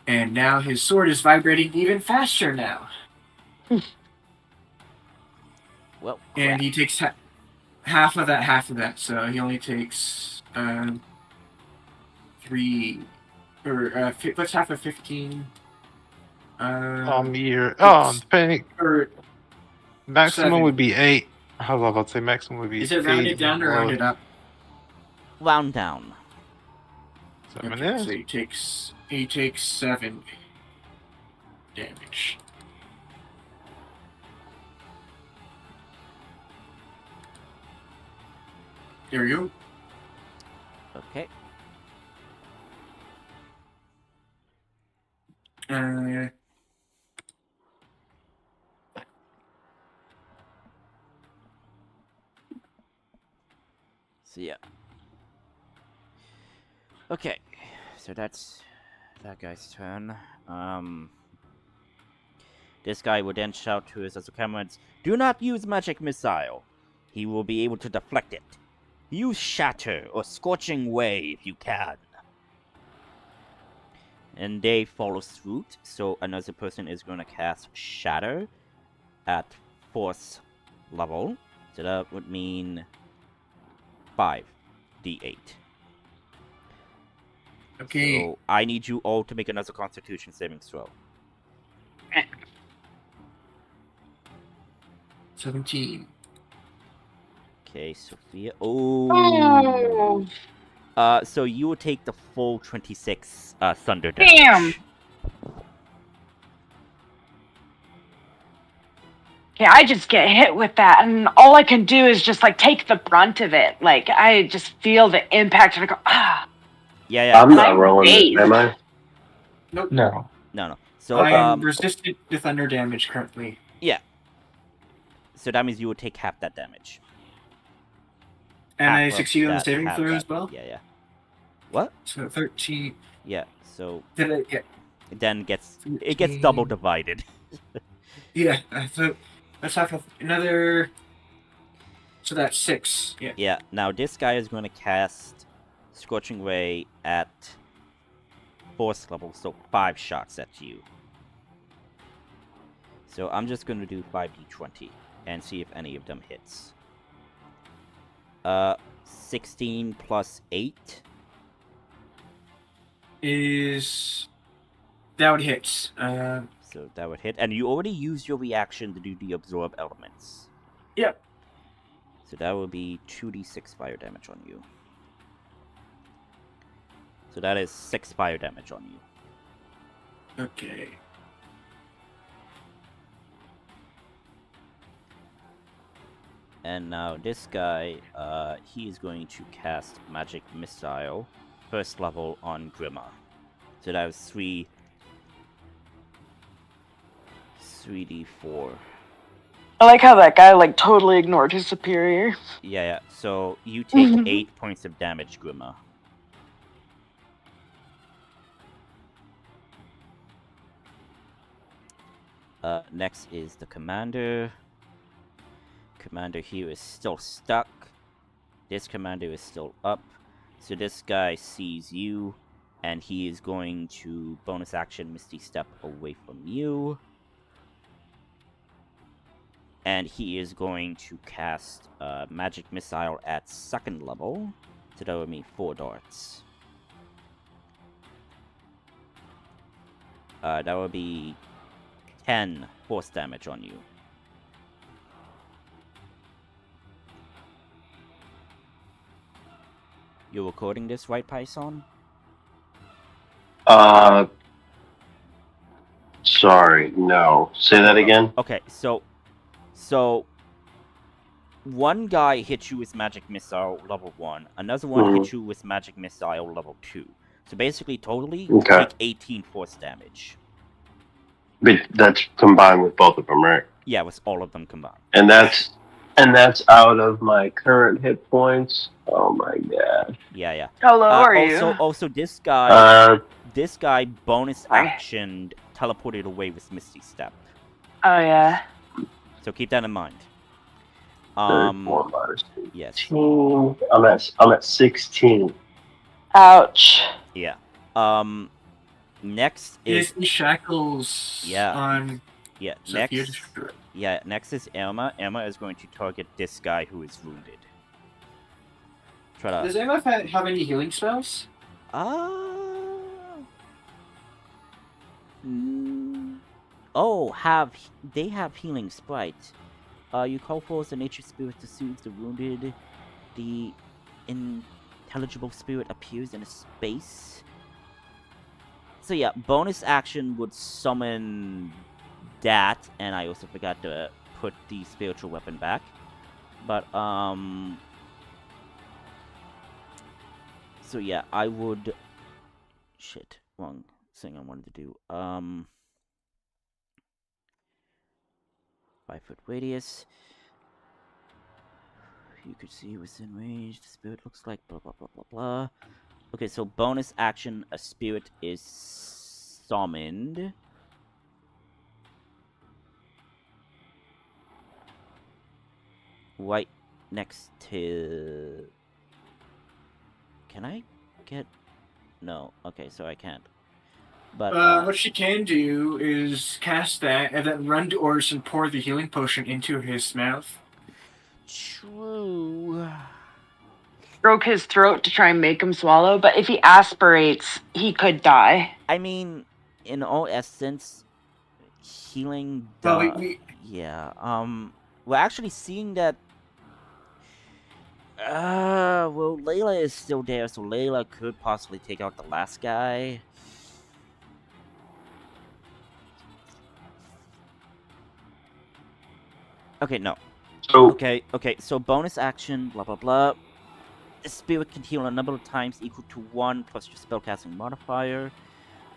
B: and now his sword is vibrating even faster now.
A: Well,
B: and he takes half of that, so he only takes 3 or what's half of 15?
C: Depending.
B: Or
C: Maximum
B: 7.
C: would be 8. I was about to say maximum would be.
B: Is it rounded down or rounded up?
A: Round down.
C: 7
B: Okay,
C: is.
B: so he takes 7 damage. There we go.
A: Okay. So yeah. Okay, so that's that guy's turn. This guy will then shout to his other comrades, "Do not use magic missile. He will be able to deflect it. Use shatter or scorching ray if you can." And they follow suit, so another person is going to cast shatter at 4th level. So that would mean 5d8.
B: Okay.
A: So I need you all to make another Constitution saving throw.
B: 17.
A: Okay, Sophia. Oh.
F: Oh.
A: So you will take the full 26 thunder damage.
F: Damn. Yeah, I just get hit with that, and all I can do is just like take the brunt of it. Like I just feel the impact, and I go, ah.
A: Yeah.
H: I'm not rolling it, am I?
B: Nope.
G: No.
A: No. So
B: I am resistant to thunder damage currently.
A: Yeah. So that means you would take half that damage.
B: And
A: Half
B: I
A: of
B: succeed on the
A: that,
B: saving
A: half
B: throw
A: that.
B: as well?
A: Yeah. What?
B: So 13.
A: Yeah. So
B: Did I get...
A: it then it gets double divided.
B: Yeah, so let's have another... So that's 6. Yeah.
A: Yeah. Now this guy is going to cast Scorching Ray at force level, so 5 shots at you. So I'm just going to do 5d20 and see if any of them hits. 16 plus 8
B: is... That would hit.
A: So that would hit. And you already used your reaction to do the absorb elements.
B: Yep.
A: So that would be 2d6 fire damage on you. So that is 6 fire damage on you.
B: Okay.
A: And now this guy, he is going to cast Magic Missile, first level on Grimma. So that was 3d4.
F: I like how that guy like totally ignored his superior.
A: Yeah. So you take 8 points of damage, Grimma. Next is the commander. Commander here is still stuck. This commander is still up. So this guy sees you, and he is going to bonus action Misty Step away from you. And he is going to cast Magic Missile at 2nd level. So that would mean 4 darts. That would be 10 force damage on you. You're recording this, right, Python?
H: Sorry, no. Say that again.
A: Okay, so one guy hits you with Magic Missile level 1, another one hits you with Magic Missile level 2. So basically, totally, you take 18 force damage.
H: But that's combined with both of them, right?
A: Yeah, with all of them combined.
H: And that's out of my current hit points. Oh my god.
A: Yeah.
F: How low are you?
A: Also, this guy bonus
F: Sorry.
A: action teleported away with Misty Step.
F: Oh yeah.
A: So keep that in mind.
H: 34 minus 18.
A: Yes.
H: I'm at 16.
F: Ouch.
A: Yeah. Next
B: Is
A: is
B: the shackles on...
A: yeah.
B: So
A: Next is Emma. Emma is going to target this guy who is wounded. Try to.
B: Does anyone have any healing spells?
A: They have healing sprite. You call forth the nature spirit to soothe the wounded. The intelligible spirit appears in a space. So yeah, bonus action would summon that, and I also forgot to put the spiritual weapon back. But so yeah, I would wrong thing I wanted to do. 5-foot radius. You could see within range. The spirit looks like blah blah blah blah blah. Okay, so bonus action, a spirit is summoned. Right next to... Can I get... No, okay, so I can't. But
B: what she can do is cast that and then run to Oris and pour the healing potion into his mouth.
A: True.
F: Stroke his throat to try and make him swallow, but if he aspirates, he could die.
A: I mean, in all essence, healing
B: Well,
A: yeah, we're actually seeing that... well, Layla is still there, so Layla could possibly take out the last guy. Okay, no.
H: So
A: Okay, so bonus action, blah blah blah. The spirit can heal a number of times equal to 1 plus your spellcasting modifier.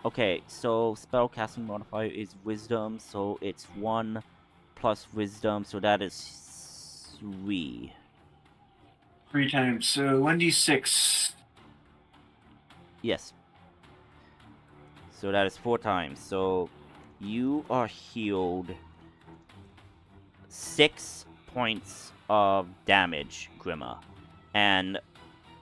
A: Okay, so spellcasting modifier is wisdom, so it's 1 plus wisdom, so that is 3.
B: 3 times. So 1d6.
A: Yes. So that is 4 times. So you are healed 6 points of damage, Grima. And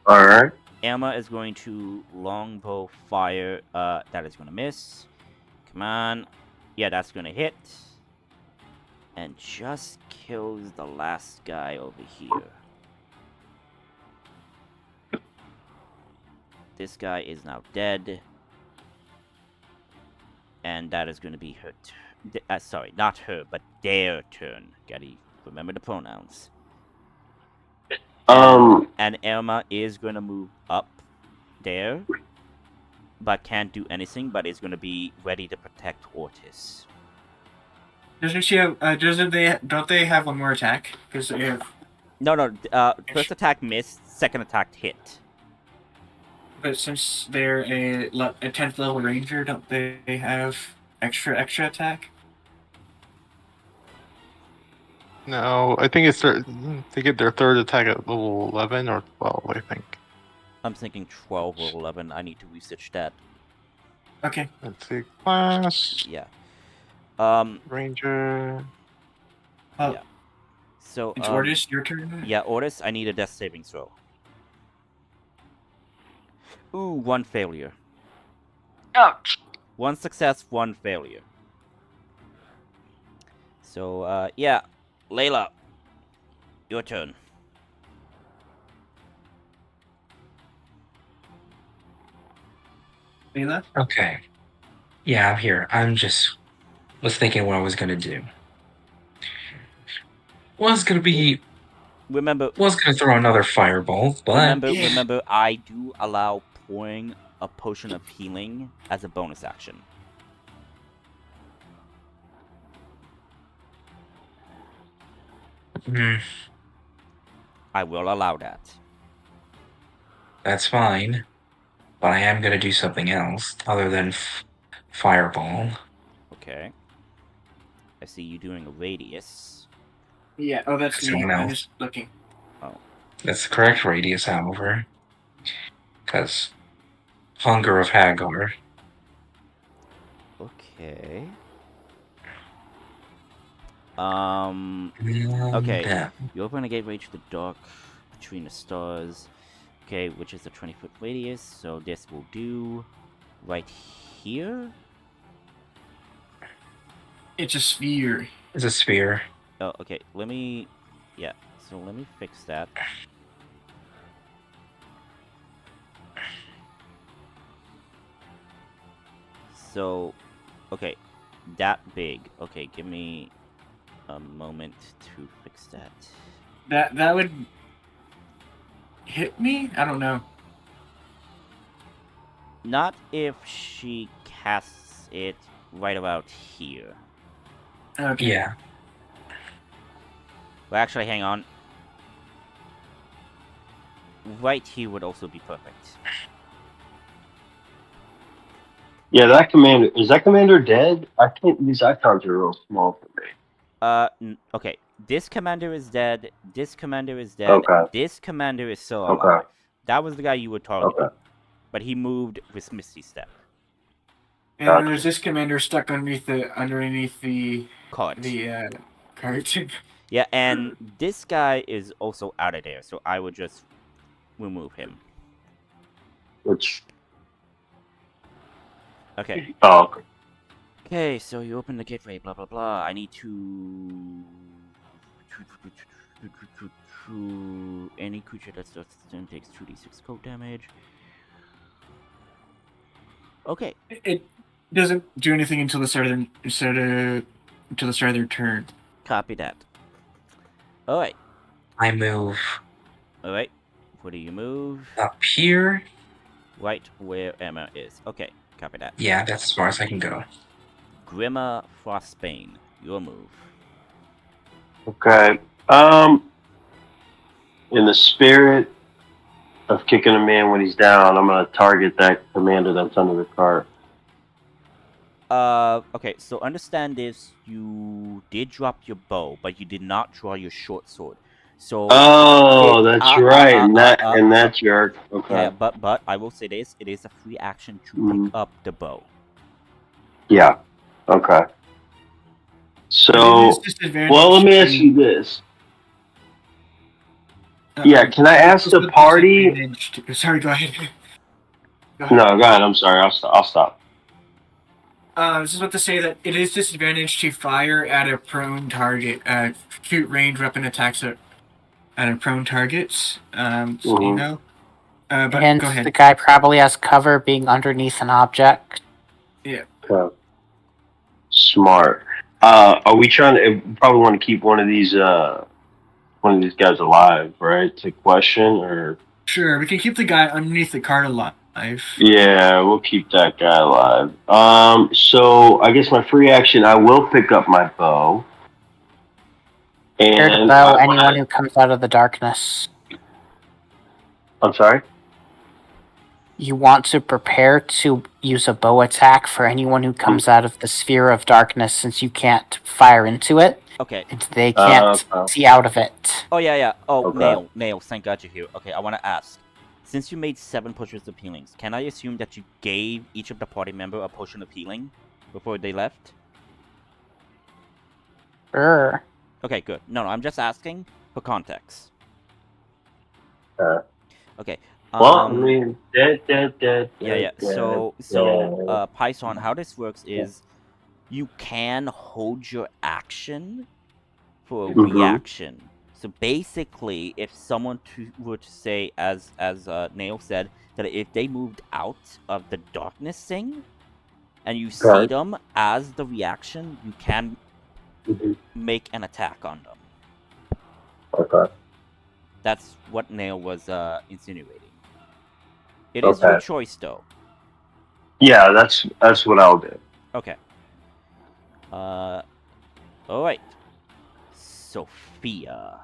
H: Alright.
A: Emma is going to longbow fire. That is going to miss. Come on. Yeah, that's going to hit. And just kills the last guy over here. This guy is now dead. And that is going to be her. Sorry, not her, but their turn. Gotta remember the pronouns. And Elma is going to move up there, but can't do anything, but is going to be ready to protect Ortis.
B: Doesn't she have? Don't they have one more attack? Because they have.
A: No. First attack missed. Second attack hit.
B: But since they're a 10th level ranger, don't they have extra attack?
C: No, I think they get their third attack at level 11 or 12, I think.
A: I'm thinking 12 or 11. I need to research that.
B: Okay.
C: Let's see. Class.
A: Yeah.
C: Ranger.
B: Oh.
A: Yeah. So,
B: it's Ortis, your turn?
A: Yeah, Ortis, I need a death saving throw. Ooh, 1 failure.
F: Ouch.
A: 1 success, 1 failure. So, yeah. Layla, your turn.
B: Layla?
G: Okay. Yeah, I'm here. Was thinking what I was gonna do. Was gonna throw another fireball, but
A: Remember, I do allow pouring a potion of healing as a bonus action. I will allow that.
G: That's fine. But I am gonna do something else other than fireball.
A: Okay. I see you doing a radius.
B: Yeah. Oh, that's me. I'm just looking.
A: Oh.
G: That's the correct radius, however. Because Hunger of Hagar.
A: Okay. Okay.
G: Yeah.
A: You open a gateway to the dark between the stars. Okay, which is a 20-foot radius. So this will do right here.
B: It's a sphere.
G: It's a sphere.
A: Oh, okay. Let me fix that. So, okay, that big. Okay, give me a moment to fix that.
B: That would hit me? I don't know.
A: Not if she casts it right about here.
B: Okay.
G: Yeah.
A: Well, actually, hang on. Right here would also be perfect.
H: Yeah, is that commander dead? I can't. These icons are real small for me.
A: Okay. This commander is dead. This commander is dead.
H: Okay.
A: This commander is still alive.
H: Okay.
A: That was the guy you were targeting.
H: Okay.
A: But he moved with Misty Step.
B: And then there's this commander stuck underneath the
A: Cart.
B: cart.
A: Yeah, and this guy is also out of there, so I would just remove him.
H: Which?
A: Okay.
H: Oh. Okay.
A: Okay, so you open the gateway, blah blah blah. I need to any creature that starts to turn takes 2d6 cold damage. Okay.
B: It doesn't do anything until the start of their turn.
A: Copy that. All right.
G: I move
A: All right. Where do you move?
G: up here.
A: Right where Emma is. Okay. Copy that.
G: Yeah, that's as far as I can go.
A: Grima Frostbane, your move.
H: Okay. In the spirit of kicking a man when he's down, I'm gonna target that commander that's under the cart.
A: Okay, so understand this. You did drop your bow, but you did not draw your short sword. So
H: Oh, that's right. And that jerk. Okay.
A: yeah, but I will say this: it is a free action to
H: Mhm.
A: pick up the bow.
H: Yeah. Okay.
B: But it
H: So,
B: is disadvantage
H: well, let me ask
B: to-
H: you this. Yeah, can I ask the party?
B: Sorry, go ahead. Go ahead.
H: No, go ahead. I'm sorry. I'll stop.
B: I was just about to say that it is disadvantage to fire at a prone target. Shoot range weapon attacks at a prone targets.
H: Mhm.
B: But
D: And
B: go ahead.
D: the guy probably has cover being underneath an object.
B: Yeah.
H: Okay. Smart. Are we trying to probably want to keep one of these guys alive, right? To question or
B: Sure, we can keep the guy underneath the cart alive.
H: yeah, we'll keep that guy alive. So I guess my free action, I will pick up my bow.
D: Prepare to
H: And
D: bow anyone who comes out of the darkness.
H: I'm sorry?
D: You want to prepare to use a bow attack for anyone who comes out of the sphere of darkness, since you can't fire into it.
A: Okay.
D: And they can't see out of it.
A: Oh yeah. Oh,
H: Okay.
A: Nail. Thank God you're here. Okay, I want to ask. Since you made 7 potions of healings, can I assume that you gave each of the party member a potion of healing before they left?
D: Sure.
A: Okay, good. No, I'm just asking for context. Okay.
H: Well, I mean,
A: Yeah. So, Python, how this works is you can hold your action for a reaction. So basically, if someone were to say, as Nail said, that if they moved out of the darkness thing, and you see them as the reaction, you can make an attack on them.
H: Okay.
A: That's what Nail was insinuating. It is your choice, though.
H: Yeah, that's what I'll do.
A: Okay. All right. Sophia.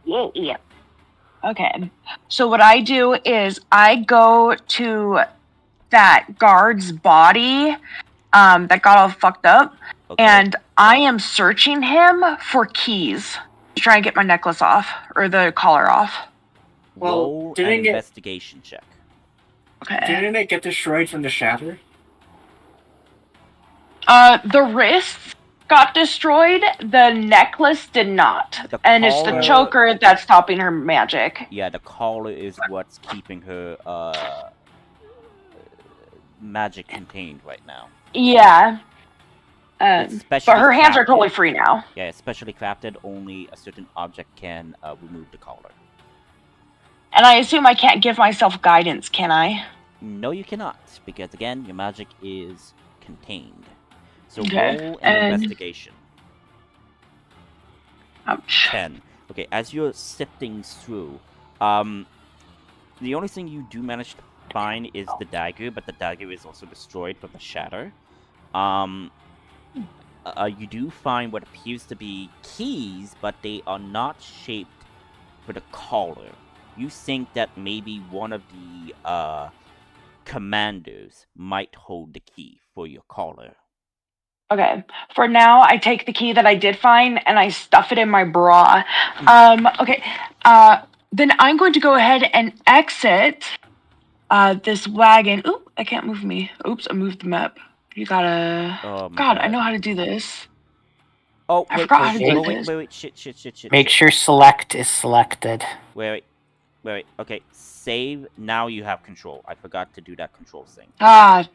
F: Yeah. Okay. So what I do is I go to that guard's body that got all fucked up, and I am searching him for keys to try and get my necklace off or the collar off.
A: Roll an investigation check.
F: Okay.
B: Didn't it get destroyed from the shatter?
F: The wrists got destroyed. The necklace did not. And it's the choker that's stopping her magic.
A: Yeah, the collar is what's keeping her magic contained right now.
F: Yeah. But her hands are totally free now.
A: Yeah, especially crafted, only a certain object can remove the collar.
F: And I assume I can't give myself guidance, can I?
A: No, you cannot, because again, your magic is contained. So roll an investigation.
F: Ouch.
A: 10. Okay, as you're sifting through, the only thing you do manage to find is the dagger, but the dagger is also destroyed from the shatter. You do find what appears to be keys, but they are not shaped for the collar. You think that maybe one of the commanders might hold the key for your collar.
F: Okay. For now, I take the key that I did find and I stuff it in my bra. Okay. Then I'm going to go ahead and exit this wagon. Oop, I can't move me. Oops, I moved the map. You gotta... God, I know how to do this.
A: Oh,
F: I forgot how to do this.
A: Wait. Shit.
D: Make sure select is selected.
A: Wait. Okay, save. Now you have control. I forgot to do that control thing.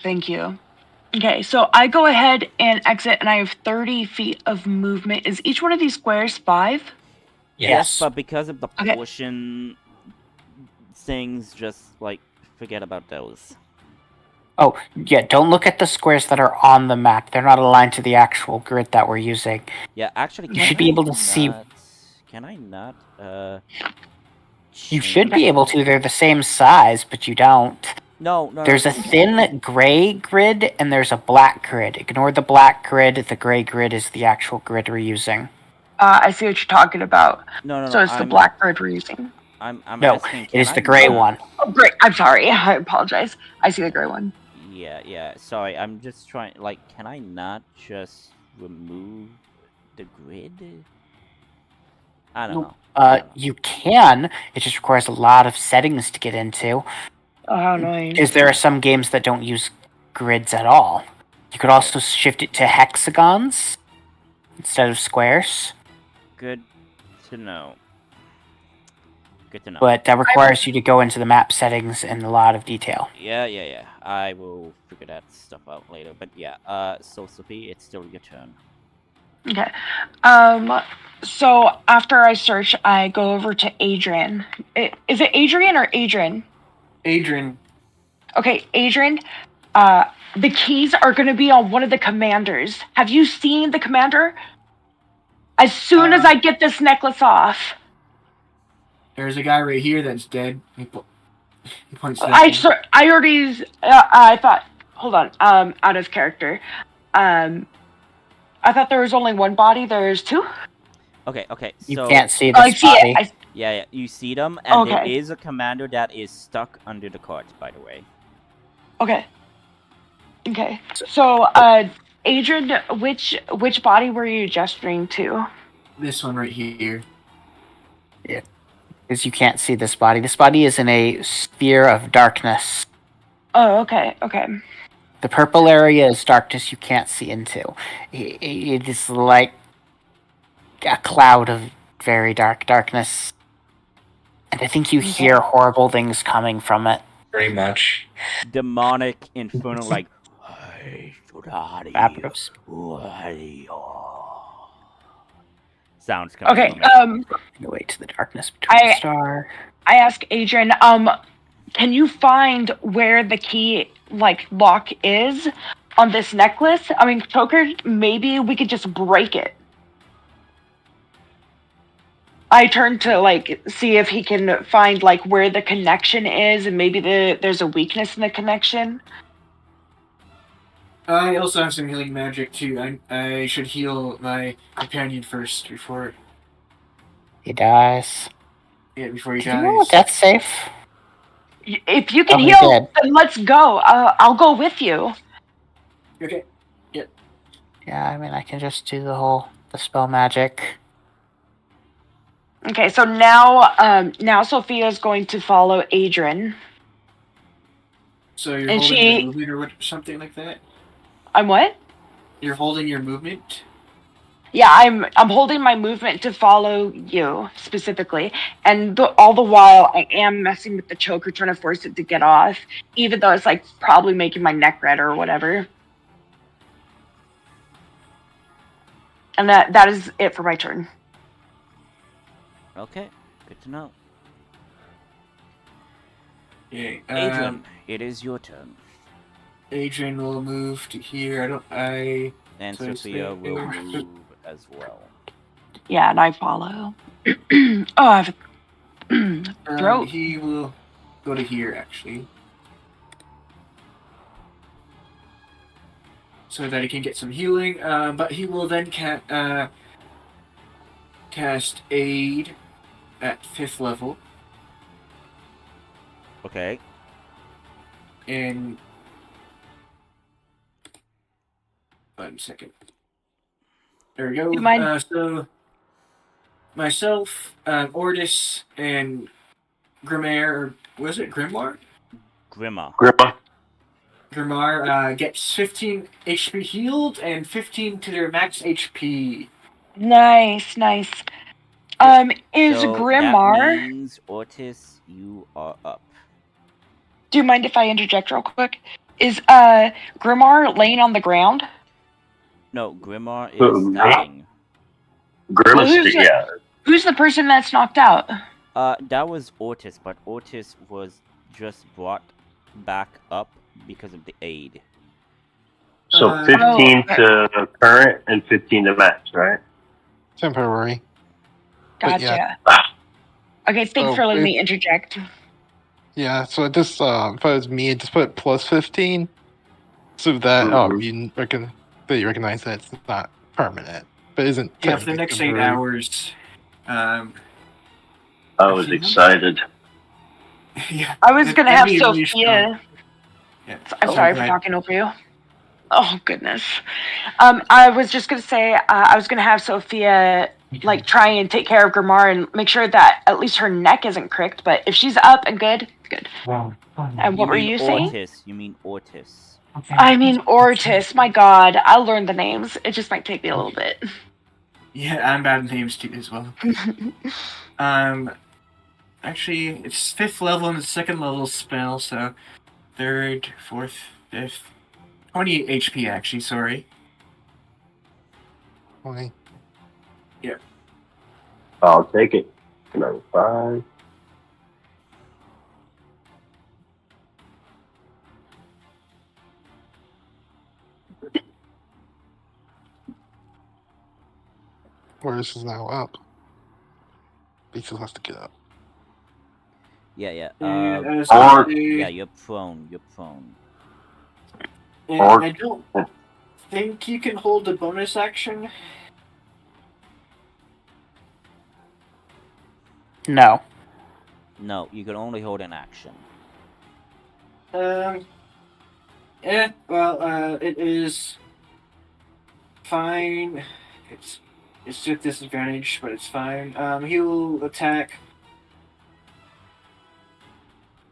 F: Thank you. Okay, so I go ahead and exit, and I have 30 feet of movement. Is each one of these squares 5?
A: Yes, but because of the portion things, just, forget about those.
D: Oh, yeah, don't look at the squares that are on the map. They're not aligned to the actual grid that we're using.
A: Yeah, actually,
D: you should be able to see...
A: Can I not,
D: You should be able to. They're the same size, but you don't.
A: No.
D: There's a thin gray grid, and there's a black grid. Ignore the black grid. The gray grid is the actual grid we're using.
F: I see what you're talking about.
A: No.
F: So it's the black grid we're using.
A: I'm
D: no,
A: asking,
D: it is the gray one.
F: Oh, great. I'm sorry. I apologize. I see the gray one.
A: Yeah. Sorry, I'm just trying. Like, can I not just remove the grid? I don't
B: Nope.
A: know. I don't know.
D: You can. It just requires a lot of settings to get into.
F: Oh, how annoying.
D: Because there are some games that don't use grids at all. You could also shift it to hexagons instead of squares.
A: Good to know. Good to know.
D: But that requires you to go into the map settings in a lot of detail.
A: Yeah. I will figure that stuff out later. But yeah, so Sophie, it's still your turn.
F: Okay. So after I search, I go over to Adrian. Is it Adrian or Adrian?
B: Adrian.
F: Okay, Adrian. The keys are going to be on one of the commanders. Have you seen the commander? As soon as I get this necklace off.
B: There's a guy right here that's dead. He points that way.
F: I already. I thought. Hold on. Out of character. I thought there was only one body. There's two.
A: Okay.
D: You
A: So
D: can't see
F: Oh, I
D: this
F: see
D: body.
F: it.
A: yeah, you see them, and there
F: Okay.
A: is a commander that is stuck under the cart. By the way.
F: Okay. So, Adrian, which body were you gesturing to?
B: This one right here.
D: Because you can't see this body. This body is in a sphere of darkness.
F: Oh, okay.
D: The purple area is darkness you can't see into. It is like a cloud of very dark darkness. And I think you hear horrible things coming from it.
G: Pretty much.
A: Demonic infernal like.
D: Apparatus.
A: Sounds coming.
F: Okay.
A: From it.
D: Go away to the darkness between the star.
F: I ask Adrian, can you find where the key lock is on this necklace? I mean, choker, maybe we could just break it. I turn to see if he can find where the connection is, and maybe there's a weakness in the connection.
B: I also have some healing magic too. I should heal my companion first before
D: He dies.
B: he
D: Do
B: dies.
D: you know that's safe?
F: If you can
D: Oh, he
F: heal,
D: did.
F: then let's go. I'll go with you.
B: Okay.
D: Yeah, I mean, I can just do the spell magic.
F: Okay, so now Sophia's going to follow Adrian.
B: So you're
F: And
B: holding
F: she-
B: your movement or something like that?
F: I'm what?
B: You're holding your movement?
F: Yeah, I'm holding my movement to follow you specifically, and all the while I am messing with the choker, trying to force it to get off, even though it's probably making my neck red or whatever. And that is it for my turn.
A: Okay. Good to know.
B: Okay.
A: Adrian, it is your turn.
B: Adrian will move to here.
A: And
B: So
A: Sophia
B: stay-
A: will move as well.
F: Yeah, and I follow. Oh, I have a throat.
B: He will go to here actually, so that he can get some healing. But he will then cast Aid at 5th level.
A: Okay.
B: In 1 second. There we go.
F: You mind-
B: So myself, Ordis, and Grimaire, or was it Grimoire?
A: Grimma.
B: Grimaire gets 15 HP healed and 15 to their max HP.
F: Nice. Is
A: So
F: Grimmar?
A: that means, Ortis, you are up.
F: Do you mind if I interject real quick? Is Grimmar laying on the ground?
A: No, Grimmar is standing.
F: Grimace, yeah. Who's the person that's knocked out?
A: That was Ortis, but Ortis was just brought back up because of the aid.
H: So 15 to current and 15 to max, right?
C: Temporary. But
F: Gotcha.
C: yeah.
F: Okay, thanks for letting me interject.
C: Yeah, so if it was me, I just put plus 15. So that you recognize that it's not permanent. But isn't
B: Yeah, for the next 8 hours.
H: I was excited.
B: Yeah.
F: I was gonna have
B: That'd be really
F: Sophia.
B: Yeah.
F: I'm
B: So
F: sorry
B: go
F: for
B: ahead.
F: talking over you. Oh goodness. I was just gonna say I was gonna have Sophia like try and take care of Grimar and make sure that at least her neck isn't cricked. But if she's up and good, good.
G: Well,
F: And what were you saying?
A: Ortis. You mean Ortis.
G: okay.
F: I mean Ortis. My God, I'll learn the names. It just might take me a little bit.
B: Yeah, I'm bad at names too as well. Actually, it's 5th level and the 2nd level spell, so 3rd, 4th, 5th. 28 HP, actually, sorry.
C: 20.
H: I'll take it. Another 5.
C: Whereas is now up. He still has to get up.
A: Yeah.
B: And I was
H: Or-
B: gonna say-
A: Yeah, you're prone. You're prone.
B: and
H: Or-
B: I don't think you can hold a bonus action.
D: No.
A: No, you can only hold an action.
B: It is fine. It's at disadvantage, but it's fine. He'll attack.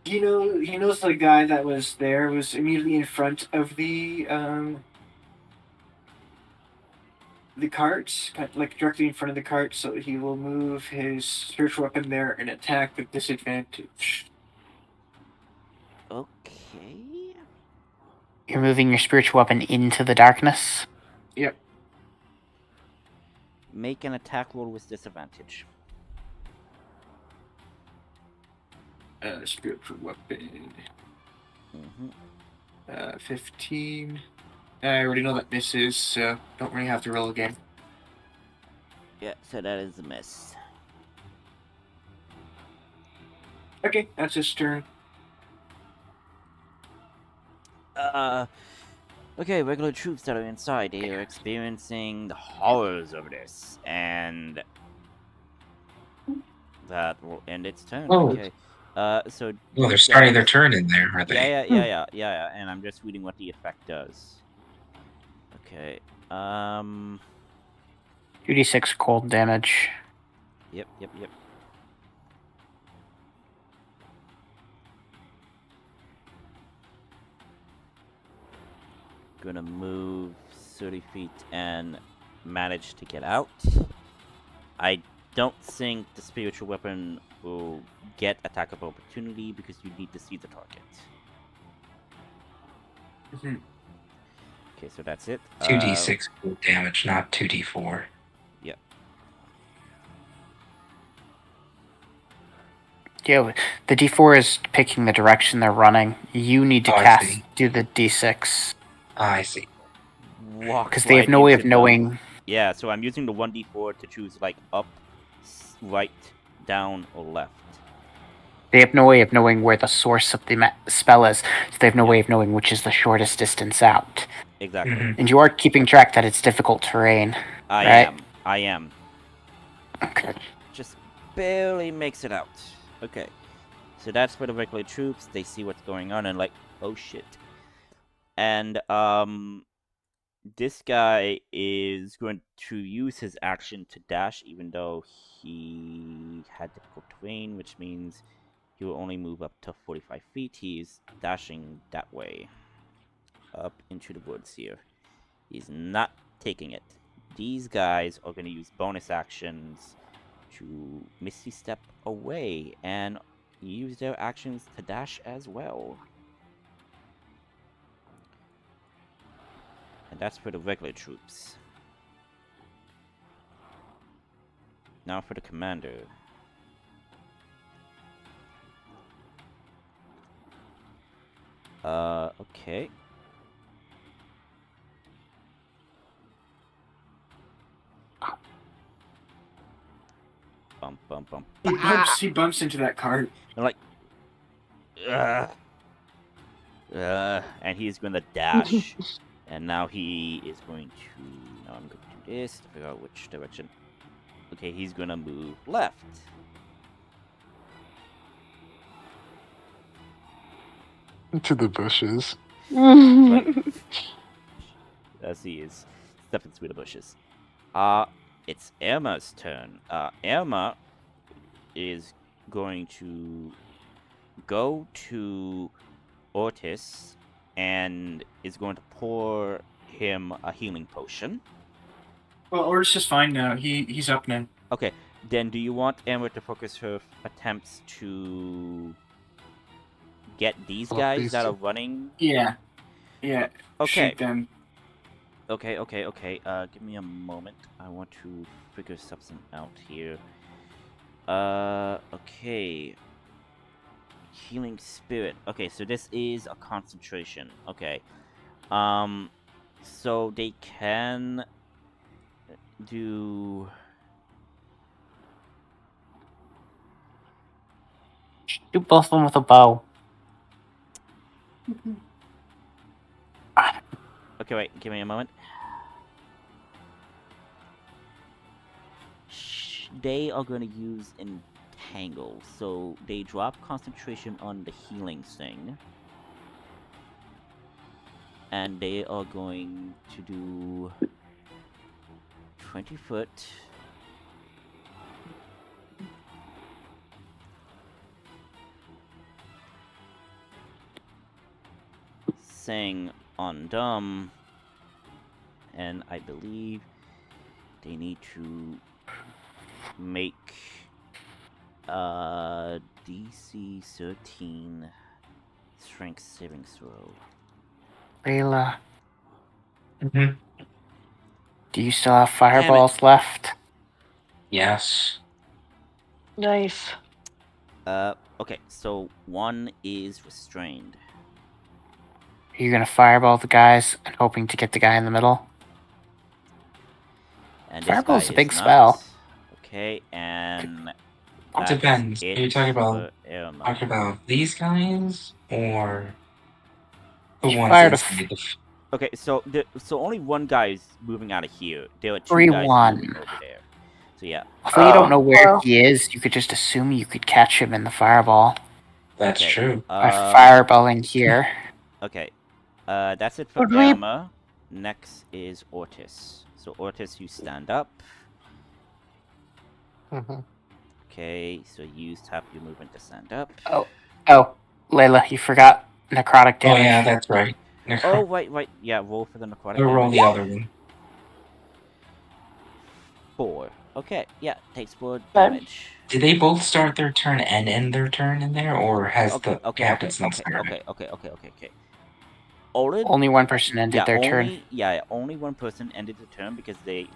B: He knows the guy that was there was immediately in front of the cart, like directly in front of the cart, so he will move his spiritual weapon there and attack with disadvantage.
A: Okay.
D: You're moving your spiritual weapon into the darkness.
B: Yep.
A: Make an attack roll with disadvantage.
B: Spiritual weapon.
A: Mm-hmm.
B: 15. I already know that misses, so don't really have to roll again.
A: Yeah, so that is a miss.
B: Okay, that's his turn.
A: Okay, regular troops that are inside, they are experiencing the horrors of this, and that will end its turn.
G: Oh.
A: Okay. So.
G: Well, they're starting their
A: guys-
G: turn in there, are they?
A: Yeah, and I'm just reading what the effect does. Okay.
D: 2d6 cold damage.
A: Yep. Gonna move 30 feet and manage to get out. I don't think the spiritual weapon will get attack of opportunity because you need to see the target.
B: Mhm.
A: Okay, so that's it.
G: 2d6 cold damage, not 2d4.
A: Yep.
D: Yeah, the d4 is picking the direction they're running. You need to
G: Oh, I
D: cast
G: see.
D: do the d6
G: I see.
D: because they have no way of knowing.
A: Yeah, so I'm using the 1d4 to choose like up, right, down, or left.
D: They have no way of knowing where the source of the spell is, so they have no way of knowing which is the shortest distance out.
A: Exactly.
G: Mhm.
D: And you are keeping track that it's difficult terrain.
A: I
D: right?
A: am.
D: Okay.
A: Just barely makes it out. Okay. So that's for the regular troops. They see what's going on and like, oh shit. And this guy is going to use his action to dash, even though he had difficult terrain, which means he will only move up to 45 feet. He is dashing that way, up into the woods here. He's not taking it. These guys are going to use bonus actions to Misty Step away and use their actions to dash as well. And that's for the regular troops. Now for the commander. Okay. Bump.
B: He bumps into that cart.
A: And like, and he's going to dash. And now he is going to. Now I'm going to do this to figure out which direction. Okay, he's going to move left.
C: Into the bushes.
A: As he is stepping through the bushes. It's Emma's turn. Emma is going to go to Ortis and is going to pour him a healing potion.
B: Well, Ortis is fine now. He's up now.
A: Okay, then do you want Emma to focus her attempts to get these
C: Oh,
A: guys
C: these
A: that
C: two.
A: are running?
B: Yeah.
A: Okay.
B: Shoot them.
A: Okay. Give me a moment. I want to figure something out here. Okay. Healing spirit. Okay, so this is a concentration. Okay. So they can do.
D: Shoot both of them with a bow.
A: Okay, wait. Give me a moment. They are going to use entangle, so they drop concentration on the healing thing, and they are going to do 20 foot. Saying on dumb, and I believe they need to make DC 13 strength saving throw.
D: Layla,
G: Mhm.
D: do you still have fireballs left?
G: Yes.
F: Nice.
A: Okay, so one is restrained.
D: Are you gonna fireball the guys and hoping to get the guy in the middle?
A: And
D: Fireball's
A: this
D: a
A: guy
D: big
A: is not.
D: spell.
A: Okay, and
G: It
A: that's
G: depends. Are you talking about
A: for Irma.
G: talking about these guys or the
D: You
G: ones
D: fired a
G: inside the
A: Okay, so only one guy is moving out of here. There are two
D: 3-1.
A: guys moving over there. So yeah.
D: Although you don't know where
F: well.
D: he is, you could just assume you could catch him in the fireball
G: That's
A: Okay,
G: true.
D: by fireballing here.
A: Okay, that's it for
F: Would we-
A: Irma. Next is Ortis. So Ortis, you stand up.
C: Mhm.
A: Okay, so use tap your movement to stand up.
D: Oh, Layla, you forgot necrotic
G: Oh
D: damage.
G: yeah, that's right.
A: Oh, right. Yeah, roll for the necrotic
G: I'll roll
A: damage.
G: the other one.
A: 4. Okay, yeah, takes 4
F: Okay.
A: damage.
G: Did they both start their turn and end their turn in there, or has
A: Okay,
G: the captain's not started?
A: Okay. Only
D: Only one person ended their turn.
A: Only one person ended the turn because they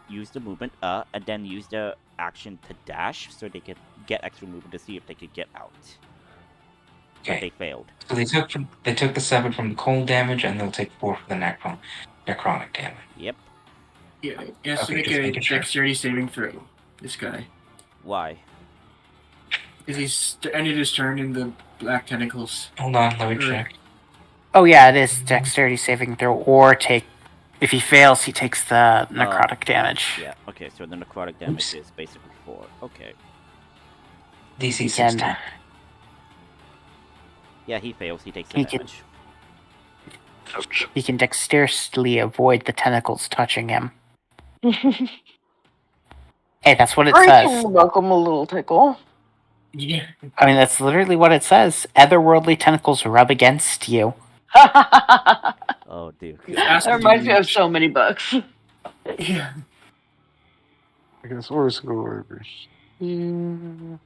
A: used the movement and then used the action to dash so they could get extra movement to see if they could get out. But they failed.
G: So they took the 7 from the cold damage, and they'll take 4 from the necrotic damage.
A: Yep.
B: Yeah, he has to
G: Okay,
B: make
G: just
B: a
G: making sure.
B: dexterity saving throw. This guy.
A: Why?
B: Because he's ended his turn in the black tentacles.
G: Hold on, let me check.
D: Oh yeah, it is dexterity saving throw, or if he fails, he takes the necrotic damage.
A: Yeah. Okay, so the necrotic damage
G: Oops.
A: is basically 4. Okay.
G: DC
D: He
G: 16.
D: can,
A: Yeah, he fails. He takes the
D: He can-
A: damage.
D: he can dexterously avoid the tentacles touching him. Hey, that's what it
F: Or you
D: says.
F: can welcome a little tickle.
B: Yeah.
D: I mean, that's literally what it says. Otherworldly tentacles rub against you.
F: That
A: Oh, dear.
B: Ask him to
F: reminds me of
B: reach.
F: so many books.
B: Yeah.
C: I guess Oris go over here.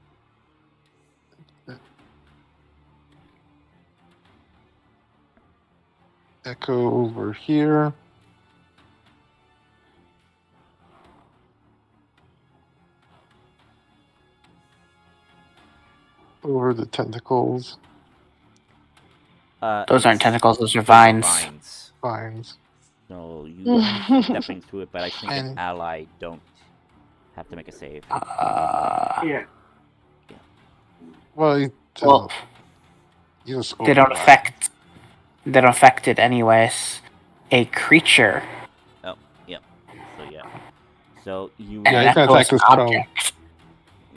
C: Echo over here. Over the tentacles.
D: Those aren't
A: It's-
D: tentacles, those are
A: those are
D: vines.
A: Vines.
C: Vines.
A: So you are stepping through it, but I think an
C: And-
A: ally don't have to make a save.
B: Yeah.
C: Well, you
D: Well,
C: just
D: they don't
C: overlap.
D: affect it anyways. A creature.
A: So yeah. So you
C: Yeah,
D: an
C: you can attack
D: echo's
C: this prone.
D: object.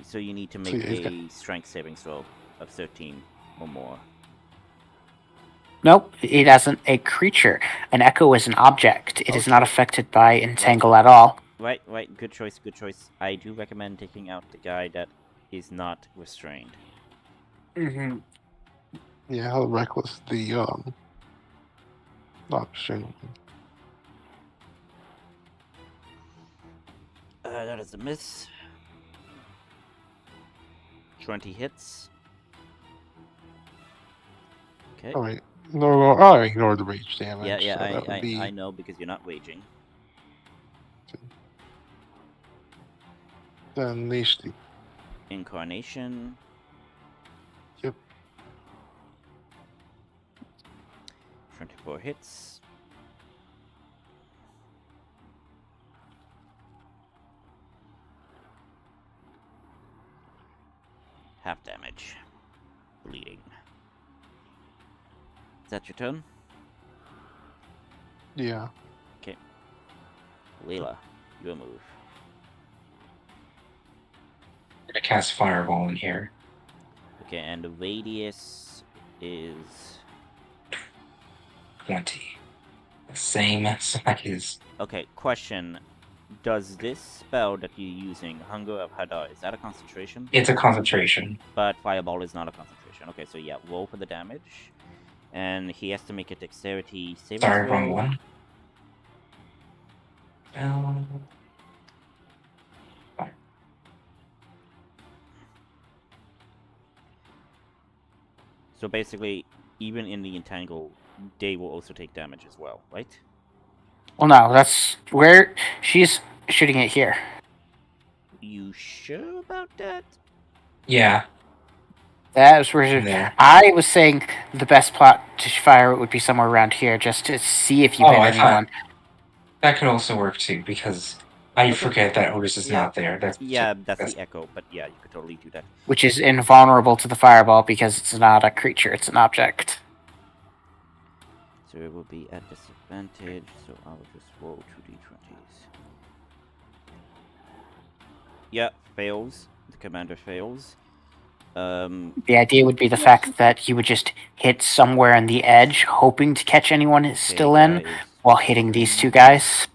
A: so you need to
C: So
A: make
C: yeah,
A: a strength saving throw of 13 or more.
D: Nope, it isn't a creature. An echo is an object. It is not
A: Okay.
D: affected by entangle at all.
A: Right. Good choice. I do recommend taking out the guy that is not restrained.
B: Mm-hmm.
C: Yeah, how reckless the option.
A: That is a miss. 20 hits. Okay.
C: Alright. No, I'll ignore the rage damage.
A: Yeah,
C: so that would be
A: I know because you're not raging.
C: then these two.
A: Incarnation.
C: Yep.
A: 24 hits. Half damage. Bleeding. Is that your turn?
C: Yeah.
A: Okay. Layla, your move.
G: I'm gonna cast Fireball in here.
A: Okay, and the radius is
G: 20. The same size.
A: okay. Question: does this spell that you're using, Hunger of Hadar, is that a concentration?
G: It's a concentration.
A: But Fireball is not a concentration. Okay, so yeah, roll for the damage, and he has to make a dexterity saving
G: Sorry,
A: throw.
G: wrong one.
A: So basically, even in the entangle, they will also take damage as well, right?
D: Well, no, that's where she's shooting it here.
A: You sure about that?
G: Yeah.
D: That was where
G: There.
D: I was saying the best plot to fire it would be somewhere around here, just to see if you hit
G: I thought
D: anyone.
G: that could also work too, because I forget that Otis is not there. That's
A: the echo, but yeah, you could totally do that.
D: Which is invulnerable to the fireball because it's not a creature, it's an object.
A: So it will be at disadvantage, so I will just roll 2d20s. Yeah, fails. The commander fails.
D: The idea would be the fact that you would just hit somewhere on the edge, hoping to catch anyone who's still in, while hitting these two guys.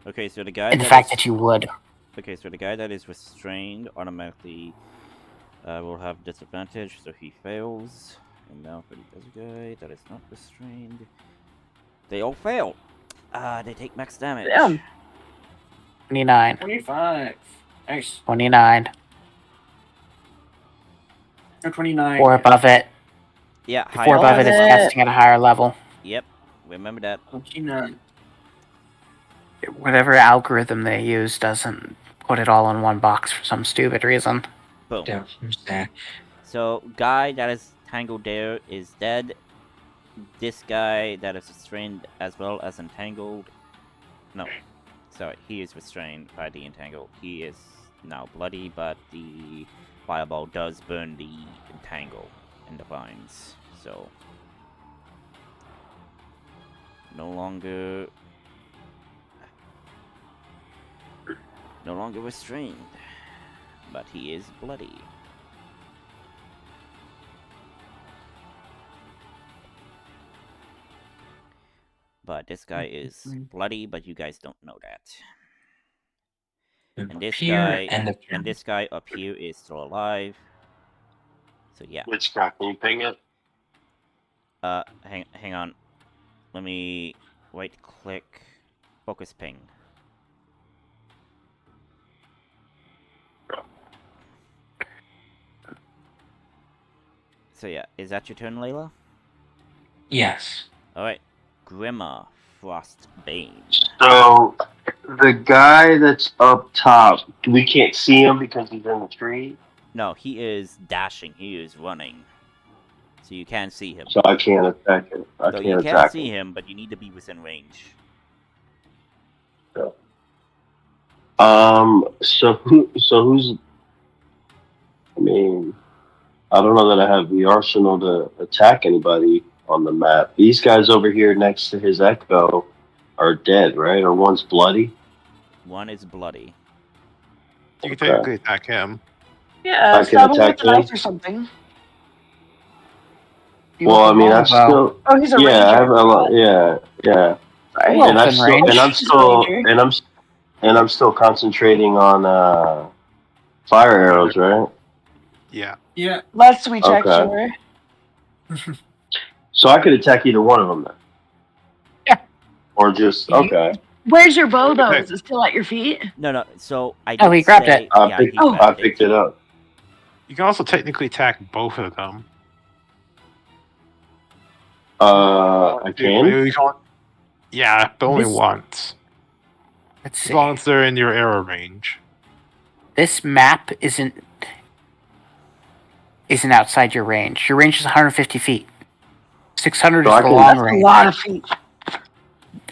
A: Okay, so the guy
D: And the fact that you would.
A: Okay, so the guy that is restrained automatically will have disadvantage, so he fails. And now for the other guy that is not restrained, they all fail. They take max damage.
F: Damn.
D: 29.
B: 25. Nice.
D: 29.
B: Or 29.
D: Or above it.
A: Yeah,
D: Before above it is casting at a higher level.
A: Yep, remember that.
B: 29.
D: Whatever algorithm they use doesn't put it all in one box for some stupid reason.
A: Boom.
G: Yeah.
A: So, guy that is tangled there is dead. This guy that is restrained as well as entangled. No, sorry, he is restrained by the entangle. He is now bloody, but the fireball does burn the entangle in the vines. So, no longer restrained, but he is bloody. But this guy is bloody, but you guys don't know that. And this guy up here is still alive. So yeah.
H: Which guy? Can you ping it?
A: Hang on. Let me right click, focus ping. So yeah, is that your turn, Layla?
G: Yes.
A: Alright. Grimma Frostbane.
H: So, the guy that's up top, we can't see him because he's in the tree?
A: No, he is dashing. He is running. So you can't see him.
H: So I can't attack him.
A: You can't see him, but you need to be within range.
H: So who's... I mean, I don't know that I have the arsenal to attack anybody on the map. These guys over here next to his echo are dead, right? Or one's bloody?
A: One is bloody.
C: You can technically attack him.
F: Yeah,
H: I can
F: stab him with
H: attack
F: a knife
H: him?
F: or something.
H: Well, I mean, I'm still.
F: Oh, he's a
H: Yeah, I have
F: ranger.
H: a lot. Yeah, yeah.
F: Sorry.
H: And I'm
D: Wolf in
H: still,
D: range.
H: and I'm
F: He's a
H: still,
F: ranger.
H: and I'm still concentrating on fire arrows, right?
C: Yeah.
B: Yeah.
F: Last we checked,
H: Okay.
F: sure.
H: So I could attack either one of them then.
D: Yeah.
H: Or just
D: You-
H: okay.
F: Where's your bow, though?
C: Okay.
F: Is it still at your feet?
A: No. So I
D: Oh,
A: did
D: he grabbed
A: say,
D: it.
H: I
A: yeah,
H: picked,
A: he
F: Oh.
H: I
A: grabbed
H: picked it up.
C: You can also technically attack both of them.
H: I can.
C: You can't- Yeah, but only
D: This-
C: once.
D: Let's
C: As
D: see.
C: long as they're in your arrow range.
D: This map isn't outside your range. Your range is 150 feet. 600
H: So
D: is
H: I
D: the
H: can-
D: long
F: That's a
D: range.
F: lot of feet.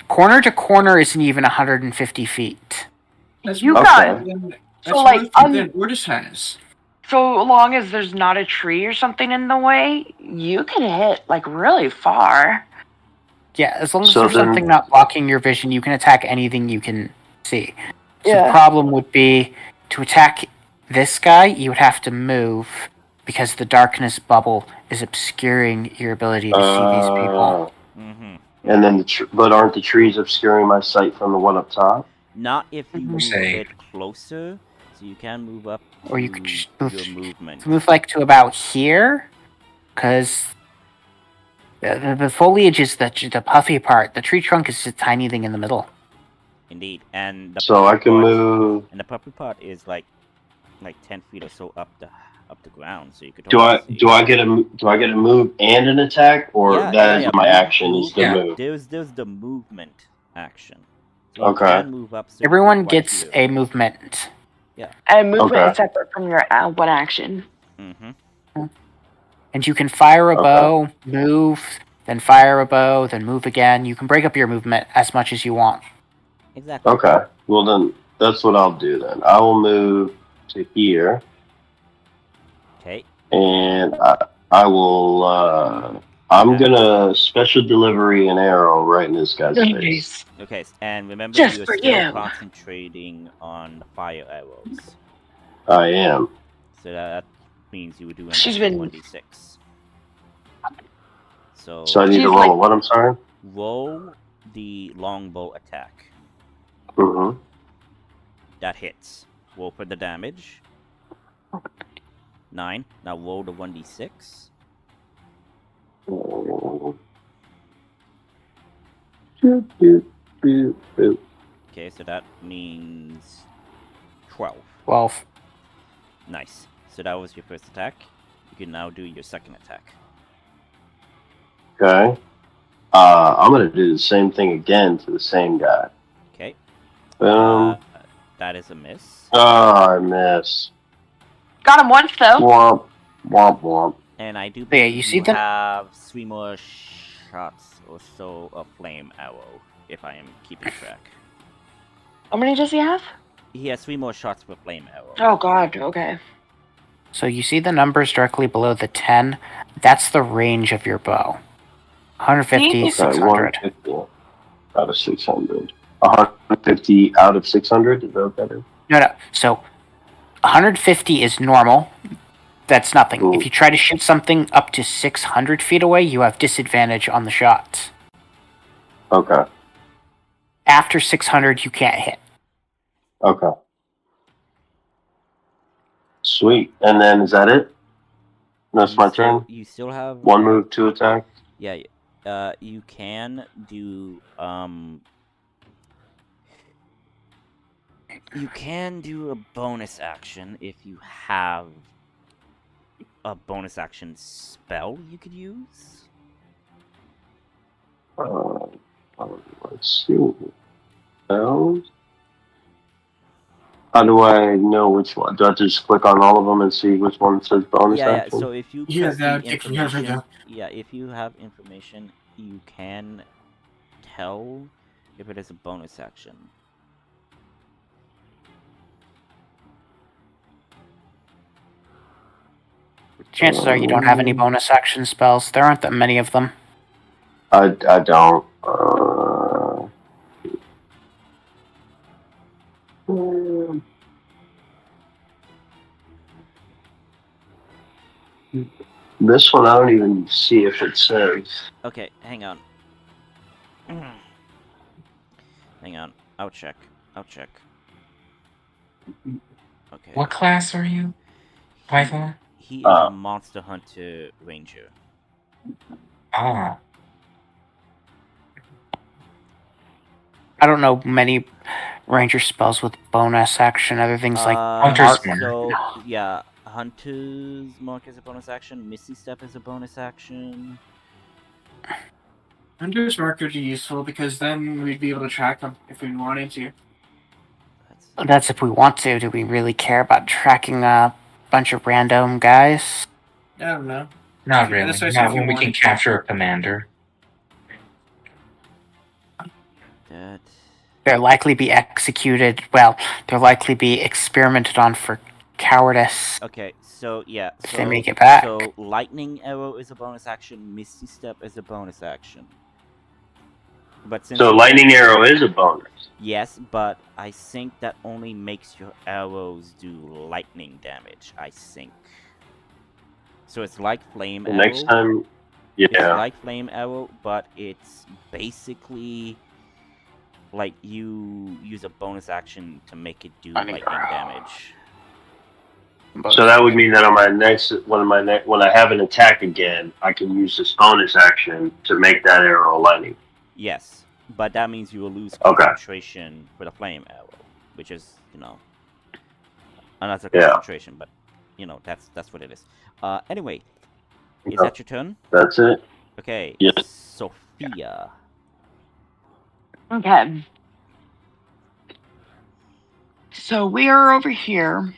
D: Corner to corner isn't even 150 feet.
B: That's
F: You
B: more
H: got-
B: than,
F: so,
B: that's
F: like,
B: more than Ordis has.
F: So long as there's not a tree or something in the way, you can hit like really far.
D: Yeah, as long as
H: So
D: there's
H: then-
D: something not blocking your vision, you can attack anything you can see. So
F: Yeah.
D: the problem would be to attack this guy, you would have to move because the darkness bubble is obscuring your ability to see these people.
A: Mm-hmm.
H: And then, but aren't the trees obscuring my sight from the one up top?
A: Not if you move
G: Say.
A: a bit closer, so you can move up to
D: Or you could just move-
A: your movement.
D: To move like to about here, because the foliage is the puffy part. The tree trunk is a tiny thing in the middle.
A: Indeed, and the
H: So I
A: puppy
H: can
A: part-
H: move.
A: And the puppy part is like 10 feet or so up the ground, so you could.
H: Do I
A: totally see.
H: do I get a move and an attack, or
A: Yeah,
H: that is
A: yeah.
H: my
A: Move-
H: action? Is the
G: Yeah.
H: move?
A: There's the movement action. So you
H: Okay.
A: can move up. So
D: Everyone
A: right
D: gets
A: here.
D: a movement.
F: And movement
H: Okay.
F: is separate from your one action.
A: Mm-hmm.
D: And you can fire a
H: Okay.
D: bow, move, then fire a bow, then move again. You can break up your movement as much as you want.
A: Exactly.
H: Okay. Well then, that's what I'll do then. I will move to here,
A: Okay.
H: and I will. I'm gonna special delivery an arrow right in this guy's face.
A: Okay. And remember,
F: Just
A: you're
F: for
A: still
F: you.
A: concentrating on the fire arrows.
H: I am.
A: So that means you would do
F: She's
A: an
F: been-
A: 1d6. So
H: So I need
F: She's
H: to roll
F: like-
H: what? I'm sorry.
A: roll the longbow attack.
H: Mm-hmm.
A: That hits. Roll for the damage. 9. Now roll the 1d6. Okay, so that means 12.
D: 12.
A: Nice. So that was your first attack. You can now do your second attack.
H: Okay. I'm gonna do the same thing again to the same guy.
A: Okay.
H: Boom.
A: That is a miss.
H: I miss.
F: Got him once though.
H: Womp. Womp womp.
A: And I do
D: Yeah,
A: believe
D: you see them?
A: have 3 more shots or so of flame arrow, if I am keeping track.
F: How many does he have?
A: He has 3 more shots with flame arrow.
F: Oh god, okay.
D: So you see the numbers directly below the 10? That's the range of your bow. 150,
F: See?
H: Okay,
D: 600.
H: 150 out of 600. 150 out of 600? Is that what that is?
D: No. So 150 is normal. That's nothing.
H: Cool.
D: If you try to shoot something up to 600 feet away, you have disadvantage on the shots.
H: Okay.
D: After 600, you can't hit.
H: Okay. Sweet. And then is that it? That's my turn?
A: You still have
H: One move, 2 attack?
A: Yeah, you can do you can do a bonus action if you have a bonus action spell you could use.
H: Let's see. Spells? How do I know which one? Do I just click on all of them and see which one says bonus
A: Yeah,
H: action?
A: so if you
B: Yeah,
A: press the
B: that- you can have it,
A: information, if you have information, you can tell if it is a bonus action.
D: Chances are you don't have any bonus action spells. There aren't that many of them.
H: I don't. This one, I don't even see if it says.
A: Okay, hang on. Hang on. I'll check. Okay.
G: What class are you? Python?
A: He is a Monster Hunter Ranger.
G: Ah.
D: I don't know many ranger spells with bonus action, other things like
G: Hunter's Mark.
A: So, yeah, Hunter's Mark is a bonus action. Misty Step is a bonus action.
B: Hunter's Mark would be useful because then we'd be able to track them if we wanted to.
D: That's if we want to. Do we really care about tracking a bunch of random guys?
B: I don't know.
G: Not really.
B: That's why I
G: Not
B: said if
G: when
B: you
G: we can
B: wanted to.
G: capture a commander.
D: They'll likely be executed. Well, they'll likely be experimented on for cowardice.
A: Okay, so yeah.
D: If they make it back.
A: So Lightning Arrow is a bonus action. Misty Step is a bonus action. But since
H: So Lightning Arrow is a bonus.
A: Yes, but I think that only makes your arrows do lightning damage. I think. So it's like Flame Arrow.
H: Next time, yeah.
A: It's like Flame Arrow, but it's basically like you use a bonus action to make it do lightning damage.
H: So that would mean that on my next, when I have an attack again, I can use this bonus action to make that arrow lightning.
A: Yes, but that means you will lose concentration for the Flame Arrow, which is, another concentration, but that's what it is. Anyway, is that your turn?
H: That's it.
A: Okay.
H: Yes.
A: Sophia.
F: Okay. So we are over here.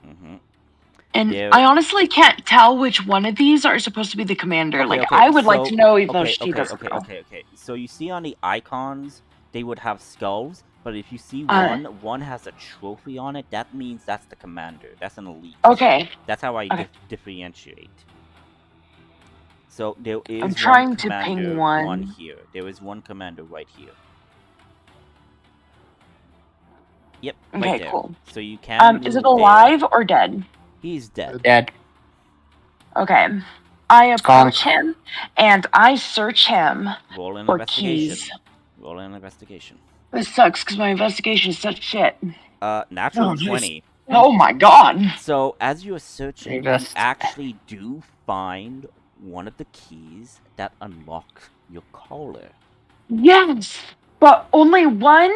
A: Mm-hmm.
F: And I honestly can't tell which one of these are supposed to be the commander. I would like to know even though she doesn't know.
A: Okay. So you see on the icons, they would have skulls, but if you see one has a trophy on it, that means that's the commander. That's an elite.
F: Okay.
A: That's how I differentiate. So there is
F: I'm trying to ping one
A: here. There is one commander right here. Yep.
F: Okay,
A: right there.
F: cool.
A: So you can.
F: Is it alive or dead?
A: He's dead.
D: Dead.
F: Okay. I approach him and I search him
A: Roll an
F: for
A: investigation.
F: keys.
A: Roll an investigation.
F: This sucks because my investigation is such shit.
A: Natural 20.
F: Oh my god.
A: So as you are searching, you actually do find one of the keys that unlock your collar.
F: Yes, but only one?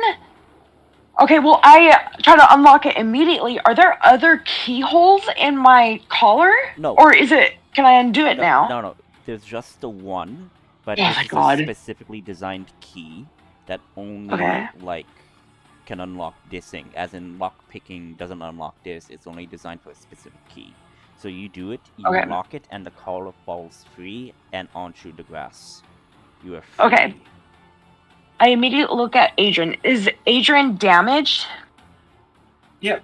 F: Okay, well, I try to unlock it immediately. Are there other keyholes in my collar?
A: No.
F: Or is it, can I undo it now?
A: No. There's just the one, but
F: Oh
A: it's
F: my
A: a
F: God.
A: specifically designed key that only, can unlock this thing. As in, lockpicking doesn't unlock this. It's only designed for a specific key. So you do it, you unlock it, and the collar falls free and onto the grass. You are free.
F: Okay. I immediately look at Adrian. Is Adrian damaged?
B: Yep.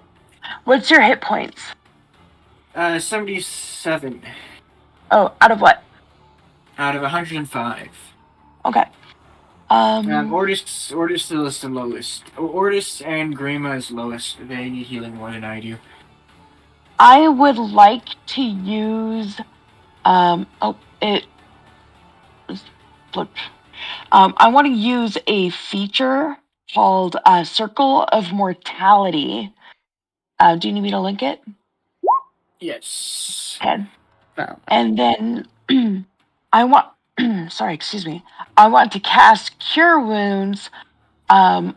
F: What's your hit points?
B: 77.
F: Oh, out of what?
B: Out of 105.
F: Okay.
B: Ordis still is the lowest. Ordis and Grima is lowest. They need healing more than I do.
F: I would like to use, I want to use a feature called Circle of Mortality. Do you need me to link it?
B: Yes.
F: Okay. And then I want, I want to cast Cure Wounds on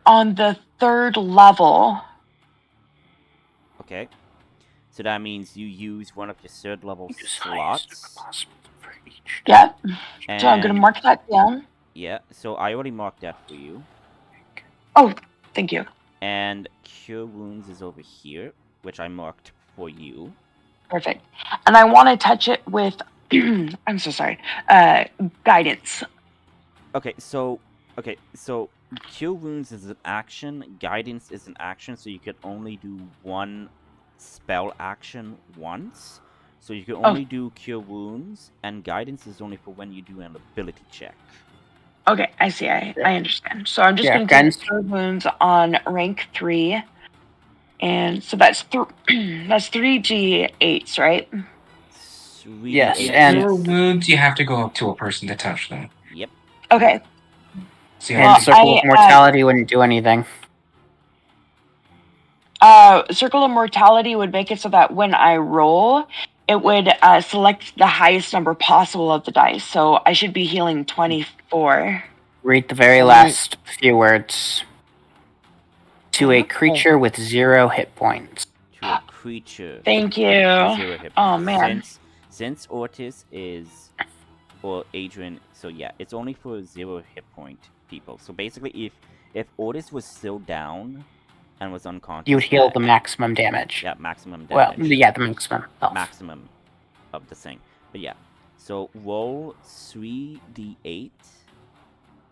F: the 3rd level.
A: Okay. So that means you use one of your 3rd level slots.
F: Yeah. So I'm going to mark that down.
A: Yeah, so I already marked that for you.
F: Oh, thank you.
A: And Cure Wounds is over here, which I marked for you.
F: Perfect. And I want to touch it with, I'm so sorry, guidance.
A: Okay, so Cure Wounds is an action, Guidance is an action, so you can only do one spell action once. So you can only do Cure Wounds, and Guidance is only for when you do an ability check.
F: Okay, I see. I understand. So I'm just going to do Cure Wounds on rank 3. And so that's 3 G8s, right?
A: 3d8.
D: Yes,
B: Yeah.
D: and
G: Your wounds, you have to go up to a person to touch them.
A: Yep.
F: Okay.
G: So you
D: and
G: have to
D: Circle of Mortality wouldn't do anything.
F: Circle of Mortality would make it so that when I roll, it would select the highest number possible of the dice. So I should be healing 24.
D: Read the very last few words. To a creature with 0 hit points.
A: To a creature.
F: Thank you.
A: with 0 hit
F: Oh,
A: points.
F: man.
A: Since Ortiz is, or Adrian, so yeah, it's only for 0 hit point people. So basically, if Ortiz was still down and was unconscious,
D: You would heal the maximum damage.
A: Yeah, maximum
D: Well,
A: damage.
D: yeah, the maximum health.
A: Maximum of the thing. But yeah, so roll 3d8,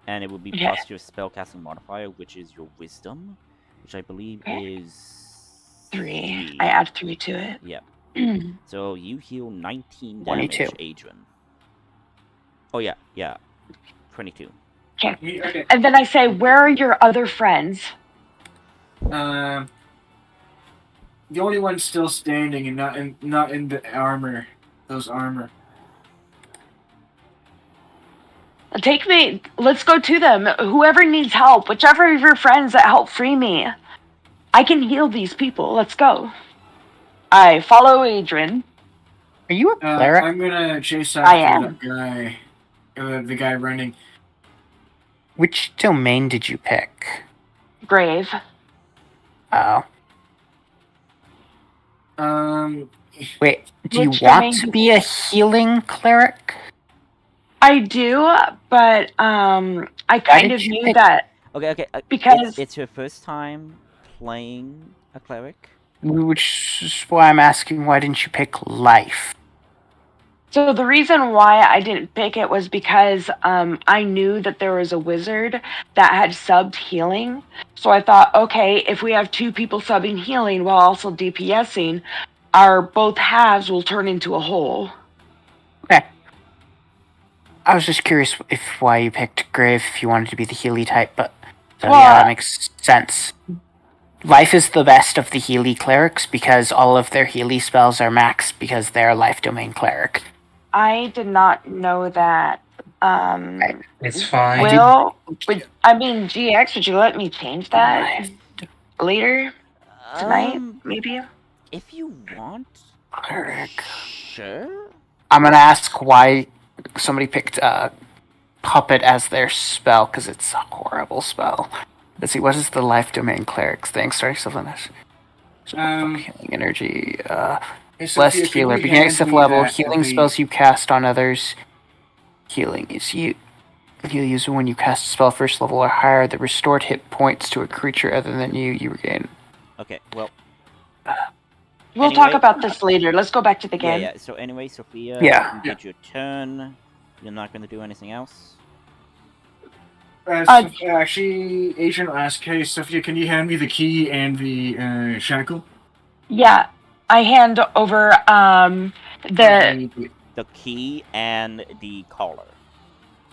A: and it will be plus your spellcasting modifier, which is your wisdom, which I believe is
F: 3. I add 3 to it.
A: Yeah. So you heal 19
D: 22.
A: damage, Adrian. Oh yeah, 22.
F: Okay. And then I say, where are your other friends?
B: The only one still standing and not in the armor. Those armor.
F: Take me. Let's go to them. Whoever needs help, whichever of your friends that help free me. I can heal these people. Let's go. I follow Adrian.
D: Are you a cleric?
B: I'm gonna chase
F: I
B: after
F: am.
B: that guy. The guy running.
D: Which domain did you pick?
F: Grave.
D: Oh. Wait, do you
F: Which
D: want
F: domain
D: to
F: do-
D: be a healing cleric?
F: I do, but I kind of knew that.
A: Okay.
F: Because
A: it's your first time playing a cleric.
D: Which is why I'm asking, why didn't you pick life?
F: So the reason why I didn't pick it was because I knew that there was a wizard that had subbed healing. So I thought, okay, if we have 2 people subbing healing while also DPSing, our both halves will turn into a whole.
D: Okay. I was just curious why you picked Grave if you wanted to be the Healy type, but yeah, that makes sense. Life is the best of the Healy clerics because all of their Healy spells are maxed because they're a life domain cleric.
F: I did not know that.
G: It's fine.
F: GX, would you let me change that later tonight, maybe?
A: If you want.
D: Cleric.
A: Sure.
D: I'm gonna ask why somebody picked Puppet as their spell, because it's a horrible spell. Let's see, what is the life domain cleric's thing? Starting stuff on this. Healing energy. Blessed healer. Beginning at 6th level. Healing spells you cast on others. Healing is you use when you cast a spell 1st level or higher that restored hit points to a creature other than you regain.
A: Okay, well.
F: We'll talk about this later. Let's go back to the game.
A: Yeah. So anyway, Sophia, you did your turn. You're not going to do anything else?
B: Actually, Adrian will ask, hey, Sophia, can you hand me the key and the shackle?
F: Yeah, I hand over
A: the key and the collar.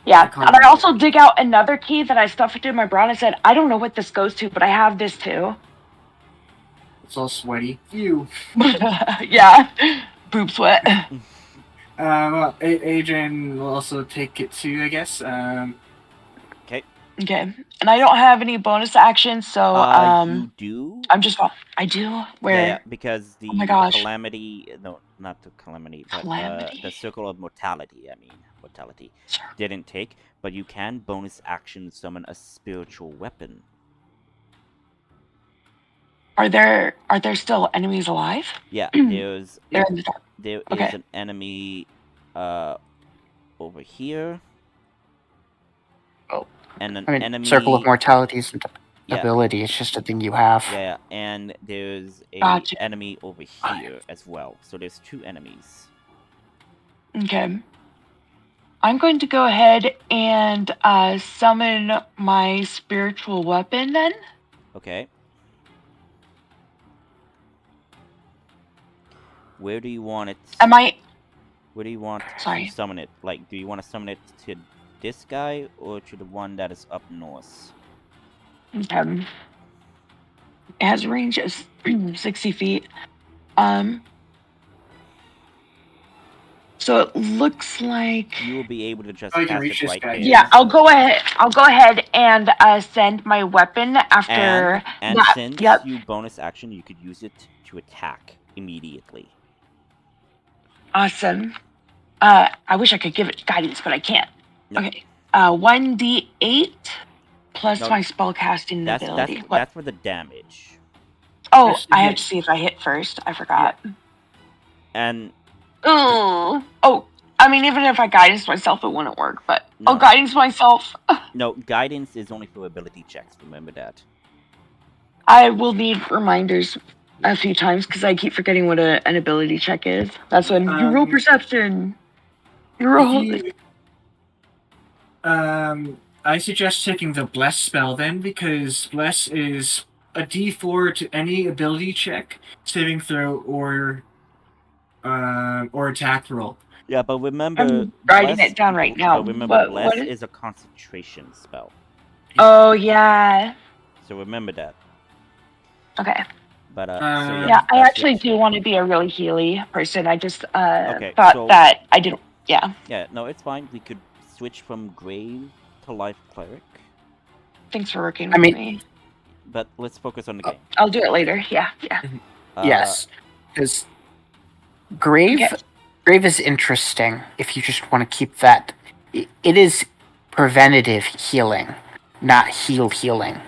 F: Yeah, and I also dig out another key that I stuffed into my bra and I said, I don't know what this goes to, but I have this too.
B: It's all sweaty. Ew.
F: Yeah, boob sweat.
B: Well, Adrian will also take it too, I guess.
F: Okay, and I don't have any bonus actions, so
A: you do.
F: I do. Where?
A: Yeah, because the calamity, no, not the calamity, but the circle of mortality. Mortality didn't take, but you can bonus action summon a spiritual weapon.
F: Are there still enemies alive?
A: Yeah, there is
F: Okay.
A: an enemy over here.
D: Oh.
A: And an enemy.
D: Circle of Mortality isn't an ability, it's just a thing you have.
A: Yeah, and there's an enemy over here as well. So there's 2 enemies.
F: Okay. I'm going to go ahead and summon my spiritual weapon then.
A: Okay. Where do you want it? Where do you want to summon it? Like, do you want to summon it to this guy or to the one that is up north?
F: Okay. It has a range of 60 feet. So it looks like.
A: You will be able to just
B: Oh, you can
A: cast
B: reach
A: it
B: this
A: right
B: guy.
A: there.
F: Yeah, I'll go ahead. I'll go ahead and send my weapon after
A: And
F: that.
A: since
F: Yep.
A: you bonus action, you could use it to attack immediately.
F: Awesome. I wish I could give it guidance, but I can't.
A: No.
F: Okay. 1d8 plus
A: No,
F: my spellcasting ability. What?
A: That's for the damage.
F: Oh,
B: First
F: I have
B: hit.
F: to see if I hit first. I forgot.
A: And
F: Ooh. Oh, I mean, even if I guidance myself, it wouldn't work. But
A: No.
F: I'll guidance myself.
A: no, guidance is only for ability checks. Remember that.
F: I will need reminders a few times because I keep forgetting what an ability check is. That's when you roll perception. You roll.
B: I suggest taking the Bless spell then, because Bless is a D4 to any ability check, saving throw, or attack roll.
A: Yeah, but remember,
F: I'm writing
A: Bless,
F: it down right now.
A: But remember, Bless
F: what
A: is a concentration spell.
F: Oh yeah.
A: So remember that.
F: Okay.
A: But
F: Yeah, I actually do want to be a really healy person. I just thought that I didn't. Yeah.
A: Yeah, no, it's fine. We could switch from grave to life cleric.
F: Thanks for working with me.
A: But let's focus on the game.
F: I'll do it later. Yeah.
D: Yes, because grave is interesting if you just want to keep that. It is preventative healing, not healing.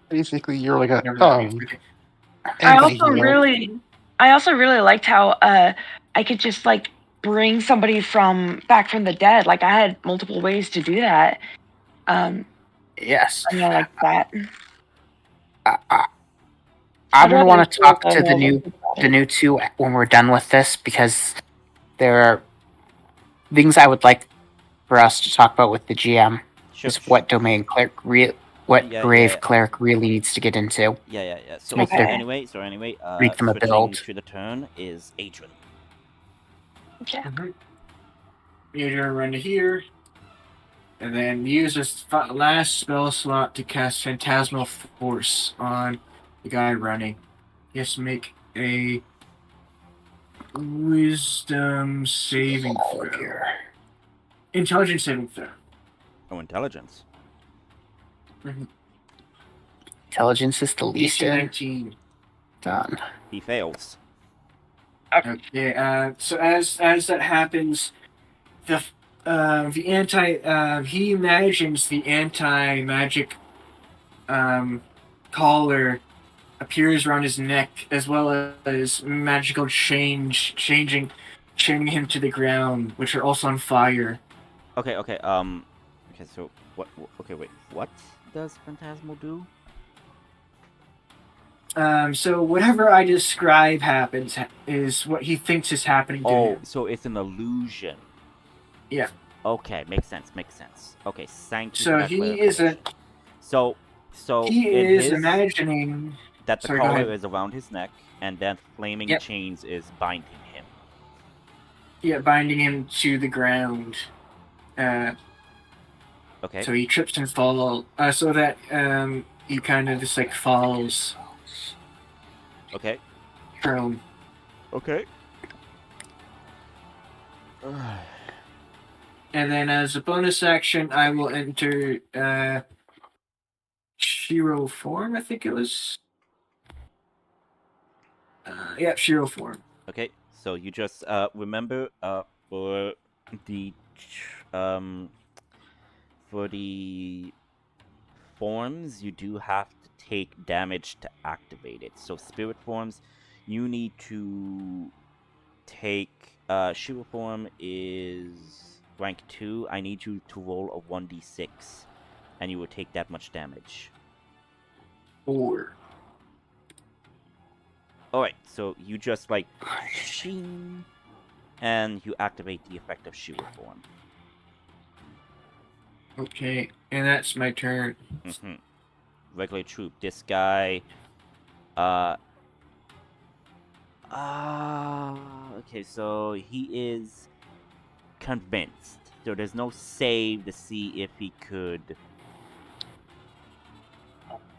C: Basically, you're like a
F: I also really liked how I could just like bring somebody back from the dead. Like I had multiple ways to do that.
D: Yes.
F: I like that.
D: I'm gonna want to talk to the new two when we're done with this, because there are things I would like for us to talk about with the GM. Is what domain cleric grave cleric really needs to get into.
A: Yeah. So
D: make
A: anyway,
D: make them a build.
A: To the turn is Adrian.
F: Okay.
B: You're gonna run to here, and then use this last spell slot to cast Phantasmal Force on the guy running. He has to make a Wisdom saving throw. Intelligence saving throw.
A: Oh, intelligence.
D: Intelligence is the least.
B: DC 19.
D: Done.
A: He fails.
B: Okay. So as that happens, he imagines the anti-magic collar appears around his neck, as well as magical chaining him to the ground, which are also on fire.
A: Okay. So what? Okay, wait. What does Phantasmal do?
B: So whatever I describe happens is what he thinks is happening to him.
A: So it's an illusion.
B: Yeah.
A: Okay, makes sense. Okay, thank you.
B: So he isn't.
A: So
B: he is imagining
A: that the collar is around his neck, and that flaming chains is binding him.
B: Yeah, binding him to the ground.
A: Okay.
B: So he trips and falls. So that he kind of just like falls.
A: Okay.
B: Prone.
A: Okay.
B: And then as a bonus action, I will enter Shiro form, I think it was. Shiro form.
A: Okay, so you just remember for the forms, you do have to take damage to activate it. So spirit forms, you need to take Shiro form is rank 2. I need you to roll a 1d6, and you will take that much damage.
B: 4.
A: Alright, so you just like shing, and you activate the effect of Shiro form.
B: Okay, and that's my turn.
A: Regular troop. This guy. Okay, so he is convinced. So there's no save to see if he could.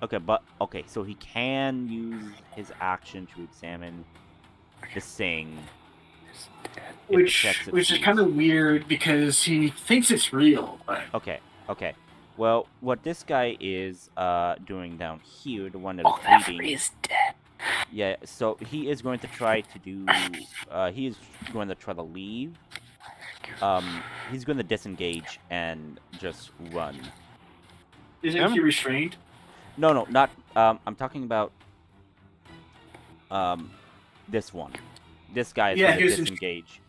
A: Okay, so he can use his action to examine the thing.
B: Which
A: check
B: is
A: succeeds.
B: kind of weird because he thinks it's real. But
A: Okay. Well, what this guy is doing down here, the one that
D: Oh,
A: is
D: that
A: bleeding.
D: free is dead.
A: Yeah, so he is going to try to do. He is going to try to leave. He's going to disengage and just run.
B: isn't he restrained?
A: No, not. I'm talking about. This one. This guy is
B: Yeah,
A: going
B: he
A: to
B: was
A: disengage.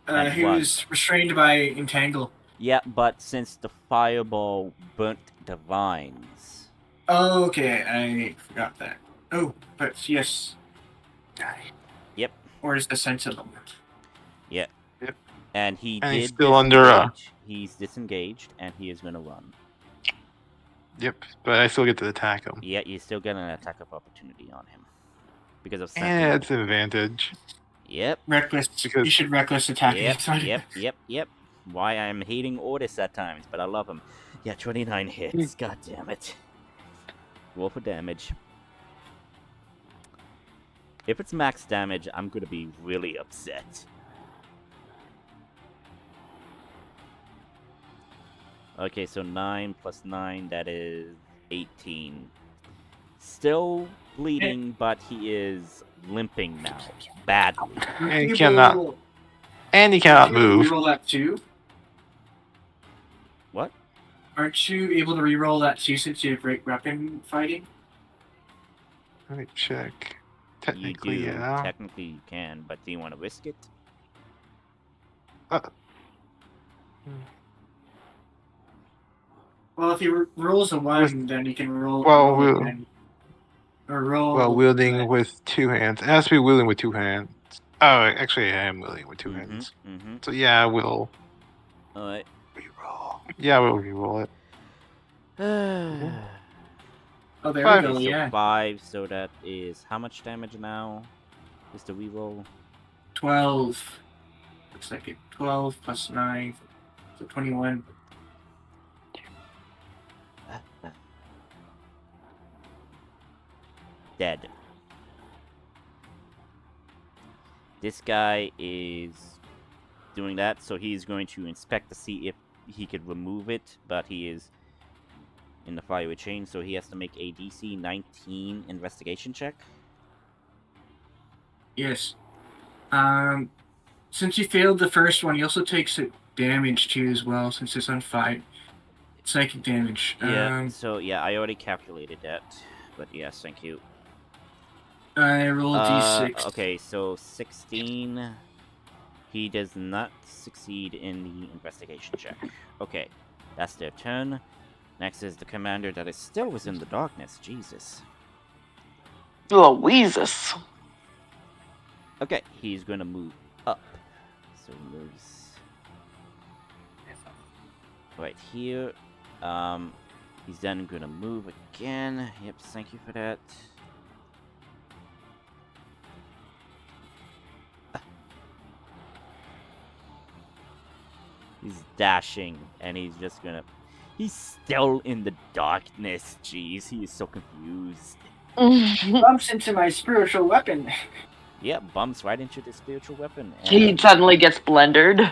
A: and
B: he
A: run.
B: was restrained by entangle.
A: Yeah, but since the fireball burnt the vines.
B: Oh, okay, I forgot that. Oh, but yes.
A: Yep.
B: Or is the sense of them?
A: Yeah.
C: Yep.
A: And he
C: And
A: did
C: he's still under,
A: He's disengaged, and he is going to run.
C: Yep, but I still get to attack him.
A: Yeah, you still get an attack of opportunity on him. Because of
C: Yeah,
A: sentinel.
C: it's an advantage.
A: Yep.
B: Reckless.
C: Because-
B: You should reckless attack.
A: Yep. Why I'm hating Ortis at times, but I love him. Yeah, 29 hits. God damn it. Roll for damage. If it's max damage, I'm gonna be really upset. Okay, so 9 plus 9, that is 18. Still bleeding, but he is limping now. Badly.
C: And he cannot move.
B: Reroll that too.
A: What?
B: Aren't you able to reroll that too since you have great weapon fighting?
C: Let me check.
A: You
C: Technically,
A: do.
C: yeah.
A: Technically you can, but do you want to risk it?
B: Well, if he rolls a 1, then he can roll.
C: Well,
B: roll
C: we'll-
B: again. Or roll.
C: Well, wielding with two hands. It has to be wielding with two hands. Oh, actually, I am wielding with two hands.
A: Mm-hmm.
C: So yeah, we'll
A: Alright.
C: reroll. Yeah, we'll reroll it.
B: Oh, there
C: Five.
B: we go.
A: So
B: Yeah,
A: 5, so that is how much damage now? Is the reroll?
B: 12. Looks like it. 12 plus 9, so 21.
A: Dead. This guy is doing that, so he's going to inspect to see if he could remove it, but he is in the fiery chain, so he has to make a DC 19 investigation check.
B: Yes. Since you failed the first one, he also takes damage too as well, since it's on fire. Psychic damage.
A: Yeah, so yeah, I already calculated that, but yes, thank you.
B: I roll a d6.
A: Okay, so 16. He does not succeed in the investigation check. Okay, that's their turn. Next is the commander that is still within the darkness. Jesus.
F: Louises.
A: Okay, he's gonna move up. So he moves right here. He's then gonna move again. Yep, thank you for that. He's dashing, and he's just gonna... He's still in the darkness. Jeez, he is so confused.
B: Bumps into my spiritual weapon.
A: Yeah, bumps right into the spiritual weapon.
F: He suddenly gets blendered.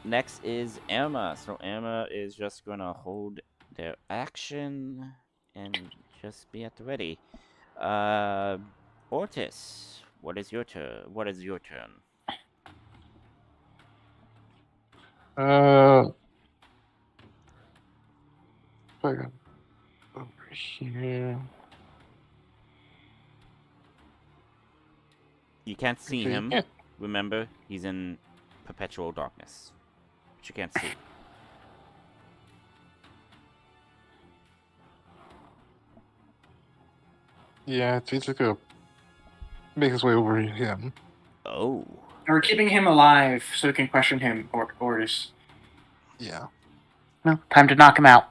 A: Next is Emma. So Emma is just gonna hold their action and just be at the ready. Ortis, what is your turn? What is your turn?
C: Over here.
A: You can't see
C: Okay,
A: him.
C: yeah.
A: Remember, he's in perpetual darkness, but you can't see.
C: Yeah, it's basically gonna make his way over him.
A: Oh.
B: We're keeping him alive so we can question him, Ortis.
C: Yeah.
D: No, time to knock him out.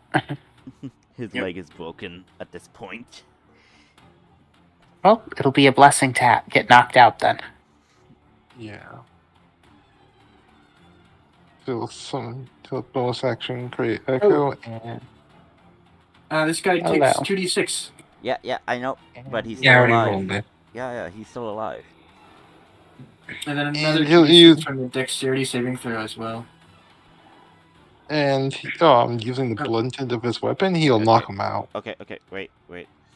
A: His
B: Yep.
A: leg is broken at this point.
D: Well, it'll be a blessing to get knocked out then.
C: Yeah. Till bonus action, create echo, and
B: This guy
D: Hello.
B: takes 2d6.
A: Yeah, I know, but he's
G: Yeah, I
A: still
G: already
A: alive.
G: rolled it.
A: Yeah, he's still alive.
B: And then another
C: And he'll
B: 2d6
C: use
B: from your dexterity saving throw as well.
C: and using the blunt end of his weapon, he'll knock him out.
A: Okay, wait.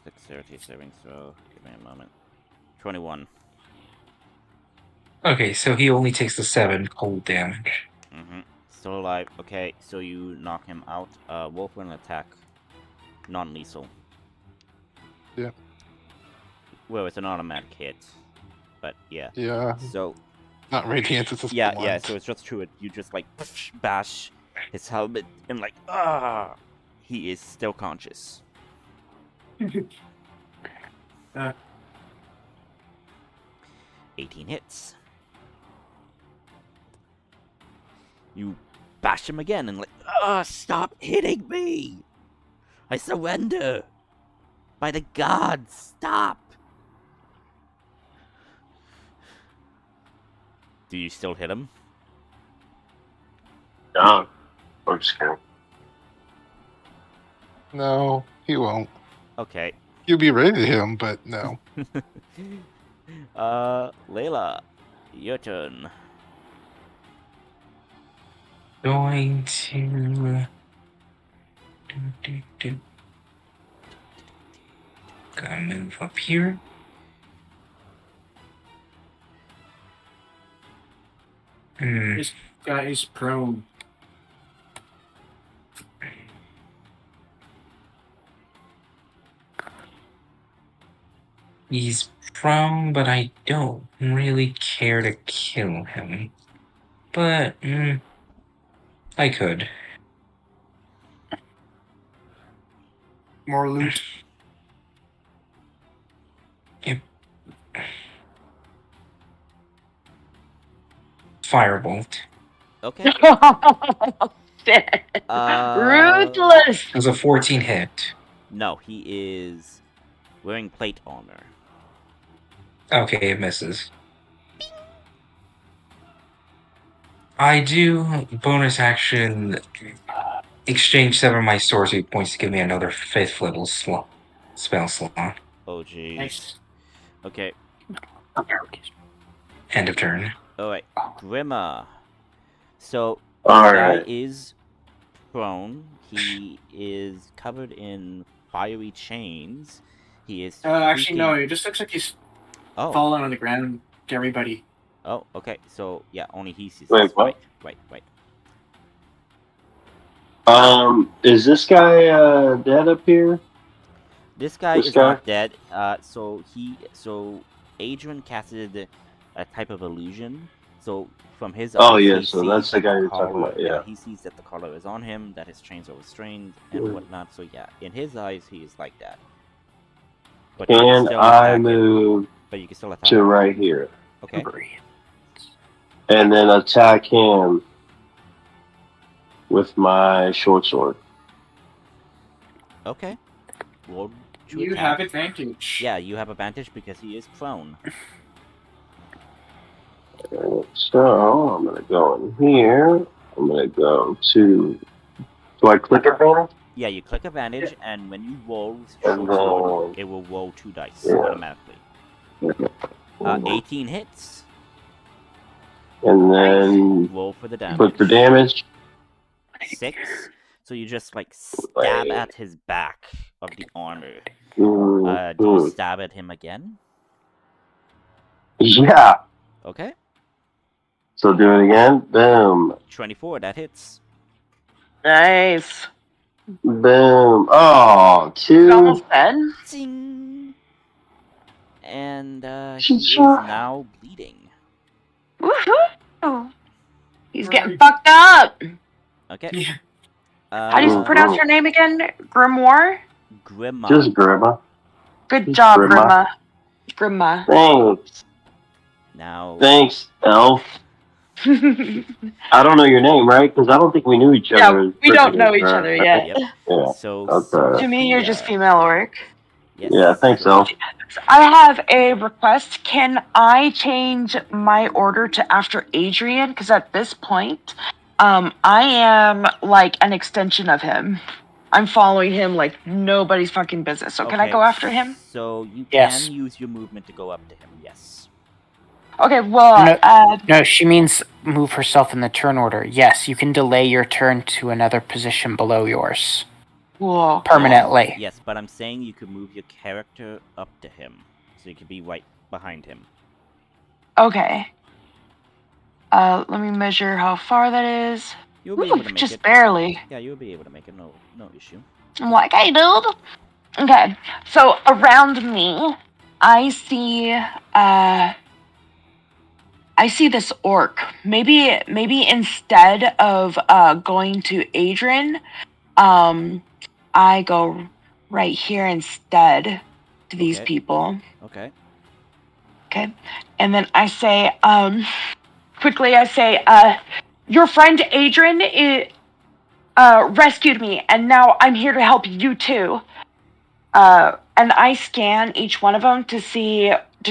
A: Dexterity saving throw. Give me a moment. 21.
G: Okay, so he only takes the 7 cold damage.
A: Mm-hmm. Still alive. Okay, so you knock him out. Roll for an attack. Non-lethal.
C: Yeah.
A: Well, it's an automatic hit. But yeah.
C: Yeah.
A: So
C: Not radiant, it's a
A: yeah,
C: blunt.
A: so it's just true. You just like bash his helmet and like he is still conscious. 18 hits. You bash him again and like, stop hitting me! I surrender! By the gods, stop! Do you still hit him?
H: No. I'm just kidding.
C: No, he won't.
A: Okay.
C: You'll be ready to hit him, but no.
A: Layla, your turn.
G: Going to... Gotta move up here.
B: This guy is prone.
G: He's prone, but I don't really care to kill him. But, I could.
B: More loot.
G: Yep. Firebolt.
A: Okay.
F: Shit.
A: Ruthless!
G: It was a 14 hit.
A: No, he is wearing plate armor.
G: Okay, it misses. I do bonus action exchange 7 of my sorcery points to give me another 5th level spell slot.
A: Oh jeez.
B: Nice.
A: Okay.
G: End of turn.
A: Alright. Grimma. So
H: All
A: guy
H: right.
A: is prone. He is covered in fiery chains. He is
B: Actually, no.
A: freaking-
B: It just looks like he's
A: Oh.
B: fallen on the ground to everybody.
A: Oh, okay. So yeah, only he sees
H: Wait,
A: this.
H: what?
A: Right.
H: Is this guy dead up here?
A: This guy
H: This
A: is
H: guy?
A: not dead. So Adrian casted a type of illusion. So from his
H: Oh,
A: eyes,
H: yeah,
A: he
H: so
A: sees
H: that's the
A: that
H: guy you're talking
A: collar-
H: about, yeah.
A: he sees that the collar is on him, that his chains are restrained and
H: Mm.
A: whatnot. So yeah, in his eyes, he is like that. But you
H: Can
A: still
H: I
A: attack him.
H: move
A: But you can still attack
H: to
A: him.
H: right here
A: Okay.
H: and then attack him with my short sword?
A: Okay. Roll to
B: You
A: attack.
B: have advantage.
A: Yeah, you have advantage because he is prone.
H: So I'm gonna go in here. I'm gonna go to. Do I click advantage?
A: Yeah, you click advantage, and when you roll
H: And
A: short sword, it will roll 2 dice
H: Yeah.
A: automatically. 18 hits.
H: And then
A: Roll for the damage.
H: put the damage.
A: 6. So you just like stab at his back of the armor. Do you
H: Mhm.
A: stab at him again?
H: Yeah.
A: Okay.
H: So do it again. Boom.
A: 24, that hits.
F: Nice.
H: Boom. Oh,
F: Is it
H: 2.
F: almost dead?
A: Zing. And he
H: She's
A: is
H: shot.
A: now bleeding.
F: Woohoo! He's getting
B: Right.
F: fucked up.
A: Okay.
B: Yeah.
F: How do you pronounce your name again? Grimoire?
A: Grimma.
H: Just Grandma.
F: Good
H: Just
F: job,
H: Grimma.
F: Grimma.
H: Thanks.
A: Now.
H: Thanks, Elf. I don't know your name, right? Because I don't think we knew each
F: Yeah,
H: other.
F: we don't know each other yet.
A: Yep.
H: Yeah.
A: So.
H: Okay.
F: To me, you're just
A: Sophia.
F: female orc.
A: Yes.
H: Yeah, thanks, Elf.
F: I have a request. Can I change my order to after Adrian? Because at this point, I am like an extension of him. I'm following him like nobody's fucking business. So can I
A: Okay,
F: go after him?
A: So you
D: Yes.
A: can use your movement to go up to him, yes.
F: Okay, well,
D: No, she means move herself in the turn order. Yes, you can delay your turn to another position below yours.
F: cool.
D: Permanently.
A: Yes, but I'm saying you could move your character up to him, so you could be right behind him.
F: Okay. Let me measure how far that is.
A: You'll be
F: Ooh,
A: able to make
F: just
A: it.
F: barely.
A: Yeah, you'll be able to make it. No issue.
F: I'm like, hey, dude. Okay, so around me, I see this orc. Maybe instead of going to Adrian, I go right here instead to these
A: Okay.
F: people.
A: Okay.
F: Okay, and then I say, quickly, I say, your friend Adrian rescued me, and now I'm here to help you too. And I scan each one of them to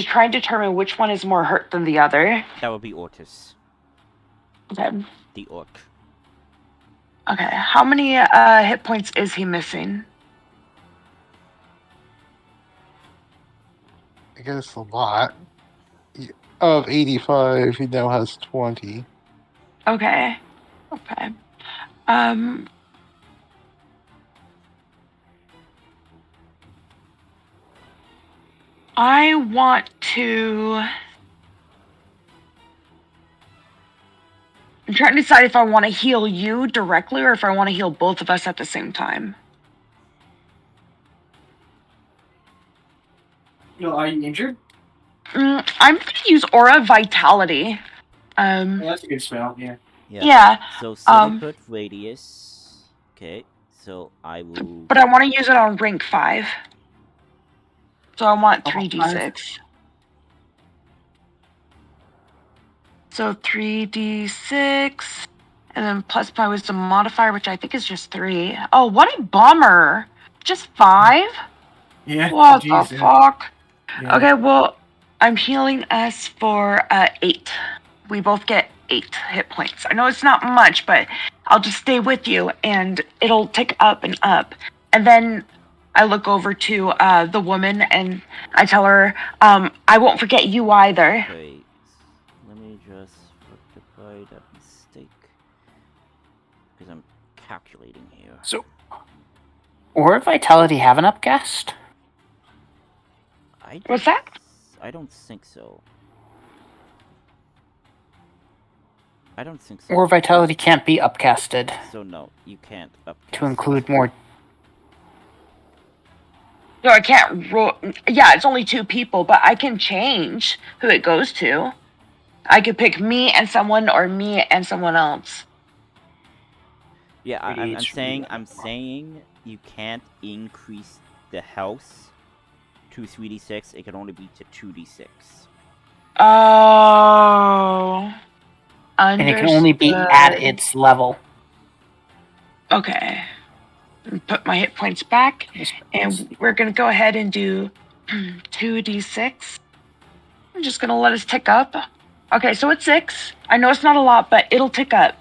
F: try and determine which one is more hurt than the other.
A: That would be Ortis.
F: Okay.
A: The orc.
F: Okay. How many hit points is he missing?
C: I guess a lot. Of 85, he now has 20.
F: Okay. Okay. I want to. I'm trying to decide if I want to heal you directly or if I want to heal both of us at the same time.
B: No, are you injured?
F: I'm going to use Aura Vitality.
B: Oh, that's a good spell. Yeah.
F: Yeah.
A: So 7-foot radius. Okay. So I will.
F: But I want to use it on rank 5. So I want 3d6. So 3d6. And then plus my wisdom modifier, which I think is just 3. Oh, what a bummer. Just 5?
B: Yeah.
F: What
B: geez,
F: the fuck?
B: Yeah.
F: Okay, well, I'm healing us for 8. We both get 8 hit points. I know it's not much, but I'll just stay with you, and it'll tick up and up. And then I look over to the woman, and I tell her, I won't forget you either.
A: Okay. Let me just rectify that mistake. Because I'm calculating here.
D: So, or Vitality have an upcast?
F: What's that?
A: I don't think so. I don't think so.
D: Or Vitality can't be upcasted.
A: So no, you can't upcast.
D: To include more.
F: No, I can't roll. Yeah, it's only 2 people, but I can change who it goes to. I could pick me and someone, or me and someone else.
A: Yeah, I'm saying you can't increase the health to 3d6. It can only be to 2d6.
F: Oh.
D: And it can only be at its level.
F: Okay. Put my hit points back, and we're going to go ahead and do 2d6. I'm just going to let us tick up. Okay, so it's 6. I know it's not a lot, but it'll tick up.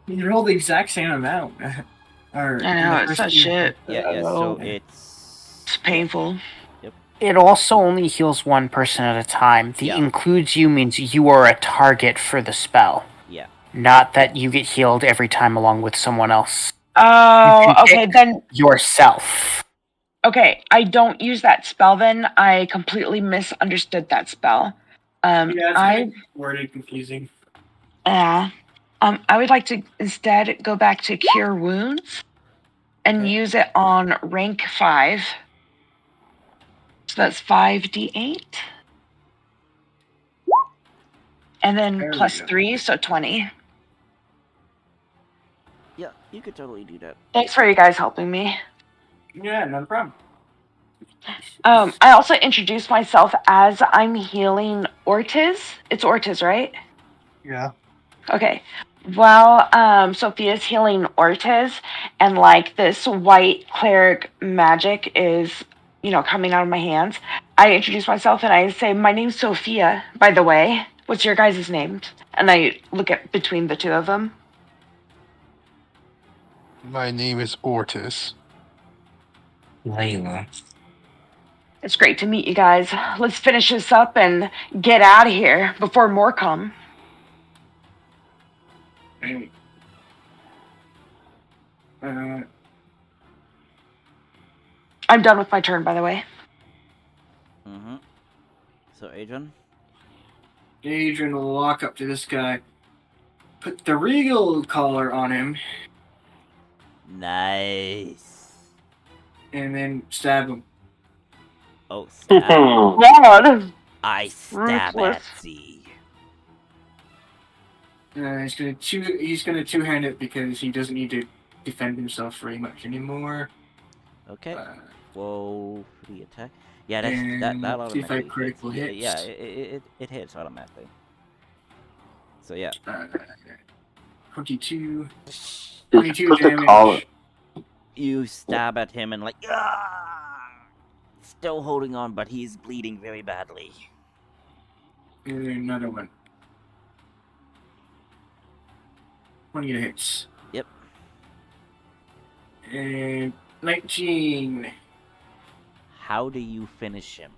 B: You rolled the exact same amount.
F: I know, it's that shit.
A: Yeah, so it's
F: painful.
A: Yep.
D: It also only heals one person at a time. The includes you means you are a target for the spell.
A: Yeah.
D: Not that you get healed every time along with someone else.
F: Oh, okay, then
D: yourself.
F: Okay, I don't use that spell then. I completely misunderstood that spell.
B: Yeah, it's kind of worded confusing.
F: Yeah. I would like to instead go back to Cure Wounds and use it on rank 5. So that's 5d8. And then plus 3, so 20.
A: Yeah, you could totally do that.
F: Thanks for you guys helping me.
B: Yeah, no problem.
F: I also introduced myself as I'm healing Ortiz. It's Ortiz, right?
C: Yeah.
F: Okay. Well, Sophia's healing Ortiz, and like this white cleric magic is, coming out of my hands. I introduce myself and I say, "My name's Sophia, by the way. What's your guys' names?" And I look at between the 2 of them.
C: My name is Ortis.
G: Layla.
F: It's great to meet you guys. Let's finish this up and get out of here before more come. I'm done with my turn, by the way.
A: Mm-hmm. So, Adrian?
B: Adrian will walk up to this guy, put the regal collar on him,
A: Nice.
B: and then stab him.
A: Oh, stab.
F: God.
A: I stab
F: Ruthless.
A: at thee.
B: He's gonna two-hand it because he doesn't need to defend himself very much anymore.
A: Okay. Whoa, for the attack. Yeah, that automatically
B: see if I critical
A: hits.
B: hits.
A: Yeah, it hits automatically. So yeah.
B: 22
H: Put the
B: damage.
H: collar.
A: You stab at him and like, still holding on, but he's bleeding very badly.
B: And then another one. 20 hits.
A: Yep.
B: And 19.
A: How do you finish him?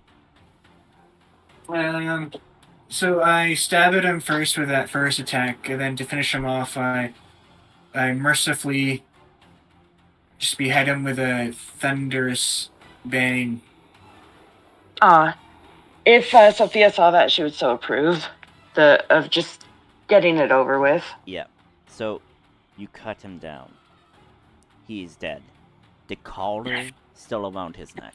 B: So I stab at him first with that first attack, and then to finish him off, I mercifully just behead him with a thunderous bang.
F: If Sophia saw that, she would so approve of just getting it over with.
A: Yeah. So you cut him down. He is dead. The collar still around his neck.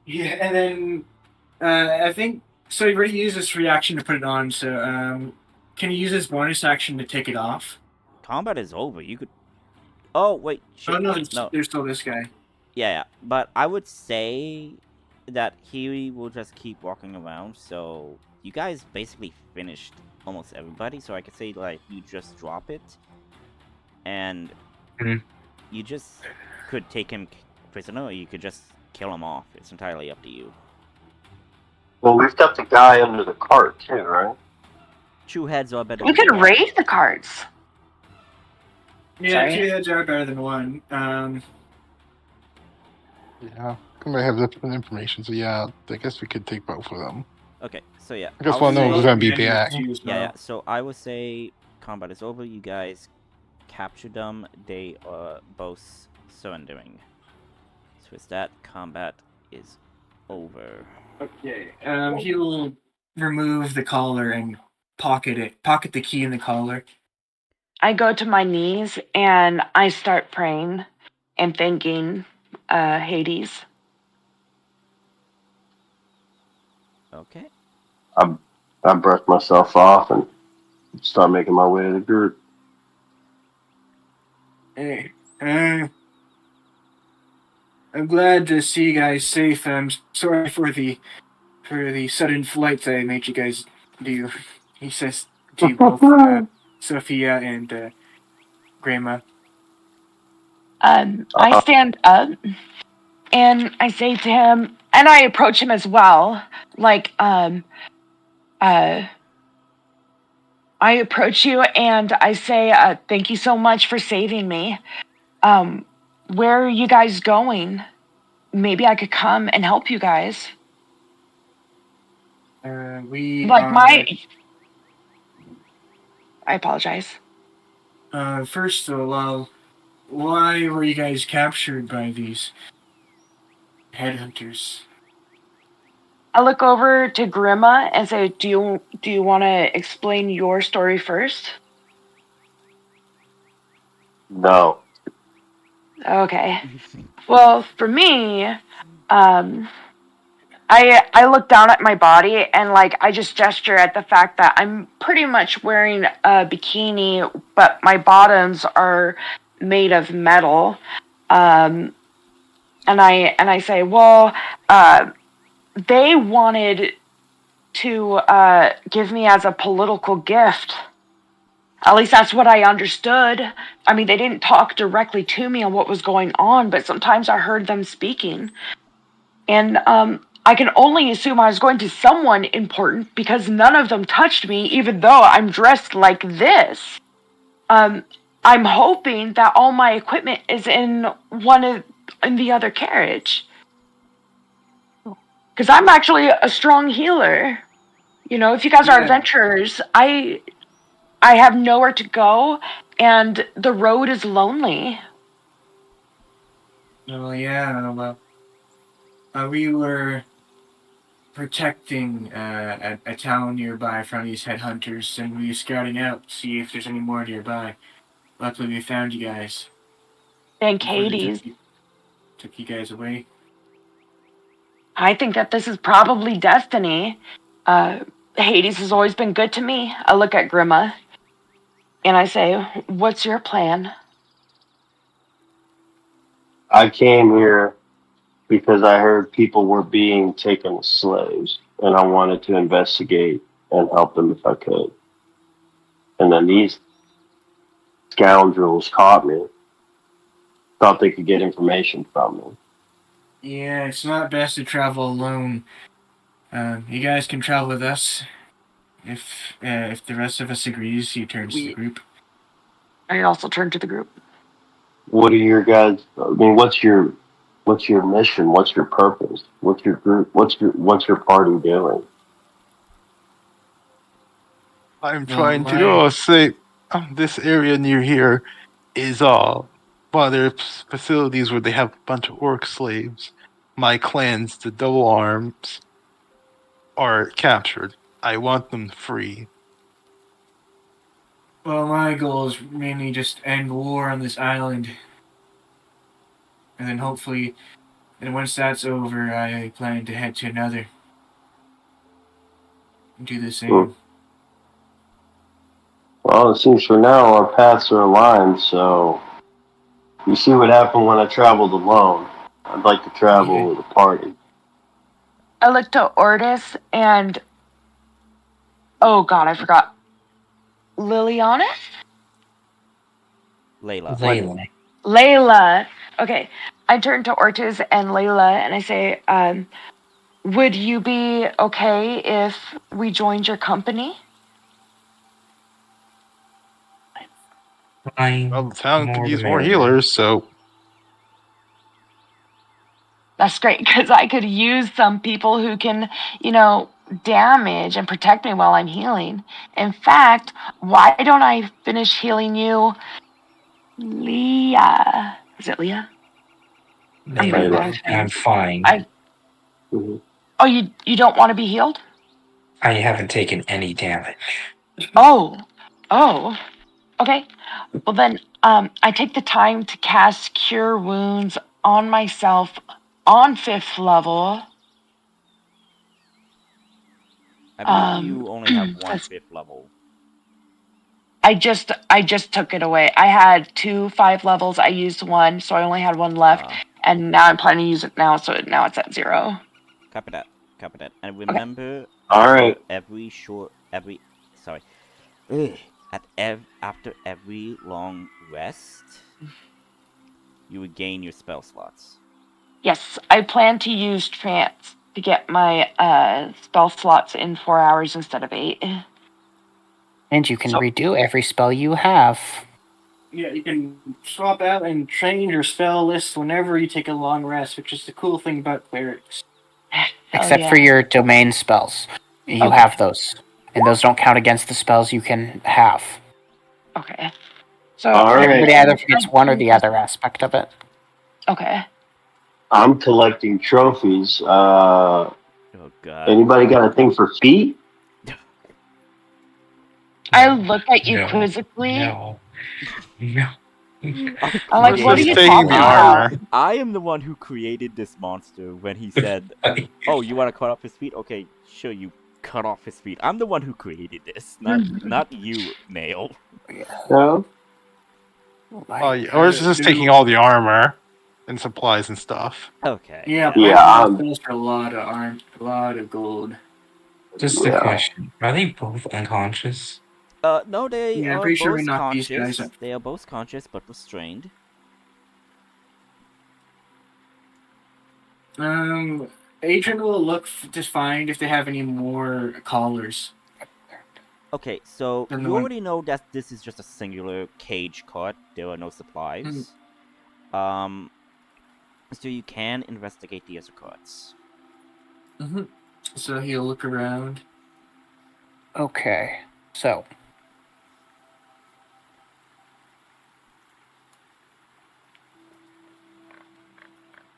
B: Yeah, and then I think so. He already used this reaction to put it on. So can you use his bonus action to take it off?
A: Combat is over. You could. Oh wait. Shit.
B: Oh no, there's still this guy.
A: Yeah. But I would say that he will just keep walking around. So you guys basically finished almost everybody. So I could say like you just drop it, and you just could take him prisoner, or you could just kill him off. It's entirely up to you.
H: Well, we've got the guy under the cart too, right?
A: 2 heads are better.
F: We
A: than
F: could
A: one.
F: raise the cards.
B: Yeah,
F: Sorry?
B: 2 heads are better than 1.
C: Yeah, I might have different information, so yeah, I guess we could take both of them.
A: Okay, so yeah.
C: I guess
A: I'll
C: we'll know
A: say-
C: who's gonna be back.
A: Yeah. So I would say combat is over. You guys captured them. They are both surrendering. So with that, combat is over.
B: Okay. He'll remove the collar and pocket the key in the collar.
F: I go to my knees and I start praying and thanking Hades.
A: Okay.
H: I brush myself off and start making my way to the group.
B: Hey, I'm glad to see you guys safe. I'm sorry for the sudden flight that I made you guys do. He says to you both, Sophia and Grandma.
F: I stand up and I say to him, and I approach him as well, like, I approach you and I say, thank you so much for saving me. Where are you guys going? Maybe I could come and help you guys. I apologize.
B: First of all, why were you guys captured by these headhunters?
F: I look over to Grima and say, do you want to explain your story first?
H: No.
F: Okay. Well, for me, I look down at my body and like I just gesture at the fact that I'm pretty much wearing a bikini, but my bottoms are made of metal. And I say, well, they wanted to give me as a political gift. At least that's what I understood. I mean, they didn't talk directly to me on what was going on, but sometimes I heard them speaking. And I can only assume I was going to someone important because none of them touched me, even though I'm dressed like this. I'm hoping that all my equipment is in the other carriage. Because I'm actually a strong healer. You know, if you guys are
B: Yeah.
F: adventurers, I have nowhere to go, and the road is lonely.
B: Oh yeah, well, we were protecting a town nearby from these headhunters, and we were scouting out to see if there's any more nearby. Luckily, we found you guys
F: Thank
B: before they
F: Hades.
B: took you guys away.
F: I think that this is probably destiny. Hades has always been good to me. I look at Grima, and I say, "What's your plan?"
H: I came here because I heard people were being taken as slaves, and I wanted to investigate and help them if I could. And then these scoundrels caught me. Thought they could get information from me.
B: Yeah, it's not best to travel alone. You guys can travel with us. If the rest of us agrees, he turns to the group.
F: I also turn to the group.
H: What are your guys? I mean, what's your mission? What's your purpose? What's your group? What's your party doing?
C: I'm trying to say this area near here is one of their facilities where they have a bunch of orc slaves. My clans, the double arms, are captured. I want them free.
B: Well, my goal is mainly just end war on this island, and then hopefully, and once that's over, I plan to head to another and do the same.
H: Well, it seems for now our paths are aligned. So you see what happened when I traveled alone. I'd like to travel with a party.
F: I look to Ortis and oh god, I forgot. Liliana?
A: Layla.
F: Layla. Okay. I turn to Ortiz and Layla and I say, would you be okay if we joined your company?
C: Well, the town could use more healers, so
F: That's great because I could use some people who can, you know, damage and protect me while I'm healing. In fact, why don't I finish healing you, Leah? Is it Leah?
G: I'm fine.
F: Oh, you don't want to be healed?
G: I haven't taken any damage.
F: Oh, okay. Well then, I take the time to cast Cure Wounds on myself on 5th level.
A: I believe you only have one 5th level.
F: I just took it away. I had 2 5 levels. I used 1, so I only had 1 left, and now I'm planning to use it now. So now it's at 0.
A: Copy that. And remember,
H: All right.
A: After every long rest, you regain your spell slots.
F: Yes, I plan to use Trance to get my spell slots in 4 hours instead of 8.
D: And you can redo every spell you have.
B: Yeah, you can swap out and change your spell list whenever you take a long rest, which is the cool thing about clerics.
D: Except for your domain spells. You have those. And those don't count against the spells you can have.
F: Okay. So
D: everybody either gets one or the other aspect of it.
F: Okay.
H: I'm collecting trophies.
A: Oh god.
H: Anybody got a thing for feet?
F: I look at you quizzically.
G: No.
F: I'm like, what are you talking about?
A: I am the one who created this monster when he said, "Oh, you want to cut off his feet? Okay, sure, you cut off his feet." I'm the one who created this, not you, Nail.
H: No.
C: Or it's just taking all the armor and supplies and stuff.
A: Okay.
B: Yeah. Those for a lot of gold.
G: Just a question: are they both unconscious?
A: No, they are
B: pretty sure we
A: both
B: knocked these
A: conscious.
B: guys up.
A: They are both conscious but restrained.
B: Adrian will look to find if they have any more collars.
A: Okay, so you already know that this is just a singular cage cart. There are no supplies. So you can investigate the other carts.
B: Mm-hmm. So he'll look around.
D: Okay, so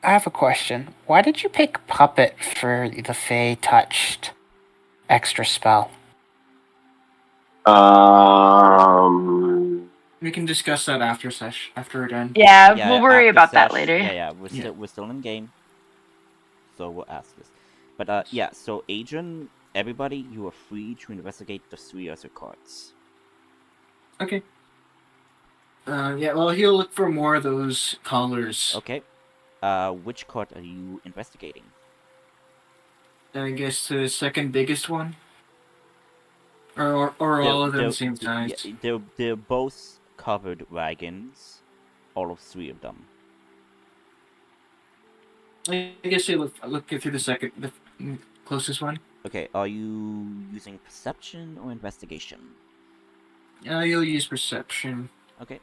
D: I have a question. Why did you pick Puppet for the Fey touched extra spell?
B: We can discuss that after we're done.
F: Yeah,
A: Yeah,
F: we'll worry
A: after
F: about that
A: sesh.
F: later.
A: Yeah,
B: Yeah.
A: we're still in game, so we'll ask this. But yeah, so Adrian, everybody, you are free to investigate the 3 other cards.
B: Okay. Yeah. Well, he'll look for more of those collars.
A: Okay. Which card are you investigating?
B: I guess the second biggest one. Or all of them the same size.
A: Yeah, they're both covered wagons, all of 3 of them.
B: I guess he'll look through the closest one.
A: Okay, are you using perception or investigation?
B: You'll use perception.
A: Okay.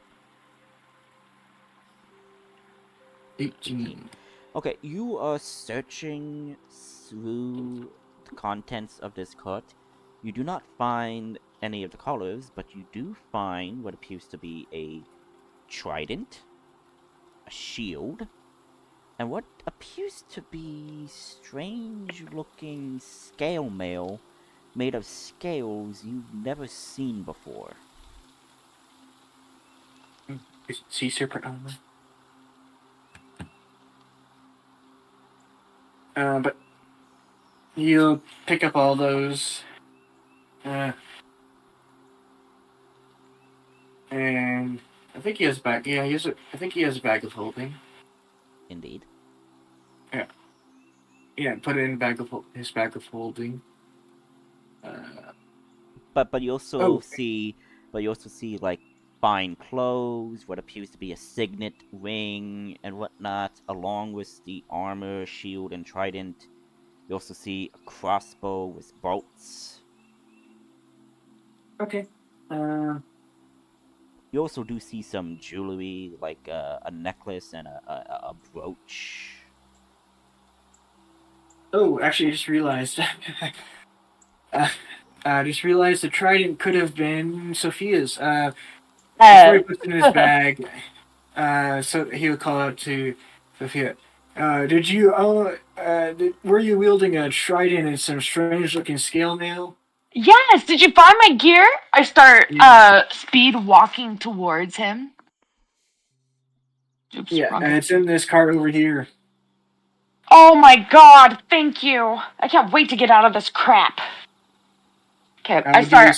B: 18.
A: Okay, you are searching through the contents of this cart. You do not find any of the collars, but you do find what appears to be a trident, a shield, and what appears to be strange-looking scale mail made of scales you've never seen before.
B: Sea serpent armor. But you'll pick up all those. And I think he has a bag. Yeah, I think he has a bag of holding.
A: Indeed.
B: Yeah, put it in his bag of holding.
A: But you also
B: Oh.
A: see like fine clothes, what appears to be a signet ring and whatnot, along with the armor, shield, and trident. You also see a crossbow with bolts.
B: Okay.
A: You also do see some jewelry, like a necklace and a brooch.
B: Oh, actually, I just realized. I just realized the trident could have been Sophia's. Before he puts it in his bag, so he would call out to Sophia. Were you wielding a trident and some strange-looking scale mail?
F: Yes, did you find my gear? I start
B: Yeah.
F: speed walking towards him. Oops,
B: Yeah, it's in this cart over here.
F: Oh my god, thank you. I can't wait to get out of this crap. Okay, I start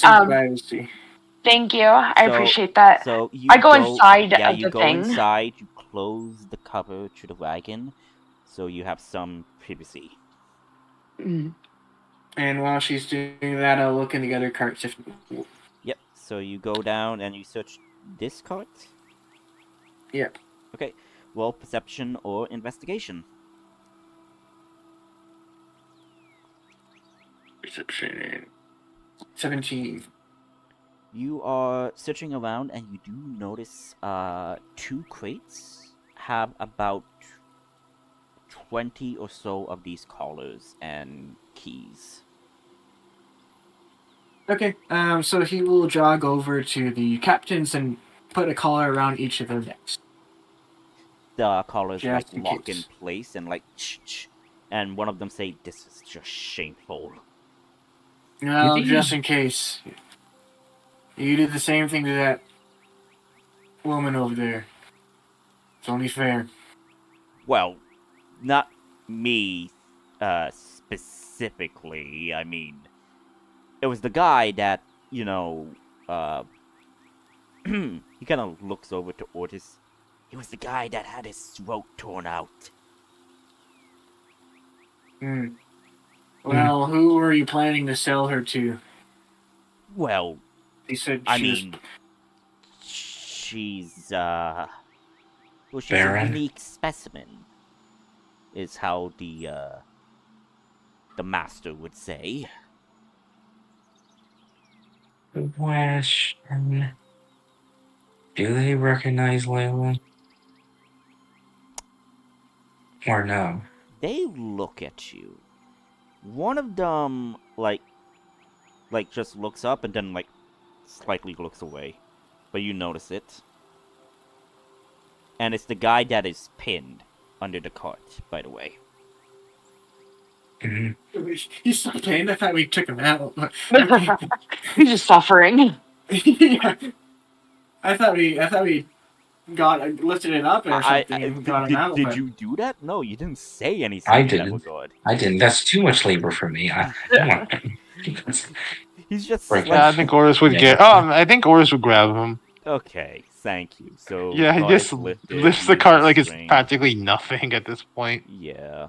F: thank you. I appreciate that.
A: So you
F: I go inside
A: yeah,
F: of
A: you
F: the
A: go
F: thing.
A: inside, you close the cover to the wagon, so you have some privacy.
F: Mm.
B: And while she's doing that, I'll look in the other carts.
A: Yep. So you go down and you search this cart.
B: Yep.
A: Okay. Well, perception or investigation.
B: Perception. 17.
A: You are searching around and you do notice 2 crates have about 20 or so of these collars and keys.
B: Okay, so he will jog over to the captains and put a collar around each of their necks.
A: The collars
B: Just
A: like lock in place and like and one of them say, "This is just shameful."
B: Well, just in case. You did the same thing to that woman over there. It's only fair.
A: Well, not me specifically. I mean, it was the guy that, you know, he kind of looks over to Ortis. He was the guy that had his throat torn out.
B: Well, who were you planning to sell her to?
A: Well,
B: He said
A: she's a
G: Baron?
A: unique specimen, is how the master would say.
G: Question. Do they recognize Layla? Or no?
A: They look at you. one of them like just looks up and then like slightly looks away, but you notice it. And it's the guy that is pinned under the cart, by the way.
B: He's so pained. I thought we took him out.
F: He's just suffering.
B: Yeah. I thought we lifted it up or something and got him out.
A: Did
B: but-
A: you do that? No, you didn't say anything
G: I
A: in that
G: didn't.
A: regard.
G: I didn't. That's too much labor for me. Come on.
A: He's just
G: Right.
C: Yeah, I think Oris would get. I think Oris would grab him.
A: Okay, thank you. So
C: Yeah, he
A: cart
C: just
A: is lifted,
C: lifts the
A: use
C: cart like it's
A: string.
C: practically nothing at this point.
A: Yeah.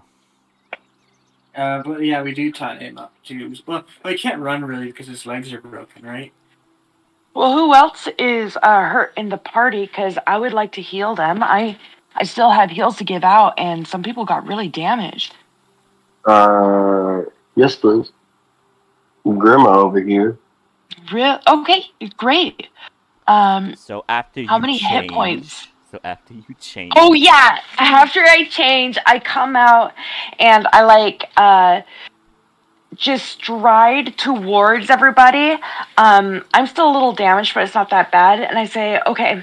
B: But yeah, we do tie him up too. Well, he can't run really because his legs are broken, right?
F: Well, who else is hurt in the party? Because I would like to heal them. I still have heals to give out, and some people got really damaged.
H: Yes, please. Grandma over here.
F: Real okay, great.
A: So after
F: How
A: you
F: many hit
A: change-
F: points?
A: So after you change.
F: Oh yeah, after I change, I come out and I just stride towards everybody. I'm still a little damaged, but it's not that bad. And I say, okay,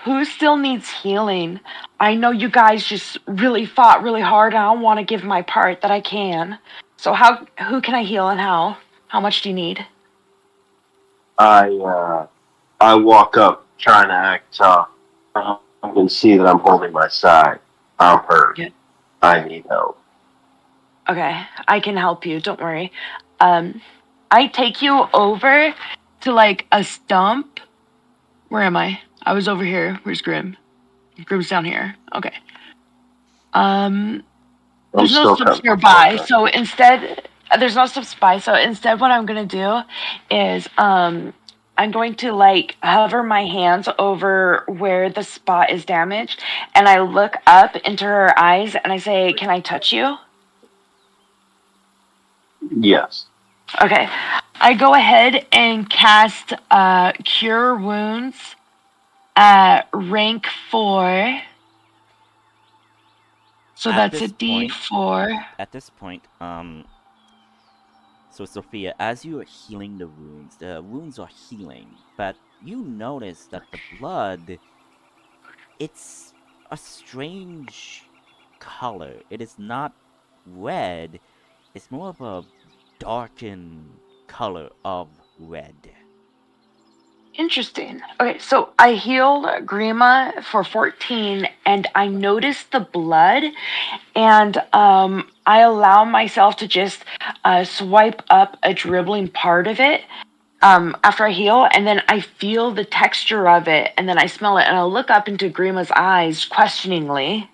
F: who still needs healing? I know you guys just really fought really hard, and I want to give my part that I can. So who can I heal and how? How much do you need?
H: I walk up trying to act tough. You can see that I'm holding my side. I'm hurt.
F: Yeah.
H: I need help.
F: Okay, I can help you. Don't worry. I take you over to like a stump. Where am I? I was over here. Where's Grim? Grim's down here. Okay. There's no
H: still
F: stumps
H: coming.
F: nearby, so instead, there's no stumps by. So instead, what I'm gonna do is I'm going to like hover my hands over where the spot is damaged, and I look up into her eyes and I say, "Can I touch you?"
H: Yes.
F: Okay. I go ahead and cast Cure Wounds rank 4. So
A: At
F: that's a
A: this
F: D4.
A: At this point, so Sophia, as you are healing the wounds are healing, but you notice that the blood, it's a strange color. It is not red, it's more of a darkened color of red.
F: Interesting. Okay, so I healed Grima for 14, and I noticed the blood, and I allow myself to just swipe up a dribbling part of it after I heal, and then I feel the texture of it, and then I smell it, and I look up into Grima's eyes questioningly.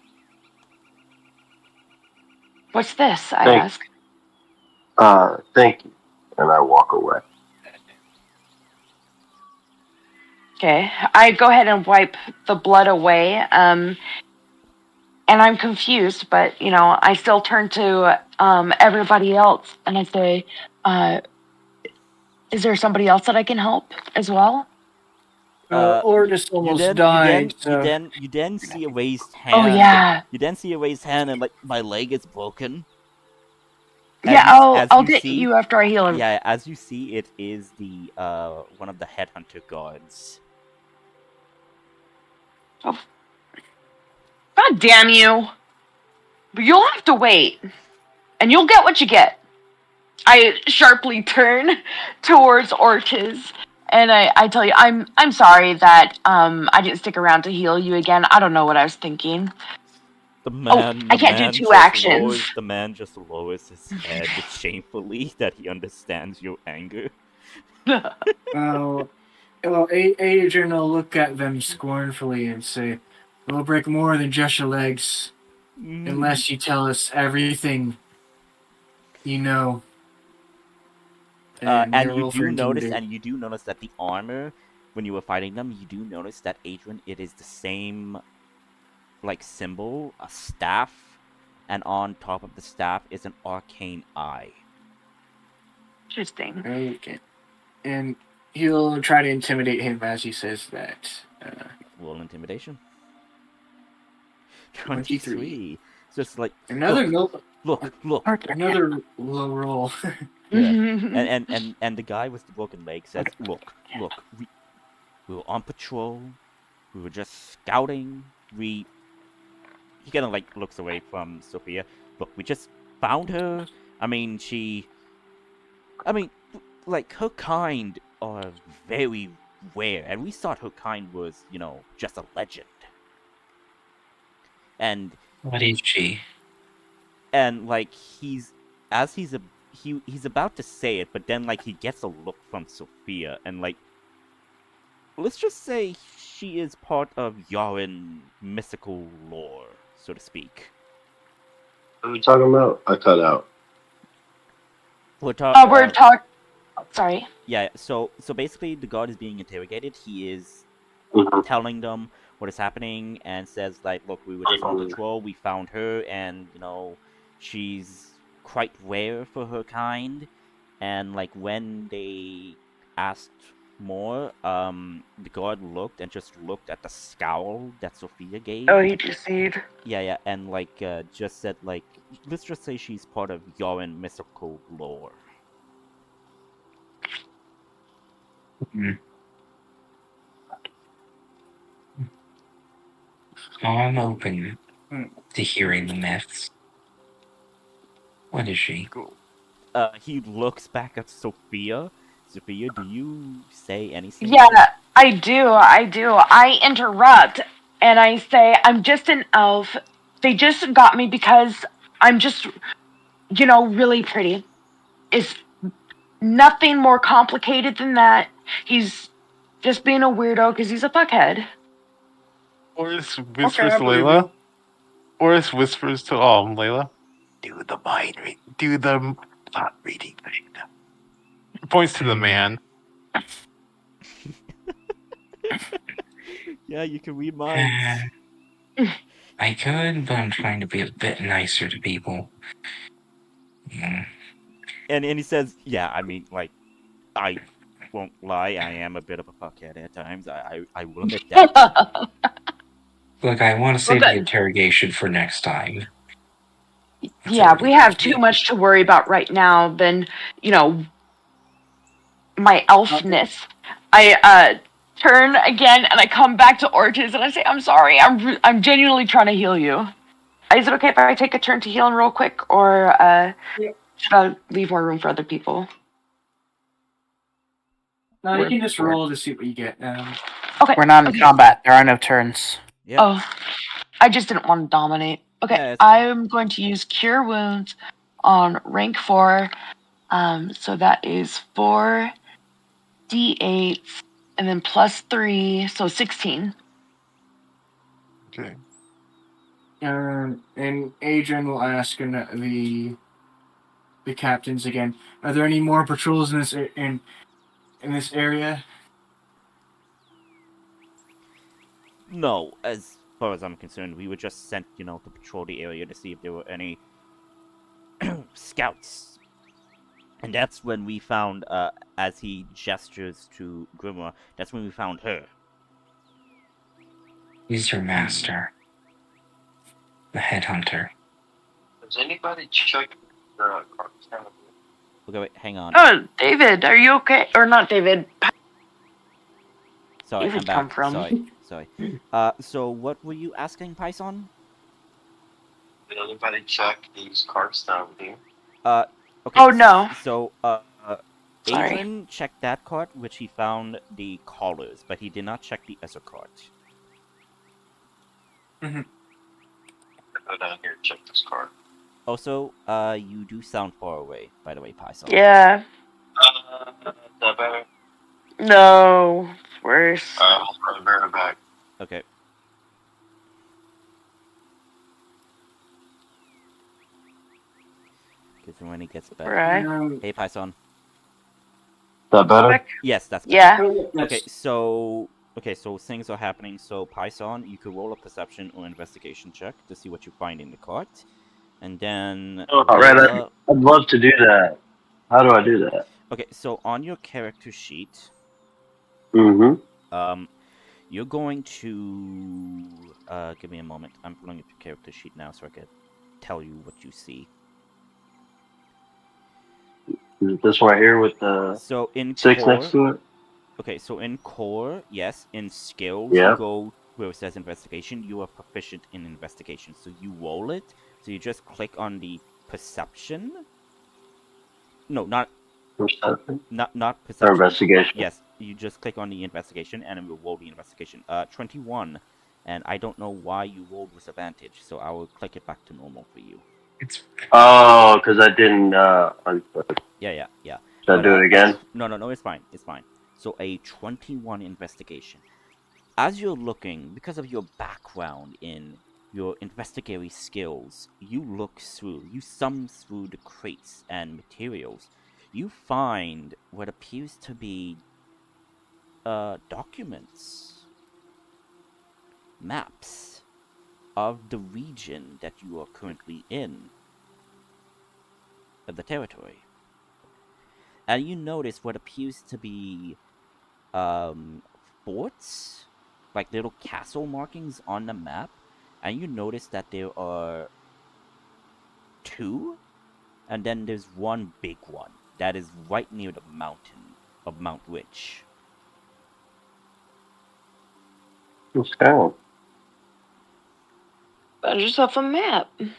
F: What's this? I ask.
H: Thank you. And I walk away.
F: Okay, I go ahead and wipe the blood away, and I'm confused, but, I still turn to everybody else, and I say, is there somebody else that I can help as well?
B: Or just almost
A: you
B: died.
A: You then see a raised hand.
F: Oh, yeah.
A: You then see a raised hand, and like my leg is broken.
F: Yeah,
A: As
F: I'll
A: you
F: get
A: see-
F: you after I heal him.
A: Yeah, as you see, it is the one of the headhunter guards.
F: God damn you. But you'll have to wait. And you'll get what you get. I sharply turn towards Ortiz. And I tell you, I'm sorry that I didn't stick around to heal you again. I don't know what I was thinking. I can't do two actions.
A: The man just lowers his head shamefully that he understands your anger.
B: Well, Adrian will look at them scornfully and say, "We'll break more than just your legs, unless you tell us everything you know."
A: And
B: you'll
A: you
B: roll for
A: do notice,
B: intimidate.
A: that the armor, when you were fighting them, you do notice that Adrian, it is the same, like, symbol, a staff, and on top of the staff is an arcane eye.
F: Interesting.
B: Okay. And he'll try to intimidate him as he says that.
A: Roll intimidation.
B: 23.
A: just like
B: Another
A: look, look.
B: another low roll.
A: Yeah. And the guy with the broken leg says, look, we were on patrol. We were just scouting. He kind of like looks away from Sophia. Look, we just found her. Like her kind are very rare, and we thought her kind was, just a legend. And
G: What is she?
A: and like he's about to say it, but then like he gets a look from Sophia, and like let's just say she is part of Yarin mystical lore, so to speak.
H: What are we talking about? I cut out.
A: We're talking.
F: Sorry.
A: Yeah. So basically, the guard is being interrogated. He is
H: Mhm.
A: telling them what is happening, and says like, "Look, we were just on patrol. We found her, and she's quite rare for her kind." And like when they asked more, the guard looked at the scowl that Sophia gave.
F: Oh, he deceived.
A: Yeah, and like just said like, let's just say she's part of Yarin mystical lore.
G: I'm open to hearing the myths. What is she?
A: He looks back at Sophia. Sophia, do you say anything?
F: Yeah, I do. I interrupt and I say, I'm just an elf. They just got me because I'm just, really pretty. It's nothing more complicated than that. He's just being a weirdo because he's a fuckhead.
C: Oris whispers
B: I
C: to
B: believe
C: Layla. Oris whispers to Layla. Do the mind read. Do the thought reading thing. Points to the man.
A: Yeah, you can read minds.
G: I could, but I'm trying to be a bit nicer to people.
A: And he says, yeah, I mean, like, I won't lie, I am a bit of a fuckhead at times. I will admit that.
G: Look, I want to save
F: Well,
G: the interrogation for next time.
F: Yeah, we have too much to worry about right now than, my elfness. I turn again and I come back to Ortiz and I say, I'm sorry, I'm genuinely trying to heal you. Is it okay if I take a turn to heal him real quick, or should I leave more room for other people?
B: No, you can just roll to see what you get.
F: Okay.
D: We're not in combat. There are no turns.
A: Yep.
F: Oh, I just didn't want to dominate. Okay,
A: Yeah,
F: I'm going to use Cure Wounds on rank 4. So that is 4 d8 and then plus 3, so 16.
C: Okay.
B: And Adrian will ask the captains again. Are there any more patrols in this area?
A: No, as far as I'm concerned, we were just sent, to patrol the area to see if there were any scouts. And that's when we found, as he gestures to Grimoire, that's when we found her.
G: He's your master. The headhunter.
H: Does anybody check the cards down?
A: Okay, wait, hang on.
F: Oh, David, are you okay? Or not David.
A: Sorry,
F: David
A: I'm back.
F: come from?
A: Sorry. So what were you asking, Python?
H: Did anybody check these cards down here?
A: Okay.
F: Oh, no.
A: So,
F: Sorry.
A: Adrian checked that card, which he found the collars, but he did not check the other cards.
B: Mm-hmm.
H: Go down here and check this card.
A: Also, you do sound far away, by the way, Python.
F: Yeah.
H: Is that better?
F: No. Worse.
H: I'll be right back.
A: Okay. Because when he gets back.
F: Right.
A: Hey, Python.
H: Is that better?
A: Yes, that's better.
F: Yeah.
A: Okay, so things are happening. So Python, you could roll a perception or investigation check to see what you find in the card, and then.
H: Oh, right. I'd love to do that. How do I do that?
A: Okay, so on your character sheet,
H: Mm-hmm.
A: you're going to give me a moment. I'm pulling up your character sheet now, so I can tell you what you see.
H: Is it this one right here with the
A: So in
H: 6
A: core,
H: next to it?
A: okay, so in core, yes. In skills, you
H: Yeah.
A: go where it says investigation. You are proficient in investigation, so you roll it. So you just click on the perception. No, not
H: Perception?
A: not
H: Or
A: perception.
H: investigation?
A: Yes, you just click on the investigation and it will roll the investigation. 21, and I don't know why you rolled with advantage, so I will click it back to normal for you.
G: It's
H: Oh, because I didn't unclick.
A: Yeah.
H: Should I do it again?
A: No, it's fine. It's fine. So a 21 investigation. As you're looking, because of your background in your investigatory skills, you look through, you thumb through the crates and materials. You find what appears to be documents, maps of the region that you are currently in, of the territory. And you notice what appears to be forts, like little castle markings on the map, and you notice that there are 2, and then there's one big one that is right near the mountain of Mount Rich.
H: Okay.
F: Got yourself a map. What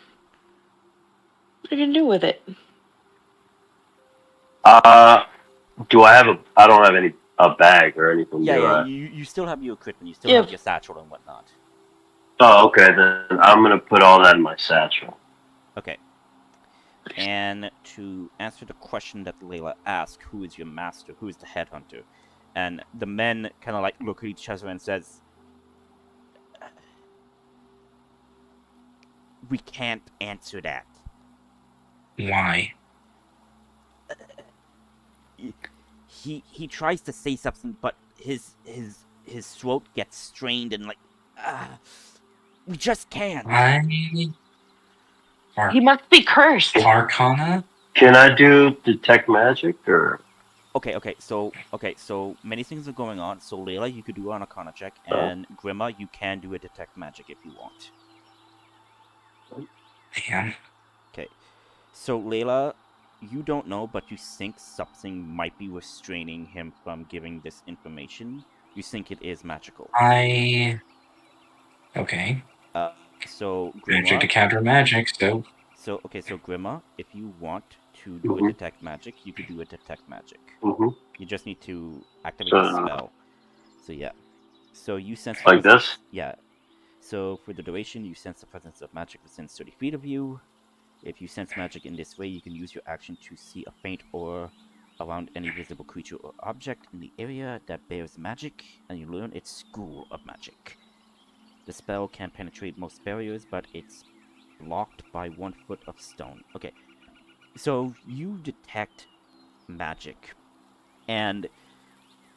F: are you gonna do with it?
H: Do I have I don't have a bag or anything, do
A: Yeah,
H: I?
A: you still have your equipment, you still
F: Yeah.
A: have your satchel and whatnot.
H: Oh, okay, then I'm gonna put all that in my satchel.
A: Okay. And to answer the question that Layla asked, who is your master? Who is the headhunter? And the men kind of like look at each other and says, we can't answer that.
G: why?
A: He tries to say something, but his throat gets strained and like, we just can't.
F: He must be cursed.
G: Arcana?
H: Can I do detect magic or?
A: Okay, so many things are going on. So Layla, you could do an Arcana check, and Grimma, you can do a detect magic if you want.
G: Man.
A: Okay, so Layla, you don't know, but you think something might be restraining him from giving this information. You think it is magical.
G: Okay.
A: So
G: Magic to
A: Grimma,
G: counter magic, so
A: so Grimma, if you want to do a detect magic, you could do a detect magic.
H: Mm-hmm.
A: You just need to activate the spell. So yeah. So you sense
H: Like this?
A: Yeah. So for the duration, you sense the presence of magic within 30 feet of you. If you sense magic in this way, you can use your action to see a faint aura around any visible creature or object in the area that bears magic, and you learn its school of magic. The spell can penetrate most barriers, but it's blocked by 1 foot of stone. Okay, so you detect magic, and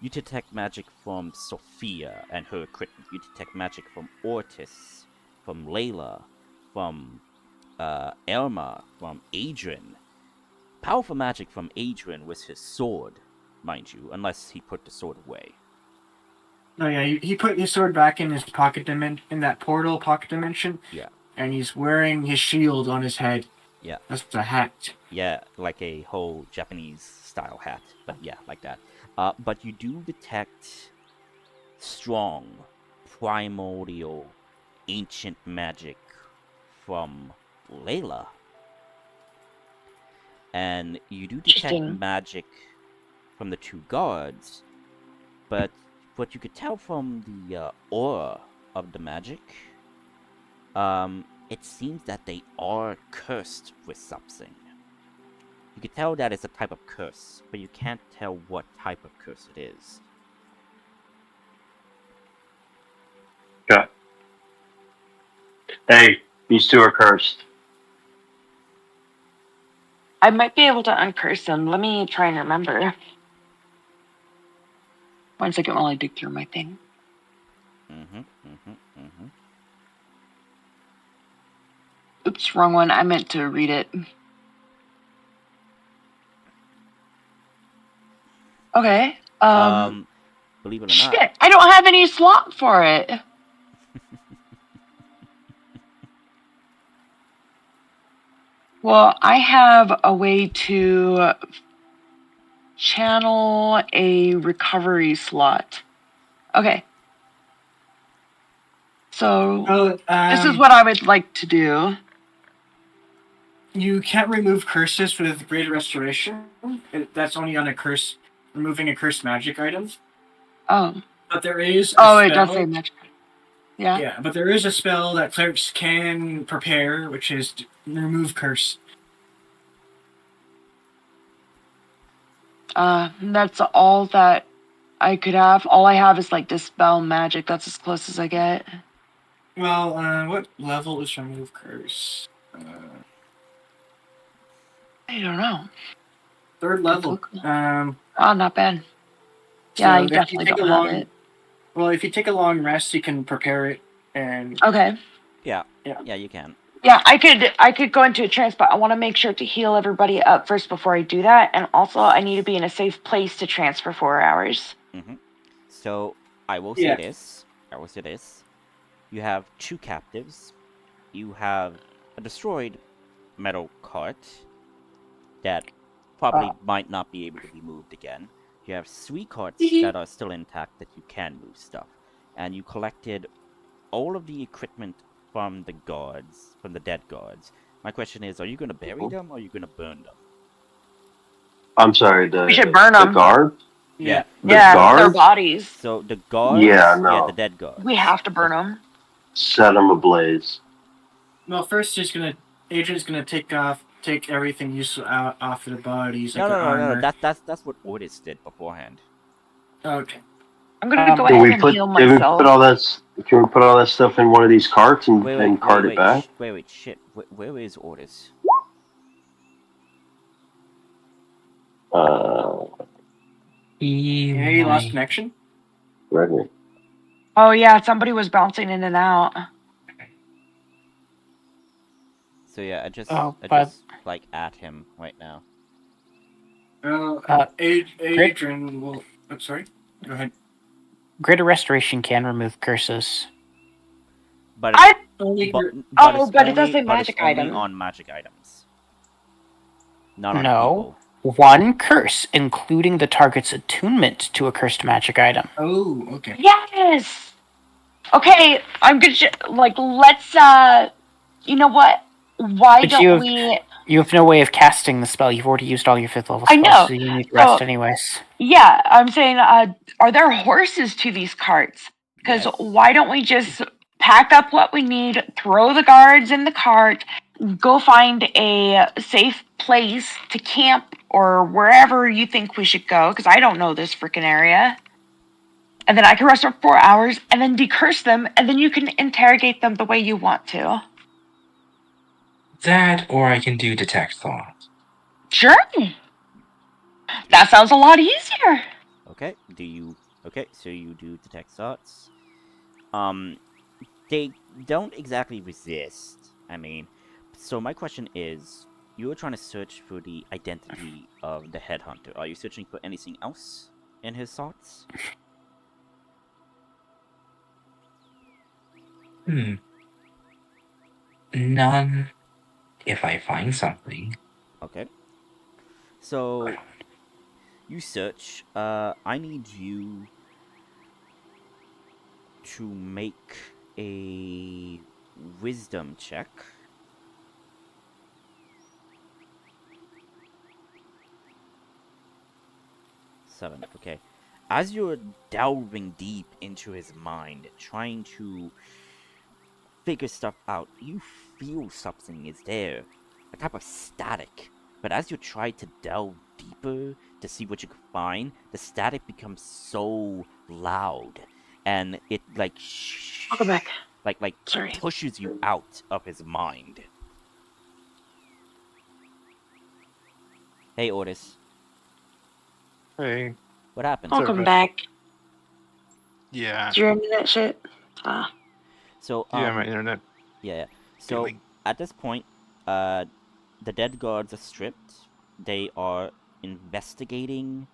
A: you detect magic from Sophia and her equipment. You detect magic from Ortis, from Layla, from Elma, from Adrian. Powerful magic from Adrian was his sword, mind you, unless he put the sword away.
B: Oh yeah, he put his sword back in his pocket dimension, in that portal pocket dimension.
A: Yeah.
B: And he's wearing his shield on his head.
A: Yeah.
B: That's a hat.
A: Yeah, like a whole Japanese style hat, but yeah, like that. But you do detect strong, primordial, ancient magic from Layla. And you do detect magic from the 2 guards, but what you could tell from the aura of the magic, it seems that they are cursed with something. You could tell that it's a type of curse, but you can't tell what type of curse it is.
H: Okay. Hey, these 2 are cursed.
F: I might be able to uncurse them. Let me try and remember. 1 second while I dig through my thing. Oops, wrong one. I meant to read it. Okay.
A: Believe it or
F: shit,
A: not.
F: I don't have any slot for it. Well, I have a way to channel a recovery slot. Okay. So
B: Well,
F: this is what I would like to do.
B: you can't remove curses with Greater Restoration. That's only on a curse, removing a cursed magic item.
F: Oh.
B: But there is a
F: Oh,
B: spell.
F: it does say magic. Yeah.
B: Yeah, but there is a spell that clerics can prepare, which is to remove curse.
F: That's all that I could have. All I have is like dispel magic. That's as close as I get.
B: Well, what level is remove curse?
F: I don't know.
B: 3rd level.
F: Oh, not bad. Yeah,
B: so
F: you
B: if
F: definitely
B: take
F: don't
B: a
F: have
B: long,
F: it.
B: Well, if you take a long rest, you can prepare it, and
F: Okay.
A: Yeah.
B: Yeah.
A: Yeah, you can.
F: Yeah, I could go into a trance, but I want to make sure to heal everybody up first before I do that, and also I need to be in a safe place to trance for 4 hours.
A: Mm-hmm. So I will say this. You have 2 captives. You have a destroyed metal cart that probably might not be able to be moved again. You have 3 carts that are still intact that you can move stuff. And you collected all of the equipment from the guards, from the dead guards. My question is, are you going to bury them or are you going to burn them?
H: I'm sorry,
F: We should burn
H: the
F: them.
H: guard?
A: Yeah.
H: The
F: Yeah, their
H: guards?
F: bodies.
A: So the guards,
H: Yeah, no.
A: the dead guards.
F: We have to burn them.
H: Set them ablaze.
B: Well, first Agent's gonna take everything useful out off of the bodies.
A: No,
B: like
A: no,
B: their
A: no, no,
B: armor.
A: That's what Otis did beforehand.
B: Okay.
F: I'm gonna go
H: Can
F: ahead
H: we
F: and
H: put?
F: heal
H: Can we
F: myself.
H: put all that? Can we put all that stuff in one of these carts and cart it back?
A: Wait, shit. Where is Otis?
B: He lost connection.
H: Right.
F: Oh yeah, somebody was bouncing in and out.
A: So yeah, I just like at him right now.
B: Adrian will. I'm sorry. Go ahead.
D: Greater Restoration can remove curses.
A: But
F: I
A: but
F: it does say magic
A: it's only
F: item.
A: on magic items. Not on
D: No.
A: people.
D: 1 curse, including the target's attunement to a cursed magic item.
B: Oh, okay.
F: Yes. Okay, I'm good. Let's. You know what? Why
D: But
F: don't we?
D: You have no way of casting the spell. You've already used all your 5th level spells,
F: I know.
D: so you need rest anyways.
F: Yeah, I'm saying, are there horses to these carts? Because why don't we just pack up what we need, throw the guards in the cart, go find a safe place to camp or wherever you think we should go, because I don't know this freaking area. And then I can rest for 4 hours and then decurse them, and then you can interrogate them the way you want to.
G: That, or I can do detect thought.
F: Sure. That sounds a lot easier.
A: Okay. So you do detect thoughts. They don't exactly resist. I mean, so my question is, you were trying to search for the identity of the headhunter. Are you searching for anything else in his thoughts?
G: None. If I find something.
A: Okay. So you search. I need you to make a wisdom check. Seven. Okay. As you're delving deep into his mind, trying to figure stuff out, you feel something is there, a type of static. But as you try to delve deeper to see what you can find, the static becomes so loud, and it
F: I'll go back.
A: Sorry. Pushes you out of his mind. Hey, Otis.
C: Hey.
A: What happened?
F: I'll come back.
C: Yeah.
F: Is your internet shit?
A: So
C: yeah, my internet.
A: Yeah. So at this point, the dead guards are stripped. They are investigating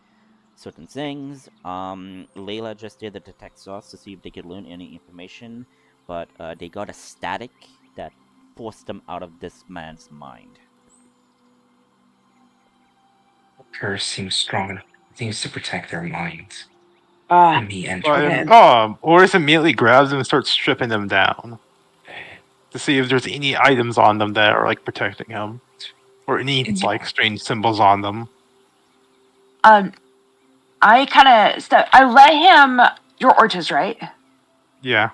A: certain things. Layla just did the detect source to see if they could learn any information, but they got a static that forced them out of this man's mind.
G: curse seems strong enough. It seems to protect their minds
F: Ah,
G: from me
C: But,
G: entering.
C: Oris immediately grabs them and starts stripping them down to see if there's any items on them that are like protecting him, or any like strange symbols on them.
F: I kind of I let him. You're Ortiz, right?
C: Yeah.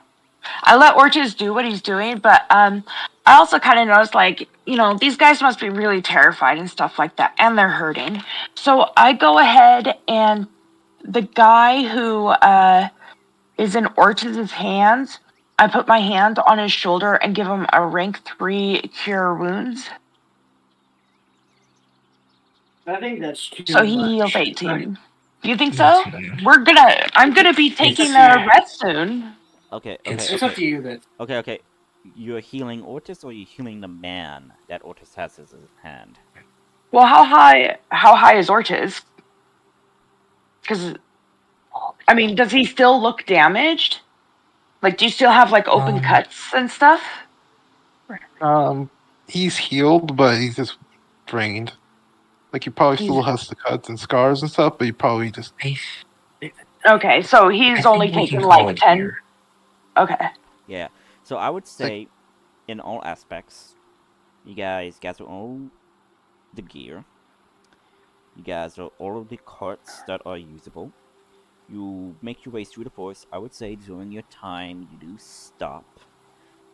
F: I let Ortiz do what he's doing, but I also kind of noticed, like, these guys must be really terrified and stuff like that, and they're hurting. So I go ahead and the guy who is in Ortiz's hands, I put my hand on his shoulder and give him a rank 3 cure wounds.
B: I think that's too
F: So he
B: much.
F: heals 18.
B: Right.
F: Do you think so? I'm gonna be taking a rest soon.
A: Okay,
G: It's-
A: okay,
B: It's up to you, then.
A: okay. You're healing Ortiz, or you're healing the man that Ortiz has in his hand?
F: Well, how high is Ortiz? Because, I mean, does he still look damaged? Like, do you still have, like, open cuts and stuff?
C: He's healed, but he's just drained. Like he probably still has the cuts and scars and stuff, but he probably just
F: Okay, so he's only
G: think we
F: taken
G: can call
F: like
G: it
F: 10.
G: here.
F: Okay.
A: Yeah. So I would say, in all aspects, you guys got all the gear. You guys are all of the carts that are usable. You make your way through the forest. I would say during your time, you do stop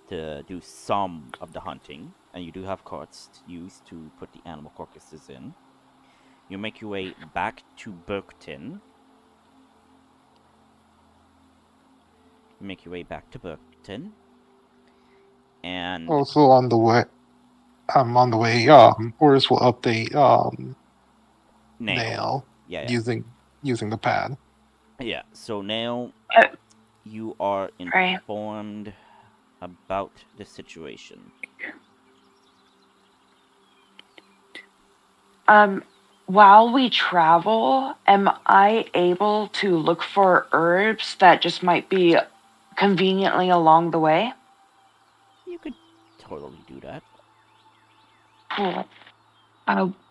A: to do some of the hunting, and you do have carts used to put the animal carcasses in. You make your way back to Burkton. And
C: also on the way. On the way. Oris will update Nail
A: Yeah.
C: using the pad.
A: Yeah. So now you are informed about the situation.
F: While we travel, am I able to look for herbs that just might be conveniently along the way?
A: You could totally do that.
F: Cool.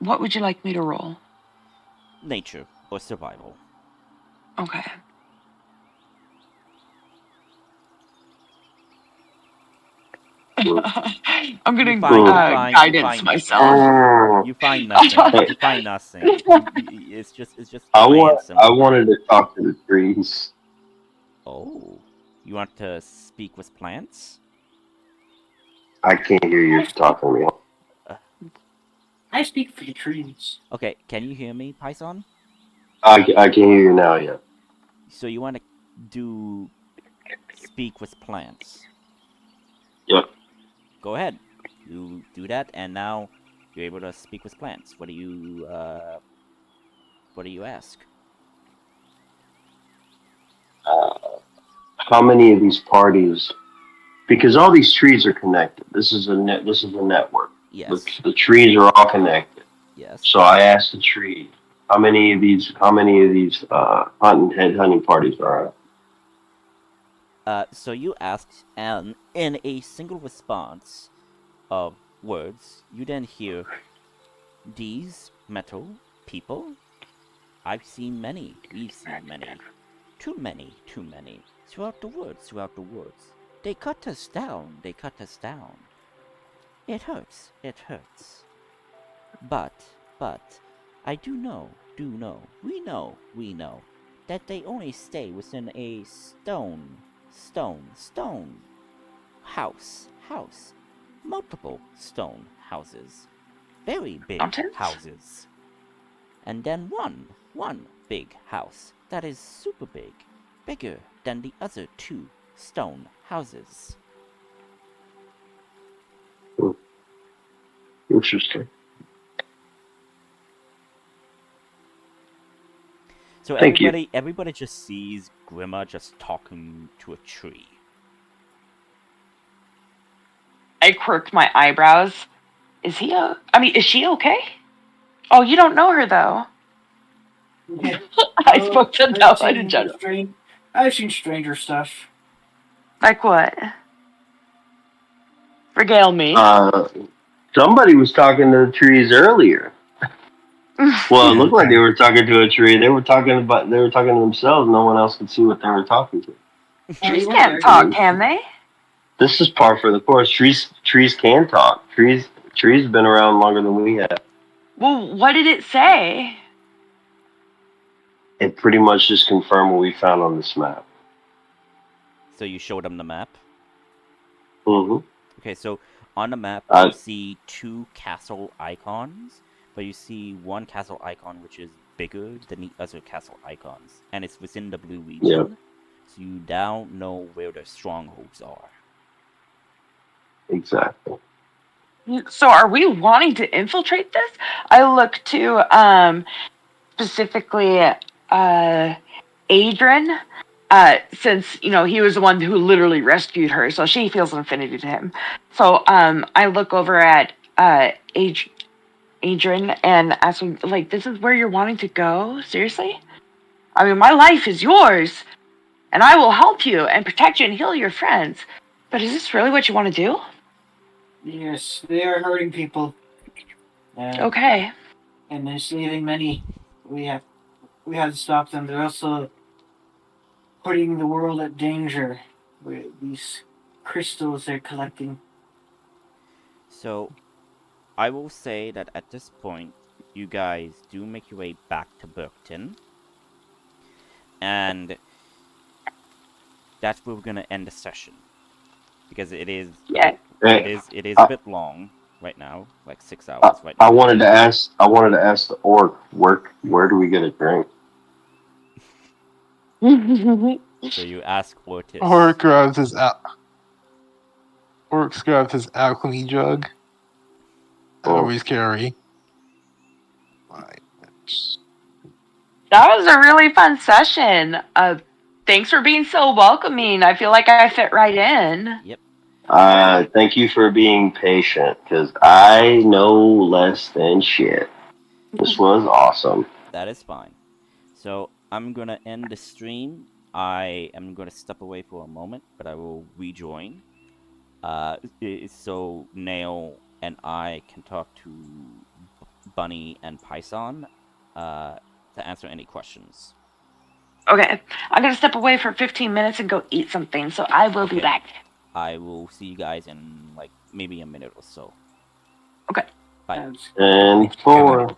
F: What would you like me to roll?
A: Nature or survival.
F: Okay. I'm gonna guidance myself.
A: You find nothing. You find nothing. It's just.
H: I wanted to talk to the trees.
A: Oh, you want to speak with plants?
H: I can't hear you talking to me.
B: I speak for the trees.
A: Okay, can you hear me, Python?
H: I can hear you now. Yeah.
A: So you want to do speak with plants?
H: Yep.
A: Go ahead. You do that, and now you're able to speak with plants. What do you ask?
H: How many of these parties? Because all these trees are connected. This is a network.
A: Yes.
H: The trees are all connected.
A: Yes.
H: So I asked the tree, how many of these hunting parties are there?
A: So you asked, and in a single response of words, you then hear, "These metal people? I've seen many. We've seen many. Too many. Throughout the woods. They cut us down. It hurts. But, I do know, we know, that they only stay within a stone house, multiple stone houses, very big houses, and then one big house that is super big, bigger than the other 2 stone houses."
H: Interesting.
A: So
H: Thank you.
A: everybody just sees Grimma just talking to a tree.
F: I quirked my eyebrows. Is she okay? Oh, you don't know her, though. I spoke to Noah in general.
B: I've seen stranger stuff.
F: Like what? Regale me.
H: Somebody was talking to the trees earlier. Well, it looked like they were talking to a tree. They were talking to themselves. No one else could see what they were talking to.
F: Trees can't talk, can they?
H: This is par for the course. Trees can talk. Trees have been around longer than we have.
F: Well, what did it say?
H: It pretty much just confirmed what we found on this map.
A: So you showed them the map?
H: Mm-hmm.
A: Okay, so on the map you see 2 castle icons, but you see one castle icon which is bigger than the other castle icons, and it's within the blue region.
H: Yep.
A: So you now know where the strongholds are.
H: Exactly.
F: So are we wanting to infiltrate this? I look to specifically Adrian, since he was the one who literally rescued her, so she feels an affinity to him. So I look over at Adrian and ask him, like, this is where you're wanting to go? Seriously? I mean, my life is yours, and I will help you and protect you and heal your friends. But is this really what you want to do?
B: Yes, they are hurting people.
F: Okay.
B: And they're saving many. We have to stop them. They're also putting the world at danger with these crystals they're collecting.
A: So I will say that at this point, you guys do make your way back to Burkton. And that's where we're gonna end the session. Because it is it is a bit long right now, like 6 hours right now.
H: I wanted to ask the orc, where do we get a drink?
A: So you ask Ortis.
C: Orc grabs his alchemy jug. I always carry.
F: That was a really fun session. Thanks for being so welcoming. I feel like I fit right in.
A: Yep.
H: Thank you for being patient, because I know less than shit. This was awesome.
A: That is fine. So I'm gonna end the stream. I am gonna step away for a moment, but I will rejoin. So Nail and I can talk to Bunny and Python to answer any questions.
F: Okay, I'm gonna step away for 15 minutes and go eat something, so I will be back.
A: I will see you guys in like maybe a minute or so.
F: Okay.
A: Bye.
H: And 4.